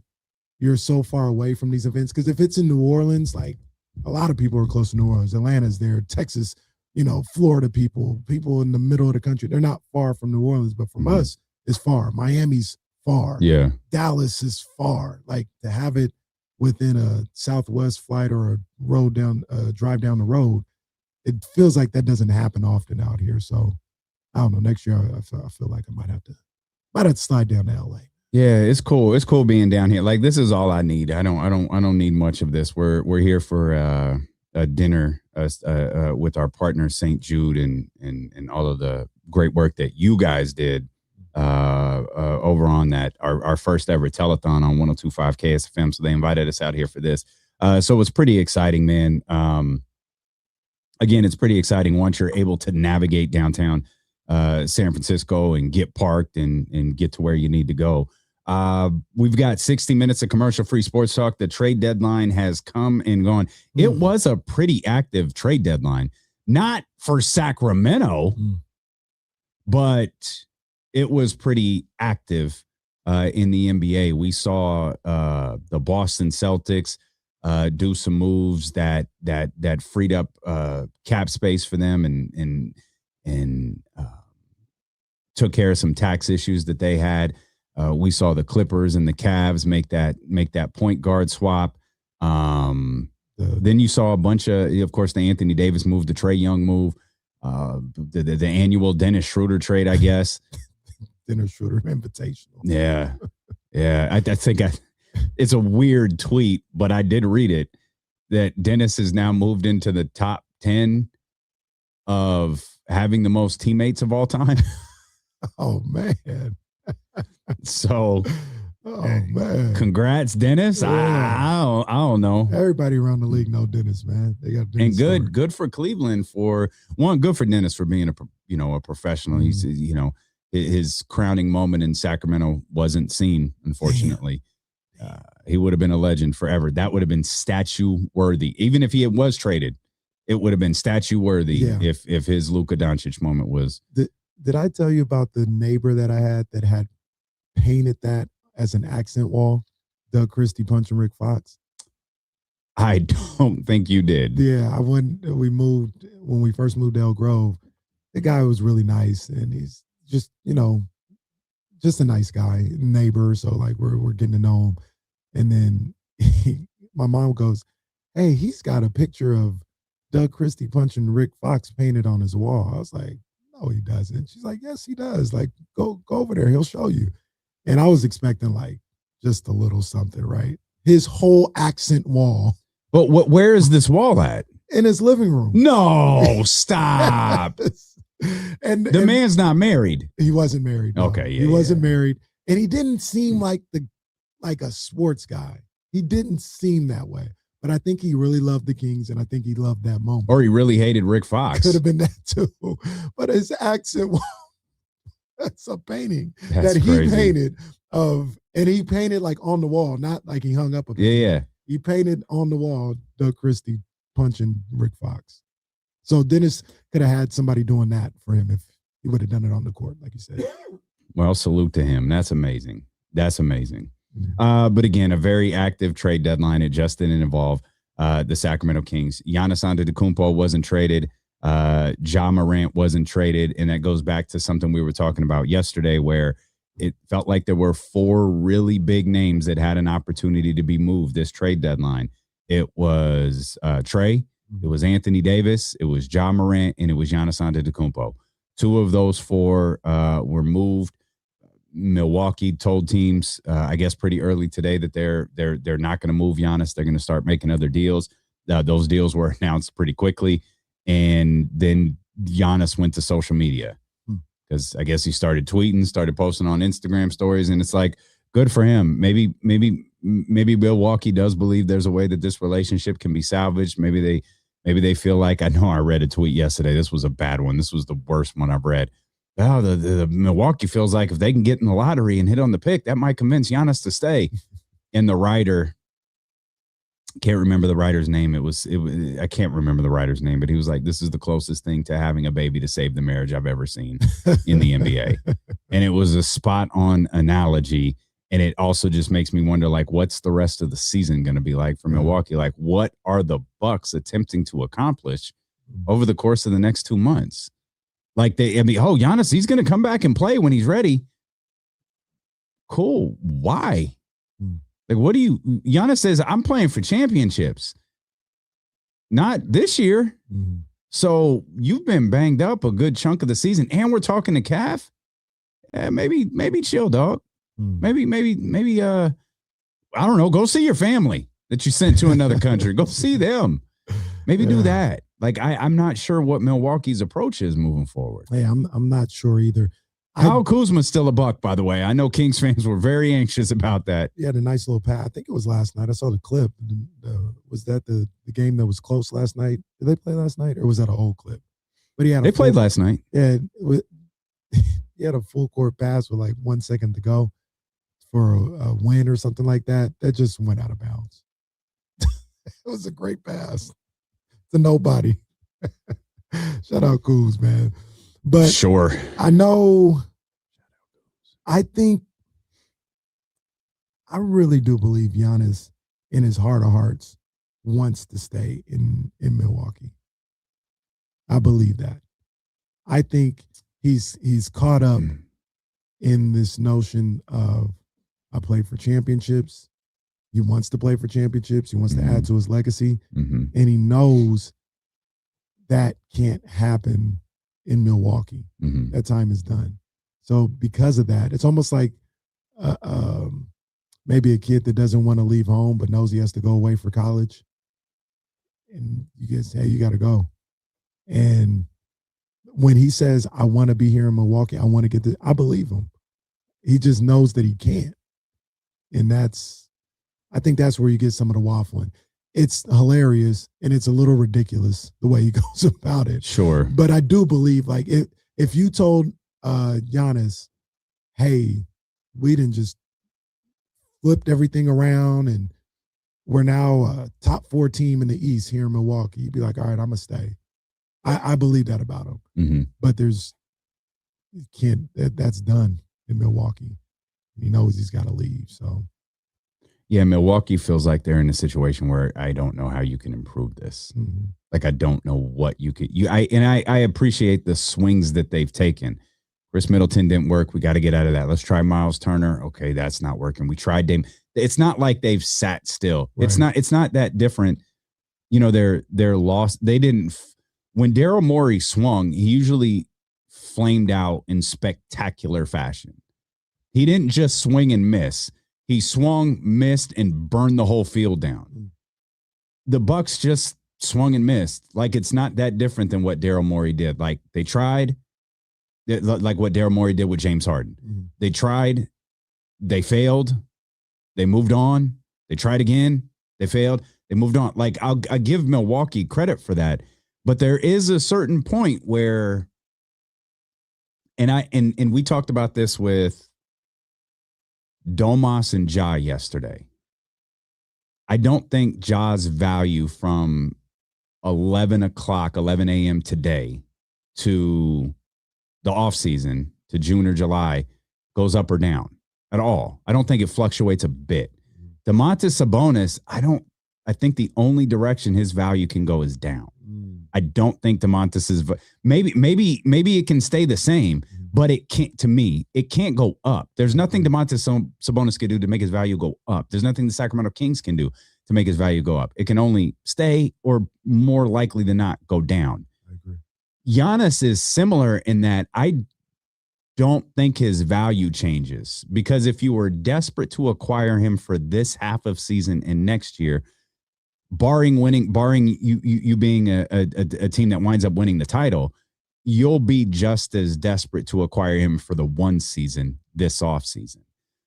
you're so far away from these events. Because if it's in New Orleans, like a lot of people are close to New Orleans. Atlanta's there, Texas, Florida people in the middle of the country. They're not far from New Orleans, but from us, it's far. Miami's far. Yeah. Dallas is far. Like to have it within a Southwest flight or a drive down the road, it feels like that doesn't happen often out here. So I don't know. Next year, I feel like I might have to slide down to LA. Yeah, it's cool. It's cool being down here. Like this is all I need. I don't need much of this. We're here for a dinner with our partner St. Jude and all of the great work that you guys did over on that our first ever telethon on 102.5 KSFM. So they invited us out here for this. So it's pretty exciting, man. Again, it's pretty exciting once you're able to navigate downtown San Francisco and get parked and get to where you need to go. We've got 60 minutes of commercial-free sports talk. The trade deadline has come and gone. It was a pretty active trade deadline, not for Sacramento, but it was pretty active in the NBA. We saw the Boston Celtics do some moves that freed up cap space for them and took care of some tax issues that they had. We saw the Clippers and the Cavs make that point guard swap. Then you saw a bunch of course, the Anthony Davis move, the Trae Young move, the annual Dennis Schroeder trade, I guess. Dennis Schroeder Invitational. Yeah. I think it's a weird tweet, but I did read it that Dennis has now moved into the top 10 of having the most teammates of all time. Oh man. So man. Congrats, Dennis. Yeah. I don't know. Everybody around the league know Dennis, man. They got Dennis. And good for Cleveland good for Dennis for being a professional. He's his crowning moment in Sacramento wasn't seen, unfortunately. He would have been a legend forever. That would have been statue worthy. Even if he was traded, it would have been statue worthy if his Luka Doncic moment was. Did I tell you about the neighbor that I had that had painted that as an accent wall? Doug Christie punching Rick Fox. I don't think you did. Yeah, when we first moved to Elk Grove, the guy was really nice, and he's just just a nice guy, neighbor. So like we're getting to know him, and then my mom goes, "Hey, he's got a picture of Doug Christie punching Rick Fox painted on his wall." I was like, "No, he doesn't." She's like, "Yes, he does. Like, go over there. He'll show you." And I was expecting like just a little something, right? His whole accent wall. But where is this wall at? In his living room. No, stop. and the man's not married. He wasn't married. No. Okay, yeah, he wasn't married, and he didn't seem like a sports guy. He didn't seem that way. But I think he really loved the Kings, and I think he loved that moment. Or he really hated Rick Fox. Could have been that too. But his accent, that's a painting that he crazy. Painted and he painted like on the wall, not like he hung up a painting. Yeah. He painted on the wall Doug Christie punching Rick Fox. So Dennis could have had somebody doing that for him if he would have done it on the court, like you said. Well, salute to him. That's amazing. That's amazing. But again, a very active trade deadline. It just didn't involve the Sacramento Kings. Giannis Antetokounmpo wasn't traded. Ja Morant wasn't traded. And that goes back to something we were talking about yesterday where it felt like there were 4 really big names that had an opportunity to be moved this trade deadline. It was Trey, it was Anthony Davis, it was Ja Morant, and it was Giannis Antetokounmpo. 2 of those 4 were moved. Milwaukee told teams, I guess, pretty early today that they're not going to move Giannis. They're going to start making other deals. Those deals were announced pretty quickly, and then Giannis went to social media because I guess he started tweeting, started posting on Instagram stories, and it's like, good for him. Maybe Milwaukee does believe there's a way that this relationship can be salvaged. Maybe they feel like, I know I read a tweet yesterday. This was a bad one. This was the worst one I've read. Oh, the Milwaukee feels like if they can get in the lottery and hit on the pick, that might convince Giannis to stay. And the writer, can't remember the writer's name. I can't remember the writer's name, but he was like, this is the closest thing to having a baby to save the marriage I've ever seen in the NBA. And it was a spot on analogy. And it also just makes me wonder, like, what's the rest of the season going to be like for Milwaukee? Like, what are the Bucks attempting to accomplish over the course of the next 2 months? Like, Giannis, he's going to come back and play when he's ready. Cool. Why? Like, Giannis says, I'm playing for championships. Not this year. So you've been banged up a good chunk of the season, and we're talking to calf. Maybe chill, dog. Maybe, I don't know, go see your family that you sent to another country. Go see them. Maybe do that. Like, I'm not sure what Milwaukee's approach is moving forward. Hey, I'm not sure either. Kyle Kuzma's still a Buck, by the way. I know Kings fans were very anxious about that. He had a nice little pass. I think it was last night. I saw the clip. Was that the game that was close last night? Did they play last night, or was that an old clip? But they played last night. Yeah, he had a full court pass with like 1 second to go for a win or something like that. That just went out of bounds. It was a great pass to nobody. Shout out Kuz, man. But sure, I really do believe Giannis, in his heart of hearts, wants to stay in Milwaukee. I believe that. I think he's caught up in this notion of, I play for championships. He wants to play for championships. He wants to add to his legacy. And he knows that can't happen in Milwaukee. That time is done. So because of that, it's almost like maybe a kid that doesn't want to leave home but knows he has to go away for college. And you get, hey, you got to go. And when he says, I want to be here in Milwaukee, I want to get this, I believe him. He just knows that he can't. And I think that's where you get some of the waffling. It's hilarious and it's a little ridiculous the way he goes about it. Sure. But I do believe, like, if you told Giannis, hey, we done just flipped everything around and we're now a top 4 team in the East here in Milwaukee, you'd be like, all right, I'm going to stay. I believe that about him. But that's done in Milwaukee. He knows he's got to leave. So, yeah, Milwaukee feels like they're in a situation where I don't know how you can improve this. Like, I don't know what you could. I appreciate the swings that they've taken. Chris Middleton didn't work. We got to get out of that. Let's try Miles Turner. Okay, that's not working. We tried Dame. It's not like they've sat still. Right. It's not that different. You know, they're lost. They didn't. When Daryl Morey swung, he usually flamed out in spectacular fashion. He didn't just swing and miss. He swung, missed, and burned the whole field down. The Bucks just swung and missed. Like, it's not that different than what Daryl Morey did. Like, they tried, like what Daryl Morey did with James Harden. They tried, they failed, they moved on. They tried again, they failed, they moved on. Like, I give Milwaukee credit for that. But there is a certain point where, and we talked about this with Domas and Ja yesterday. I don't think Ja's value from 11 a.m. today to the offseason, to June or July, goes up or down at all. I don't think it fluctuates a bit. Domantas Sabonis, I think the only direction his value can go is down. I don't think Domantas is maybe it can stay the same, but it can't. To me, it can't go up. There's nothing Domantas Sabonis can do to make his value go up. There's nothing the Sacramento Kings can do to make his value go up. It can only stay or more likely than not go down. I agree. Giannis is similar in that I don't think his value changes, because if you were desperate to acquire him for this half of season and next year, barring you being a team that winds up winning the title, you'll be just as desperate to acquire him for the one season this offseason.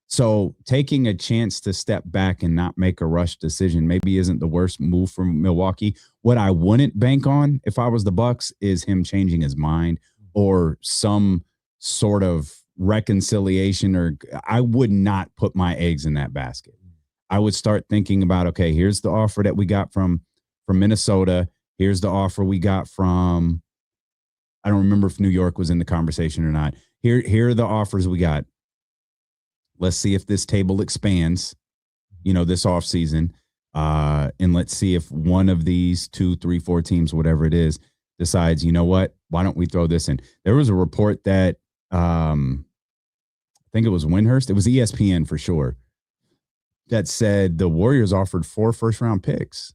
So taking a chance to step back and not make a rush decision maybe isn't the worst move from Milwaukee. What I wouldn't bank on if I was the Bucks is him changing his mind or some sort of reconciliation, or I would not put my eggs in that basket. I would start thinking about, okay, here's the offer that we got from Minnesota. Here's the offer we got from, I don't remember if New York was in the conversation or not. Here are the offers we got. Let's see if this table expands, this offseason. And let's see if one of these 2, 3, 4 teams, whatever it is, decides, you know what, why don't we throw this in? There was a report that I think it was Windhurst. It was ESPN for sure, that said the Warriors offered 4 first-round picks.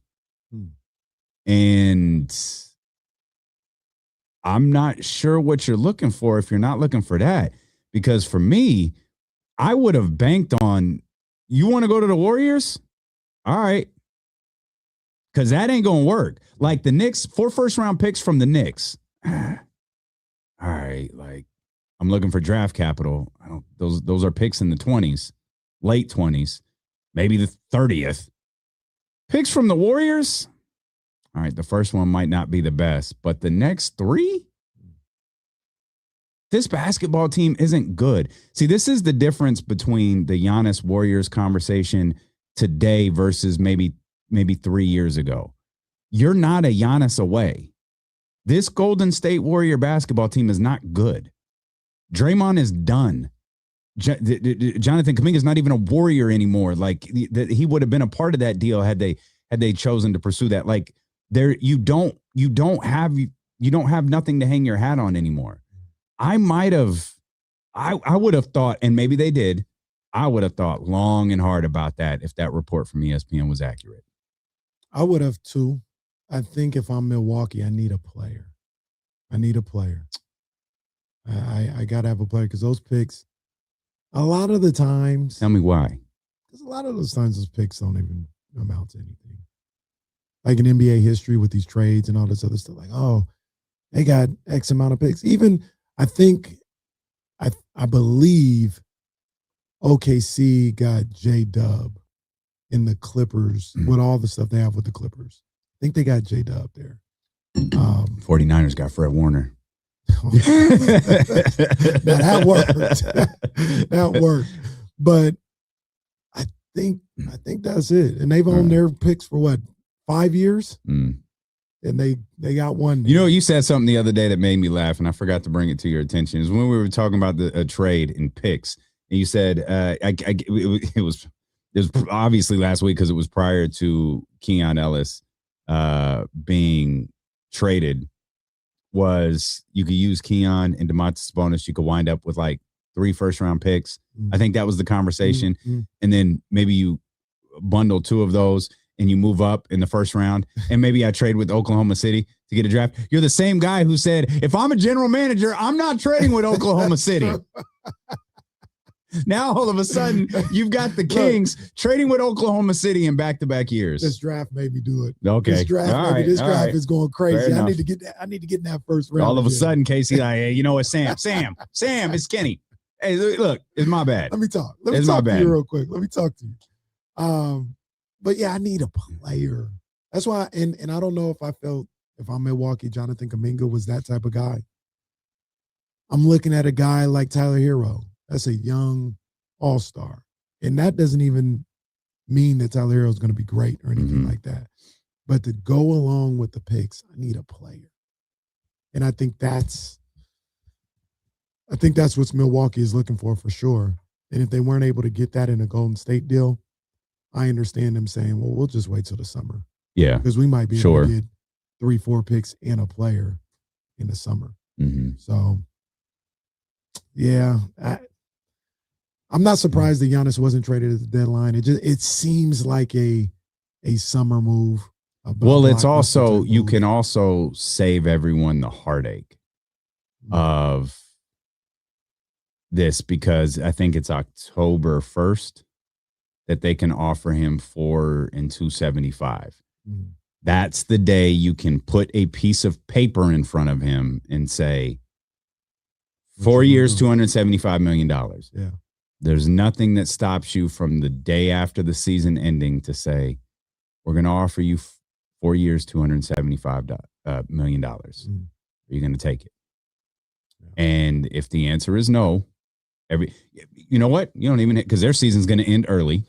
And I'm not sure what you're looking for if you're not looking for that. Because for me, I would have banked on, you want to go to the Warriors? All right. Because that ain't going to work. Like the Knicks, 4 first-round picks from the Knicks. All right. Like, I'm looking for draft capital. Those are picks in the 20s, late 20s. Maybe the 30th. Picks from the Warriors? All right, the first one might not be the best, but the next 3? This basketball team isn't good. See, this is the difference between the Giannis Warriors conversation today versus maybe 3 years ago. You're not a Giannis away. This Golden State Warrior basketball team is not good. Draymond is done. Jonathan Kuminga is not even a Warrior anymore. Like he would have been a part of that deal had they chosen to pursue that. Like there, you don't have nothing to hang your hat on anymore. I would have thought, and maybe they did, I would have thought long and hard about that if that report from ESPN was accurate. I would have too. I think if I'm Milwaukee, I need a player. I got to have a player because those picks, a lot of the times. Tell me why. Because a lot of those times those picks don't even amount to anything. Like in NBA history with these trades and all this other stuff. Like, oh, they got X amount of picks. Even I believe OKC got J-Dub in the Clippers with all the stuff they have with the Clippers. I think they got J-Dub there. 49ers got Fred Warner. That worked. But I think that's it. And they've owned their picks for what, 5 years? And they got one. You said something the other day that made me laugh, and I forgot to bring it to your attention. Is when we were talking about a trade in picks, and you said it was obviously last week because it was prior to Keon Ellis being traded. Was you could use Keon and Domantas Sabonis, you could wind up with like 3 first-round picks. I think that was the conversation. And then maybe you bundle 2 of those and you move up in the first round. And maybe I trade with Oklahoma City to get a draft. You're the same guy who said, if I'm a general manager, I'm not trading with Oklahoma City. Now, all of a sudden, you've got the Kings trading with Oklahoma City in back-to-back years. This draft made me do it. Okay. This draft is going crazy. I need to get in that first round. All of a sudden, Casey, hey, you know what, Sam, it's Kenny. Hey, look, it's my bad. Let me talk to you real quick. Let me talk to you. But yeah, I need a player. That's why, and I don't know if I'm Milwaukee, Jonathan Kuminga was that type of guy. I'm looking at a guy like Tyler Hero. That's a young all-star. And that doesn't even mean that Tyler Hero is going to be great or anything like that. But to go along with the picks, I need a player. And I think that's I think that's what Milwaukee is looking for sure. And if they weren't able to get that in a Golden State deal, I understand them saying, well, we'll just wait till the summer. Yeah. Because we might be able Sure. to get 3-4 picks and a player in the summer. Mm-hmm. So, yeah, I'm not surprised that Giannis wasn't traded at the deadline. It seems like a summer move. Well, it's also, you can also save everyone the heartache of this, because I think it's October 1st that they can offer him $4 and $275. Mm. That's the day you can put a piece of paper in front of him and say, 4 years, $275 million. Yeah. There's nothing that stops you from the day after the season ending to say, we're going to offer you 4 years, $275 million. Mm. Are you going to take it? Yeah. And if the answer is no, you know what? You don't even, because their season's going to end early.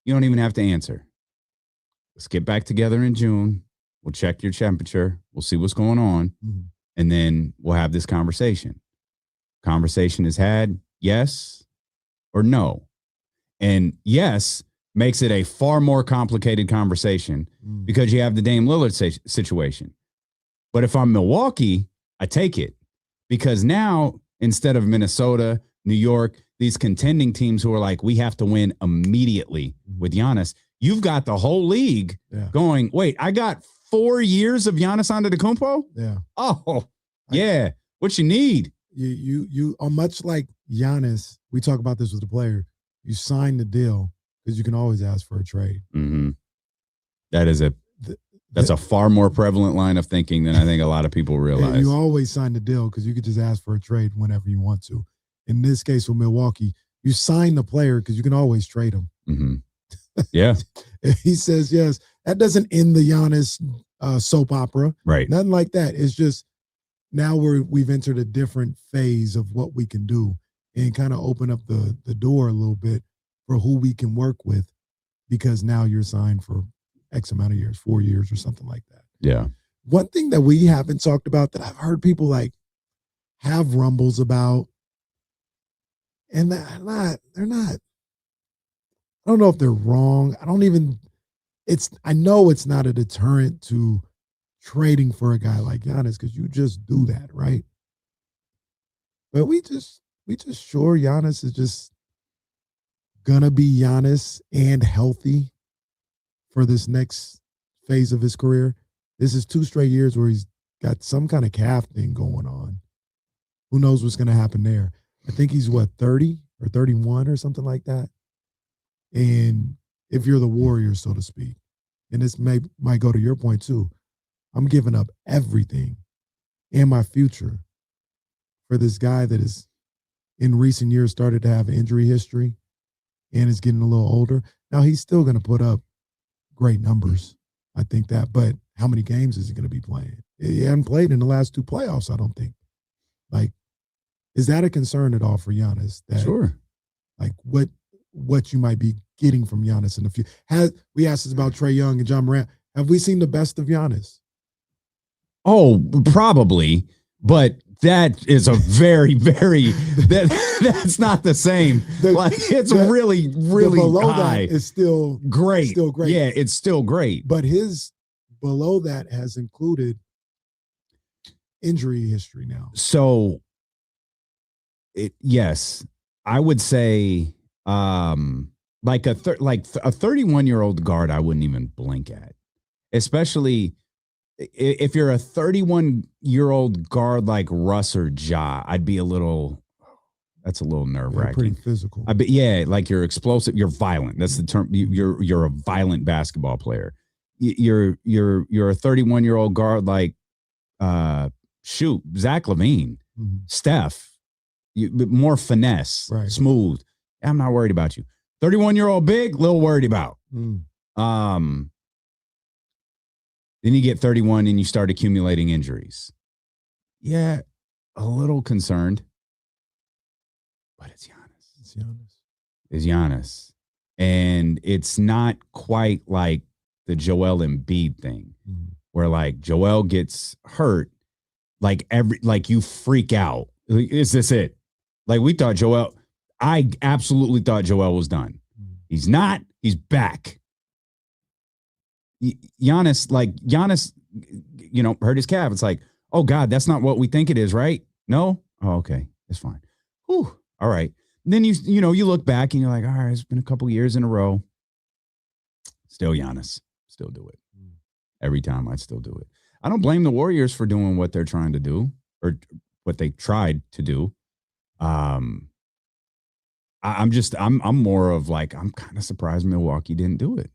You don't even have to answer. Let's get back together in June. We'll check your temperature. We'll see what's going on. Mm. And then we'll have this conversation. Conversation is had, yes or no. And yes makes it a far more complicated conversation because you have the Dame Lillard situation. But if I'm Milwaukee, I take it, because now instead of Minnesota, New York, these contending teams who are like, we have to win immediately with Giannis, you've got the whole league going, wait, I got 4 years of Giannis Antetokounmpo? Yeah. Oh, yeah. What you need? You are much like Giannis. We talk about this with the player. You sign the deal because you can always ask for a trade. Mm-hmm. That's a far more prevalent line of thinking than I think a lot of people realize. You always sign the deal because you could just ask for a trade whenever you want to. In this case with Milwaukee, you sign the player because you can always trade him. Mm-hmm. Yeah. If he says yes, that doesn't end the Giannis soap opera. Right. Nothing like that. It's just now we've entered a different phase of what we can do and kind of open up the door a little bit for who we can work with, because now you're signed for X amount of years, 4 years or something like that. Yeah. One thing that we haven't talked about that I've heard people like have rumbles about, and they're not, I don't know if they're wrong. I know it's not a deterrent to trading for a guy like Giannis, because you just do that, right? But we just sure Giannis is just gonna be Giannis and healthy for this next phase of his career. This is 2 straight years where he's got some kind of calf thing going on. Who knows what's gonna happen there? I think he's 30 or 31 or something like that. And if you're the Warriors, so to speak, and this might go to your point too, I'm giving up everything and my future for this guy that is in recent years started to have injury history and is getting a little older. Now he's still going to put up great numbers. I think that, but how many games is he going to be playing? He hasn't played in the last 2 playoffs, I don't think. Like, is that a concern at all for Giannis? That, sure. Like what you might be getting from Giannis in the future. We asked us about Trae Young and John Morant. Have we seen the best of Giannis? Oh, probably, but that is a very, very that's not the same. It's really below high. That is still great. Still great. Yeah, it's still great. But his below that has included injury history now. So, yes, I would say like a 31-year-old guard, I wouldn't even blink at, especially if you're a 31-year-old guard like Russ or Ja. I'd be that's a little nerve-wracking. Pretty physical. Like you're explosive, you're violent. That's the term. You're a violent basketball player. You're a 31-year-old guard like Zach LaVine, Steph. More finesse, right. Smooth. I'm not worried about you. 31-year-old big, little worried about. Then you get 31 and you start accumulating injuries. Yeah, a little concerned. But it's Giannis. It's Giannis. And it's not quite like the Joel Embiid thing, where like Joel gets hurt, like you freak out. Is this it? Like we thought Joel. I absolutely thought Joel was done. He's not. He's back. Giannis, hurt his calf. It's like, oh God, that's not what we think it is, right? No? Oh, okay. It's fine. Whew. All right. And then you look back and you're like, all right, it's been a couple years in a row. Still Giannis. Still do it. Every time I'd still do it. I don't blame the Warriors for doing what they're trying to do or what they tried to do. I'm more of like, I'm kind of surprised Milwaukee didn't do it.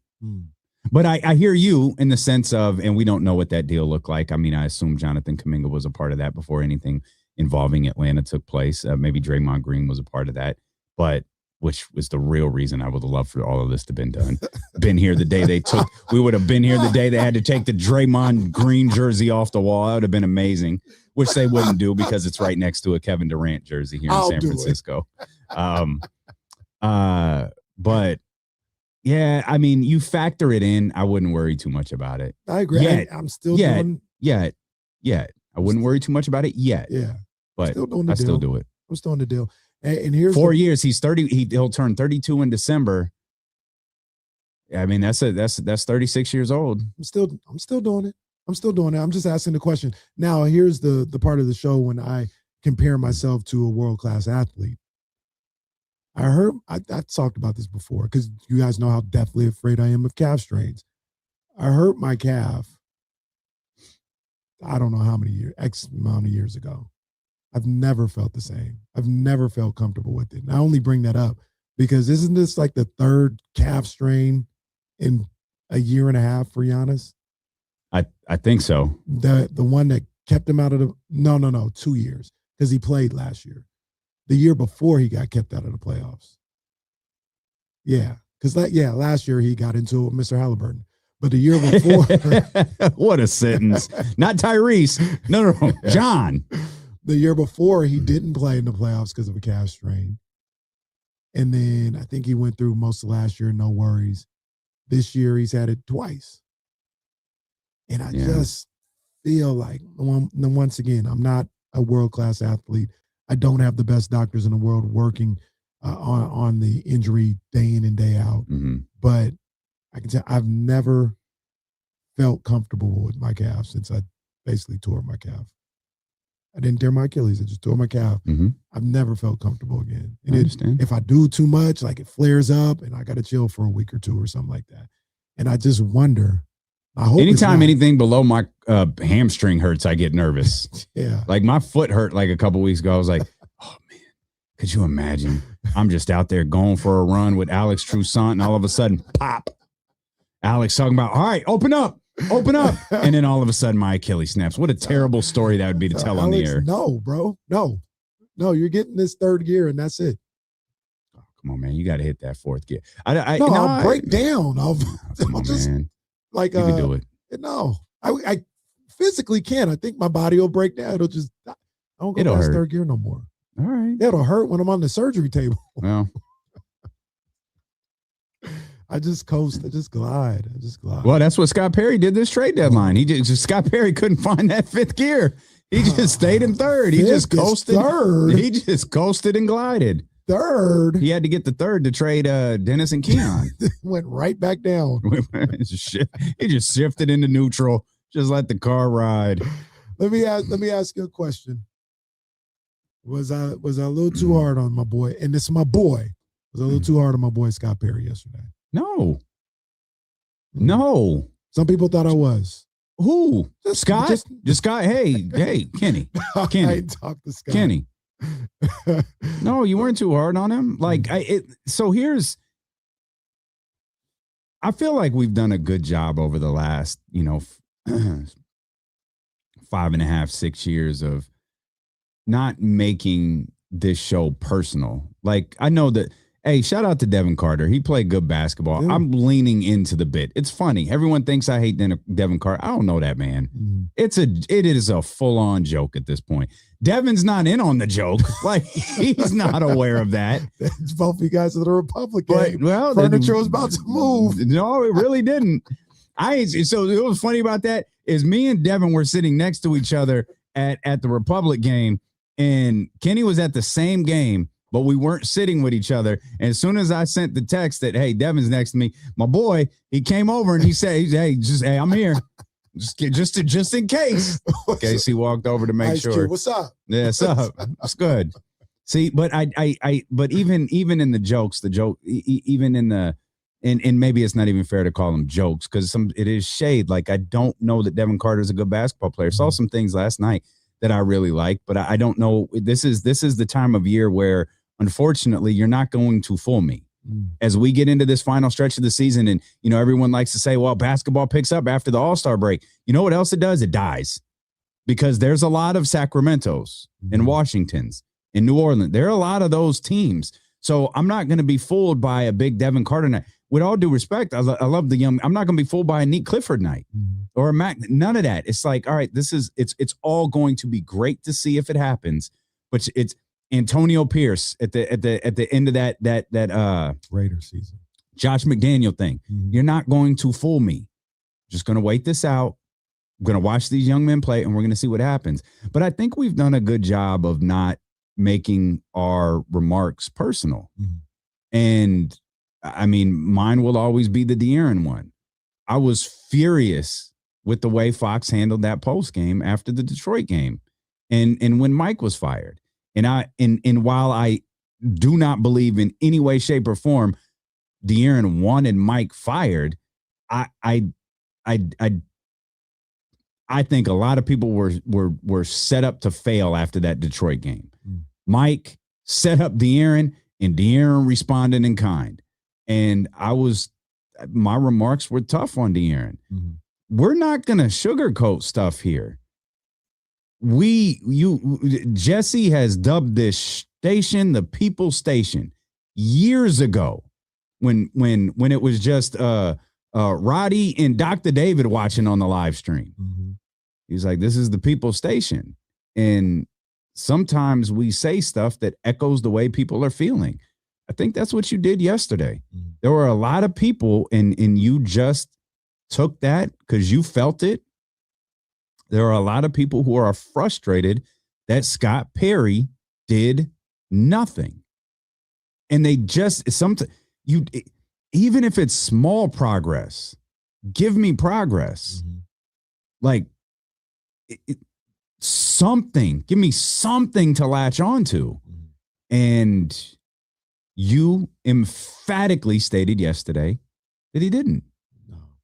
But I hear you in the sense of, and we don't know what that deal looked like. I mean, I assume Jonathan Kuminga was a part of that before anything involving Atlanta took place. Maybe Draymond Green was a part of that, but which was the real reason I would have loved for all of this to have been done. We would have been here the day they had to take the Draymond Green jersey off the wall. That would have been amazing, which they wouldn't do because it's right next to a Kevin Durant jersey here in San Francisco. But yeah, I mean, you factor it in. I wouldn't worry too much about it. I agree. I'm still doing. I wouldn't worry too much about it yet. Yeah, but still do it. I'm still on the deal. And here's 4 years. He's 30. He'll turn 32 in December. I mean, that's 36 years old. I'm still doing it. I'm just asking the question. Now, here's the part of the show when I compare myself to a world-class athlete. I talked about this before because you guys know how deathly afraid I am of calf strains. I hurt my calf. I don't know how many years, X amount of years ago. I've never felt the same. I've never felt comfortable with it. And I only bring that up because isn't this like the third calf strain in a year and a half for Giannis? I think so. The one that kept him out of the 2 years because he played last year. The year before he got kept out of the playoffs. Yeah, because last year he got into it with Mr. Halliburton. But the year before, what a sentence! Not Tyrese. No, John. The year before he didn't play in the playoffs because of a calf strain, and then I think he went through most of last year, no worries. This year he's had it twice, and I just feel like once again I'm not a world-class athlete. I don't have the best doctors in the world working on the injury day in and day out, but I can tell I've never felt comfortable with my calf since I basically tore my calf. I didn't tear my Achilles; I just tore my calf. I've never felt comfortable again. And if I do too much, like it flares up, and I got to chill for a week or two or something like that. And I just wonder. I hope anytime anything below my hamstring hurts, I get nervous. Yeah, like my foot hurt like a couple weeks ago. I was like, oh man, could you imagine? I'm just out there going for a run with Alex Toussaint, and all of a sudden, pop. Alex talking about, all right, open up. And then all of a sudden my Achilles snaps. What a terrible story that would be to tell on the air. No, bro. No, you're getting this third gear and that's it. Oh, come on, man. You got to hit that fourth gear. I'll break down. I'll just, man. Like, you can do it. No, I physically can. I think my body will break down. I don't go past third gear no more. All right. It'll hurt when I'm on the surgery table. Well, I just coast. I just glide. Well, that's what Scott Perry did this trade deadline. Scott Perry couldn't find that fifth gear. He just stayed in third. He just coasted. Third. He just coasted and glided. Third. He had to get the third to trade Dennis and Keon. Went right back down. He just shifted into neutral. Just let the car ride. Let me ask you a question. Was I a little too hard on my boy? And this is my boy. Was I a little too hard on my boy Scott Perry yesterday? No. Some people thought I was. Who? Scott? Just Scott. Hey, Kenny. I ain't talked to Scott. Kenny. No, you weren't too hard on him. Like I feel like we've done a good job over the last, 5.5, 6 years of not making this show personal. Like I know that. Hey, shout out to Devin Carter. He played good basketball. Yeah. I'm leaning into the bit. It's funny. Everyone thinks I hate Devin Carter. I don't know that man. It is a full-on joke at this point. Devin's not in on the joke. Like he's not aware of that. It's both you guys are the Republican. Well, furniture was about to move. No, it really didn't. So it was funny about that is me and Devin were sitting next to each other at the Republic game. and Kenny was at the same game, but we weren't sitting with each other. And as soon as I sent the text that, hey, Devin's next to me, my boy, he came over and he said, hey, I'm here. Just in case. In case he walked over to make sure. Cube, what's up? Yeah, what's up? It's good. See, but but even in the jokes, even in the, and maybe it's not even fair to call them jokes because it is shade. Like, I don't know that Devin Carter's a good basketball player. Saw some things last night that I really like, but I don't know. This is the time of year where, unfortunately, you're not going to fool me. As we get into this final stretch of the season, and everyone likes to say, well, basketball picks up after the All-Star break. You know what else it does? It dies, because there's a lot of Sacramentos and Washingtons in New Orleans. There are a lot of those teams. So I'm not going to be fooled by a big Devin Carter night. With all due respect, I love the young. I'm not going to be fooled by a Neat Clifford night or a Mac. None of that. It's like, all right, it's all going to be great to see if it happens, but it's Antonio Pierce at the end of that Raider season, Josh McDaniel thing. You're not going to fool me. Just going to wait this out. I'm going to watch these young men play, and we're going to see what happens. But I think we've done a good job of not making our remarks personal. And I mean, mine will always be the De'Aaron one. I was furious with the way Fox handled that post game after the Detroit game, and when Mike was fired. And while I do not believe in any way, shape, or form De'Aaron wanted Mike fired, I think a lot of people were set up to fail after that Detroit game. Mike set up De'Aaron, and De'Aaron responded in kind. And my remarks were tough on De'Aaron. We're not going to sugarcoat stuff here. Jesse has dubbed this station the People Station years ago when it was just Roddy and Dr. David watching on the live stream. He's like, this is the People Station. And sometimes we say stuff that echoes the way people are feeling. I think that's what you did yesterday. There were a lot of people, and you just took that because you felt it. There are a lot of people who are frustrated that Scott Perry did nothing. And they just, even if it's small progress, give me progress. Like something, give me something to latch onto. And you emphatically stated yesterday that he didn't.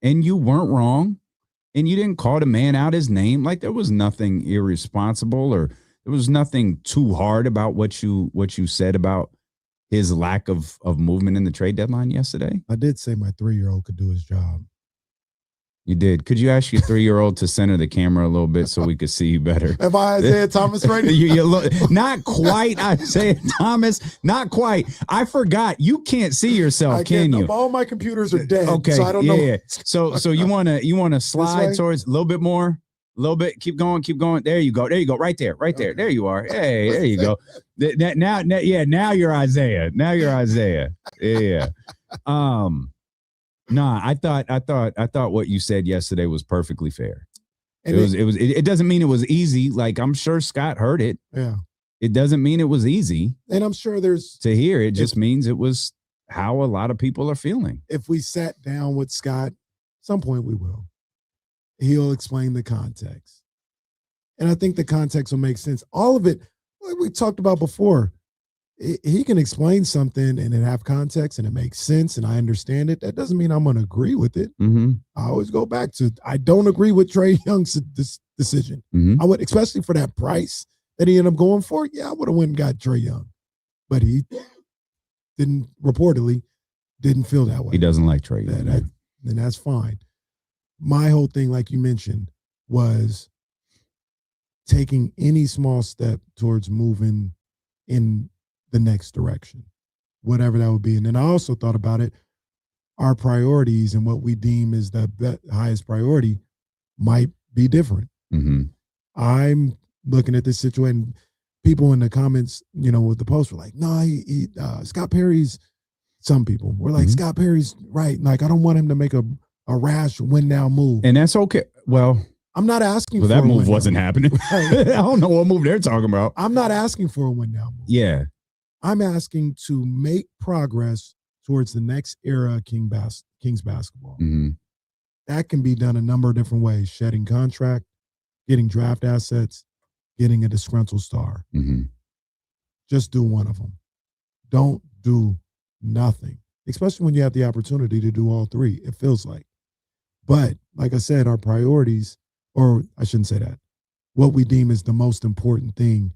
And you weren't wrong. And you didn't call the man out his name. Like, there was nothing irresponsible, or there was nothing too hard about what you said about his lack of movement in the trade deadline yesterday. I did say my 3-year-old could do his job. You did. Could you ask your 3-year-old to center the camera a little bit so we could see you better? Am I Isaiah Thomas right now? you look, not quite Isaiah Thomas. Not quite. I forgot. You can't see yourself, can you? All my computers are dead. Okay. So I don't know. Yeah. So you wanna slide towards a little bit more, a little bit. Keep going. There you go. Right there. Okay. There you are. Hey, there you go. Now you're Isaiah. Yeah. Nah, I thought what you said yesterday was perfectly fair. And it doesn't mean it was easy. Like, I'm sure Scott heard it. Yeah. It doesn't mean it was easy. And I'm sure there's to hear. It just means it was how a lot of people are feeling. If we sat down with Scott, some point we will. He'll explain the context. And I think the context will make sense. All of it, like we talked about before, he can explain something and it have context and it makes sense and I understand it. That doesn't mean I'm going to agree with it. I always go back to, I don't agree with Trae Young's decision. I would, especially for that price that he ended up going for. Yeah, I would have went and got Trae Young, but he reportedly didn't feel that way. He doesn't like Trae Young. And that's fine. My whole thing, like you mentioned, was taking any small step towards moving in the next direction, whatever that would be. And then I also thought about it, our priorities and what we deem is the highest priority might be different. I'm looking at this situation. People in the comments, with the post were like, no, Scott Perry's, some people were like, Scott Perry's right. Like, I don't want him to make a rash win now move. And that's okay. Well, I'm not asking Well, for that a move win wasn't now. happening. I don't know what move they're talking about. I'm not asking for a win now move. Yeah. I'm asking to make progress towards the next era of Kings basketball. Mm-hmm. That can be done a number of different ways: shedding contract, getting draft assets, getting a disgruntled star. Mm-hmm. Just do one of them. Don't do nothing, especially when you have the opportunity to do all three, it feels like. But like I said, our priorities, or I shouldn't say that, what we deem as the most important thing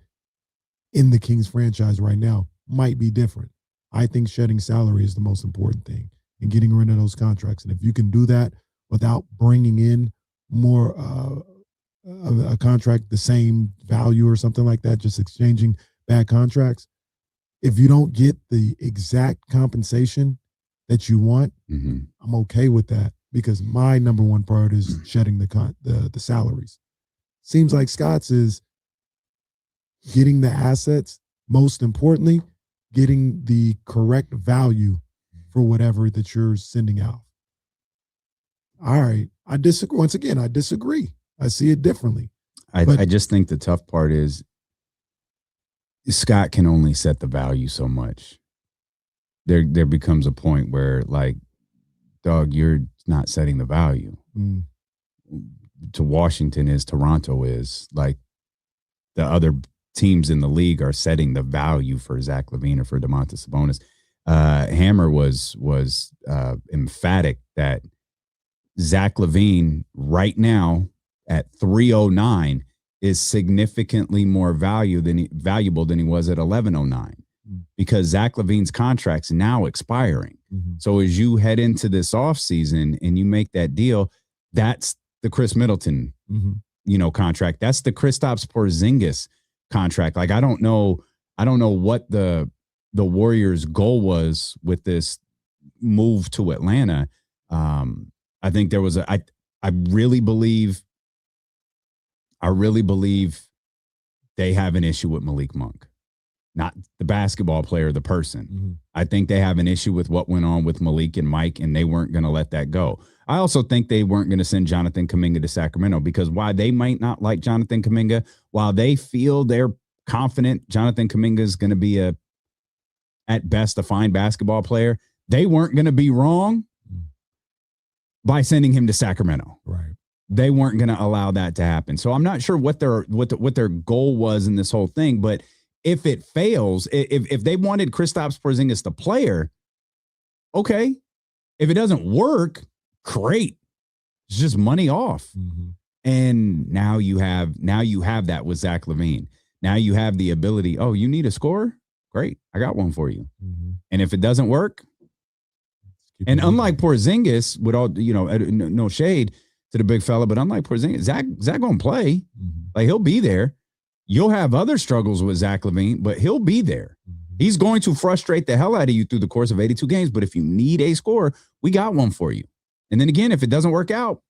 in the Kings franchise right now might be different. I think shedding salary is the most important thing and getting rid of those contracts. And if you can do that without bringing in more a contract, the same value or something like that, just exchanging bad contracts, if you don't get the exact compensation that you want, Mm-hmm. I'm okay with that because my number one priority is shedding the salaries. Seems like Scott's is getting the assets, most importantly, getting the correct value for whatever that you're sending out. All right. I disagree. Once again, I disagree. I see it differently. I just think the tough part is Scott can only set the value so much. There becomes a point where, like, dog, you're not setting the value. To Washington is, Toronto is, like, the other teams in the league are setting the value for Zach LaVine or for Domantas Sabonis. Hammer was emphatic that Zach LaVine right now at 309 is significantly more valuable than he was at 1109 because Zach LaVine's contract's now expiring. Mm-hmm. So as you head into this offseason and you make that deal, that's the Chris Middleton, contract. That's the Kristaps Porzingis contract. Like, I don't know what the Warriors' goal was with this move to Atlanta. I think there was I really believe they have an issue with Malik Monk, not the basketball player, the person. Mm-hmm. I think they have an issue with what went on with Malik and Mike, and they weren't going to let that go. I also think they weren't going to send Jonathan Kuminga to Sacramento because while they might not like Jonathan Kuminga, while they feel they're confident Jonathan Kuminga is going to be at best a fine basketball player, they weren't going to be wrong by sending him to Sacramento. Right. They weren't going to allow that to happen. So I'm not sure what their goal was in this whole thing, but if it fails, if they wanted Kristaps Porzingis the player, okay. If it doesn't work, great. It's just money off. Mm-hmm. And now you have that with Zach LaVine. Now you have the ability, oh, you need a scorer? Great. I got one for you. Mm-hmm. And if it doesn't work, and unlike Porzingis, with all, no shade to the big fella, but unlike Porzingis, Zach gonna play. Mm-hmm. Like, he'll be there. You'll have other struggles with Zach LaVine, but he'll be there. Mm-hmm. He's going to frustrate the hell out of you through the course of 82 games. But if you need a scorer, we got one for you. And then again, if it doesn't work out,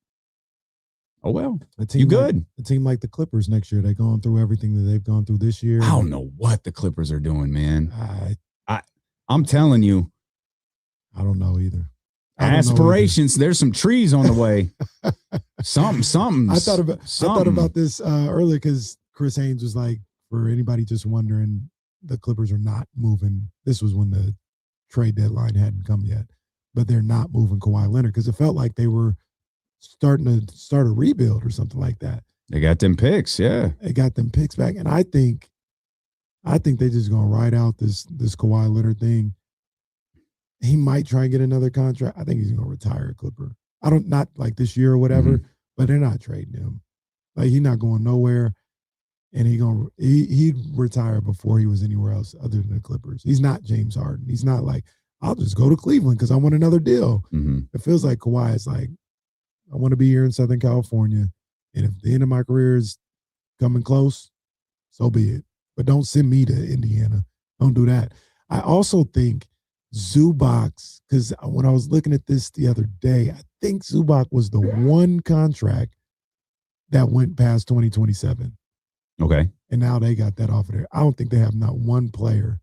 oh well, you good. A team like the Clippers next year, they're going through everything that they've gone through this year. I don't know what the Clippers are doing, man. I'm telling you. I don't know either. Aspirations. There's some trees on the way. something. I thought about this earlier because Chris Haynes was like, for anybody just wondering, the Clippers are not moving. This was when the trade deadline hadn't come yet, but they're not moving Kawhi Leonard because it felt like they were starting to start a rebuild or something like that. They got them picks, yeah. They got them picks back, and I think they just gonna ride out this Kawhi Leonard thing. He might try and get another contract. I think he's gonna retire a Clipper. Not like this year or whatever, but they're not trading him. Like, he's not going nowhere, and he'd retire before he was anywhere else other than the Clippers. He's not James Harden. He's not like, I'll just go to Cleveland because I want another deal. Mm-hmm. It feels like Kawhi is like, I want to be here in Southern California, and if the end of my career is coming close, so be it. But don't send me to Indiana. Don't do that. I also think Zubac, because when I was looking at this the other day, I think Zubac was the one contract that went past 2027. Okay. And now they got that off of there. I don't think they have not one player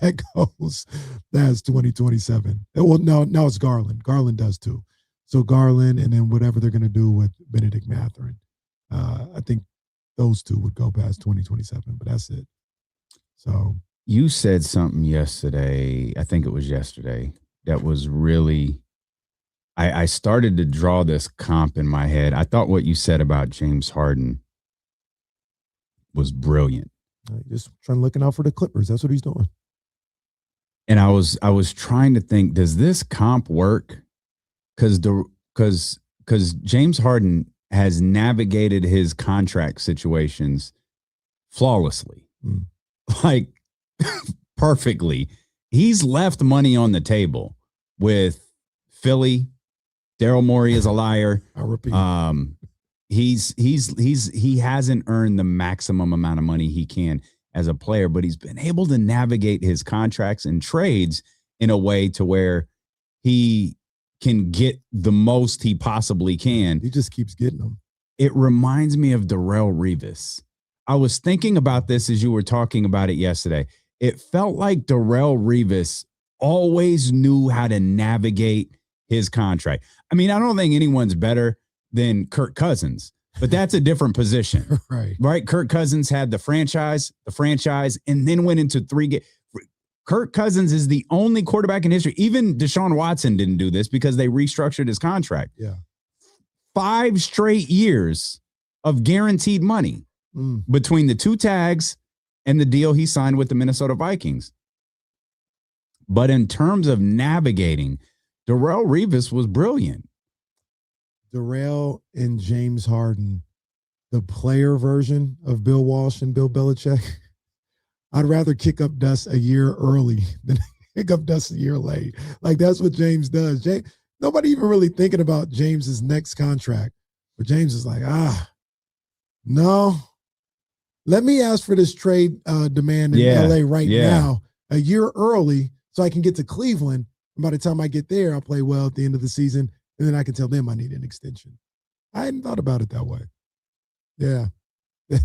that goes that's 2027. Well, no, it's Garland. Garland does too. So Garland, and then whatever they're going to do with Benedict Mathurin. I think those two would go past 2027, but that's it. So you said something yesterday. I think it was yesterday. That was really. I started to draw this comp in my head. I thought what you said about James Harden was brilliant. Just looking out for the Clippers. That's what he's doing. And I was trying to think, does this comp work? Because James Harden has navigated his contract situations flawlessly, like perfectly. He's left money on the table with Philly. Daryl Morey is a liar. I repeat. He hasn't earned the maximum amount of money he can as a player, but he's been able to navigate his contracts and trades in a way to where he can get the most he possibly can. He just keeps getting them. It reminds me of Darrelle Revis. I was thinking about this as you were talking about it yesterday. It felt like Darrelle Revis always knew how to navigate his contract. I mean, I don't think anyone's better than Kirk Cousins, but that's a different position. Right? Kirk Cousins had the franchise, and then went into 3 games. Kirk Cousins is the only quarterback in history. Even Deshaun Watson didn't do this because they restructured his contract. Yeah. 5 straight years of guaranteed money between the 2 tags and the deal he signed with the Minnesota Vikings. But in terms of navigating, Darrelle Revis was brilliant. Darrelle and James Harden, the player version of Bill Walsh and Bill Belichick. I'd rather kick up dust a year early than kick up dust a year late. Like, that's what James does. Nobody even really thinking about James's next contract. But James is like, no. Let me ask for this trade demand in LA right now, a year early, so I can get to Cleveland. And by the time I get there, I'll play well at the end of the season, and then I can tell them I need an extension. I hadn't thought about it that way. Yeah.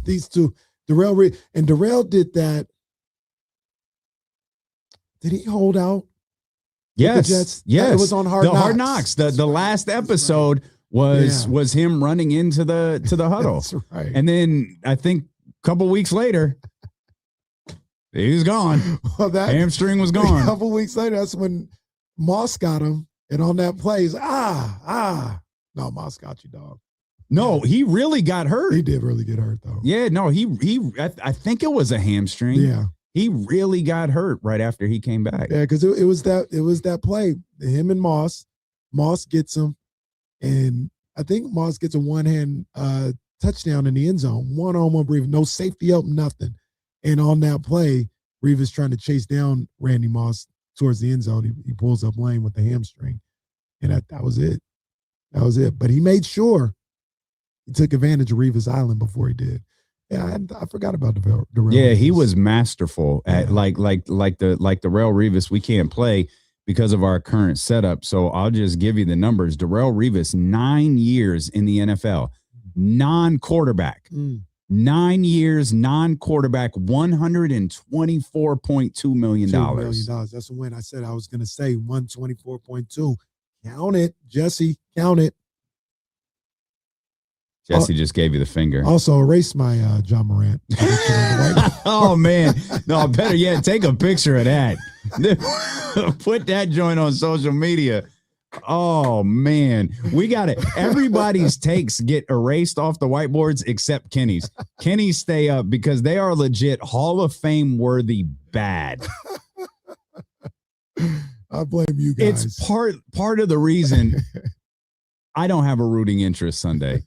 These two, Darrelle did that. Did he hold out? Yes. The Jets? Yes. It was on Hard Knocks. Hard Knocks. The last episode was him running into the huddle. That's right. And then I think a couple weeks later, he's gone. Well, that hamstring was gone. A couple weeks later, that's when Moss got him. And on that play, no, Moss got you, dog. No, he really got hurt. He did really get hurt, though. Yeah, no, I think it was a hamstring. Yeah. He really got hurt right after he came back. Yeah, because it was that play. Him and Moss. Moss gets him. And I think Moss gets a one-hand touchdown in the end zone. One-on-one brief. No safety help, nothing. And on that play, Revis trying to chase down Randy Moss towards the end zone. He pulls up lane with the hamstring. And that was it. That was it. But he made sure he took advantage of Revis Island before he did. Yeah, I forgot about Darrelle. Yeah, he was masterful at like the Darrelle Revis. We can't play because of our current setup. So I'll just give you the numbers. Darrelle Revis, 9 years in the NFL, non-quarterback. 9 years, non-quarterback, $124.2 million. $2 million. That's a win. I said I was going to say 124.2. Count it, Jesse. Count it. Jesse just gave you the finger. Also, erase my John Morant. Oh, man. No, better yet, take a picture of that. Put that joint on social media. Oh, man. We got it. Everybody's takes get erased off the whiteboards except Kenny's. Kenny's stay up because they are legit Hall of Fame worthy bad. I blame you guys. It's part of the reason I don't have a rooting interest Sunday.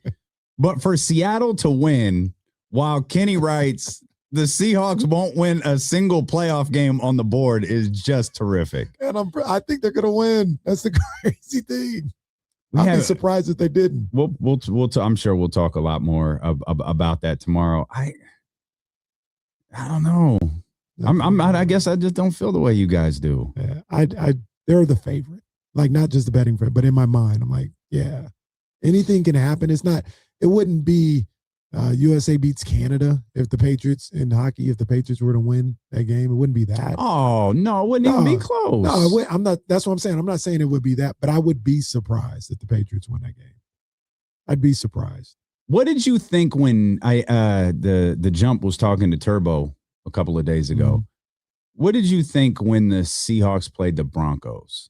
But for Seattle to win, while Kenny writes, the Seahawks won't win a single playoff game on the board is just terrific. And I think they're going to win. That's the crazy thing. I'd be surprised if they didn't. I'm sure we'll talk a lot more about that tomorrow. I don't know. I guess I just don't feel the way you guys do. Yeah, they're the favorite. Like, not just the betting favorite, but in my mind, I'm like, yeah, anything can happen. It wouldn't be USA beats Canada if the Patriots in hockey, if the Patriots were to win that game, it wouldn't be that. Oh, no, it wouldn't even be close. No, I'm not. That's what I'm saying. I'm not saying it would be that, but I would be surprised if the Patriots win that game. I'd be surprised. What did you think when the Jump was talking to Turbo a couple of days ago? Mm-hmm. What did you think when the Seahawks played the Broncos?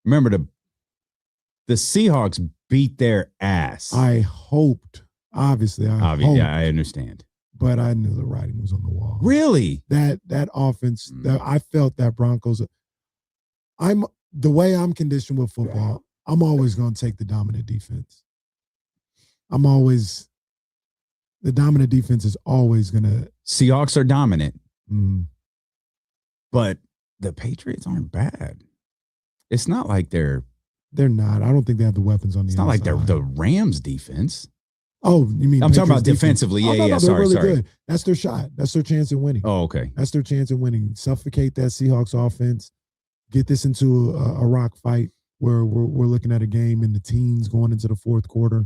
Remember the Seahawks beat their ass. I hoped, obviously, hoped, yeah, I understand. But I knew the writing was on the wall. Really? That offense, I felt that Broncos. The way I'm conditioned with football, I'm always going to take the dominant defense. The dominant defense is always going to. Seahawks are dominant. Mm, But the Patriots aren't bad. It's not like they're not. I don't think they have the weapons on the It's not like inside. they're the Rams defense. Oh, you mean I'm talking about Patriots defensively. defense? Yeah, no, yeah. they're Sorry, really sorry. good. That's their shot. That's their chance in winning. Oh, okay. That's their chance in winning. Suffocate that Seahawks offense. Get this into a rock fight where we're looking at a game in the teens going into the fourth quarter,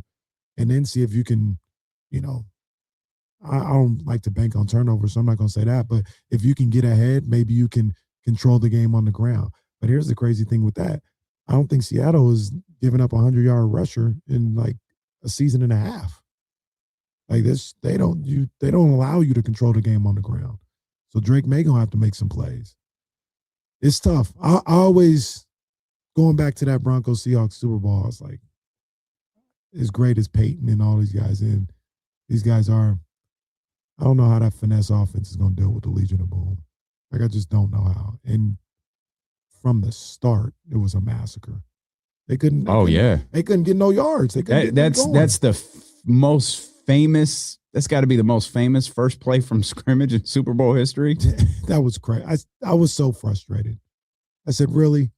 and then see if you can, I don't like to bank on turnovers, so I'm not going to say that. But if you can get ahead, maybe you can control the game on the ground. But here's the crazy thing with that. I don't think Seattle is giving up a 100-yard rusher in like a season and a half. Like this, they don't allow you to control the game on the ground. So Drake may gonna have to make some plays. It's tough. I always, going back to that Broncos Seahawks Super Bowl, I was like, as great as Peyton and all these guys in, these guys are, I don't know how that finesse offense is gonna deal with the Legion of Boom. Like, I just don't know how. And from the start, it was a massacre. They couldn't get no yards. They couldn't That's the most famous. That's got to be the most famous first play from scrimmage in Super Bowl history. That was crazy. I was so frustrated. I said, really?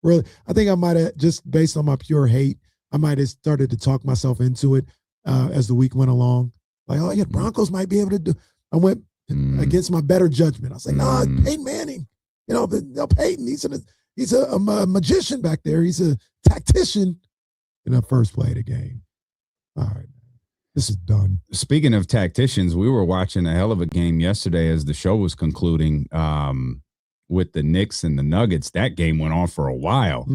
I think I might have, just based on my pure hate, I might have started to talk myself into it as the week went along. Like, oh yeah, Broncos might be able to do. I went against my better judgment. I was like, nah, Peyton Manning. Peyton, he's a magician back there. He's a tactician in the first play of the game. All right, this is done. Speaking of tacticians, we were watching a hell of a game yesterday as the show was concluding with the Knicks and the Nuggets. That game went on for a while.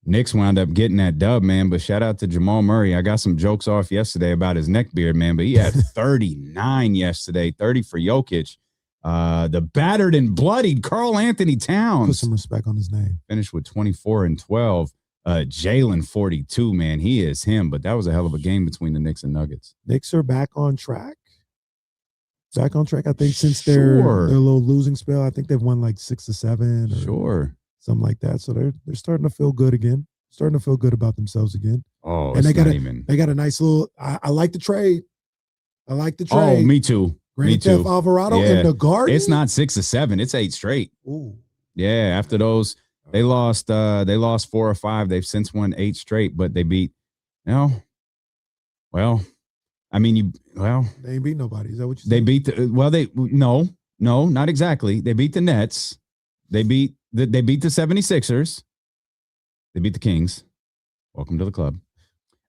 Knicks wound up getting that dub, man, but shout out to Jamal Murray. I got some jokes off yesterday about his neck beard, man, but he had 39 yesterday, 30 for Jokic. The battered and bloodied Karl Anthony Towns. Put some respect on his name. Finished with 24 and 12. Jalen 42, man. He is him, but that was a hell of a game between the Knicks and Nuggets. Knicks are back on track. I think, since their little losing spell. I think they've won like 6 or 7 or something like that. So they're starting to feel good again. Starting to feel good about themselves again. Oh, and they got a nice little. I like the trade. Oh, me too. Grand Theft Alvarado in the Garden. It's not 6 or 7. It's 8 straight. Ooh. Yeah, after those, they lost 4 or 5. They've since won 8 straight, but they beat, they ain't beat nobody. Is that what you said? They beat no, not exactly. They beat the Nets. They beat the 76ers. They beat the Kings. Welcome to the club.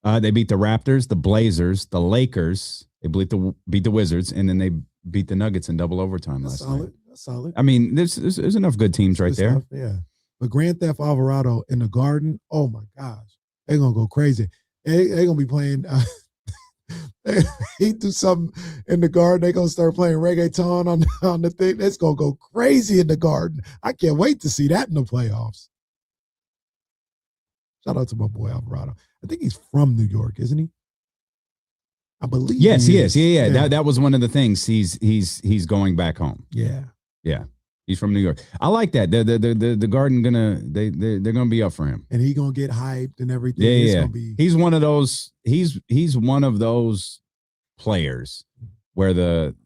They beat the Raptors, the Blazers, the Lakers. They beat the Wizards, and then they beat the Nuggets in double overtime last night. That's solid. I mean, there's enough good teams right there. Stuff, yeah. But Grand Theft Alvarado in the Garden, oh my gosh, they're gonna go crazy. They're gonna be playing. He do something in the Garden. They're gonna start playing reggaeton on the thing. It's gonna go crazy in the Garden. I can't wait to see that in the playoffs. Shout out to my boy Alvarado. I think he's from New York, isn't he? I believe. Yes, he is. Yeah. That was one of the things. He's going back home. Yeah. He's from New York. I like that. The Garden they're gonna be up for him, and he's gonna get hyped and everything. Yeah. He's one of those. He's one of those players where the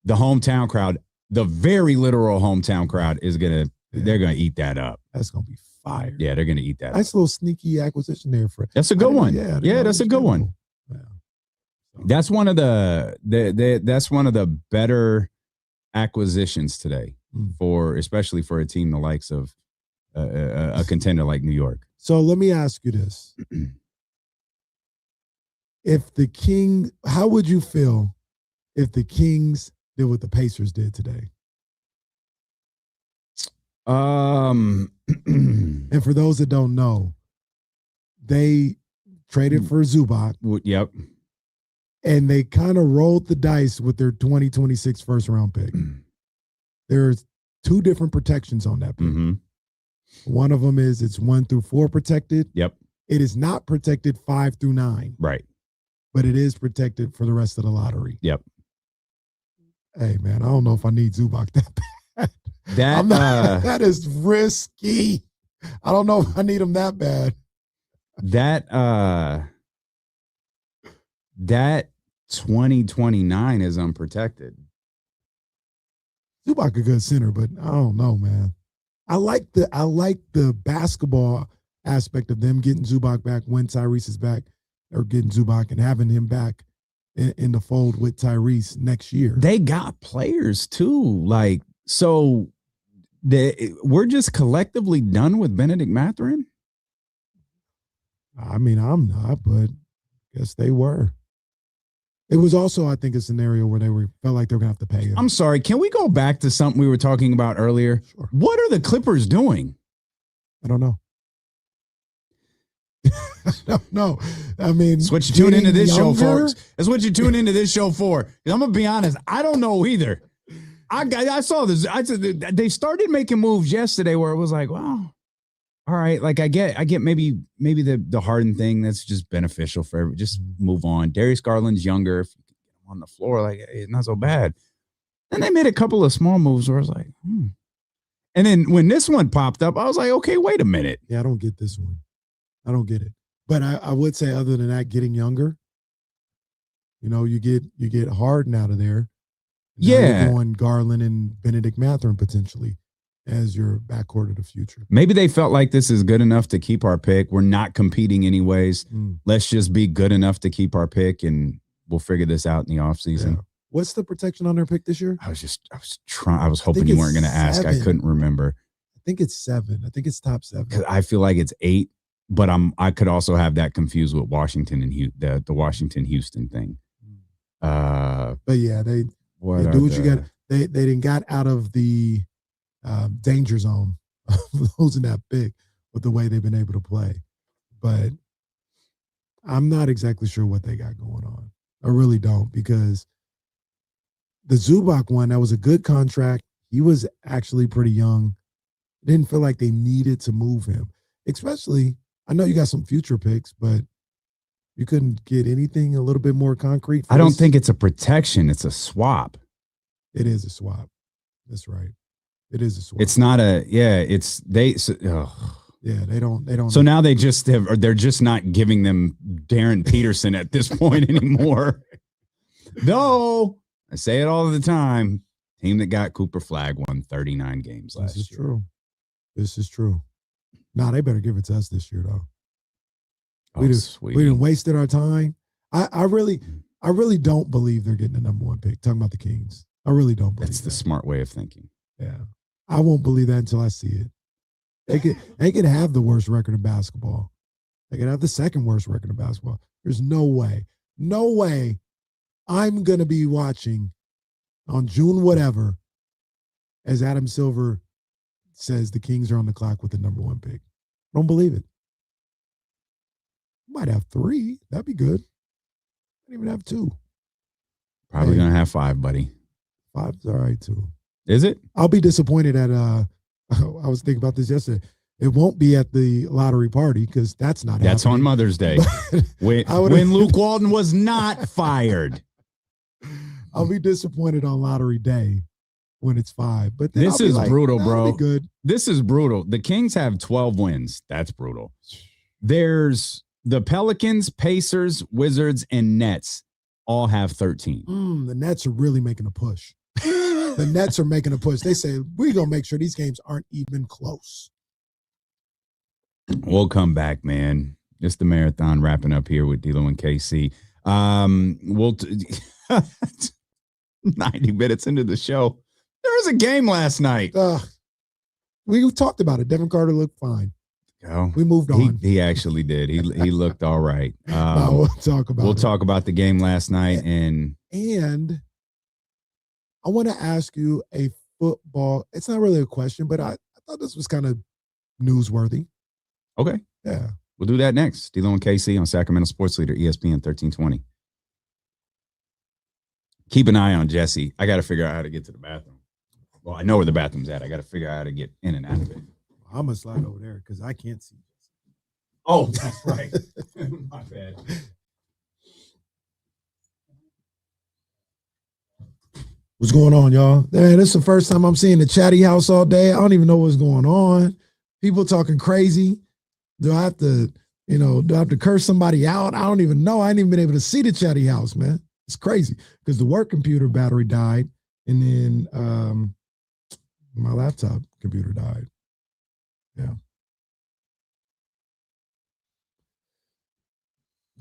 hometown crowd, the very literal hometown crowd is they're gonna eat that up. That's gonna be fire. Yeah, they're gonna eat that. Nice little sneaky acquisition there for. That's a good one. Yeah, that's a good one. Yeah. That's one of that's one of the better acquisitions today especially for a team the likes of a contender like New York. So let me ask you this. How would you feel if the Kings did what the Pacers did today? And for those that don't know, they traded for Zubac, Yep. and they kind of rolled the dice with their 2026 first round pick. There's 2 different protections on that pick. Mm-hmm. One of them is it's 1 through 4 protected. Yep. It is not protected 5 through 9. Right. But it is protected for the rest of the lottery. Yep. Hey, man, I don't know if I need Zubac that bad. That that is risky. I don't know if I need him that bad. That 2029 is unprotected. Zubac a good center, but I don't know, man. I like the basketball aspect of them getting Zubac back when Tyrese is back, or getting Zubac and having him back in the fold with Tyrese next year. They got players too. Like, so we're just collectively done with Benedict Mathurin? I mean, I'm not, but I guess they were. It was also, I think, a scenario where felt like they were going to have to pay him. I'm sorry. Can we go back to something we were talking about earlier? Sure. What are the Clippers doing? I don't know. I don't know. I mean, that's what you tune into this show for. for. That's what you tune into this show for. I'm gonna be honest. I don't know either. I saw this. They started making moves yesterday where it was like, well, all right. Like I get maybe the Harden thing that's just beneficial for everyone. Just move on. Darius Garland's younger. If you get him on the floor, like it's not so bad. And they made a couple of small moves where I was like, And then when this one popped up, I was like, okay, wait a minute. Yeah, I don't get this one. I don't get it. But I would say, other than that, getting younger, you get Harden out of there. Now you're going Garland and Benedict Mathurin potentially as your backcourt of the future. Maybe they felt like this is good enough to keep our pick. We're not competing anyways. Let's just be good enough to keep our pick, and we'll figure this out in the offseason. Yeah. What's the protection on their pick this year? I was hoping you weren't going to ask. 7. I couldn't remember. I think it's 7. I think it's top 7. Because I feel like it's 8. But I could also have that confused with Washington and the Washington Houston thing. But yeah, they do what you got. They didn't got out of the danger zone of losing that pick with the way they've been able to play. But I'm not exactly sure what they got going on. I really don't, because the Zubac one, that was a good contract. He was actually pretty young. Didn't feel like they needed to move him, especially. I know you got some future picks, but you couldn't get anything a little bit more concrete. I don't think it's a protection. It's a swap. It is a swap. That's right. It is a swap. It's not a, it's they. Yeah, they don't. So now they just they're just not giving them Darren Peterson at this point anymore. Though I say it all the time, team that got Cooper Flag won 39 games last year. This is true. This is true. Nah, they better give it to us this year, though. We didn't wasted our time. I really don't believe they're getting the number 1 pick. Talking about the Kings, I really don't believe that's the smart way of thinking. Yeah, I won't believe that until I see it. They could have the worst record in basketball. They could have the second worst record in basketball. There's no way I'm gonna be watching on June whatever as Adam Silver says the Kings are on the clock with the number 1 pick. Don't believe it. Might have 3. That'd be good. Don't even have 2. Probably gonna have 5, buddy. 5's all right too. Is it? I'll be disappointed at I was thinking about this yesterday. It won't be at the lottery party because that's not That's happening. on Mother's Day. when Luke Walton was not fired. I'll be disappointed on lottery day when it's 5. But this is brutal, bro. Good. This is brutal. The Kings have 12 wins. That's brutal. There's the Pelicans, Pacers, Wizards, and Nets all have 13. The Nets are really making a push. The Nets are making a push. They say, we're going to make sure these games aren't even close. We'll come back, man. It's the marathon wrapping up here with D'Lo and KC. 90 minutes into the show. There was a game last night. We talked about it. Devin Carter looked fine. Oh, we moved on. He actually did. He looked all right. We'll talk about the game last night. And I want to ask you a football. It's not really a question, but I thought this was kind of newsworthy. Okay. Yeah. We'll do that next. D-Lo and KC on Sacramento Sports Leader, ESPN 1320. Keep an eye on Jesse. I got to figure out how to get to the bathroom. Well, I know where the bathroom's at. I got to figure out how to get in and out of it. I'm gonna slide over there because I can't see. Oh, that's right. My bad. What's going on, y'all? Man, this is the first time I'm seeing the chatty house all day. I don't even know what's going on. People talking crazy. Do I have to curse somebody out? I don't even know. I ain't even been able to see the chatty house, man. It's crazy because the work computer battery died, and then my laptop computer died. Yeah.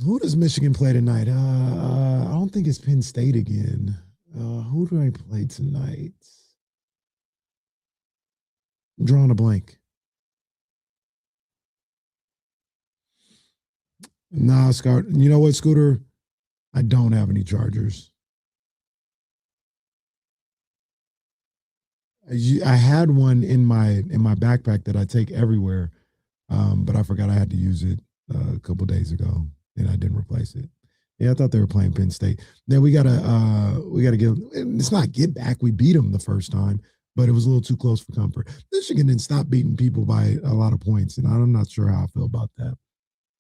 Who does Michigan play tonight? I don't think it's Penn State again. Who do I play tonight? I'm drawing a blank. Nah, Scott. You know what, Scooter? I don't have any Chargers. I had one in my backpack that I take everywhere, but I forgot I had to use it a couple days ago, and I didn't replace it. Yeah, I thought they were playing Penn State. Then we gotta get. It's not get back. We beat them the first time, but it was a little too close for comfort. Michigan didn't stop beating people by a lot of points, and I'm not sure how I feel about that.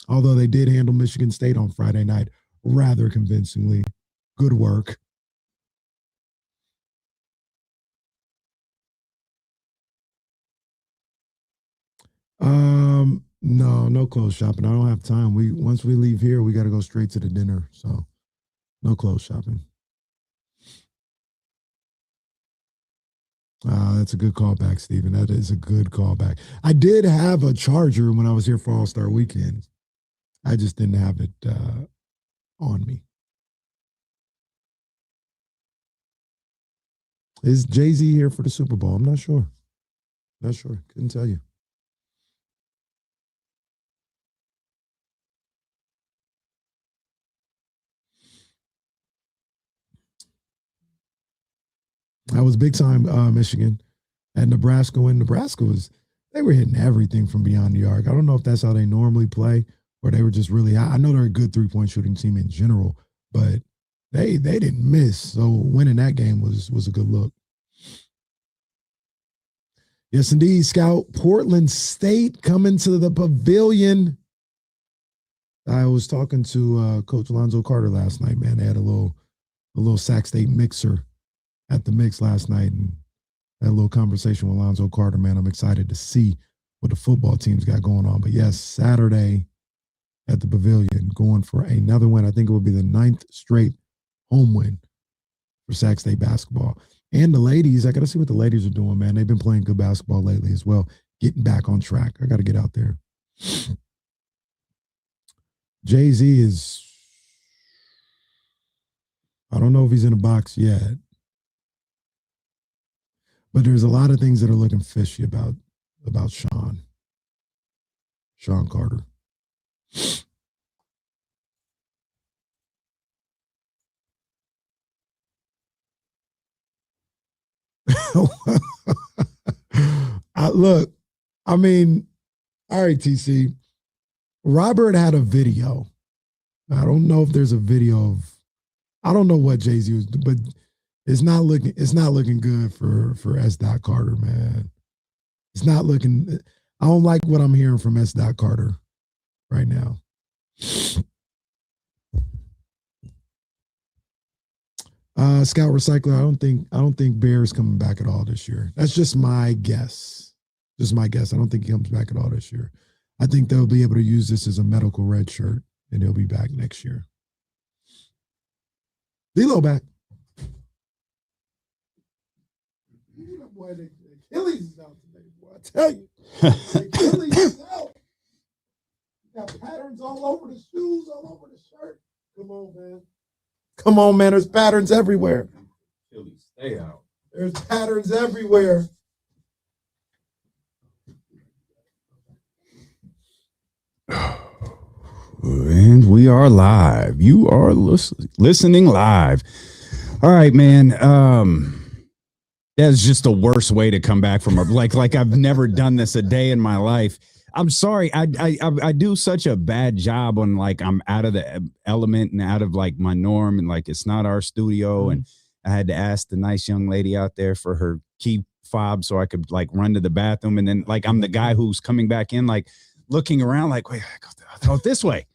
Although they did handle Michigan State on Friday night rather convincingly. Good work. No clothes shopping. I don't have time. Once we leave here, we got to go straight to the dinner. So no clothes shopping. That's a good callback, Stephen. That is a good callback. I did have a charger when I was here for All-Star Weekend. I just didn't have it on me. Is Jay-Z here for the Super Bowl? I'm not sure. Not sure. Couldn't tell you. That was big time Michigan. At Nebraska, when Nebraska they were hitting everything from beyond the arc. I don't know if that's how they normally play or they were just really, I know they're a good three-point shooting team in general, but they didn't miss. So winning that game was a good look. Yes, indeed, Scout. Portland State coming to the Pavilion. I was talking to Coach Alonzo Carter last night, man. They had a little Sac State mixer at the mix last night, and had a little conversation with Alonzo Carter, man. I'm excited to see what the football team's got going on. But yes, Saturday at the Pavilion, going for another win. I think it will be the 9th straight home win for Sac State basketball. And the ladies, I got to see what the ladies are doing, man. They've been playing good basketball lately as well, getting back on track. I got to get out there. Jay-Z is, I don't know if he's in a box yet, but there's a lot of things that are looking fishy about Sean Carter. Look, I mean, all right, TC. Robert had a video. I don't know if there's a video of, I don't know what Jay-Z was, but it's not looking good for S. Carter, man. It's not looking, I don't like what I'm hearing from S. Carter right now. Scout Recycler, I don't think Bear's coming back at all this year. That's just my guess. Just my guess. I don't think he comes back at all this year. I think they'll be able to use this as a medical red shirt, and he'll be back next year. D-Lo back. Boy, the Achilles is out today, boy. I tell you. The Achilles is out. You got patterns all over the shoes, all over the shirt. Come on, man. Come on, man. There's patterns everywhere. Achilles, stay out. There's patterns everywhere. And we are live. You are listening live. All right, man. That's just the worst way to come back from like I've never done this a day in my life. I'm sorry. I do such a bad job on like I'm out of the element and out of like my norm and like it's not our studio and I had to ask the nice young lady out there for her key fob so I could like run to the bathroom and then like I'm the guy who's coming back in like looking around like wait I go this way.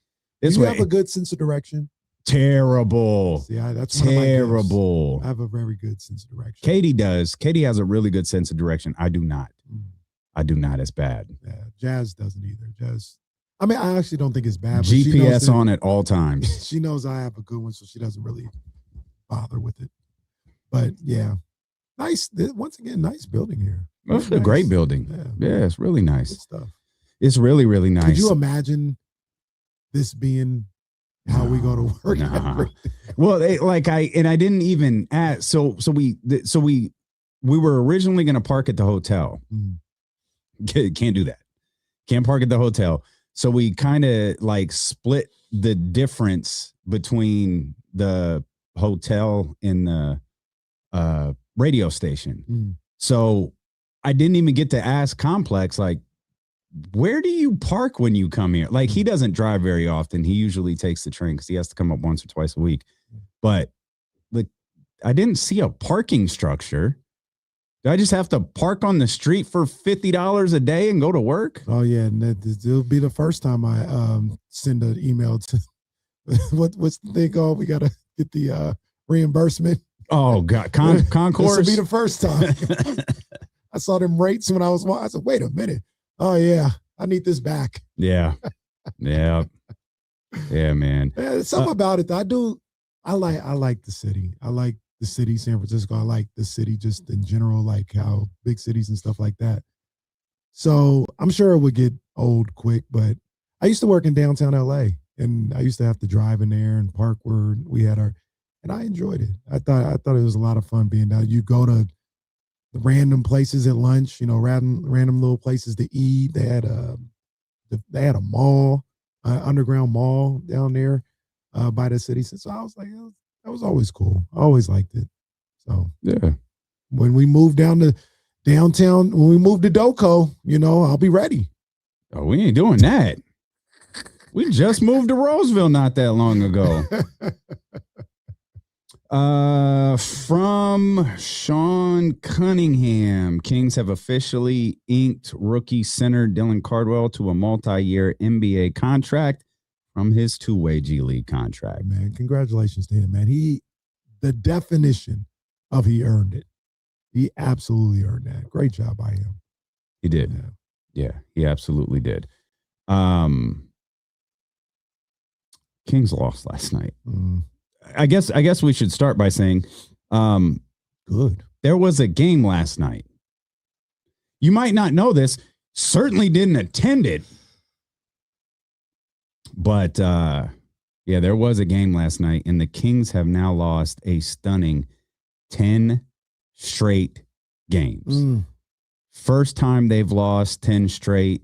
This Do you way. have a good sense of direction? Terrible. See, that's terrible. I have a very good sense of direction. Katie does. Katie has a really good sense of direction. I do not. I do not. It's bad. Yeah, Jazz doesn't either. Jazz. I mean, I actually don't think it's bad. But GPS on at all times. She knows I have a good one, so she doesn't really bother with it. But yeah, nice. Once again, nice building here. It's a great building. Yeah, it's really nice. Good stuff. It's really, really nice. Could you imagine this being how we go to work? Nah. Well, I didn't even ask. So we were originally going to park at the hotel. Can't do that. Can't park at the hotel. So we kind of like split the difference between the hotel and the radio station. So I didn't even get to ask Complex, like, where do you park when you come here? Like, he doesn't drive very often. He usually takes the train because he has to come up once or twice a week. But like, I didn't see a parking structure. Do I just have to park on the street for $50 a day and go to work? Oh yeah, and it'll be the first time I send an email to what's the thing called? We gotta get the reimbursement. Oh God, Concourse. This will be the first time. I saw them rates when I was. I said, wait a minute. Oh yeah, I need this back. Yeah, yeah, man. Yeah, something about it. I like the city. I like the city, San Francisco. I like the city just in general, like how big cities and stuff like that. So I'm sure it would get old quick, but I used to work in downtown LA and I used to have to drive in there and park where we had and I enjoyed it. I thought it was a lot of fun being down. You go to the random places at lunch, random little places to eat. They had a mall, underground mall down there by the city. So I was like, that was always cool. I always liked it. So yeah, when we moved down to downtown, when we moved to Doco, I'll be ready. Oh, we ain't doing that. We just moved to Roseville not that long ago. From Sean Cunningham, Kings have officially inked rookie center Dylan Cardwell to a multi-year NBA contract from his two-way G League contract. Man, congratulations to him, man. The definition of he earned it. He absolutely earned that. Great job by him. He did. Yeah, he absolutely did. Kings lost last night. I guess we should start by saying, good. There was a game last night. You might not know this, certainly didn't attend it. But there was a game last night, and the Kings have now lost a stunning 10 straight games. First time they've lost 10 straight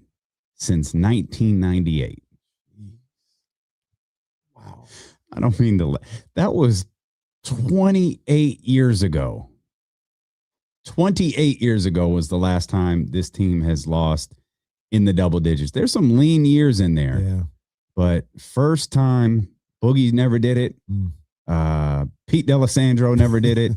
since 1998. Wow. I don't mean to. That was 28 years ago. 28 years ago was the last time this team has lost in the double digits. There's some lean years in there. Yeah. But first time, Boogie never did it. Pete D'Alessandro never did it.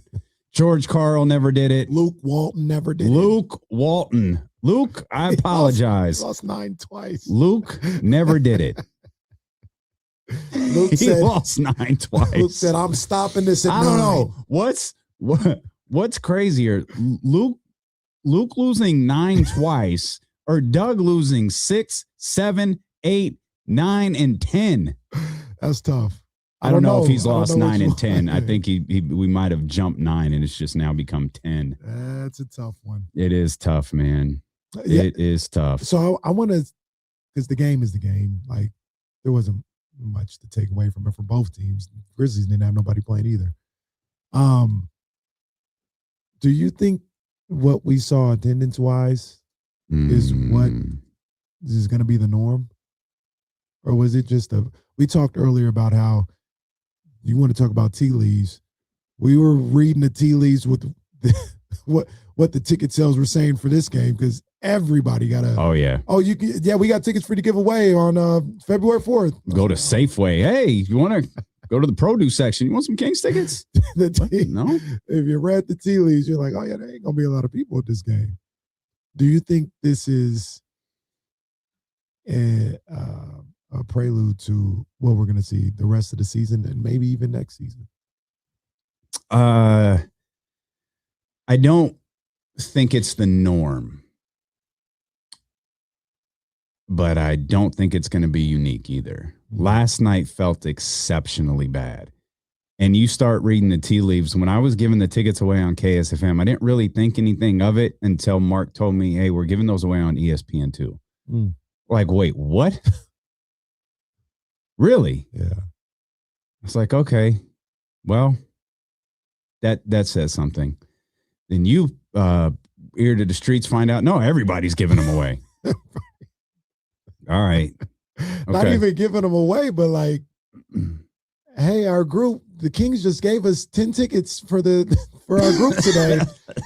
George Karl never did it. Luke Walton never did it. Luke Walton. Luke, I apologize. Lost 9 twice. Luke never did it. Luke He lost 9 twice. Luke said, I'm stopping this at 9. I don't know. What's crazier? Luke losing 9 twice or Doug losing 6, 7, 8, 9, and 10. That's tough. I don't know if he's lost 9 and 10. I think we might have jumped 9 and it's just now become 10. That's a tough one. It is tough, man. Yeah. It is tough. So I want to, because the game is the game. Like there wasn't much to take away from it for both teams. Grizzlies didn't have nobody playing either. Do you think what we saw attendance wise is what is going to be the norm? Or was it just we talked earlier about how you want to talk about tea leaves. We were reading the tea leaves with what the ticket sales were saying for this game, because Everybody got a. Oh yeah. Oh, we got tickets for you to give away on February 4th. Go to Safeway. Hey, you want to go to the produce section? You want some Kings tickets? No. If you read the tea leaves, you're like, oh yeah, there ain't gonna be a lot of people at this game. Do you think this is a prelude to what we're gonna see the rest of the season and maybe even next season? I don't think it's the norm. But I don't think it's going to be unique either. Last night felt exceptionally bad. And you start reading the tea leaves. When I was giving the tickets away on KSFM, I didn't really think anything of it until Mark told me, hey, we're giving those away on ESPN too. Like, wait, what? Really? Yeah. It's like, okay, well, that says something. Then you ear to the streets find out, no, everybody's giving them away. All right. Okay. Not even giving them away, but like, hey, our group, the Kings just gave us 10 tickets for our group today.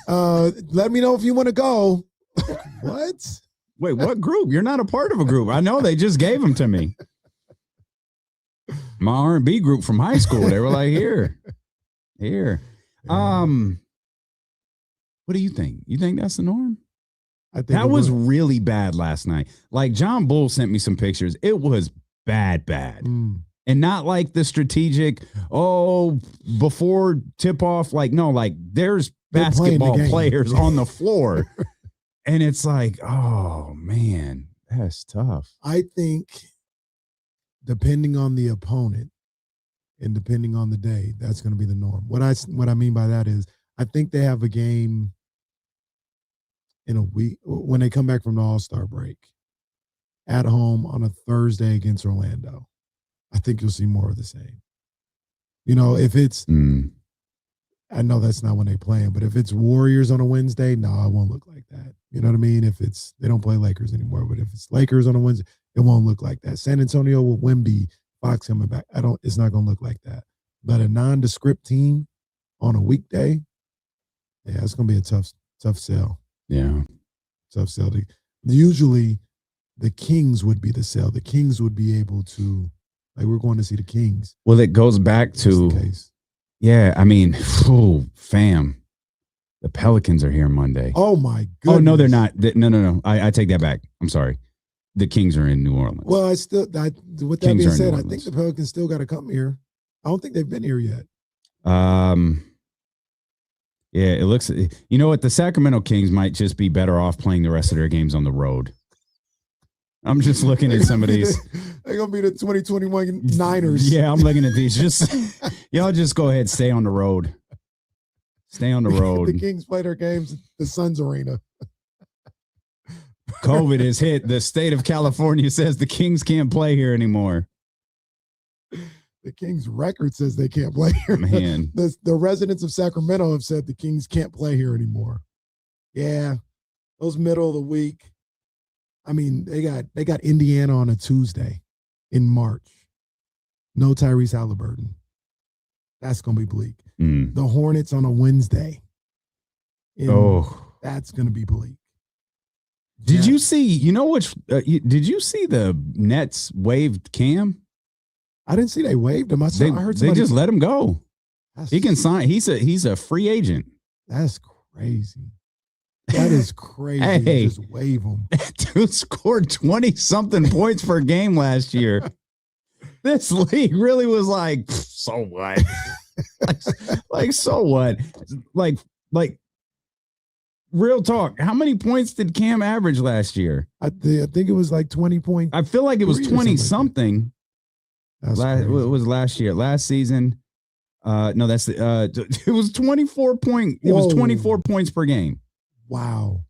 Let me know if you want to go. What? Wait, what group? You're not a part of a group. I know they just gave them to me. My R&B group from high school. They were like, here. What do you think? You think that's the norm? I think that was really bad last night. Like John Bull sent me some pictures. It was bad. And not like the strategic, before tip off. Like, no, like there's basketball players on the floor. And it's like, oh man, that's tough. I think depending on the opponent and depending on the day, that's going to be the norm. What I mean by that is I think they have a game in a week when they come back from the All-Star break at home on a Thursday against Orlando. I think you'll see more of the same. You know, if it's I know that's not when they play him, but if it's Warriors on a Wednesday, no, it won't look like that. You know what I mean? If it's they don't play Lakers anymore, but if it's Lakers on a Wednesday, it won't look like that. San Antonio with Wemby, Fox coming back. It's not gonna look like that. But a nondescript team on a weekday, yeah, it's gonna be a tough sell. Yeah. Tough sell. Usually the Kings would be the sell. The Kings would be able to, like, we're going to see the Kings. Well, it goes back to, yeah, I mean, fam, the Pelicans are here Monday. Oh, my goodness. Oh, no, they're not. No. I take that back. I'm sorry. The Kings are in New Orleans. Well, with that being said, I think the Pelicans still got to come here. I don't think they've been here yet. Yeah, it looks. You know what? The Sacramento Kings might just be better off playing the rest of their games on the road. I'm just looking at some of these. They're gonna be the 2021 Niners. Yeah, I'm looking at these. Y'all just go ahead, stay on the road. Stay on the road. The Kings play their games at the Suns Arena. COVID is hit. The state of California says the Kings can't play here anymore. The Kings record says they can't play here. Man. The residents of Sacramento have said the Kings can't play here anymore. Yeah. Those middle of the week. I mean, they got Indiana on a Tuesday in March. No Tyrese Halliburton. That's going to be bleak. The Hornets on a Wednesday. That's going to be bleak. Did you see, did you see the Nets waived Cam? I didn't see they waived him. I heard they just let him go. He can sign. He's a free agent. That's crazy. That is crazy. Hey, just waive him. Dude scored 20-something points per game last year. This league really was like, so what? like, so what? Like, real talk. How many points did Cam average last year? I think it was like 20 points. I feel like it was 20-something. It was last year. Last season. No, that's it was 24 point. It was 24 points per game. Wow.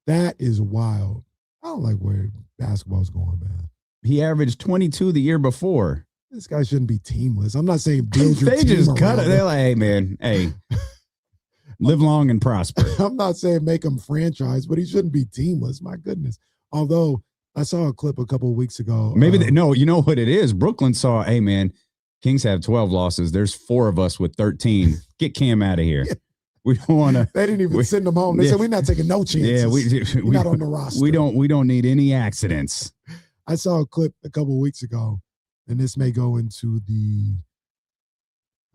That is wild. I don't like where basketball's going, man. He averaged 22 the year before. This guy shouldn't be teamless. I'm not saying build your they team just cut it. him. They're like, hey, man, live long and prosper. I'm not saying make him franchise, but he shouldn't be teamless. My goodness. Although I saw a clip a couple of weeks ago. Maybe no, you know what it is? Brooklyn saw, hey, man, Kings have 12 losses. There's 4 of us with 13. Get Cam out of here. We don't want to. They didn't even send him home. They said, we're not taking no chances. Yeah, You're we not on the roster. We don't need any accidents. I saw a clip a couple of weeks ago, and this may go into the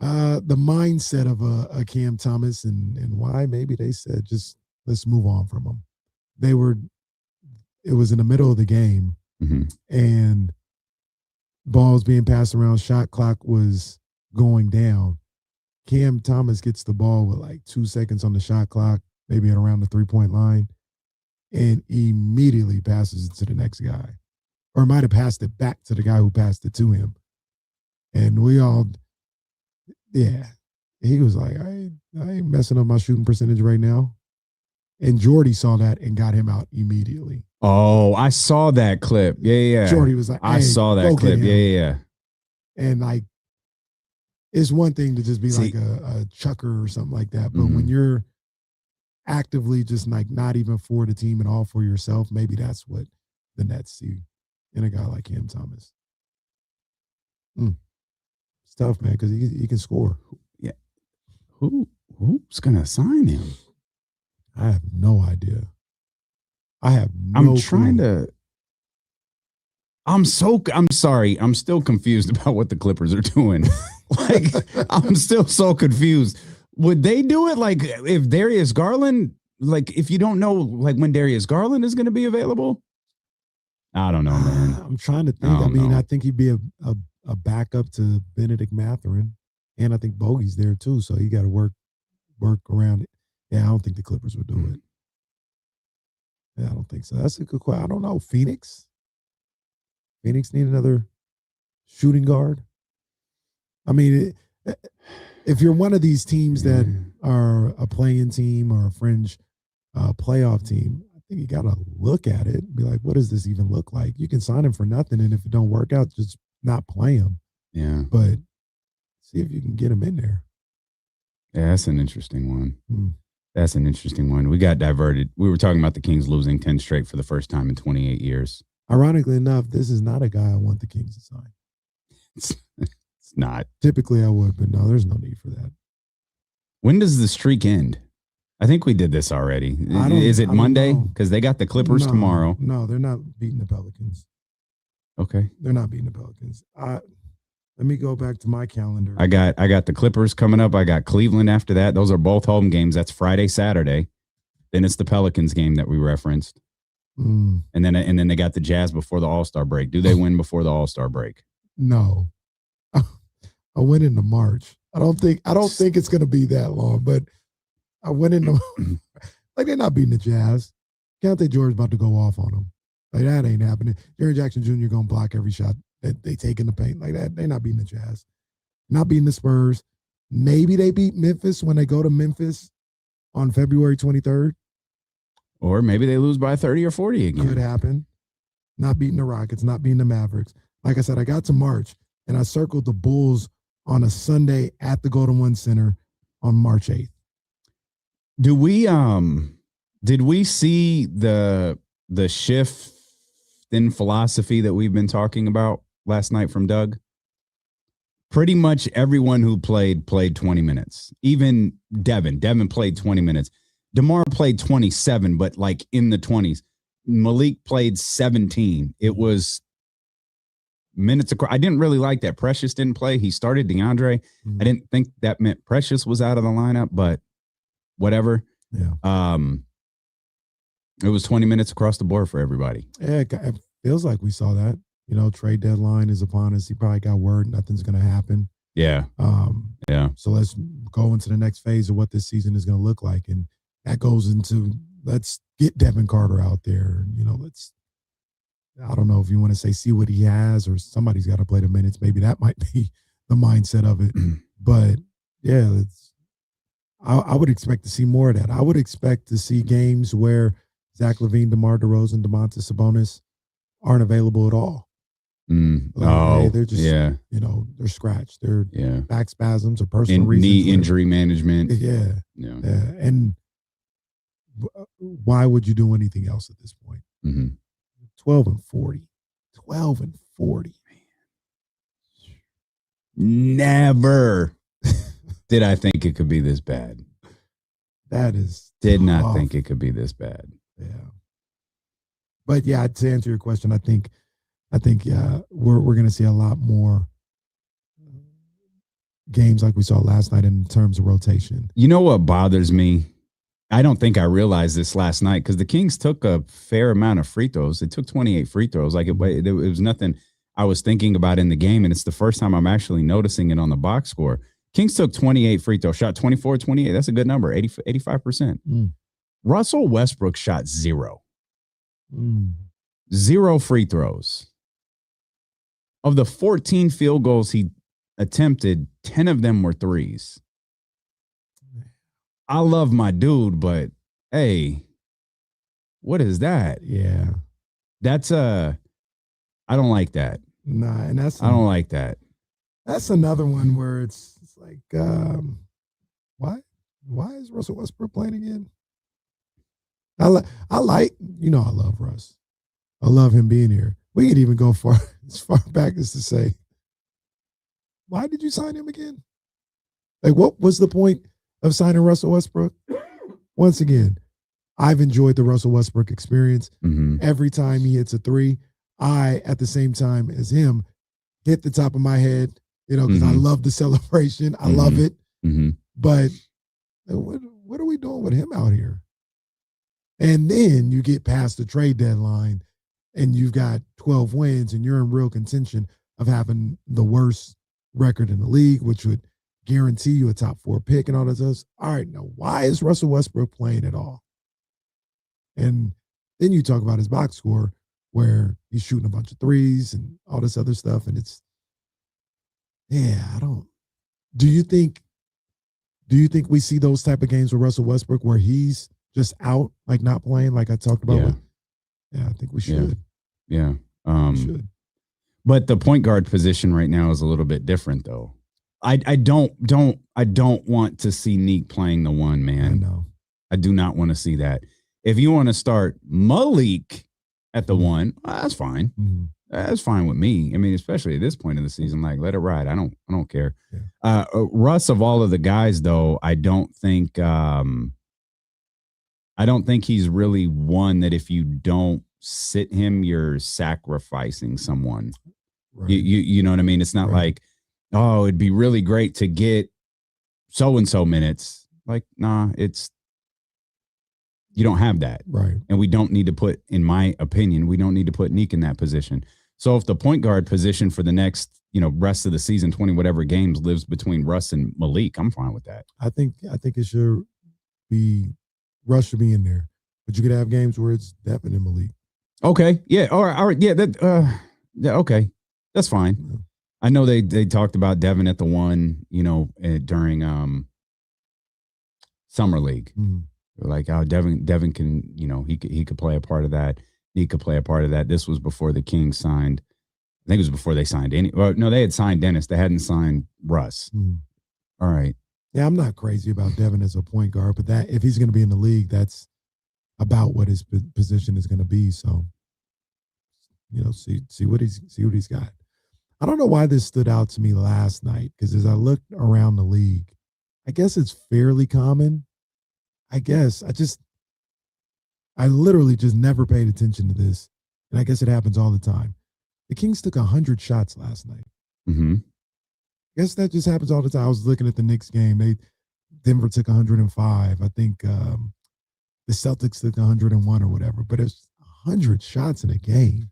mindset of a Cam Thomas and why maybe they said just let's move on from him. It was in the middle of the game, and balls being passed around, shot clock was going down. Cam Thomas gets the ball with like 2 seconds on the shot clock, maybe at around the 3-point line, and immediately passes it to the next guy. Or might have passed it back to the guy who passed it to him. And we all, he was like, I ain't messing up my shooting percentage right now. And Jordy saw that and got him out immediately. Oh, I saw that clip. Yeah. Jordy was like, I saw that clip. Yeah. And like, it's one thing to just be like a chucker or something like that. But when you're actively just like not even for the team and all for yourself, maybe that's what the Nets see in a guy like Cam Thomas. It's tough, man, because he can score. Yeah. Who's going to sign him? I have no idea. I'm sorry. I'm still confused about what the Clippers are doing. Like, I'm still so confused. Would they do it like if Darius Garland, like if you don't know like when Darius Garland is going to be available? I don't know, man. I'm trying to think. I think he'd be a backup to Benedict Mathurin. And I think Bogey's there too. So you got to work around it. Yeah, I don't think the Clippers would do it. Yeah, I don't think so. That's a good question. I don't know. Phoenix need another shooting guard. I mean, if you're one of these teams that are a play-in team or a fringe playoff team, I think you got to look at it and be like, what does this even look like? You can sign him for nothing, and if it don't work out, just not play him. Yeah. But see if you can get him in there. Yeah, that's an interesting one. That's an interesting one. We got diverted. We were talking about the Kings losing 10 straight for the first time in 28 years. Ironically enough, this is not a guy I want the Kings to sign. It's not. Typically I would, but no, there's no need for that. When does the streak end? I think we did this already. Is it Monday? Because they got the Clippers tomorrow. No, they're not beating the Pelicans. Okay. They're not beating the Pelicans. Let me go back to my calendar. I got the Clippers coming up. I got Cleveland after that. Those are both home games. That's Friday, Saturday. Then it's the Pelicans game that we referenced. And then they got the Jazz before the All-Star break. Do they win before the All-Star break? No. I went into March. I don't think it's going to be that long, but I went into like they're not beating the Jazz. Keontae George about to go off on them. Like that ain't happening. Jaren Jackson Jr. going to block every shot that they take in the paint. Like that, they're not beating the Jazz. Not beating the Spurs. Maybe they beat Memphis when they go to Memphis on February 23rd. Or maybe they lose by 30 or 40 again. Could happen. Not beating the Rockets, not beating the Mavericks. Like I said, I got to March, and I circled the Bulls on a Sunday at the Golden One Center on March 8th. Did we see the shift in philosophy that we've been talking about last night from Doug? Pretty much everyone who played 20 minutes. Even Devin played 20 minutes. DeMar played 27, but like in the 20s. Malik played 17. It was minutes across. I didn't really like that Precious didn't play. He started DeAndre. I didn't think that meant Precious was out of the lineup, but whatever. Yeah. It was 20 minutes across the board for everybody. Yeah, it feels like we saw that. You know, trade deadline is upon us. He probably got word nothing's going to happen. Yeah. Yeah. So let's go into the next phase of what this season is going to look like. And that goes into let's get Devin Carter out there. You know, I don't know if you want to say see what he has or somebody's got to play the minutes. Maybe that might be the mindset of it. But yeah, I would expect to see more of that. I would expect to see games where Zach LaVine, DeMar DeRozan, Domantas Sabonis aren't available at all. They're just, you know, they're scratched. They're back spasms or personal reasons. Knee injury management. Yeah. And why would you do anything else at this point? 12-40. 12-40. Never did I think it could be this bad. That is Did not tough. think it could be this bad. Yeah. But yeah, to answer your question, I think we're going to see a lot more games like we saw last night in terms of rotation. You know what bothers me? I don't think I realized this last night because the Kings took a fair amount of free throws. They took 28 free throws. Like it was nothing I was thinking about in the game, and it's the first time I'm actually noticing it on the box score. Kings took 28 free throws, shot 24, 28. That's a good number, 85%. Russell Westbrook shot 0. 0 free throws. Of the 14 field goals he attempted, 10 of them were threes. I love my dude, but hey, what is that? Yeah. That's I don't like that. Nah, and I don't like that. That's another one where it's like, why is Russell Westbrook playing again? I love Russ. I love him being here. We could even go as far back as to say, why did you sign him again? Like, what was the point of signing Russell Westbrook? Once again, I've enjoyed the Russell Westbrook experience. Every time he hits a three, I, at the same time as him, hit the top of my head, because I love the celebration. I love it. But what are we doing with him out here? And then you get past the trade deadline and you've got 12 wins and you're in real contention of having the worst record in the league, which would guarantee you a top 4 pick and all this stuff. All right, now why is Russell Westbrook playing at all? And then you talk about his box score where he's shooting a bunch of threes and all this other stuff. And it's, do you think we see those type of games with Russell Westbrook where he's just out, like not playing, like I talked about? Yeah, I think we should. Yeah. We should. But the point guard position right now is a little bit different, though. I don't want to see Neek playing the one, man. I know. I do not want to see that. If you want to start Malik at the one, that's fine. That's fine with me. I mean, especially at this point in the season, like let it ride. I don't care. Yeah. Russ, of all of the guys, though, I don't think he's really one that if you don't sit him, you're sacrificing someone. Right. You know what I mean? It's not like, oh, it'd be really great to get so-and-so minutes. Like, nah, you don't have that. Right. And we don't need to put, in my opinion, we don't need to put Neek in that position. So if the point guard position for the next, rest of the season, 20 whatever games lives between Russ and Malik, I'm fine with that. I think it should be, Russ should be in there. But you could have games where it's Devin and Malik. Okay. Yeah. All right. Yeah. Okay. That's fine. Yeah. I know they talked about Devin at the one, during summer league. Like, oh, Devin can, he could play a part of that. He could play a part of that. This was before the Kings signed. I think it was before they signed they had signed Dennis. They hadn't signed Russ. All right. Yeah, I'm not crazy about Devin as a point guard, but that if he's going to be in the league, that's about what his position is going to be. So, see what he's got. I don't know why this stood out to me last night, because as I looked around the league, I guess it's fairly common. I literally just never paid attention to this, and I guess it happens all the time. The Kings took 100 shots last night. I guess that just happens all the time. I was looking at the Knicks game. Denver took 105. I think the Celtics took 101 or whatever, but it's 100 shots in a game.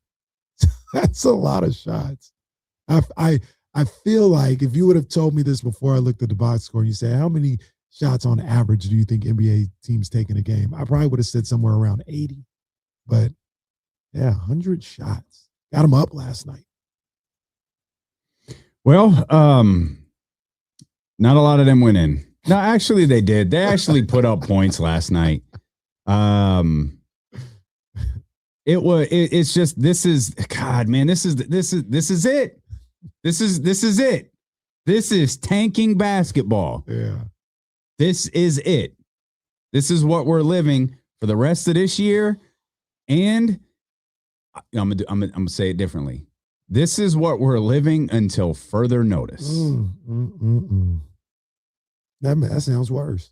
That's a lot of shots. I feel like if you would have told me this before I looked at the box score and you say, how many shots on average do you think NBA teams take in a game? I probably would have said somewhere around 80. But, 100 shots. Got them up last night. Well, not a lot of them went in. No, actually they did. They actually put up points last night. It's just, this is it. This is it. This is tanking basketball. Yeah. This is it. This is what we're living for the rest of this year. And I'm gonna say it differently. This is what we're living until further notice. That sounds worse.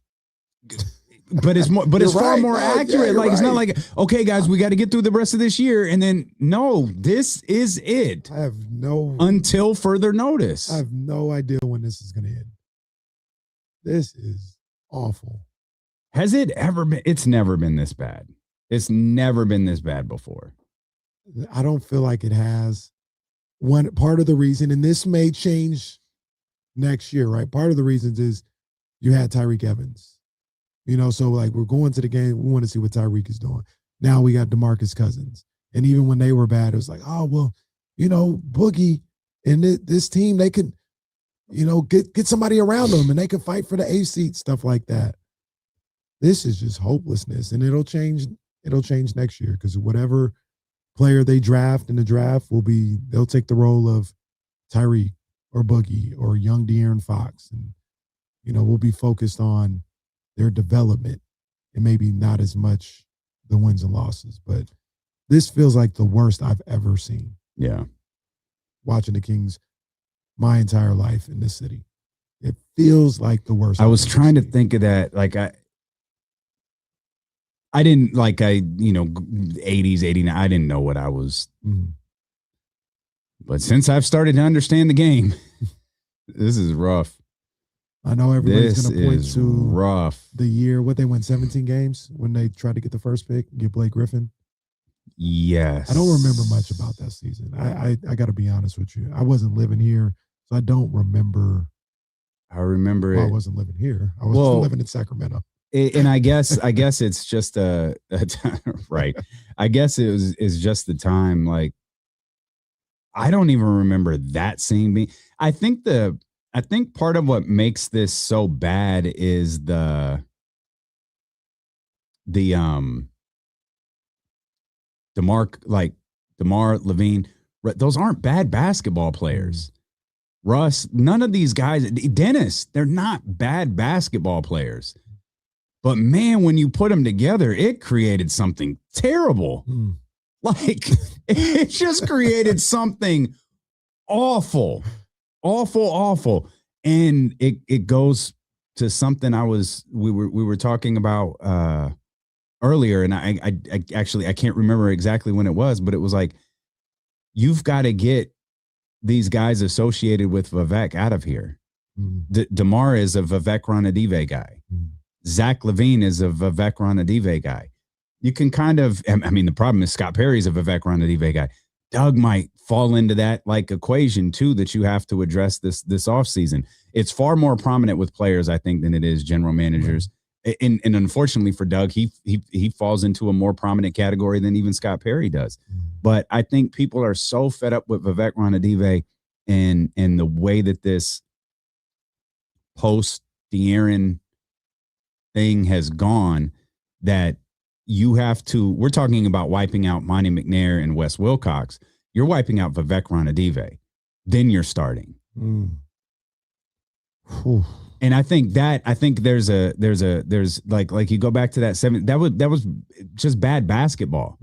but it's more, but You're it's far right. more No, yeah, accurate. you're Like it's not right. like, okay, guys, we got to get through the rest of this year, and then no, this is it I have no until further notice. I have no idea when this is going to end. This is awful. Has it ever been? It's never been this bad. It's never been this bad before. I don't feel like it has. One part of the reason, and this may change next year, right? Part of the reasons is you had Tyreek Evans. You know, so like we're going to the game, we want to see what Tyreek is doing. Now we got DeMarcus Cousins. And even when they were bad, it was like, oh, well, you know, Boogie and this team, they could, you know, get somebody around them and they could fight for the A seat, stuff like that. This is just hopelessness. And it'll change next year because whatever player they draft in the draft they'll take the role of Tyreek or Boogie or young De'Aaron Fox. And, you know, we'll be focused on their development and maybe not as much the wins and losses. But this feels like the worst I've ever seen. Yeah. Watching the Kings my entire life in this city. It feels like the worst. I was trying to think of that. Like I didn't like, you know, 80s, 89. I didn't know what I was. Mhm. But since I've started to understand the game, this is rough. I know everybody's going to point is to rough. the year, what they won 17 games when they tried to get the first pick, get Blake Griffin. Yes. I don't remember much about that season. I got to be honest with you. I wasn't living here, so I don't remember. I remember Well, it. I wasn't living here. I was living in Sacramento. And I guess it's just right. I guess it's just the time. Like, I don't even remember that scene being. I think part of what makes this so bad is the DeMar Levine. Those aren't bad basketball players. Russ, none of these guys, Dennis, they're not bad basketball players. But man, when you put them together, it created something terrible. Like, it just created something awful. And it goes to something we were talking about earlier, and I actually I can't remember exactly when it was, but it was like, you've got to get these guys associated with Vivek out of here. DeMar is a Vivek Ranadive guy. Zach LaVine is a Vivek Ranadive guy. You can kind of, I mean, the problem is Scott Perry's a Vivek Ranadive guy. Doug might fall into that like equation too that you have to address this offseason. It's far more prominent with players, I think, than it is general managers. And unfortunately for Doug, he falls into a more prominent category than even Scott Perry does. But I think people are so fed up with Vivek Ranadive and the way that this post De'Aaron thing has gone that you have to. We're talking about wiping out Monty McNair and Wes Wilcox. You're wiping out Vivek Ranadive. Then you're starting. And I think there's like you go back to that that was just bad basketball.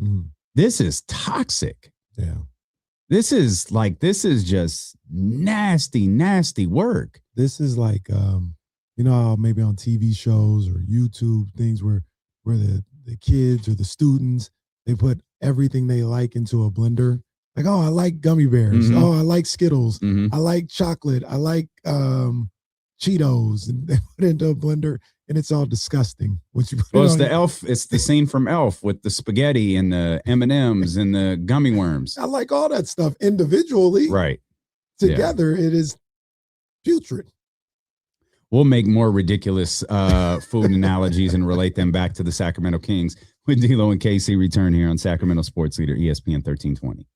This is toxic. Yeah. This is just nasty work. This is like, you know, maybe on TV shows or YouTube things where the kids or the students, they put everything they like into a blender. Like, oh, I like gummy bears. Oh, I like Skittles. I like chocolate. I like Cheetos, and they put it into a blender, and it's all disgusting. It's the Elf. It's the scene from Elf with the spaghetti and the M&Ms and the gummy worms. I like all that stuff individually. Right. Together, it is putrid. We'll make more ridiculous food analogies and relate them back to the Sacramento Kings when D'Lo and KC return here on Sacramento Sports Leader ESPN 1320.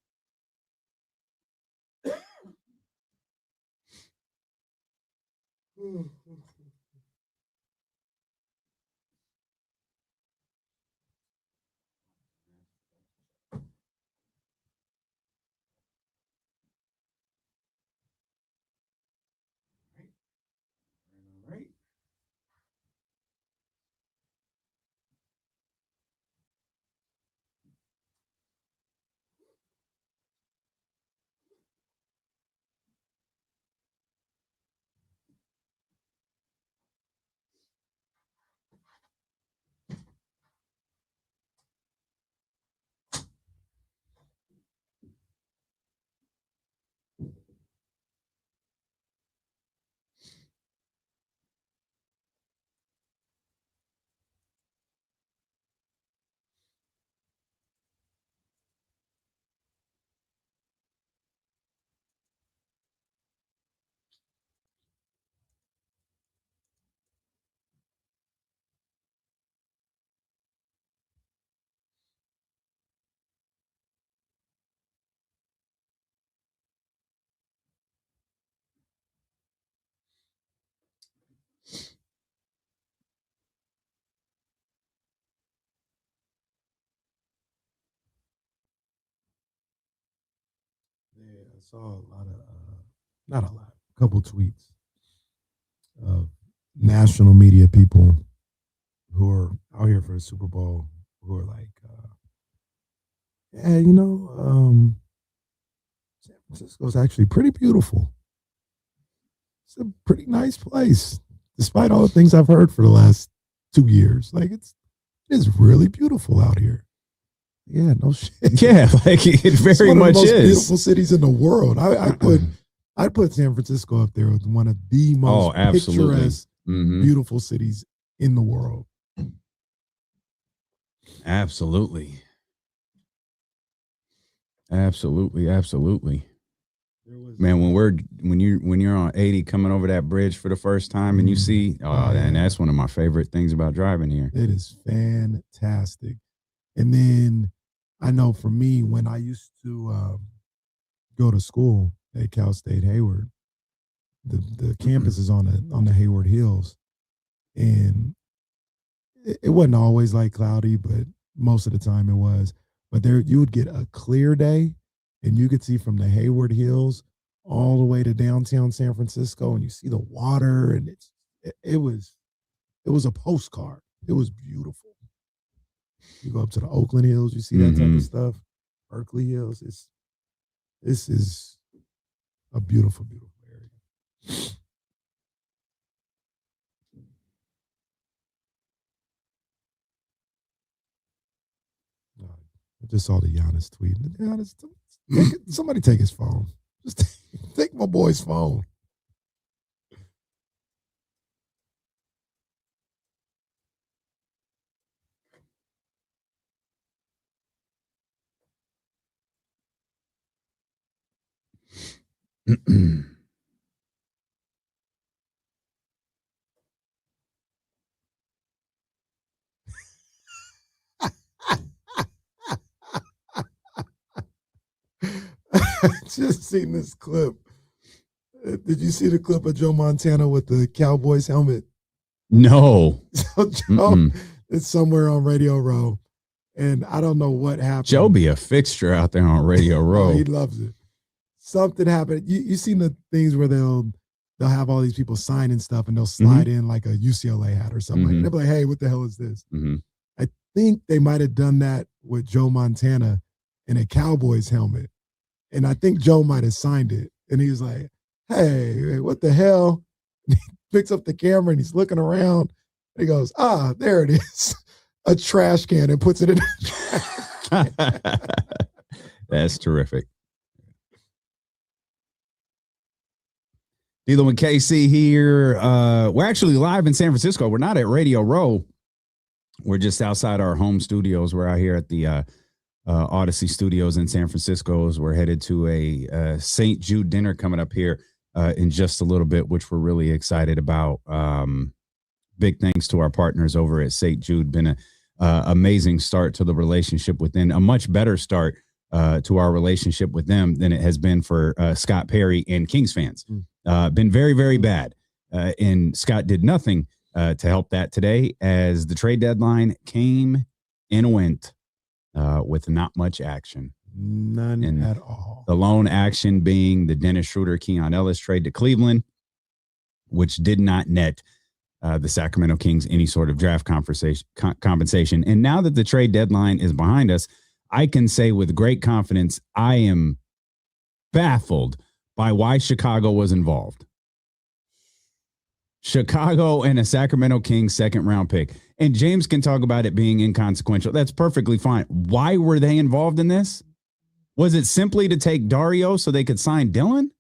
Yeah, I saw a lot of, not a lot, a couple tweets of national media people who are out here for the Super Bowl who are like, yeah, San Francisco's actually pretty beautiful. It's a pretty nice place, despite all the things I've heard for the last 2 years. Like it's really beautiful out here. Yeah, no shit. Yeah, like it It's very one of much the most is. beautiful cities in the world. I'd put San Francisco up there with one of the most absolutely. picturesque, Mhm. beautiful cities in the world. Absolutely. Absolutely. Man, when you're on 80 coming over that bridge for the first time and you see, and that's one of my favorite things about driving here. It is fantastic. And then I know for me, when I used to go to school at Cal State Hayward, the campus is on the Hayward Hills, and it wasn't always like cloudy, but most of the time it was. But there you would get a clear day, and you could see from the Hayward Hills all the way to downtown San Francisco, and you see the water, and it was a postcard. It was beautiful. You go up to the Oakland Hills, you see that type of stuff. Berkeley Hills. This is a beautiful, beautiful area. I just saw the Giannis tweet. Giannis, somebody take his phone. Just take my boy's phone. I just seen this clip. Did you see the clip of Joe Montana with the Cowboys helmet? No. So Joe, it's somewhere on Radio Row, and I don't know what happened. Joe be a fixture out there on Radio Row. He loves it. Something happened. You seen the things where they'll have all these people signing stuff, and they'll slide in like a UCLA hat or something. Like, they'll be like, "Hey, what the hell is this?" I think they might have done that with Joe Montana in a Cowboys helmet. And I think Joe might have signed it. And he was like, hey, what the hell? And he picks up the camera and he's looking around. And he goes, there it is. A trash can, and puts it in the trash. That's terrific. Dealing with KC here. We're actually live in San Francisco. We're not at Radio Row. We're just outside our home studios. We're out here at the Odyssey Studios in San Francisco. As we're headed to a St. Jude dinner coming up here in just a little bit, which we're really excited about. Big thanks to our partners over at St. Jude. Been an amazing start to the relationship with them. A much better start to our relationship with them than it has been for Scott Perry and Kings fans. Been very, very bad. And Scott did nothing to help that today, as the trade deadline came and went with not much action. None at all. The lone action being the Dennis Schroeder, Keon Ellis trade to Cleveland, which did not net the Sacramento Kings any sort of draft compensation. And now that the trade deadline is behind us, I can say with great confidence, I am baffled by why Chicago was involved. Chicago and a Sacramento Kings second round pick. And James can talk about it being inconsequential. That's perfectly fine. Why were they involved in this? Was it simply to take Dario so they could sign Dylan?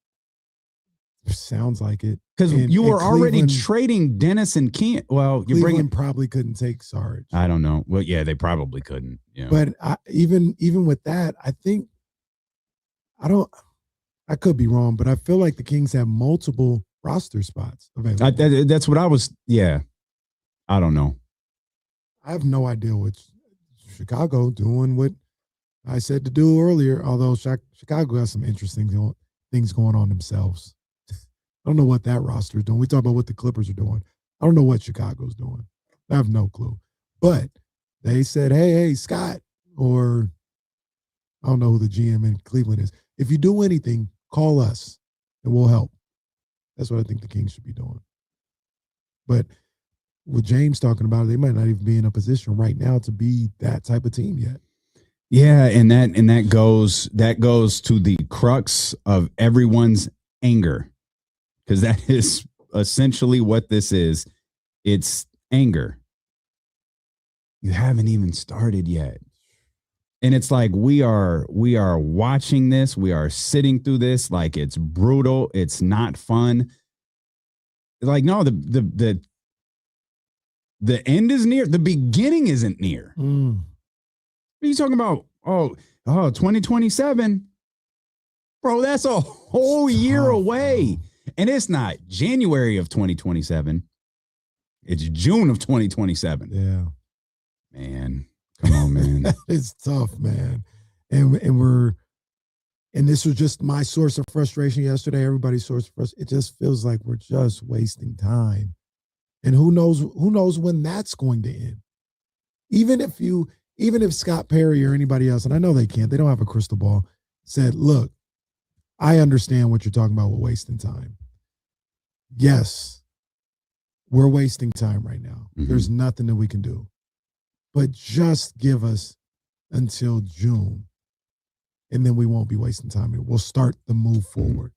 Sounds like it. Because you were already trading Dennis and Keon. Well, you're bringing probably couldn't take Sarge. I don't know. Well, yeah, they probably couldn't. Yeah. But even with that, I think I could be wrong, but I feel like the Kings have multiple roster spots available. That's what I was. Yeah. I don't know. I have no idea what Chicago doing what I said to do earlier, although Chicago has some interesting things going on themselves. I don't know what that roster is doing. We talk about what the Clippers are doing. I don't know what Chicago's doing. I have no clue. But they said, hey, Scott, or I don't know who the GM in Cleveland is. If you do anything, call us and we'll help. That's what I think the Kings should be doing. But with James talking about it, they might not even be in a position right now to be that type of team yet. Yeah, and that goes to the crux of everyone's anger, because that is essentially what this is. It's anger. You haven't even started yet. And it's like we are watching this, we are sitting through this like it's brutal, it's not fun. Like, no, the end is near, the beginning isn't near. What are you talking about? Oh, 2027. Bro, that's a whole year away. And it's not January of 2027. It's June of 2027. Yeah. Man, come on, man. It's tough, man. And this was just my source of frustration yesterday. Everybody's source of frustration. It just feels like we're just wasting time. And who knows when that's going to end. Even if Scott Perry or anybody else, and I know they can't, they don't have a crystal ball, said, look, I understand what you're talking about with wasting time. Yes, we're wasting time right now. Mm-hmm. There's nothing that we can do. But just give us until June, and then we won't be wasting time. We'll start the move forward.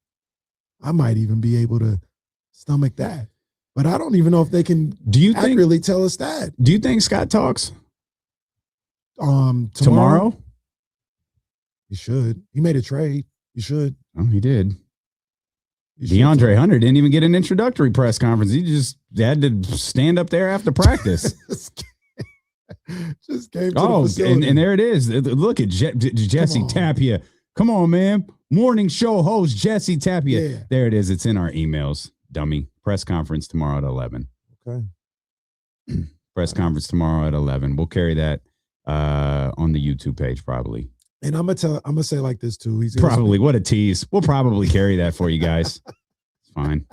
I might even be able to stomach that. But I don't even know if they can accurately tell us that. Do you think Scott talks? Tomorrow? He should. He made a trade. He should. Oh, he did. DeAndre Hunter didn't even get an introductory press conference. He just had to stand up there after practice. Just came to the facility. And there it is. Look at Jesse Tapia. Come on, man. Morning show host Jesse Tapia. Yeah. There it is. It's in our emails. Dummy. Press conference tomorrow at 11. Okay. Press conference tomorrow at 11. We'll carry that on the YouTube page probably. And I'm gonna say like this too. He's probably what a tease. We'll probably carry that for you guys. It's fine.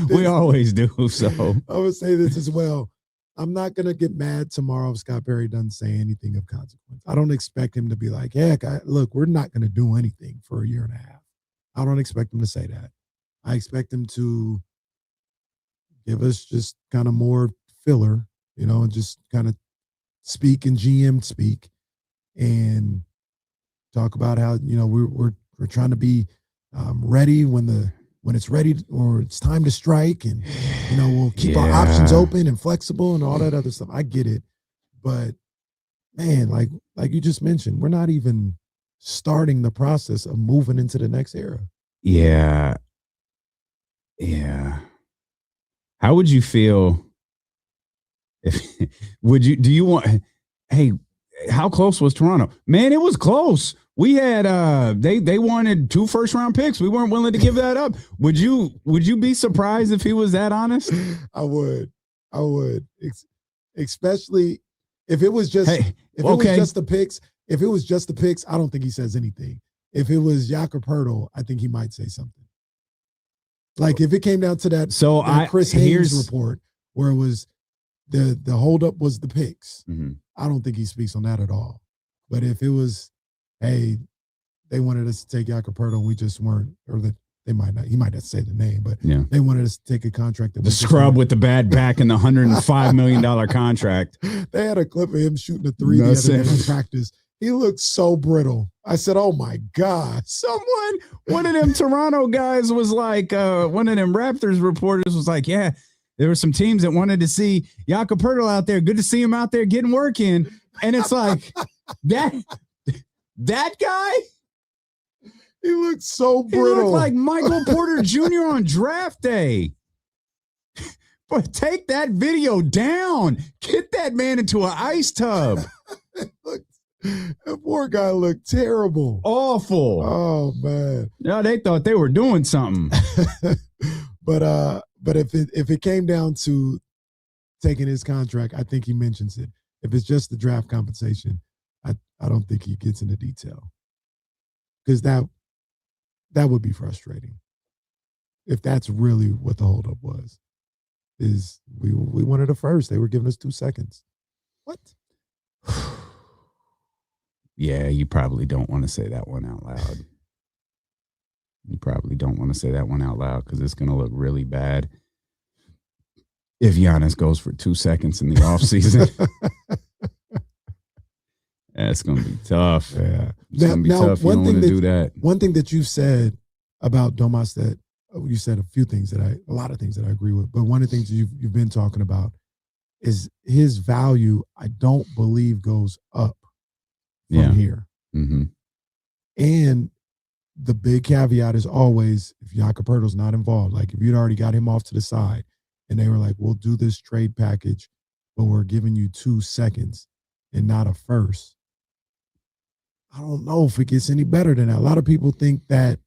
We always do. So I would say this as well. I'm not gonna get mad tomorrow if Scott Perry doesn't say anything of consequence. I don't expect him to be like, "Yeah, look, we're not gonna do anything for a year and a half." I don't expect him to say that. I expect him to give us just kind of more filler, and just kind of speak in GM speak and talk about how, we're trying to be ready when it's ready or it's time to strike, and we'll keep our options open and flexible and all that other stuff. I get it, but man, like you just mentioned, we're not even starting the process of moving into the next era. Yeah. How would you feel hey, how close was Toronto? Man, it was close. We had they wanted 2 first-round picks. We weren't willing to give that up. Would you be surprised if he was that honest? I would. Especially if it was just was just the picks. If it was just the picks, I don't think he says anything. If it was Jakob Poeltl, I think he might say something. Like if it came down to that Chris Haynes report where it was the holdup was the picks. Mm-hmm. I don't think he speaks on that at all. But if it was, hey, they wanted us to take Jakob Poeltl, we just weren't, or that they might not. He might not say the name, but they wanted us to take a contract. The scrub with the bad back and the $105 million contract. They had a clip of him shooting a 3 the other day in practice. He looked so brittle. I said, oh, my God. One of them Toronto guys was like, one of them Raptors reporters was like, yeah, there were some teams that wanted to see Jakob Poeltl out there. Good to see him out there getting work in. And it's like, that guy? He looked so brittle. He looked like Michael Porter Jr. on draft day. But take that video down. Get that man into an ice tub. That poor guy looked terrible. Awful. Oh, man. Yeah, they thought they were doing something. But if it came down to taking his contract, I think he mentions it. If it's just the draft compensation, I don't think he gets into detail. Because that would be frustrating. If that's really what the holdup was. Is we wanted a first. They were giving us 2 seconds. What? Yeah, you probably don't want to say that one out loud. You probably don't want to say that one out loud because it's going to look really bad if Giannis goes for 2 seconds in the offseason. That's going to be tough. Yeah. It's going to be tough. You don't want to do that. One thing that you've said about Domas that you said a lot of things that I agree with, but one of the things you've been talking about is his value, I don't believe, goes up from here. Mm-hmm. And the big caveat is always if Jakob Poeltl's not involved, like if you'd already got him off to the side and they were like, we'll do this trade package, but we're giving you 2 seconds and not a first. I don't know if it gets any better than that. A lot of people think that,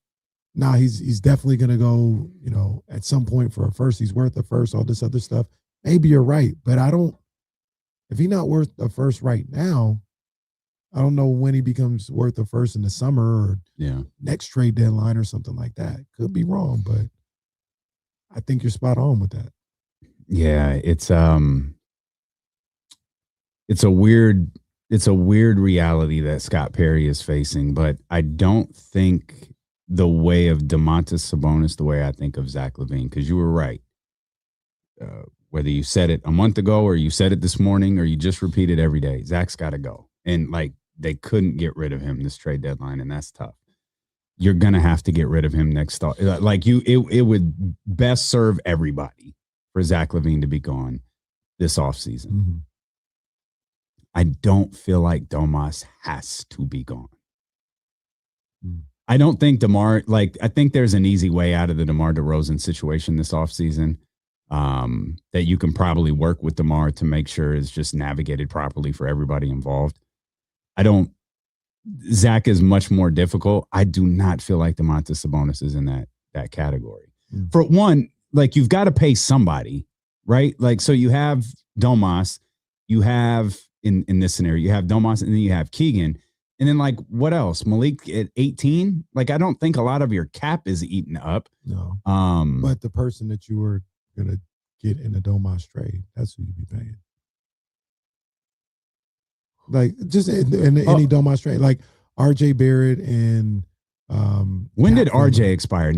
he's definitely going to go, at some point for a first. He's worth a first, all this other stuff. Maybe you're right, but if he's not worth a first right now, I don't know when he becomes worth a first in the summer or next trade deadline or something like that. Could be wrong, but I think you're spot on with that. Yeah, it's a weird reality that Scott Perry is facing, but I don't think the way of Domantas Sabonis the way I think of Zach LaVine, because you were right. Whether you said it a month ago or you said it this morning or you just repeat it every day, Zach's got to go. And they couldn't get rid of him this trade deadline, and that's tough. You're gonna have to get rid of him next. It would best serve everybody for Zach LaVine to be gone this offseason. Mm-hmm. I don't feel like Domas has to be gone. Mm. I don't think DeMar, I think there's an easy way out of the DeMar DeRozan situation this offseason that you can probably work with DeMar to make sure is just navigated properly for everybody involved. Zach is much more difficult. I do not feel like Domantas Sabonis is in that category. Mm. For one, you've got to pay somebody, right? So you have Domas, you have in this scenario, you have Domas, and then you have Keegan. And then what else? Malik at 18? I don't think a lot of your cap is eaten up. No. But the person that you were going to get in the Domas trade, that's who you'd be paying. Just in any Domas trade, RJ Barrett and when did RJ expire?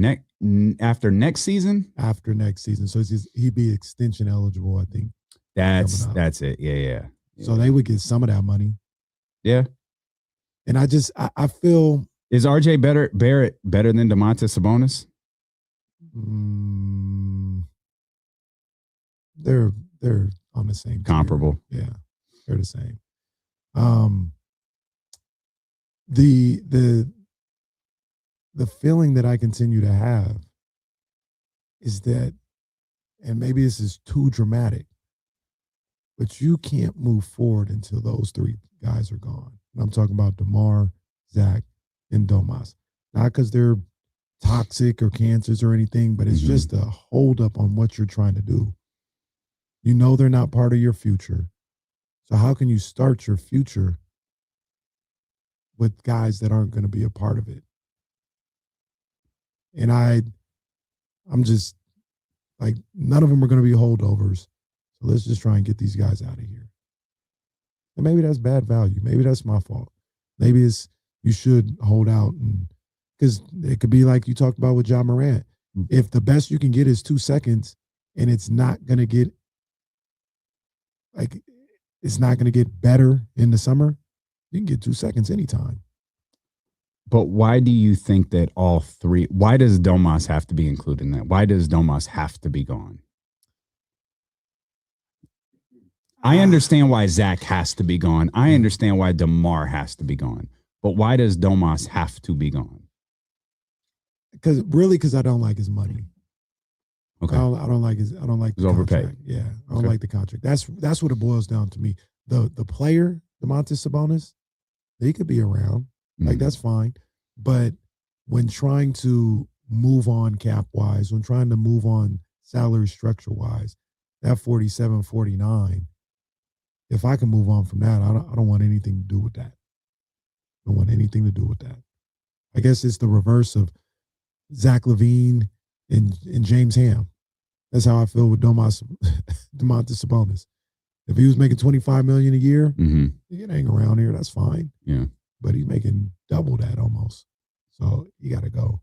After next season? After next season. So he'd be extension eligible, I think. That's it. Yeah. So they would get some of that money. Yeah. And I feel, is RJ Barrett better than Domantas Sabonis? They're on the same comparable. Tier. Yeah, they're the same. The feeling that I continue to have is that, and maybe this is too dramatic, but you can't move forward until those 3 guys are gone. And I'm talking about DeMar, Zach, and Domas. Not because they're toxic or cancers or anything, but it's just a hold up on what you're trying to do. They're not part of your future. So how can you start your future with guys that aren't going to be a part of it? And I'm just none of them are going to be holdovers. So let's just try and get these guys out of here. And maybe that's bad value. Maybe that's my fault. Maybe you should hold out, because it could be like you talked about with John Morant. If the best you can get is 2 seconds and it's not going to get better in the summer, you can get 2 seconds anytime. But why do you think that all 3? Why does Domas have to be included in that? Why does Domas have to be gone? I understand why Zach has to be gone. I understand why DeMar has to be gone. But why does Domas have to be gone? Because I don't like his money. Okay. I don't like his overpaid. Contract. Yeah. I don't like the contract. That's what it boils down to me. The player, Domantas Sabonis, he could be around. That's fine. But when trying to move on cap wise, when trying to move on salary structure wise, that 47, 49, if I can move on from that, I don't want anything to do with that. I don't want anything to do with that. I guess it's the reverse of Zach LaVine and James Ham. That's how I feel with Domantas Sabonis. If he was making $25 million a year, he can hang around here. That's fine. Yeah. but he's making double that almost. So you got to go.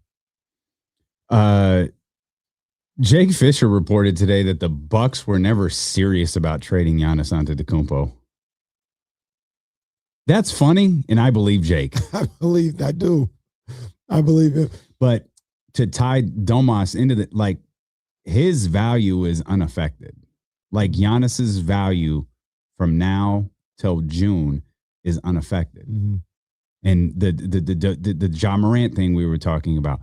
Jake Fisher reported today that the Bucks were never serious about trading Giannis Antetokounmpo. That's funny, and I believe Jake. I believe it. But to tie Domas into the, like, his value is unaffected. Like, Giannis's value from now till June is unaffected. Mm-hmm. And the Ja Morant thing we were talking about,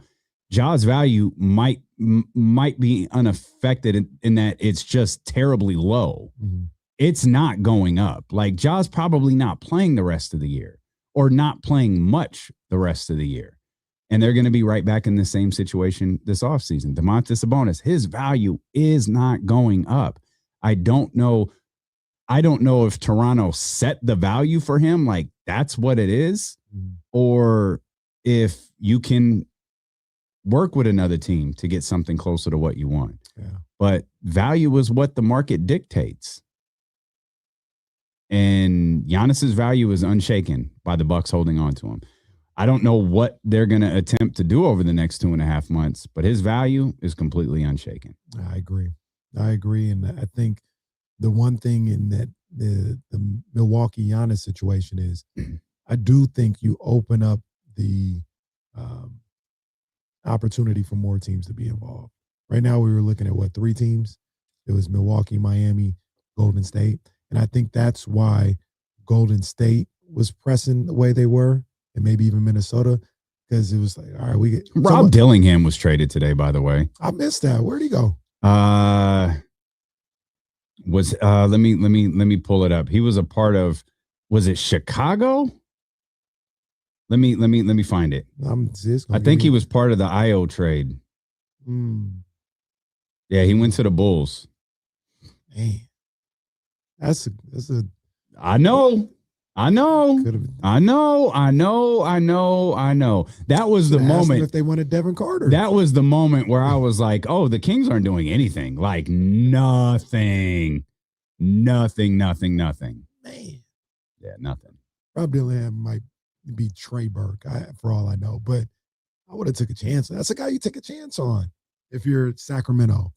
Ja's value might be unaffected in that it's just terribly low. Mm-hmm. It's not going up. Like, Ja's probably not playing the rest of the year or not playing much the rest of the year. And they're going to be right back in the same situation this offseason. Domantas Sabonis, his value is not going up. I don't know if Toronto set the value for him, like that's what it is, or if you can work with another team to get something closer to what you want. Yeah. But value is what the market dictates. And Giannis's value is unshaken by the Bucks holding on to him. I don't know what they're going to attempt to do over the next 2.5 months, but his value is completely unshaken. I agree. And I think the one thing in that the Milwaukee Giannis situation is I do think you open up the opportunity for more teams to be involved. Right now we were looking at 3 teams? It was Milwaukee, Miami, Golden State. And I think that's why Golden State was pressing the way they were, and maybe even Minnesota, because it was like, all right, we get Rob Dillingham was traded today, by the way. I missed that. Where'd he go? Let me pull it up. He was a part of, was it Chicago? Let me find it. I think he was part of the IO trade. Yeah, he went to the Bulls. Man. That's a I know. That was the moment. If they wanted Devin Carter. That was the moment where I was like, oh, the Kings aren't doing anything. Like nothing. Man. Yeah, nothing. Rob Dillingham might be Trey Burke, for all I know, but I would have took a chance. That's a guy you take a chance on if you're Sacramento.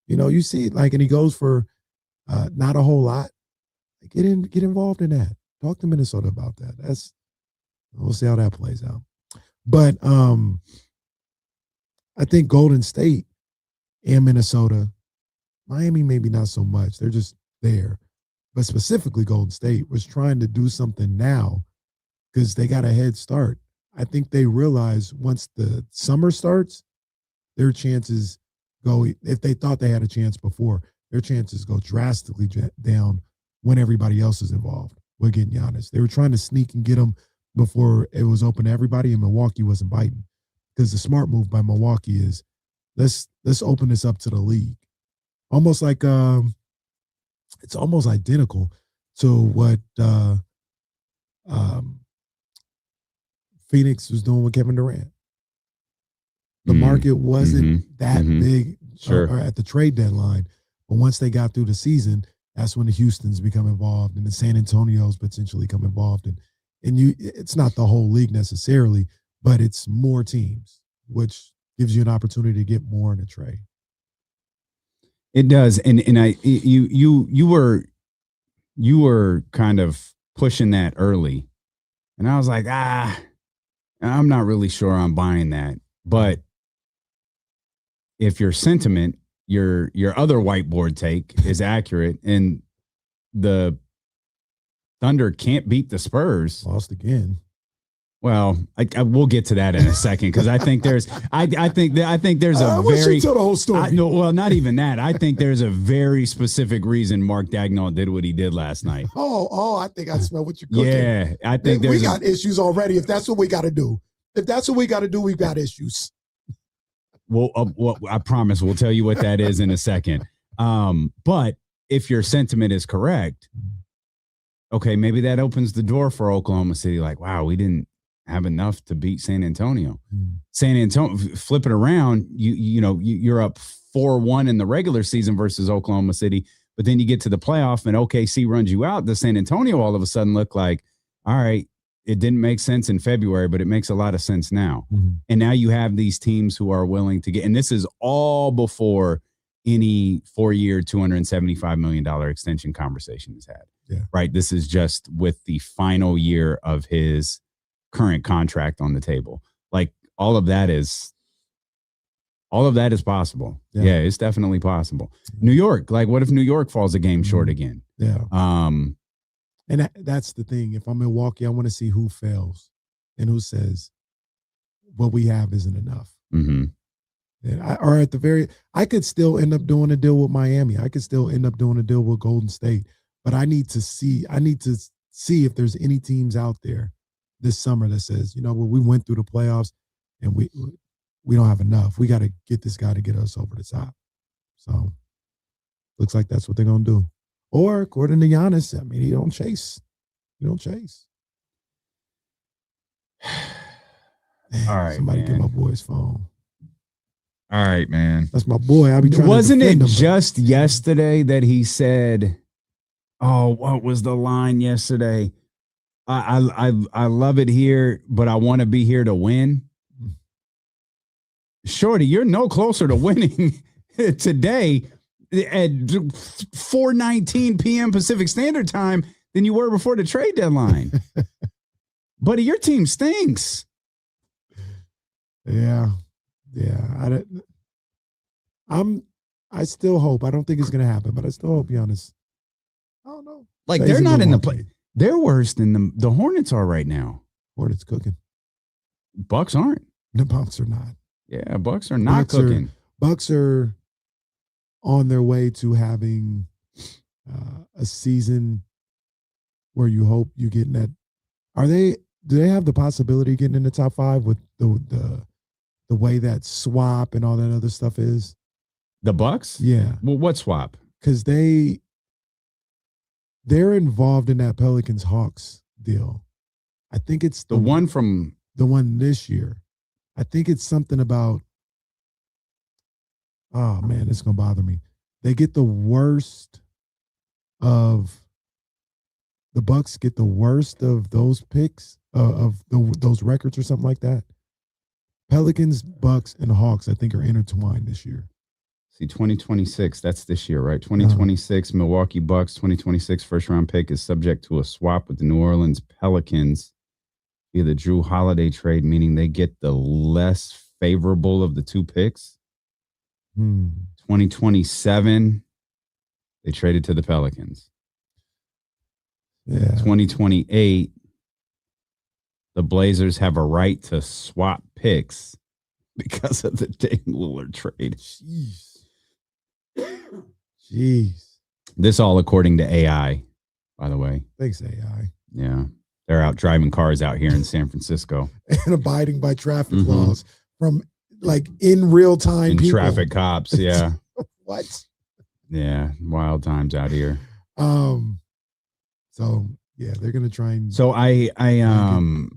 You know, you see it, like, and he goes for not a whole lot. Get involved in that. Talk to Minnesota about that. We'll see how that plays out. But I think Golden State and Minnesota, Miami maybe not so much. They're just there. But specifically Golden State was trying to do something now because they got a head start. I think they realize once the summer starts, their chances go, if they thought they had a chance before, their chances go drastically down when everybody else is involved with getting Giannis. They were trying to sneak and get him before it was open to everybody, and Milwaukee wasn't biting. Because the smart move by Milwaukee is let's open this up to the league. Almost like it's almost identical to what Phoenix was doing with Kevin Durant. The market wasn't that big or at the trade deadline, but once they got through the season, that's when the Houstons become involved and the San Antonios potentially come involved. And it's not the whole league necessarily, but it's more teams, which gives you an opportunity to get more in a trade. It does. And you were kind of pushing that early. And I was like, I'm not really sure I'm buying that. But if your sentiment, your other whiteboard take is accurate, and the Thunder can't beat the Spurs. Lost again. Well, I we'll get to that in a second, because I think there's I think there's a very tell the whole story. No, well, not even that. I think there's a very specific reason Mark Daigneault did what he did last night. Oh, I think I smell what you're cooking. Yeah, I think we got issues already. If that's what we got to do, we've got issues. Well, I promise we'll tell you what that is in a second. But if your sentiment is correct, okay, maybe that opens the door for Oklahoma City. Like, wow, we didn't have enough to beat San Antonio. San Antonio, flip it around, you're up 4-1 in the regular season versus Oklahoma City, but then you get to the playoff and OKC runs you out. The San Antonio all of a sudden look like, all right, it didn't make sense in February, but it makes a lot of sense now. Mm-hmm. And now you have these teams who are willing to get, and this is all before any 4-year, $275 million extension conversation is had. Yeah. Right. This is just with the final year of his current contract on the table. Like all of that is possible. Yeah, it's definitely possible. New York, like what if New York falls a game short again? Yeah. And that's the thing. If I'm Milwaukee, I want to see who fails and who says what we have isn't enough. Mm-hmm. And I could still end up doing a deal with Miami. I could still end up doing a deal with Golden State. But I need to see if there's any teams out there this summer that says, we went through the playoffs and we don't have enough. We got to get this guy to get us over the top. So looks like that's what they're going to do. Or according to Giannis, he don't chase. Man, all right. Somebody get my boy's phone. All right, man. That's my boy. I'll be trying Wasn't to it him, just yesterday that he said, oh, what was the line yesterday? I love it here, but I want to be here to win. Shorty, you're no closer to winning today at 4:19 p.m. Pacific Standard Time than you were before the trade deadline. Buddy, your team stinks. Yeah. I still hope. I don't think it's gonna happen, but I still hope Giannis. I don't know. Like they're not in the play. They're worse than the Hornets are right now. Hornets cooking. Bucks aren't. The Bucks are not. Yeah, Bucks are not cooking. Bucks are on their way to having a season where you hope you get in that. Do they have the possibility of getting in the top 5 with the way that swap and all that other stuff is? The Bucks? Yeah. Well, what swap? Because they're involved in that Pelicans Hawks deal. I think it's the one from the one this year. I think it's something about, oh man, it's gonna bother me. They get the worst of the Bucks get the worst of those picks those records or something like that. Pelicans, Bucks, and Hawks, I think, are intertwined this year. See, 2026, that's this year, right? 2026, Milwaukee Bucks, 2026 first-round pick is subject to a swap with the New Orleans Pelicans via the Drew Holiday trade, meaning they get the less favorable of the 2 picks. 2027, they traded to the Pelicans. Yeah. 2028, the Blazers have a right to swap picks because of the Dame Lillard trade. Jeez. This all according to AI, by the way. Thanks, AI. Yeah. They're out driving cars out here in San Francisco. And abiding by traffic laws from like in real time. And traffic cops, yeah. What? Yeah, wild times out here. So yeah, they're gonna try and so I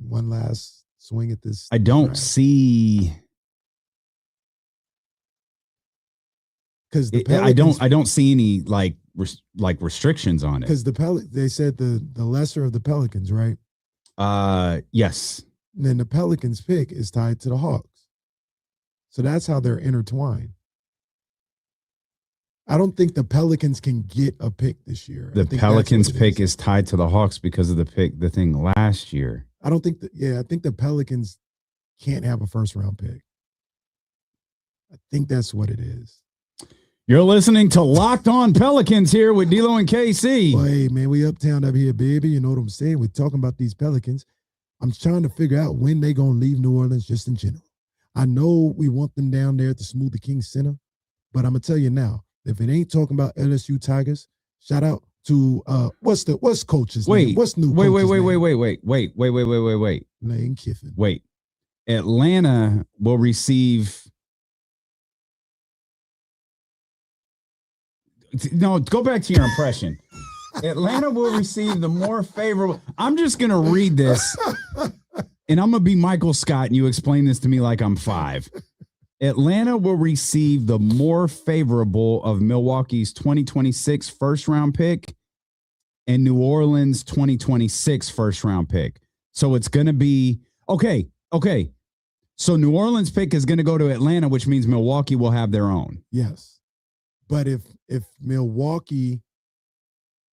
one last swing at this. I don't see because I don't see any like restrictions on it. Because they said the lesser of the Pelicans, right? Yes. And then the Pelicans pick is tied to the Hawks. So that's how they're intertwined. I don't think the Pelicans can get a pick this year. The Pelicans pick is tied to the Hawks because of the thing last year. I don't think I think the Pelicans can't have a first round pick. I think that's what it is. You're listening to Locked On Pelicans here with D'Lo and KC. Well, hey, man, we uptown up here, baby. You know what I'm saying? We're talking about these Pelicans. I'm trying to figure out when they're going to leave New Orleans just in general. I know we want them down there at the Smoothie King Center, but I'm going to tell you now, if it ain't talking about LSU Tigers, shout out to what's coach's name? What's new? Wait. Lane Kiffin. Wait. Atlanta will receive. No, go back to your impression. Atlanta will receive the more favorable. I'm just going to read this, and I'm going to be Michael Scott, and you explain this to me like I'm 5. Atlanta will receive the more favorable of Milwaukee's 2026 first-round pick and New Orleans' 2026 first-round pick. So it's going to be okay. So New Orleans pick is going to go to Atlanta, which means Milwaukee will have their own. Yes. But if Milwaukee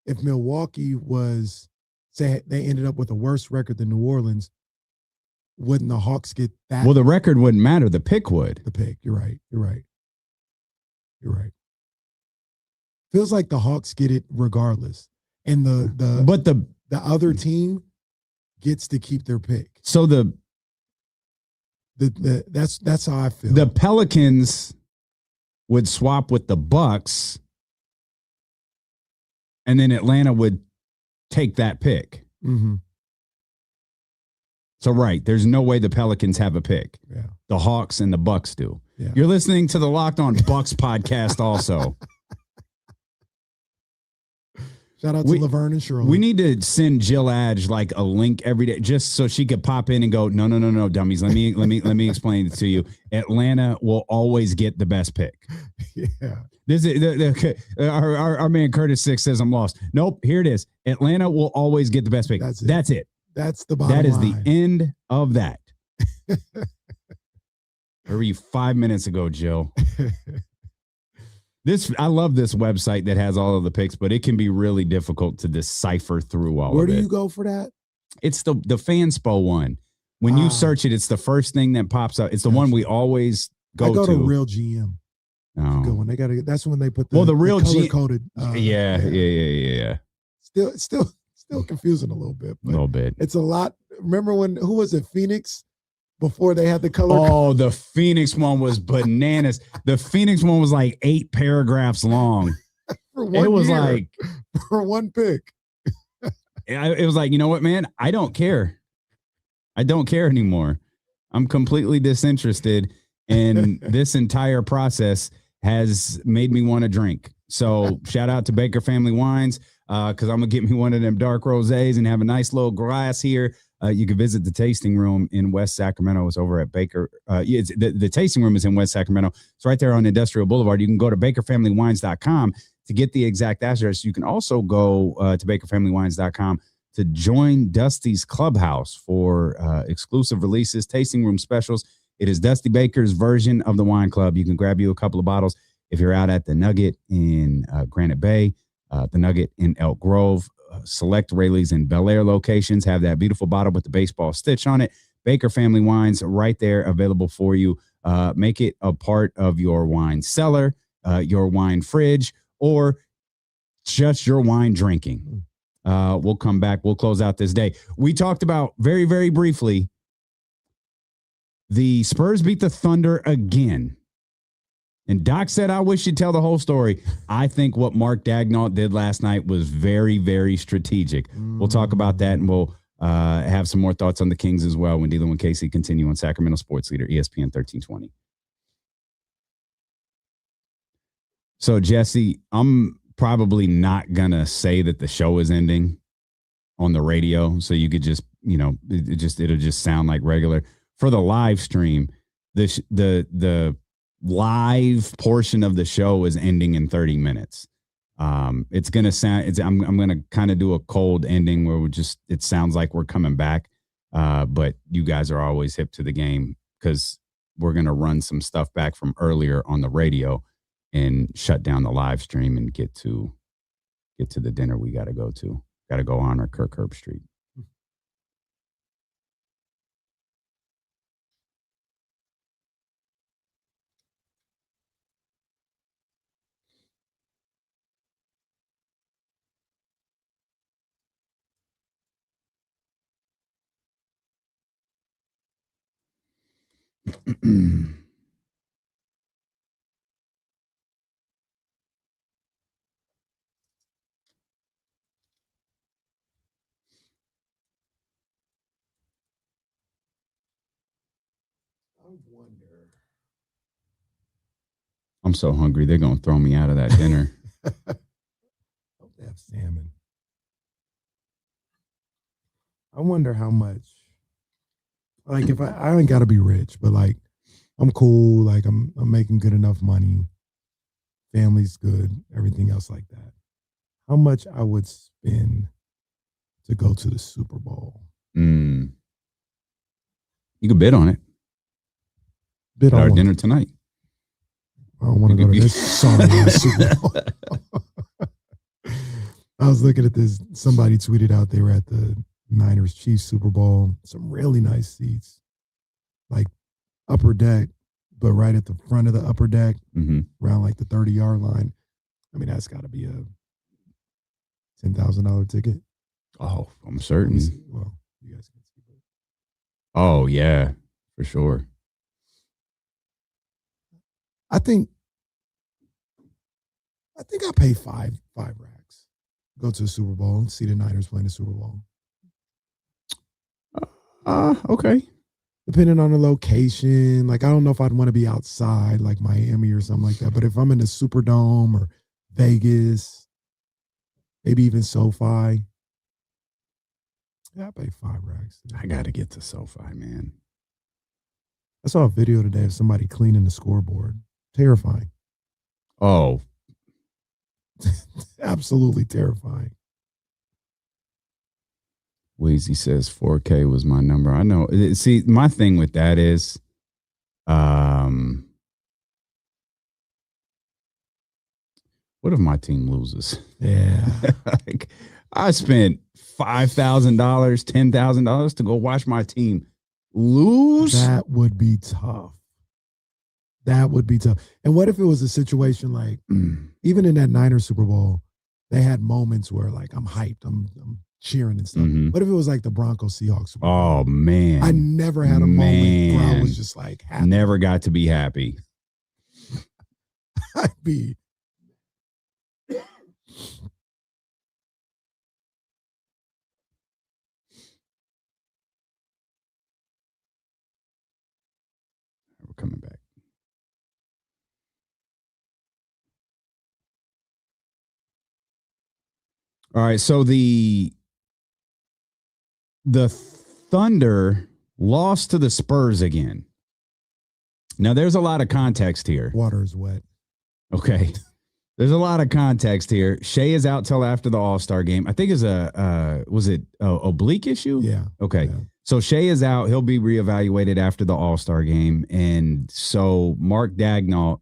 was, say they ended up with a worse record than New Orleans, wouldn't the Hawks get that? Well, the record wouldn't matter. The pick would. The pick. You're right. Feels like the Hawks get it regardless. And the other team gets to keep their pick. So that's how I feel. The Pelicans would swap with the Bucks, and then Atlanta would take that pick. Mm-hmm. So, right, there's no way the Pelicans have a pick. Yeah. The Hawks and the Bucks do. Yeah. You're listening to the Locked On Bucks podcast also. Shout out to Laverne and Shirley. We need to send Jill Adge like a link every day just so she could pop in and go, no, dummies. Let me explain it to you. Atlanta will always get the best pick. Yeah. This is our man Curtis Six says I'm lost. Nope, here it is. Atlanta will always get the best pick. That's it. That's the bottom line. That is line. the end of that. Where were you 5 minutes ago, Jill? I love this website that has all of the picks, but it can be really difficult to decipher through all of it. Where do you go for that? It's the Fanspo one. When you search it, it's the first thing that pops up. It's the one we always go to. I go to Real GM. Oh. Good one. That's when they put the Real color-coded. Yeah. Still confusing a little bit. A little bit. It's a lot. Remember who was it? Phoenix? Before they had the color. Oh, the Phoenix one was bananas. The Phoenix one was like 8 paragraphs long. For one pick. It was like, you know what, man? I don't care. I don't care anymore. I'm completely disinterested. And this entire process has made me want to drink. So shout out to Baker Family Wines because I'm going to get me one of them dark rosés and have a nice little glass here. You can visit the tasting room in West Sacramento. It's over at Baker. The tasting room is in West Sacramento. It's right there on Industrial Boulevard. You can go to bakerfamilywines.com to get the exact address. You can also go to bakerfamilywines.com to join Dusty's Clubhouse for exclusive releases, tasting room specials. It is Dusty Baker's version of the wine club. You can grab you a couple of bottles if you're out at the Nugget in Granite Bay, the Nugget in Elk Grove. Select Rayleigh's and Bel Air locations have that beautiful bottle with the baseball stitch on it. Baker Family Wines right there available for you. Make it a part of your wine cellar, your wine fridge, or just your wine drinking. We'll come back. We'll close out this day. We talked about very, very briefly the Spurs beat the Thunder again. And Doc said, I wish you'd tell the whole story. I think what Mark Daigneault did last night was very, very strategic. We'll talk about that, and we'll have some more thoughts on the Kings as well when Dylan and Casey continue on Sacramento Sports Leader, ESPN 1320. So, Jesse, I'm probably not going to say that the show is ending on the radio, so you could just, it'll just sound like regular. For the live stream, the live portion of the show is ending in 30 minutes. It's going to sound, I'm going to kind of do a cold ending where it sounds like we're coming back. But you guys are always hip to the game because we're going to run some stuff back from earlier on the radio and shut down the live stream and get to the dinner we got to go to. Got to go honor Kirk Herbstreit. I'm so hungry. They're going to throw me out of that dinner. Hope they have salmon. I wonder how much. Like if I ain't got to be rich, but like I'm cool. Like I'm making good enough money. Family's good. Everything else like that. How much I would spend to go to the Super Bowl? You could bid on it. Bid At on our what? dinner tonight. I don't want to go to this sorry ass Super Bowl. I was looking at this. Somebody tweeted out they were at the Niners Chiefs Super Bowl. Some really nice seats, like upper deck, but right at the front of the upper deck, around like the 30-yard line. I mean, that's got to be a $10,000 ticket. Oh, I'm certain. Well, you guys can see that. Oh, yeah, for sure. I think I pay five racks. Go to the Super Bowl and see the Niners playing the Super Bowl. Okay. Depending on the location, like I don't know if I'd want to be outside like Miami or something like that. But if I'm in the Superdome or Vegas, maybe even SoFi, yeah, I pay 5 racks. I got to get to SoFi, man. I saw a video today of somebody cleaning the scoreboard. Terrifying. Oh, Absolutely terrifying. Weezy says 4K was my number. I know. See, my thing with that is, what if my team loses? Yeah. Like, I spent $5,000, $10,000 to go watch my team lose. That would be tough. That would be tough. And what if it was a situation like, even in that Niners Super Bowl, they had moments where like I'm hyped, I'm cheering and stuff. What if it was like the Broncos Seahawks Super Bowl? Oh man, I never had a moment where I was just like happy. Never got to be happy. I'd be. We're coming back. All right, so the Thunder lost to the Spurs again. Now, there's a lot of context here. Water is wet. Okay. There's a lot of context here. Shea is out till after the All-Star game. I think it's was it a oblique issue? Yeah. Okay. Yeah. So Shea is out. He'll be reevaluated after the All-Star game. And so Mark Daigneault,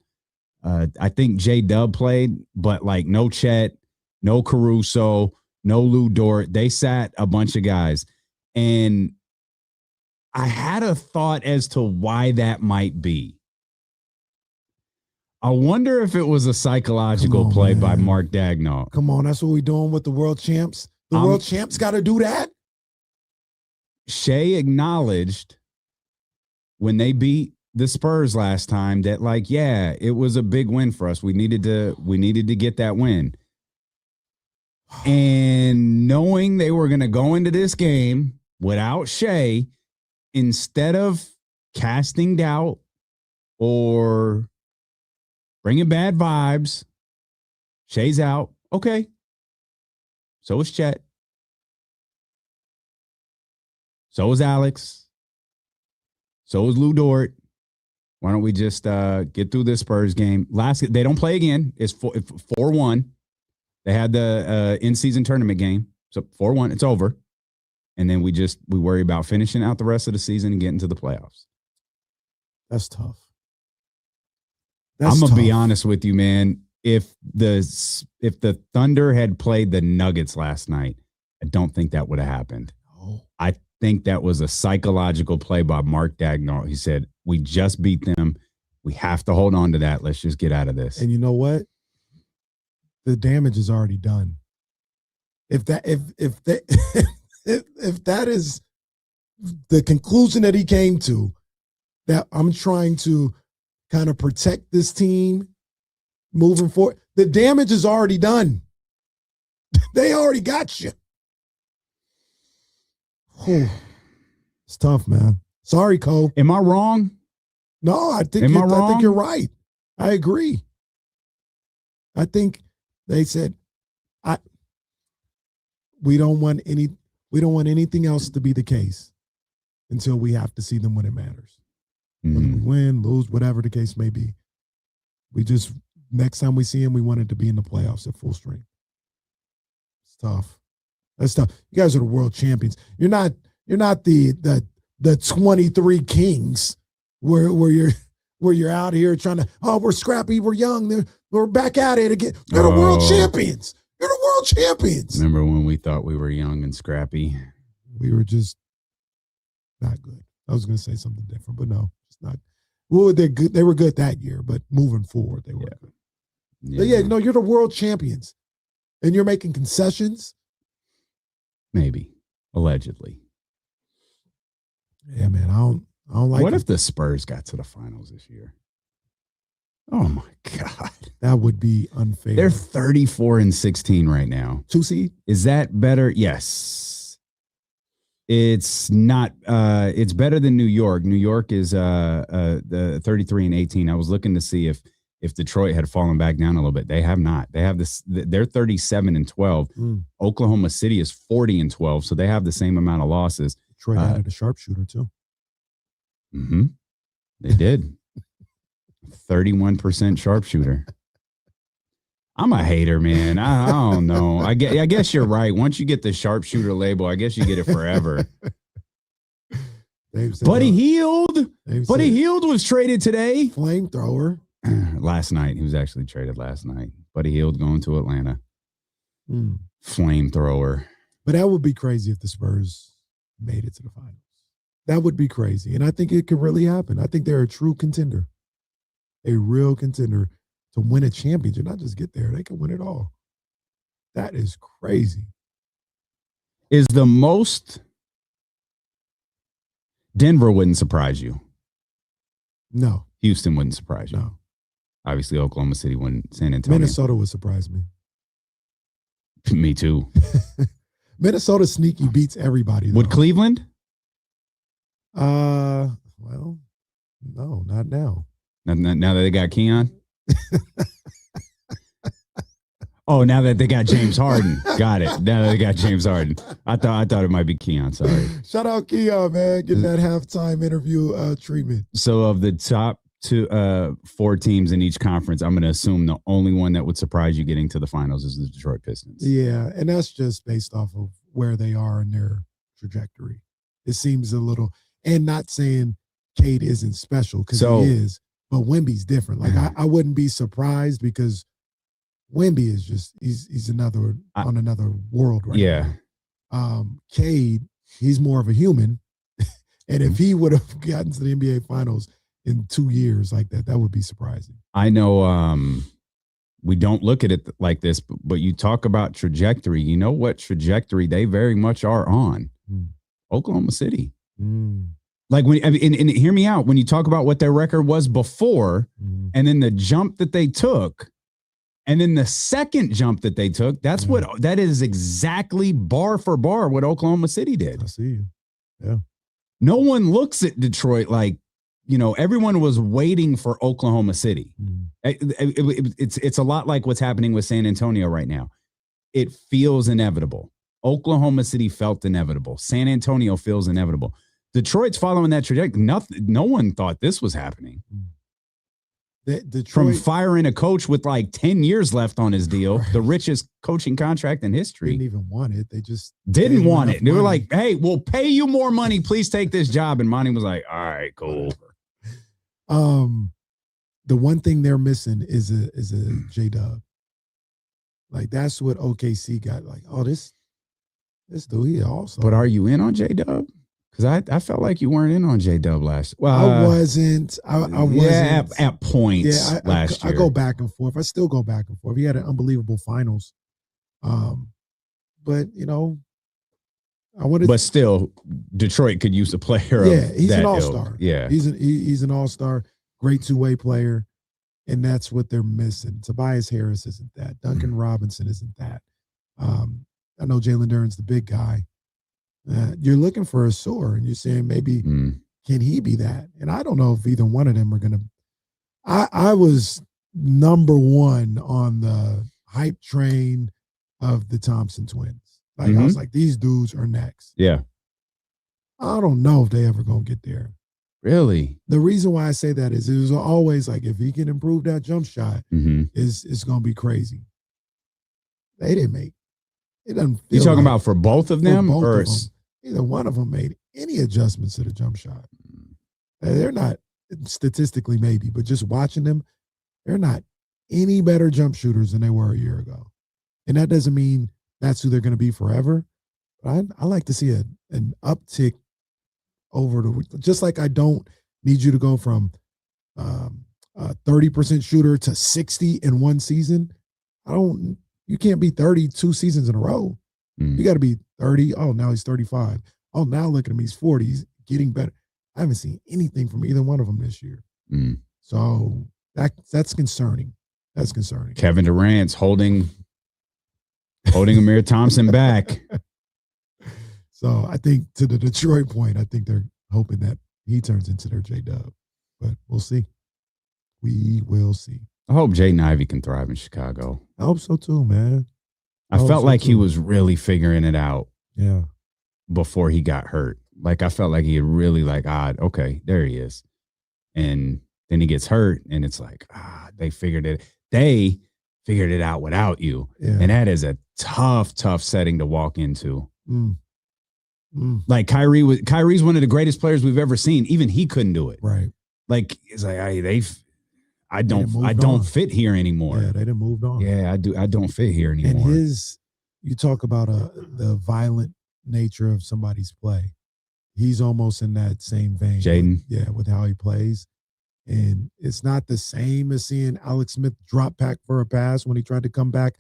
I think J-Dub played, but like no Chet, no Caruso, no Lou Dort. They sat a bunch of guys. And I had a thought as to why that might be. I wonder if it was a psychological play by Mark Daigneault. Come on, that's what we're doing with the world champs. The world champs got to do that. Shea acknowledged when they beat the Spurs last time that, like, yeah, it was a big win for us. We needed to get that win. And knowing they were going to go into this game without Shea, instead of casting doubt or bringing bad vibes, Shea's out. Okay. So is Chet. So is Alex. So is Lou Dort. Why don't we just get through this Spurs game? They don't play again. It's 4-1. They had the in-season tournament game. So 4-1, it's over. And then we worry about finishing out the rest of the season and getting to the playoffs. That's tough. I'm going to be honest with you, man. If the Thunder had played the Nuggets last night, I don't think that would have happened. No. I think that was a psychological play by Mark Daigneault. He said, we just beat them. We have to hold on to that. Let's just get out of this. And you know what? The damage is already done. If that is the conclusion that he came to, that I'm trying to kind of protect this team moving forward, the damage is already done. They already got you. Whew. It's tough, man. Sorry, Cole. Am I wrong? No, I think you're right. I agree. I think they said, we don't want anything else to be the case until we have to see them when it matters. Whether we win, lose, whatever the case may be. Next time we see him, we want it to be in the playoffs at full strength. It's tough. That's tough. You guys are the world champions. You're not the 23 Kings where you're out here trying to, oh, we're scrappy, we're young, we're back at it again. You're the world champions. You're the world champions. Remember when we thought we were young and scrappy? We were just not good. I was going to say something different, but no, it's not. Well, they're good. They were good that year, but moving forward, they were good. But yeah, no, you're the world champions, and you're making concessions. Maybe, allegedly. Yeah, man, I don't like. What if the Spurs got to the finals this year? Oh my God, that would be unfair. They're 34-16 right now. 2 seed. Is that better? Yes. It's not. It's better than New York. New York is the 33-18. I was looking to see if Detroit had fallen back down a little bit. They have not. They have this. They're 37-12. Oklahoma City is 40-12, so they have the same amount of losses. Detroit added a sharpshooter too. Mm-hmm. They did. 31% sharpshooter. I'm a hater, man. I don't know. I guess you're right. Once you get the sharpshooter label, I guess you get it forever. Buddy Hield. Buddy Hield was traded today. Flamethrower. Last night. He was actually traded last night. Buddy Hield going to Atlanta. Flamethrower. But that would be crazy if the Spurs made it to the finals. That would be crazy. And I think it could really happen. I think they're a true contender. A real contender to win a championship, not just get there. They can win it all. That is crazy. Is the most Denver wouldn't surprise you. No. Houston wouldn't surprise you. No. Obviously, Oklahoma City wouldn't. San Antonio. Minnesota would surprise me. Me too. Minnesota sneaky beats everybody. Though. Would Cleveland? Well, no, not now. Now that they got Keon? Oh, now that they got James Harden. Got it. Now that they got James Harden. I thought it might be Keon. Sorry. Shout out Keon, man. Getting that halftime interview treatment. So of the top 4 teams in each conference, I'm going to assume the only one that would surprise you getting to the finals is the Detroit Pistons. Yeah, and that's just based off of where they are in their trajectory. It seems a little, and not saying Cade isn't special because he is, but Wemby's different. Like I wouldn't be surprised because Wemby is just he's another on another world right now. Cade, he's more of a human, and if he would have gotten to the NBA Finals in 2 years like that, that would be surprising. I know we don't look at it like this, but you talk about trajectory. You know what trajectory they very much are on? Oklahoma City. Like when and hear me out, when you talk about what their record was before, and then the jump that they took, and then the second jump that they took, that is exactly bar for bar what Oklahoma City did. I see you. Yeah. No one looks at Detroit like, everyone was waiting for Oklahoma City. It's a lot like what's happening with San Antonio right now. It feels inevitable. Oklahoma City felt inevitable. San Antonio feels inevitable. Detroit's following that trajectory. No one thought this was happening. Detroit, from firing a coach with like 10 years left on his deal, the richest coaching contract in history. Didn't even want it. They just didn't want it. They were like, hey, we'll pay you more money. Please take this job. And Monty was like, all right, cool. The one thing they're missing is a J-Dub. Like that's what OKC got. Like, oh, this dude here also. But are you in on J-Dub? Because I felt like you weren't in on J-Dub last. Well, I wasn't. I wasn't. Yeah, at points last year. I go back and forth. I still go back and forth. He had an unbelievable finals. But I wanted. But still, Detroit could use a player. Yeah, he's an all-star. Yeah, he's an all-star. Great two-way player, and that's what they're missing. Tobias Harris isn't that. Duncan Robinson isn't that. I know Jalen Duren's the big guy. You're looking for a soar, and you're saying maybe can he be that? And I don't know if either one of them are going to. I was number one on the hype train of the Thompson twins. Like I was like, these dudes are next. Yeah. I don't know if they ever going to get there. Really? The reason why I say that is it was always like if he can improve that jump shot, it's going to be crazy. They didn't make. It doesn't. You talking about for both of them, both or of them. Neither one of them made any adjustments to the jump shot. They're not statistically maybe, but just watching them, they're not any better jump shooters than they were a year ago. And that doesn't mean that's who they're going to be forever. But I like to see an uptick over the, just like I don't need you to go from a 30% shooter to 60 in one season. You can't be 32 seasons in a row. You got to be 30. Oh, now he's 35. Oh, now look at him. He's 40. He's getting better. I haven't seen anything from either one of them this year. So that's concerning. That's concerning. Kevin Durant's holding Amir Thompson back. So I think to the Detroit point, I think they're hoping that he turns into their J-Dub. But we'll see. We will see. I hope Jaden Ivey can thrive in Chicago. I hope so too, man. I felt like he was really figuring it out. Yeah. Before he got hurt. Like I felt like he had really okay, there he is. And then he gets hurt and it's like, they figured it out without you. Yeah. And that is a tough setting to walk into. Like Kyrie's one of the greatest players we've ever seen. Even he couldn't do it. Right. Like it's like I don't fit here anymore. Yeah, they done moved on. Yeah, I don't fit here anymore. And you talk about the violent nature of somebody's play. He's almost in that same vein. Jaden. With how he plays. And it's not the same as seeing Alex Smith drop back for a pass when he tried to come back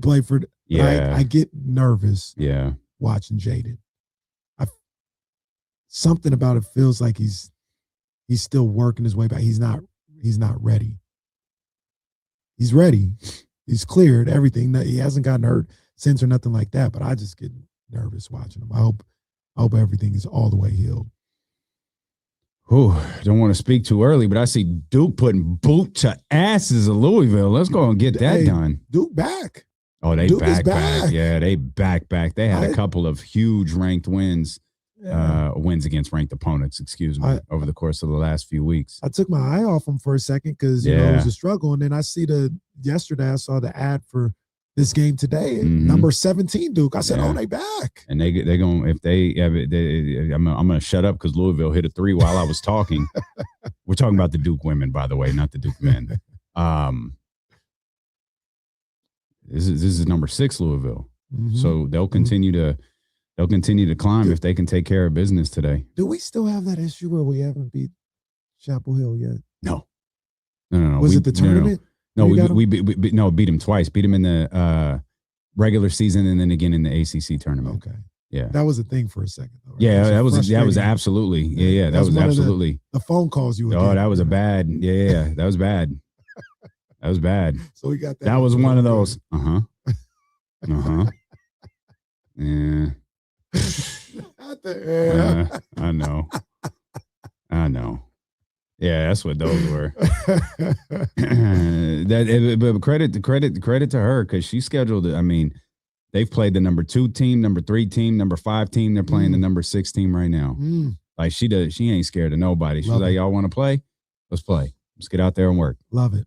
play for. Yeah. I get nervous. Yeah. Watching Jaden. Something about it feels like he's still working his way back. He's not ready. He's ready. He's cleared everything. He hasn't gotten hurt since or nothing like that. But I just get nervous watching him. I hope everything is all the way healed. Don't want to speak too early, but I see Duke putting boot to asses of Louisville. Let's go and get that done. Duke back. Oh, they Duke back. back. Yeah, they back. They had a couple of huge ranked wins. Wins against ranked opponents, over the course of the last few weeks. I took my eye off them for a second because it was a struggle. And then I see yesterday I saw the ad for this game today. Number 17 Duke. I said, they back. And they're going, I'm going to shut up because Louisville hit a 3 while I was talking. We're talking about the Duke women, by the way, not the Duke men. This is number 6 Louisville. So they'll continue to climb if they can take care of business today. Do we still have that issue where we haven't beat Chapel Hill yet? No. Was it the tournament? No, we beat them twice. Beat them in the regular season and then again in the ACC tournament. Okay. Yeah. That was a thing for a second, though. Right? Yeah, that was absolutely. Yeah, that was absolutely. The phone calls you. Oh, that was a bad. Yeah, that was bad. That was bad. So we got that. That was one of those. Yeah. I know. Yeah, that's what those were. But credit to her because she scheduled it. I mean, they've played the number 2 team, number 3 team, number 5 team. They're playing the number 6 team right now. Like she ain't scared of nobody. She's like, y'all want to play? Let's play. Let's get out there and work. Love it.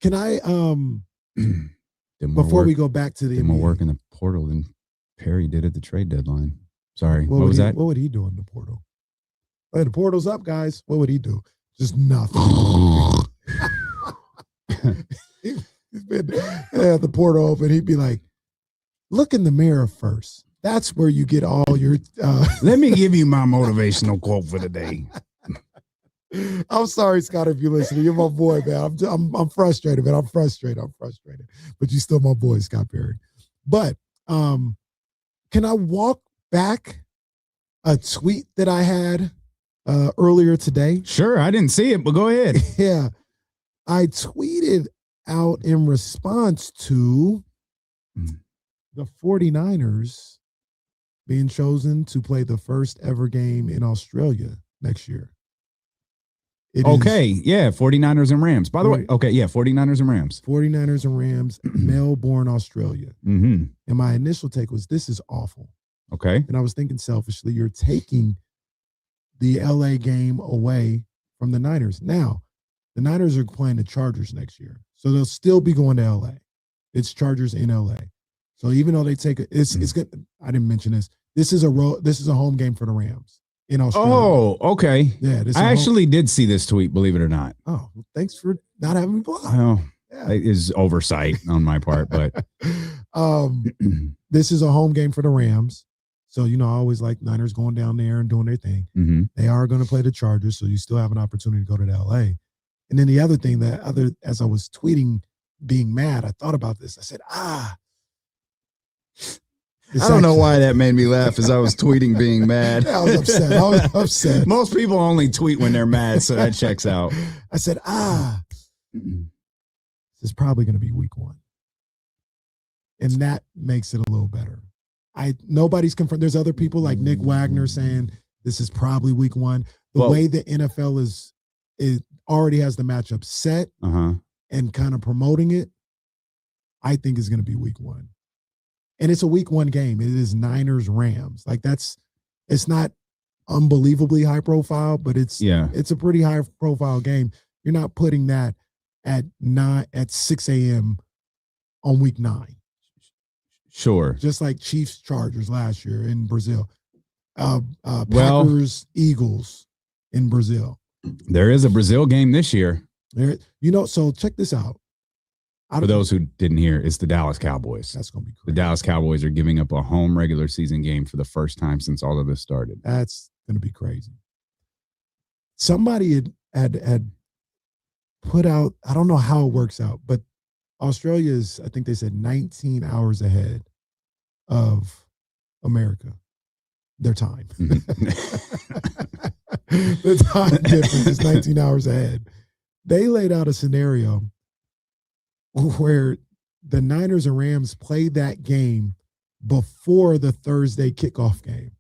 Can I before we go back to the did more work in the portal than Perry did at the trade deadline. Sorry. What was that? What would he do in the portal? Hey, the portal's up, guys. What would he do? Just nothing. He's been the portal open. He'd be like, look in the mirror first. That's where you get all your Let me give you my motivational quote for the day. I'm sorry, Scott, if you're listening. You're my boy, man. I'm frustrated, man. I'm frustrated. But you're still my boy, Scott Perry. But can I walk back a tweet that I had earlier today? Sure, I didn't see it, but go ahead. Yeah. I tweeted out in response to the 49ers being chosen to play the first ever game in Australia next year. Yeah, 49ers and Rams. By the way, 49ers and Rams. 49ers and Rams, Melbourne, Australia. And my initial take was, this is awful. Okay. And I was thinking selfishly, you're taking the LA game away from the Niners. Now, the Niners are playing the Chargers next year. So they'll still be going to LA. It's Chargers in LA. So even though they take it's good. I didn't mention this. This is a home game for the Rams in Australia. Oh, okay. Yeah, I actually did see this tweet, believe it or not. Oh, well, thanks for not having me blocked. Well, Yeah. it is oversight on my part, but this is a home game for the Rams. So, I always like Niners going down there and doing their thing. Mhm. They are going to play the Chargers, so you still have an opportunity to go to the LA. And then the other thing as I was tweeting being mad, I thought about this. I said, I don't know why that made me laugh as I was tweeting being mad. I was upset. Most people only tweet when they're mad, so that checks out. I said, this is probably going to be week 1. And that makes it a little better. Nobody's confirmed. There's other people like Nick Wagner saying this is probably week 1. The way the NFL is already has the matchup set and kind of promoting it, I think is going to be week 1. And it's a week 1 game. It is Niners Rams. Like it's not unbelievably high profile, but it's a pretty high profile game. You're not putting that at 6 a.m. on week 9. Sure. Just like Chiefs Chargers last year in Brazil. Packers Eagles in Brazil. There is a Brazil game this year. So check this out. For those who didn't hear, it's the Dallas Cowboys. That's going to be crazy. The Dallas Cowboys are giving up a home regular season game for the first time since all of this started. That's going to be crazy. Somebody had put out, I don't know how it works out, but Australia is, I think they said 19 hours ahead of America. Their time. The time difference is 19 hours ahead. They laid out a scenario where the Niners and Rams played that game before the Thursday kickoff game.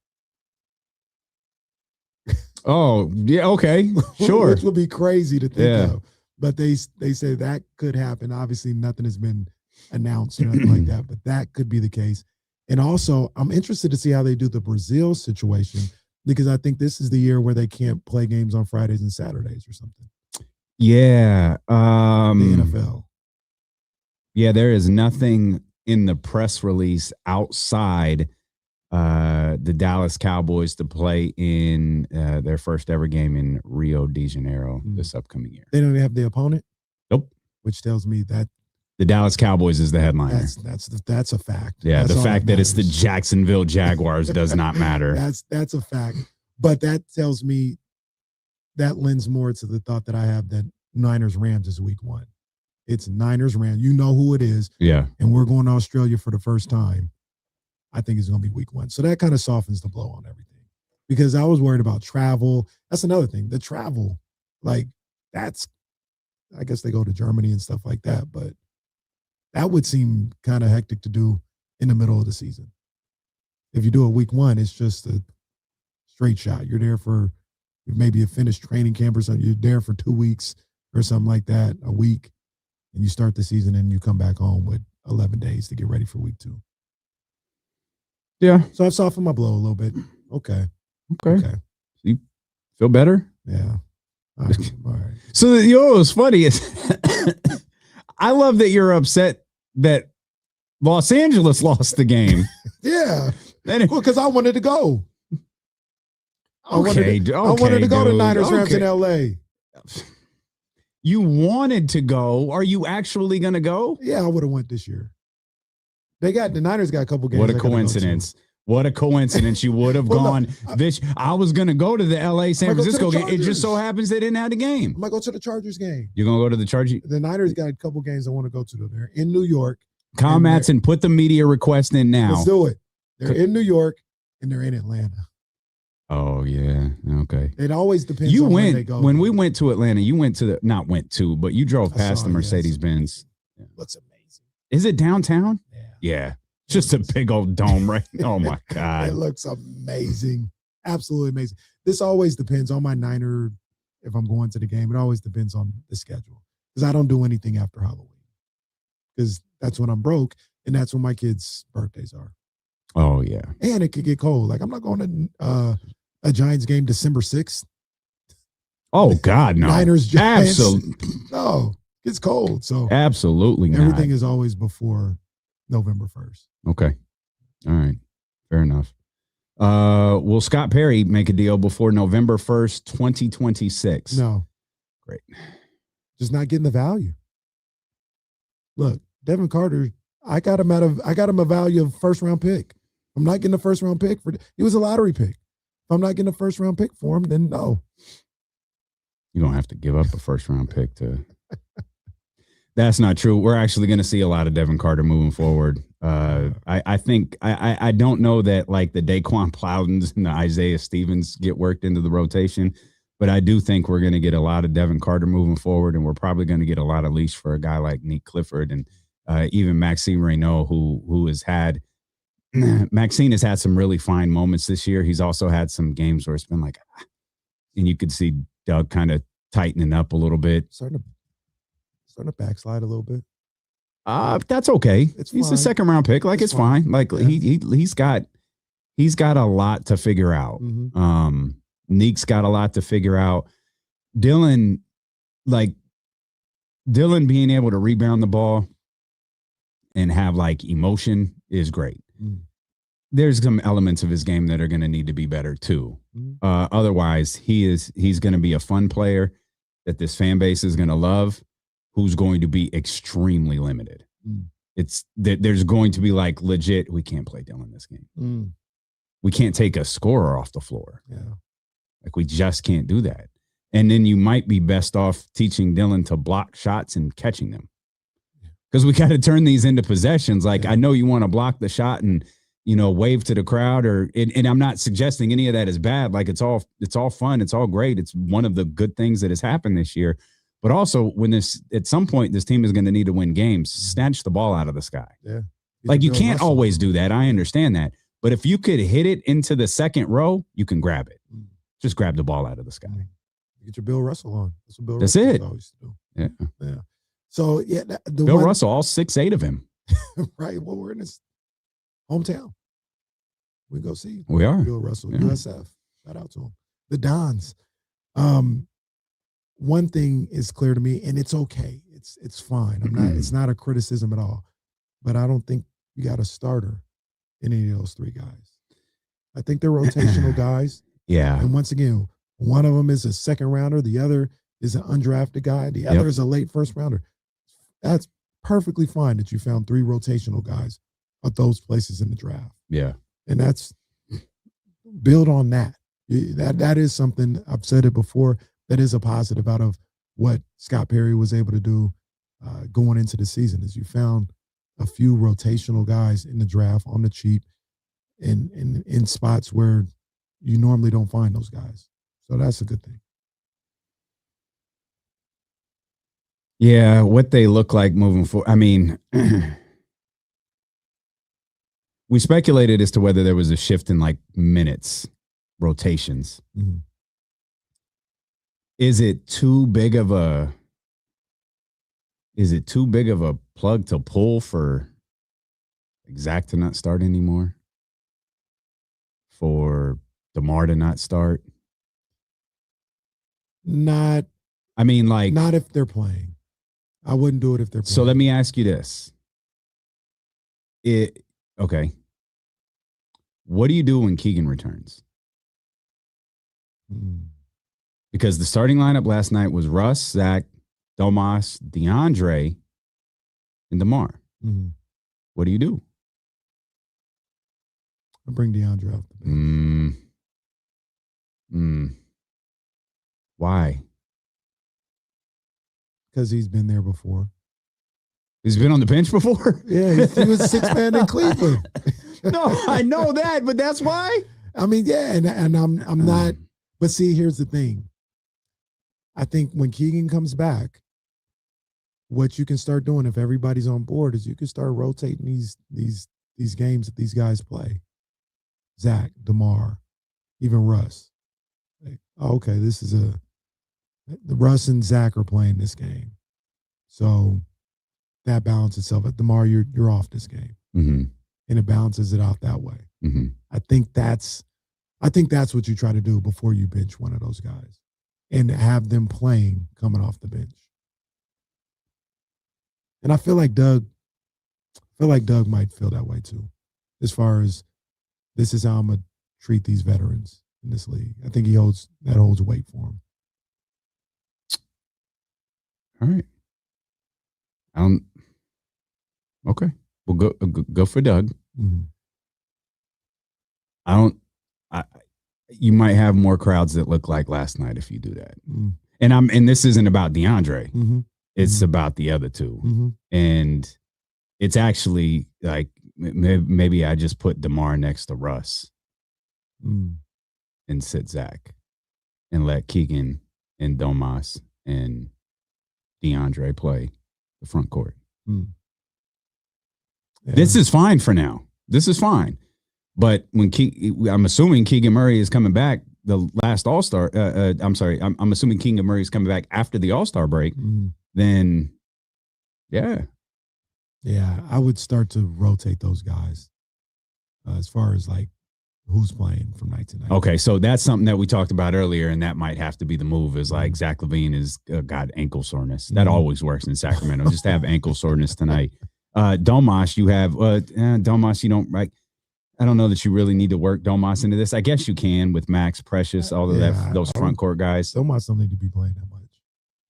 Oh, yeah, okay, sure. Which would be crazy to think of. But they say that could happen. Obviously, nothing has been announced or nothing like that, but that could be the case. And also, I'm interested to see how they do the Brazil situation, because I think this is the year where they can't play games on Fridays and Saturdays or something. Yeah. The NFL. Yeah, there is nothing in the press release outside the Dallas Cowboys to play in their first ever game in Rio de Janeiro this upcoming year. They don't have the opponent? Nope. Which tells me that the Dallas Cowboys is the headliner. That's a fact. Yeah, that's the fact that it's the Jacksonville Jaguars does not matter. That's a fact. But that tells me, that lends more to the thought that I have that Niners Rams is week 1. It's Niners Rams. You know who it is. Yeah. And we're going to Australia for the first time. I think it's going to be week 1. So that kind of softens the blow on everything, because I was worried about travel. That's another thing. The travel, I guess they go to Germany and stuff like that, but that would seem kind of hectic to do in the middle of the season. If you do a week 1, it's just a straight shot. You're there for maybe a finished training camp or something. You're there for 2 weeks or something like that, a week, and you start the season and you come back home with 11 days to get ready for week 2. Yeah. So I've softened my blow a little bit. Okay. You feel better? Yeah. All right. So, what's funny is I love that you're upset that Los Angeles lost the game. Yeah. Well, because I wanted to go. I wanted to go to Niners Rams in LA. You wanted to go. Are you actually going to go? Yeah, I would have went this year. The Niners got a couple games. What a coincidence. What a coincidence. You would have gone. I was going to go to the LA San Francisco game. It just so happens they didn't have the game. I might go to the Chargers game. You're going to go to the Chargers? The Niners got a couple games I want to go to. They're in New York. Kyle Matson, put the media request in now. Let's do it. They're in New York and they're in Atlanta. Oh, yeah. Okay. It always depends on when they go. When we went to Atlanta, you went to but you drove past the Mercedes-Benz. Yeah. Looks amazing. Is it downtown? Yeah. Just a big old dome, right? Oh, my God. It looks amazing. Absolutely amazing. This always depends on my Niner. If I'm going to the game, it always depends on the schedule, because I don't do anything after Halloween, because that's when I'm broke and that's when my kids' birthdays are. Oh, yeah. And it could get cold. Like, I'm not going to a Giants game December 6th. Oh, God, no. Niners, Giants. Absolutely. No, it's cold. So absolutely everything not. is always before November 1st. Okay. All right. Fair enough. Will Scott Perry make a deal before November 1st, 2026? No. Great. Just not getting the value. Look, Devin Carter, I got him a value of first round pick. I'm not getting a first round pick he was a lottery pick. If I'm not getting a first round pick for him, then no. You're going to have to give up a first round pick to. That's not true. We're actually going to see a lot of Devin Carter moving forward. I think I don't know that like the Daquan Plowdens and the Isaiah Stevens get worked into the rotation, but I do think we're going to get a lot of Devin Carter moving forward, and we're probably going to get a lot of leash for a guy like Nick Clifford and even Maxime Reynaud, who has had Maxine has had some really fine moments this year. He's also had some games where it's been like, and you could see Doug kind of tightening up a little bit. Starting to backslide a little bit. That's okay. He's fine. a second round pick. Like it's fine. Like yeah. he's got a lot to figure out. Mm-hmm. Neek's got a lot to figure out. Dylan being able to rebound the ball and have like emotion is great. Mm. There's some elements of his game that are going to need to be better too. Otherwise, he's going to be a fun player that this fan base is going to love, who's going to be extremely limited. It's that there's going to be like legit, we can't play Dylan this game. We can't take a scorer off the floor. Yeah. Like we just can't do that. And then you might be best off teaching Dylan to block shots and catching them. Because we got to turn these into possessions. Like I know you want to block the shot and wave to the crowd and I'm not suggesting any of that is bad. Like it's all fun. It's all great. It's one of the good things that has happened this year. But also at some point, this team is going to need to win games. Snatch the ball out of the sky. Yeah. Like you can't always do that. I understand that. But if you could hit it into the second row, you can grab it. Just grab the ball out of the sky. Get your Bill Russell on. That's what Bill That's Russell it. always do. Yeah. So yeah, Bill Russell, all 6'8" of him. Right. Well, we're in his hometown. We go see. We are. Bill Russell, USF. Shout out to him. The Dons. One thing is clear to me, and it's okay. It's fine. It's not a criticism at all. But I don't think you got a starter in any of those three guys. I think they're rotational guys. Yeah. And once again, one of them is a second rounder, the other is an undrafted guy, the other is a late first rounder. That's perfectly fine that you found three rotational guys at those places in the draft. Yeah. And that's build on that. That is something, I've said it before, that is a positive out of what Scott Perry was able to do going into the season, is you found a few rotational guys in the draft on the cheap in spots where you normally don't find those guys. So that's a good thing. Yeah, what they look like moving forward. I mean, we speculated as to whether there was a shift in like minutes, rotations. Mm-hmm. Is it too big of a plug to pull for Zach to not start anymore? For DeMar to not start? Not if they're playing. I wouldn't do it if they're playing. So let me ask you this. Okay. What do you do when Keegan returns? Because the starting lineup last night was Russ, Zach, Domas, DeAndre, and DeMar. What do you do? I bring DeAndre out the bench. Why? Because he's been there before. He's been on the bench before? Yeah, he was 6-man in Cleveland. No, I know that, but that's why. I mean, yeah, and I'm not. But see, here's the thing. I think when Keegan comes back, what you can start doing if everybody's on board is you can start rotating these games that these guys play. Zach, DeMar, even Russ. Like, okay, this is the Russ and Zach are playing this game, so that balances itself. But DeMar, you're off this game, and it balances it out that way. I think that's what you try to do before you bench one of those guys, and have them playing coming off the bench. And I feel like Doug might feel that way too, as far as this is how I'm gonna treat these veterans in this league. I think holds weight for him. All right. Okay. We'll go for Doug. Mm-hmm. You might have more crowds that look like last night if you do that. Mm-hmm. And this isn't about DeAndre. Mm-hmm. It's Mm-hmm. about the other two. Mm-hmm. And it's actually like maybe I just put DeMar next to Russ and sit Zach and let Keegan and Domas and DeAndre play the front court. Yeah. This is fine for now. This is fine. But when I'm assuming Keegan Murray is coming back the last All-Star. I'm sorry. I'm assuming Keegan Murray is coming back after the All-Star break. Then, yeah. Yeah, I would start to rotate those guys as far as like who's playing from night to night. Okay, so that's something that we talked about earlier, and that might have to be the move is like Zach LaVine has got ankle soreness. That always works in Sacramento. Just have ankle soreness tonight. Domas, you have Domas, you don't like. I don't know that you really need to work Domas into this. I guess you can with Max, Precious, all of those front court guys. Domas don't need to be playing that much.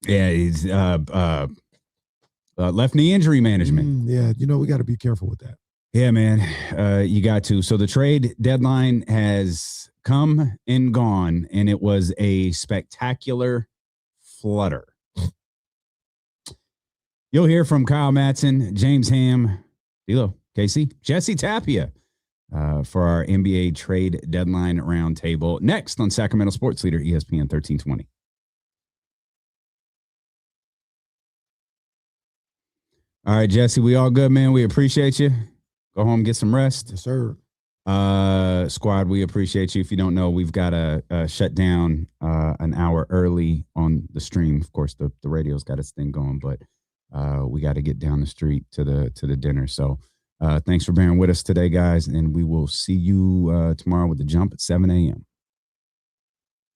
Yeah, he's left knee injury management. Yeah, we got to be careful with that. Yeah, man, you got to. So the trade deadline has come and gone, and it was a spectacular flutter. You'll hear from Kyle Matson, James Ham, D'Lo, Casey, Jesse Tapia for our NBA trade deadline roundtable next on Sacramento Sports Leader, ESPN 1320. All right, Jesse, we all good, man. We appreciate you. Go home, get some rest. Yes, sir. Squad, we appreciate you. If you don't know, we've got to shut down an hour early on the stream. Of course, the radio's got its thing going, but we got to get down the street to the dinner. So thanks for bearing with us today, guys, and we will see you tomorrow with the jump at 7 a.m.